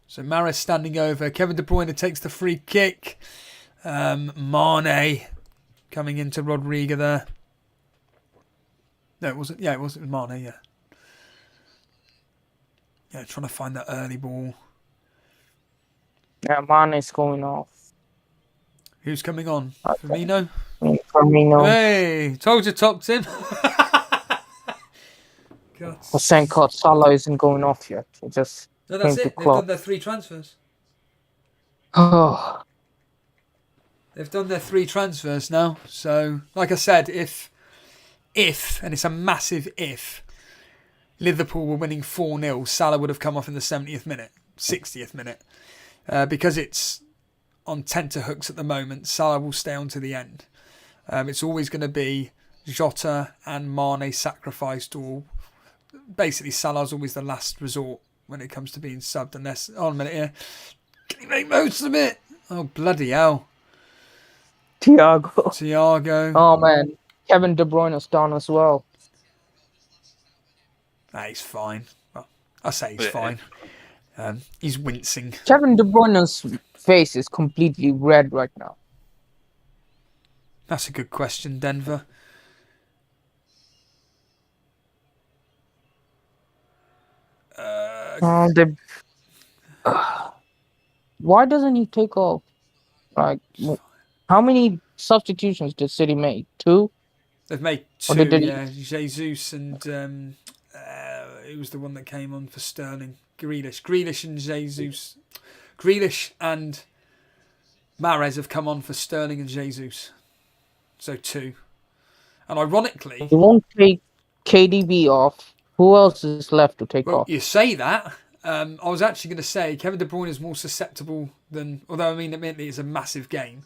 Speaker 2: So Mahrez standing over. Kevin De Bruyne takes the free kick. Mane coming into Rodrigo there. No, it wasn't. Yeah, it wasn't Mane, yeah. Yeah, trying to find that early ball.
Speaker 4: Yeah, Mane's going off.
Speaker 2: Who's coming on? Firmino?
Speaker 4: Firmino.
Speaker 2: Hey, told you, top Tim.
Speaker 4: Thank God Salah isn't going off yet. He just
Speaker 2: no, that's it. They've done their 3 transfers.
Speaker 4: Oh.
Speaker 2: They've done their 3 transfers now. So, like I said, if, and it's a massive if, Liverpool were winning 4-0, Salah would have come off in the 70th minute, 60th minute. Because it's on tenterhooks at the moment, Salah will stay on to the end. It's always going to be Jota and Mane sacrificed, or basically Salah's always the last resort when it comes to being subbed, unless... Hold on a minute here. Can you make most of it? Oh, bloody hell. Thiago.
Speaker 4: Oh man, Kevin De Bruyne is down as well.
Speaker 2: He's fine. Well, I say he's
Speaker 3: Yeah.
Speaker 2: fine. He's wincing.
Speaker 4: Kevin De Bruyne's face is completely red right now.
Speaker 2: That's a good question, Denver.
Speaker 4: Oh, they. Why doesn't he take off? Like, how many substitutions did City make? 2?
Speaker 2: They've made
Speaker 4: Or
Speaker 2: 2,
Speaker 4: did
Speaker 2: yeah. Jesus and it was the one that came on for Sterling. Grealish and Jesus. Grealish and Mahrez have come on for Sterling and Jesus. So 2. And ironically...
Speaker 4: He won't take KDB off. Who else is left to take
Speaker 2: Well,
Speaker 4: off?
Speaker 2: you say that. I was actually going to say Kevin De Bruyne is more susceptible than... Although, I mean, admittedly, it's a massive game.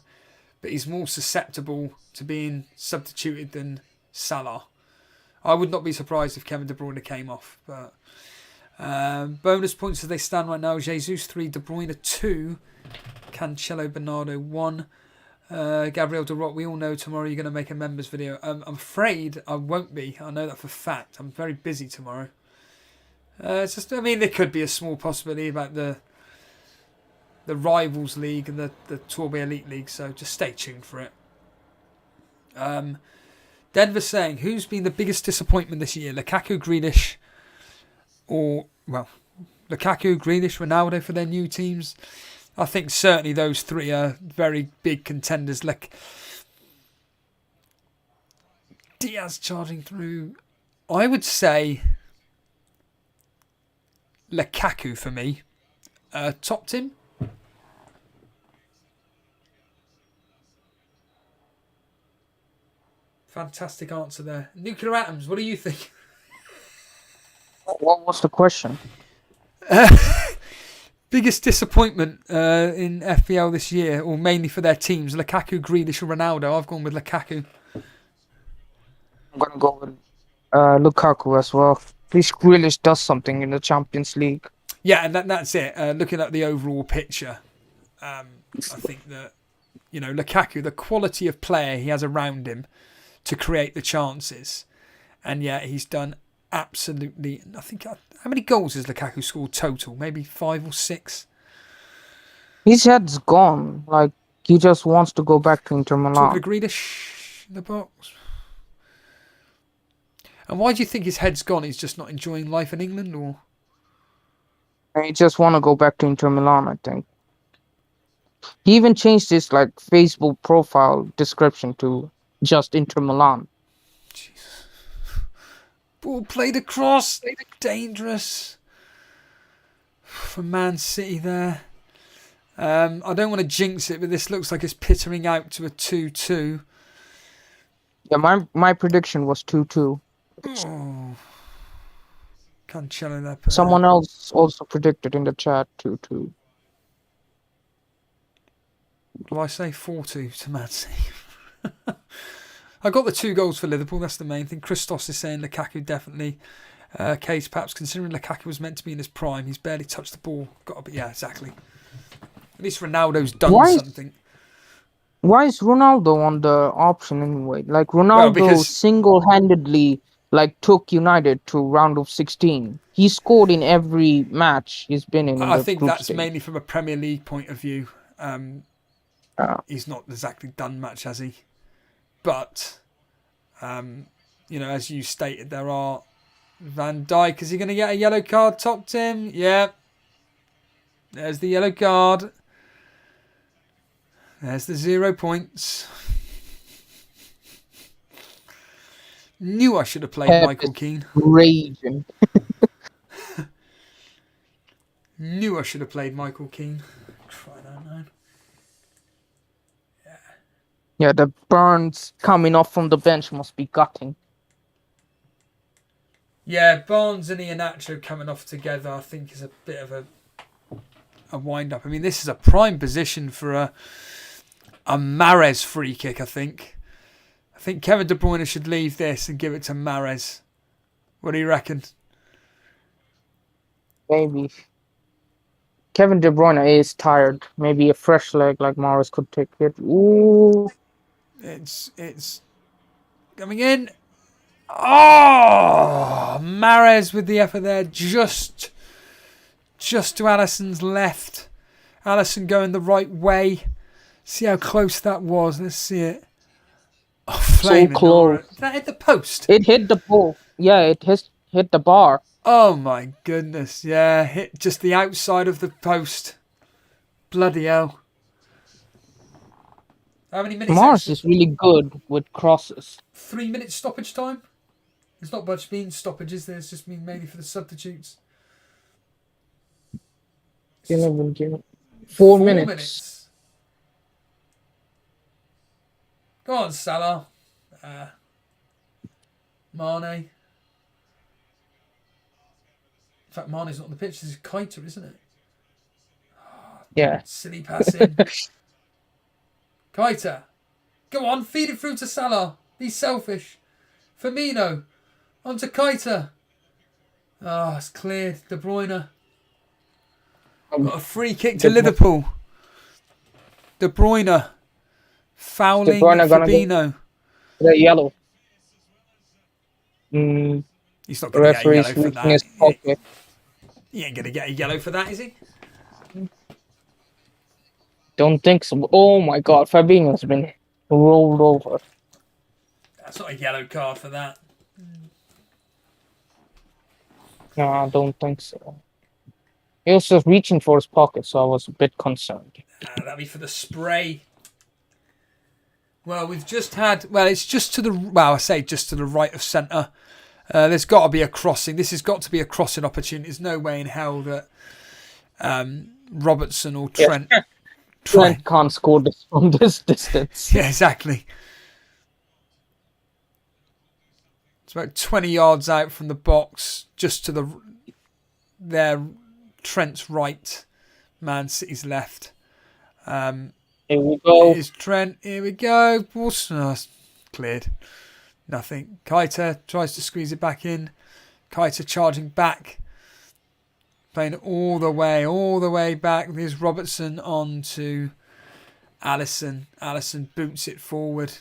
Speaker 2: But he's more susceptible to being substituted than Salah. I would not be surprised if Kevin De Bruyne came off. But bonus points as they stand right now: Jesus 3, De Bruyne 2, Cancelo Bernardo 1, Gabriel De Rock. We all know tomorrow you're going to make a members video. I'm afraid I won't be. I know that for a fact. I'm very busy tomorrow. It's just, I mean, there could be a small possibility about the Rivals League and the Tour Elite League, so just stay tuned for it. Denver saying, who's been the biggest disappointment this year? Lukaku, Grealish, or, well, Lukaku, Grealish, Ronaldo for their new teams? I think certainly those 3 are very big contenders. Like Diaz charging through. I would say Lukaku for me. Topped him. Fantastic answer there. Nuclear atoms, what do you think?
Speaker 4: What was the question?
Speaker 2: Biggest disappointment in FPL this year, or mainly for their teams? Lukaku, Grealish, or Ronaldo? I've gone with Lukaku.
Speaker 4: I'm going to go with Lukaku as well. At least Grealish does something in the Champions League.
Speaker 2: Yeah, and that's it. Looking at the overall picture, I think that, Lukaku, the quality of player he has around him to create the chances, and yet he's done absolutely nothing. How many goals has Lukaku scored total? Maybe 5 or 6?
Speaker 4: His head's gone. Like, he just wants to go back to Inter Milan.
Speaker 2: Talking to Grealish in the box. And why do you think his head's gone? He's just not enjoying life in England, or?
Speaker 4: He just want to go back to Inter Milan, I think. He even changed his Facebook profile description to just Inter Milan.
Speaker 2: Jesus. Ball played across. Dangerous. For Man City there. I don't want to jinx it, but this looks like it's pittering out to a 2-2.
Speaker 4: Yeah, my prediction was 2-2.
Speaker 2: Oh. Cancelo there.
Speaker 4: Someone else also predicted in the chat 2-2.
Speaker 2: Will I say 4-2 to Man City? I got the 2 goals for Liverpool. That's the main thing. Christos is saying Lukaku definitely. Case perhaps considering Lukaku was meant to be in his prime, he's barely touched the ball. Yeah, exactly. At least Ronaldo's done something.
Speaker 4: Why is Ronaldo on the option anyway? Like Ronaldo single-handedly took United to round of 16. He scored in every match he's been in.
Speaker 2: I think that's mainly from a Premier League point of view. He's not exactly done much, has he? But, as you stated, there are Van Dijk. Is he going to get a yellow card? Topped him. Yeah. There's the yellow card. There's the 0 points. Knew I should have played Michael Keane.
Speaker 4: Raging.
Speaker 2: Knew I should have played Michael Keane. Try that now.
Speaker 4: Yeah, the Burns coming off from the bench must be gutting.
Speaker 2: Yeah, Barnes and Iheanacho coming off together, I think, is a bit of a wind-up. I mean, this is a prime position for a Mahrez free kick, I think. I think Kevin De Bruyne should leave this and give it to Mahrez. What do you reckon?
Speaker 4: Maybe. Kevin De Bruyne is tired. Maybe a fresh leg like Mahrez could take it. Ooh.
Speaker 2: It's coming in. Oh, Mahrez with the effort there, just to Alisson's left. Alisson going the right way. See how close that was. Let's see it. Oh, flaming
Speaker 4: close.
Speaker 2: Did that hit the post?
Speaker 4: It hit the pole. Yeah, it hit the bar.
Speaker 2: Oh my goodness. Yeah, hit just the outside of the post. Bloody hell. How many minutes?
Speaker 4: Mars is really good with crosses.
Speaker 2: 3 minutes stoppage time? It's not much been stoppage, is there? It's just been mainly for the substitutes.
Speaker 4: 4 minutes.
Speaker 2: Go on, Salah. Mane. In fact, Mane's not on the pitch. This is Keita, isn't it?
Speaker 4: Yeah.
Speaker 2: Silly passing. Keita. Go on, feed it through to Salah. Be selfish. Firmino. On to Keita. Oh, it's cleared. De Bruyne. Got a free kick to Liverpool. De Bruyne. Fouling Fabinho.
Speaker 4: The yellow.
Speaker 2: He's not going to get a yellow for that.
Speaker 4: Pocket.
Speaker 2: He ain't going to get a yellow for that, is he?
Speaker 4: Don't think so. Oh my god, Fabinho's been rolled over.
Speaker 2: That's not a yellow card for that.
Speaker 4: No, I don't think so. He was just reaching for his pocket, so I was a bit concerned.
Speaker 2: That'll be for the spray. Well, we've just had... Well, it's just to the... Well, I say just to the right of centre. There's got to be a crossing. This has got to be a crossing opportunity. There's no way in hell that Robertson or Trent...
Speaker 4: Yeah. Trent can't score this from this distance.
Speaker 2: Yeah, exactly. It's about 20 yards out from the box, just to Trent's right, Man City's left.
Speaker 4: Here we go.
Speaker 2: Here's Trent. Here we go. Cleared. Nothing. Keita tries to squeeze it back in. Keita charging back. Playing all the way back. There's Robertson on to Alisson. Alisson boots it forward.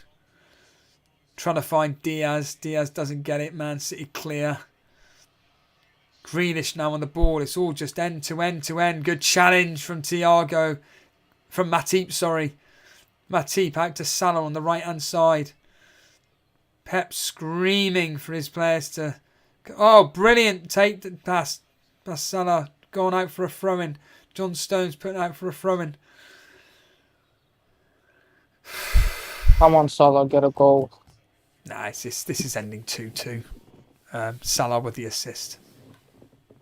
Speaker 2: Trying to find Diaz. Diaz doesn't get it. Man City clear. Greenish now on the ball. It's all just end to end to end. Good challenge from Thiago. From Matip, sorry. Matip out to Salah on the right hand side. Pep screaming for his players to... Oh, brilliant. Take the pass. That's Salah going out for a throw-in. John Stones putting out for a throw-in.
Speaker 4: Come on, Salah, get a goal.
Speaker 2: Nah, this is ending 2-2. Salah with the assist.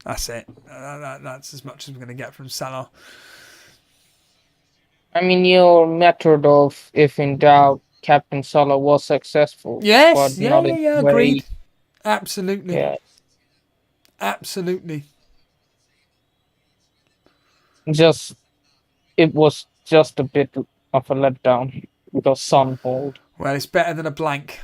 Speaker 2: That's it. That's as much as we're going to get from Salah.
Speaker 4: I mean, your method of, if in doubt, Captain Salah was successful.
Speaker 2: Yes, yeah, agreed. Absolutely.
Speaker 4: Yeah.
Speaker 2: Absolutely.
Speaker 4: It was just a bit of a letdown because Son hold.
Speaker 2: Well, it's better than a blank.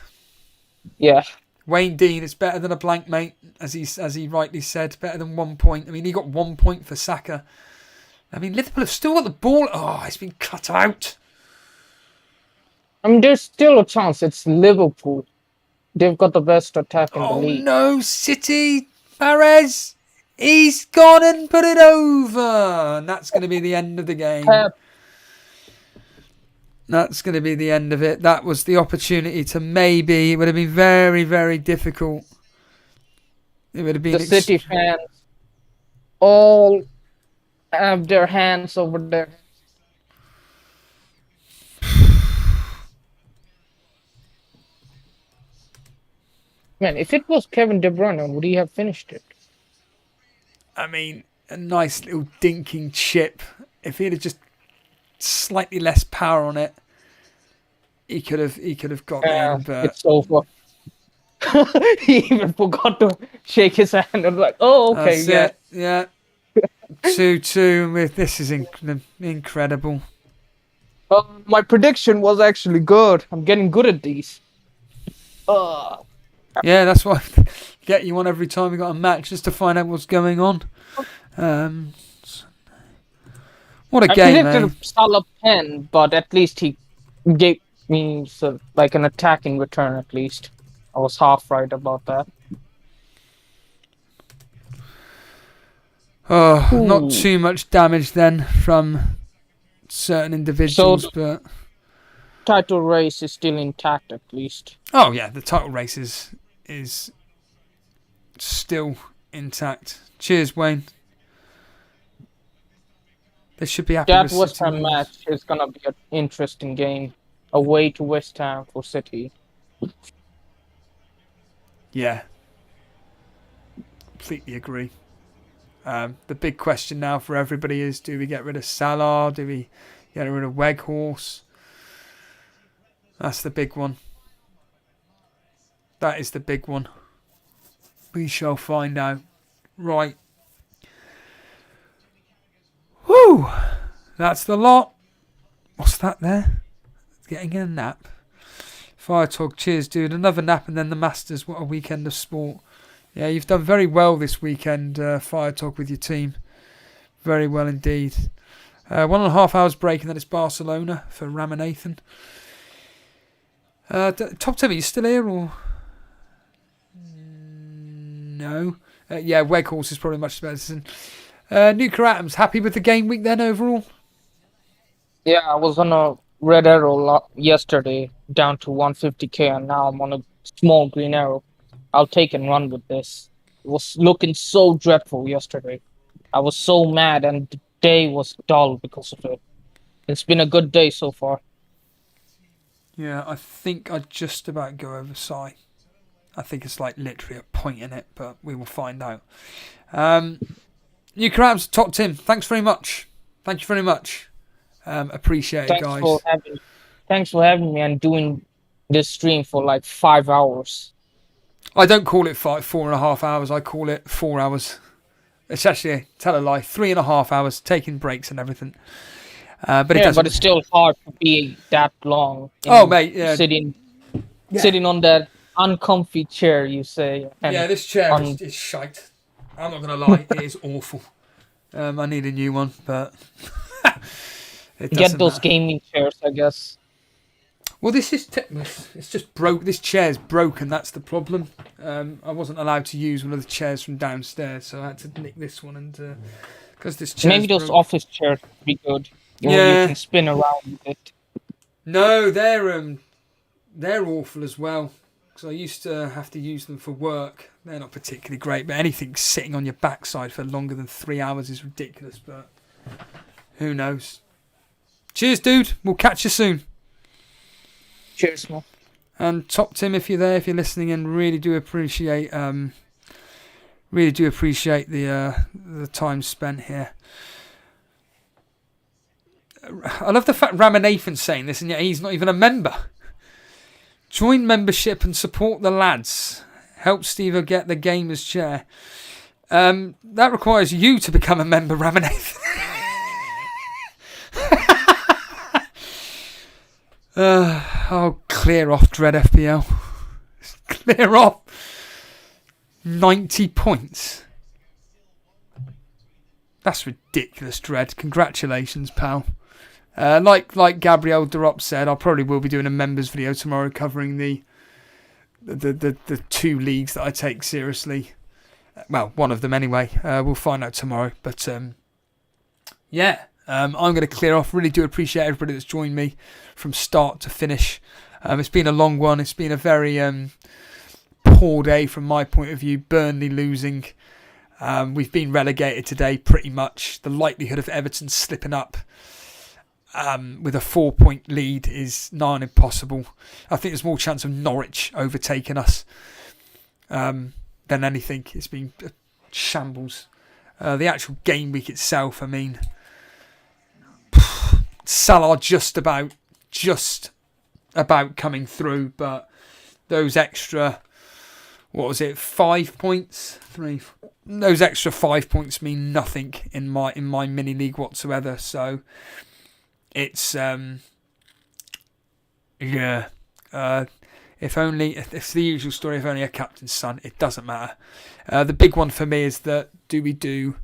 Speaker 4: Yeah.
Speaker 2: Wayne Dean, it's better than a blank, mate, as he rightly said. Better than 1 point. I mean, he got 1 point for Saka. I mean, Liverpool have still got the ball. Oh, it's been cut out.
Speaker 4: I mean, there's still a chance. It's Liverpool. They've got the best attack in the league.
Speaker 2: Oh, no, City. Mahrez. He's gone and put it over. And that's going to be the end of the game. That's going to be the end of it. That was the opportunity to maybe... It would have been very, very difficult. It would have been...
Speaker 4: The City fans all have their hands over there. Man, if it was Kevin De Bruyne, would he have finished it?
Speaker 2: I mean, a nice little dinking chip. If he had just slightly less power on it, he could have got in. But
Speaker 4: it's over. He even forgot to shake his hand. I was like, oh, okay,
Speaker 2: yeah. 2-2 with this is incredible.
Speaker 4: My prediction was actually good. I'm getting good at these.
Speaker 2: Yeah, that's why I get you on every time we got a match, just to find out what's going on. What a game,
Speaker 4: I predicted Salah 10, but at least he means like an attack in return at least. I was half right about that.
Speaker 2: Oh, not
Speaker 4: Ooh.
Speaker 2: too much damage then from certain
Speaker 4: So
Speaker 2: individuals,
Speaker 4: the
Speaker 2: but
Speaker 4: title race is still intact at least.
Speaker 2: oh yeah, the title race is still intact. Cheers, Wayne. They should be happy
Speaker 4: That
Speaker 2: with
Speaker 4: West
Speaker 2: City
Speaker 4: Ham
Speaker 2: Wolves.
Speaker 4: match is gonna be an interesting game. Away to West Ham for City.
Speaker 2: Yeah, completely agree. The big question now for everybody is: do we get rid of Salah? Do we get rid of Weghorst? That's the big one. That is the big one. We shall find out. Right. Whew. That's the lot. What's that there? Getting a nap. Fire Talk, cheers, dude. Another nap and then the Masters. What a weekend of sport. Yeah, you've done very well this weekend, Fire Talk, with your team. Very well indeed. 1.5 hours break and then it's Barcelona for Ramanathan. Top 10, are you still here or? No. Yeah, Weghorst is probably much better. Nuclear Atoms, happy with the game week then overall?
Speaker 4: Yeah, I was on a red arrow yesterday, down to 150k, and now I'm on a small green arrow. I'll take and run with this. It was looking so dreadful yesterday. I was so mad, and the day was dull because of it. It's been a good day so far.
Speaker 2: Yeah, I think I'd just about go over Sai. I think it's like literally a point in it, but we will find out. New Crabs, Top Tim, thanks very much. Thank you very much. Appreciate it, guys.
Speaker 4: Thanks for having me and doing this stream for like 5 hours.
Speaker 2: I don't call it 4.5 hours. I call it 4 hours. It's actually, tell a lie, 3.5 hours, taking breaks and everything. But it's
Speaker 4: still hard to be that long.
Speaker 2: Oh, mate, yeah.
Speaker 4: Sitting on that uncomfy chair, you say.
Speaker 2: Yeah, this chair is shite. I'm not going to lie, it is awful. I need a new one, but
Speaker 4: get those gaming chairs, I guess.
Speaker 2: Well, this is it's just broke. This chair's broken. That's the problem. I wasn't allowed to use one of the chairs from downstairs, so I had to nick this one and because this chair.
Speaker 4: Maybe those office chairs would be good. You can spin around with it.
Speaker 2: No, they're awful as well. Because I used to have to use them for work. They're not particularly great, but anything sitting on your backside for longer than 3 hours is ridiculous. But who knows? Cheers, dude. We'll catch you soon.
Speaker 4: Cheers, man.
Speaker 2: And Top Tim, if you're there, if you're listening in, really do appreciate the time spent here. I love the fact Ramanathan's saying this, and yet he's not even a member. Join membership and support the lads. Help Steve get the gamer's chair. That requires you to become a member, Ramanathan. Oh, clear off, Dread FPL. Clear off. 90 points. That's ridiculous, Dread. Congratulations, pal. Like Gabriel Derop said, I probably will be doing a members video tomorrow covering the 2 leagues that I take seriously. Well, one of them anyway. We'll find out tomorrow. But yeah, I'm going to clear off. Really do appreciate everybody that's joined me from start to finish. It's been a long one. It's been a very poor day from my point of view. Burnley losing. We've been relegated today pretty much. The likelihood of Everton slipping up with a 4-point lead is nigh on impossible. I think there's more chance of Norwich overtaking us than anything. It's been a shambles. The actual game week itself, I mean, Salah just about coming through, but those extra, 5 points? Those extra 5 points mean nothing in my mini league whatsoever. So it's if it's the usual story. If only a captain's son, it doesn't matter. The big one for me is that do we do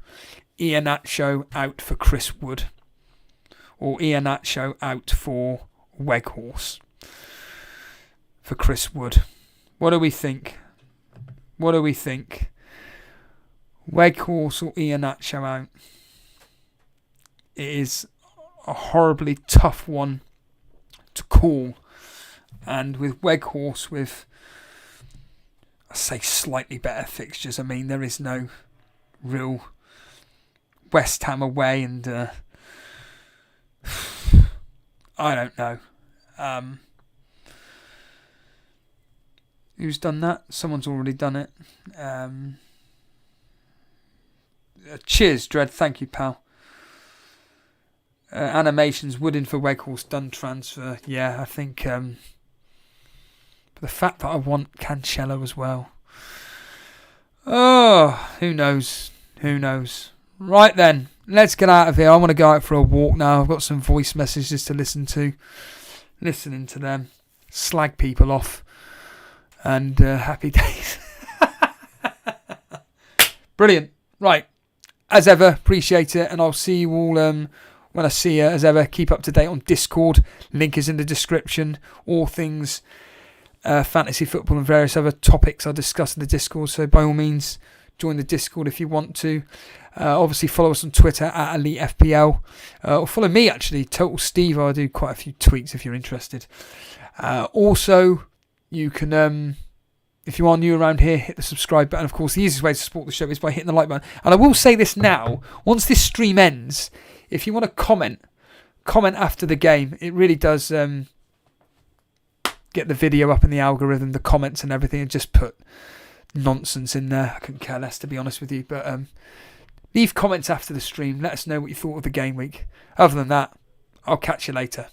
Speaker 2: Iheanacho out for Chris Wood or Iheanacho out for Weghorst? for Chris Wood. What do we think? Weghorst or Iheanacho out? It is a horribly tough one to call. And with Weghorst, with, I say, slightly better fixtures, I mean, there is no real West Ham away, and I don't know. Who's done that? Someone's already done it. Cheers, Dread. Thank you, pal. Animations, Woodin for Weghorst, done transfer. Yeah, I think but the fact that I want Cancelo as well. Oh, who knows? Right then, let's get out of here. I want to go out for a walk now. I've got some voice messages to listen to. Listening to them. Slag people off. And happy days. Brilliant. Right. As ever, appreciate it. And I'll see you all when I see you. As ever, keep up to date on Discord. Link is in the description. All things fantasy football and various other topics are discussed in the Discord. So by all means, join the Discord if you want to. Obviously, follow us on Twitter at Elite FPL. Or follow me, actually, Total Steve. I do quite a few tweets if you're interested. Also, you can, if you are new around here, hit the subscribe button. Of course, the easiest way to support the show is by hitting the like button. And I will say this now, once this stream ends, if you want to comment after the game. It really does get the video up in the algorithm, the comments and everything, and just put nonsense in there. I couldn't care less, to be honest with you. But leave comments after the stream. Let us know what you thought of the game week. Other than that, I'll catch you later.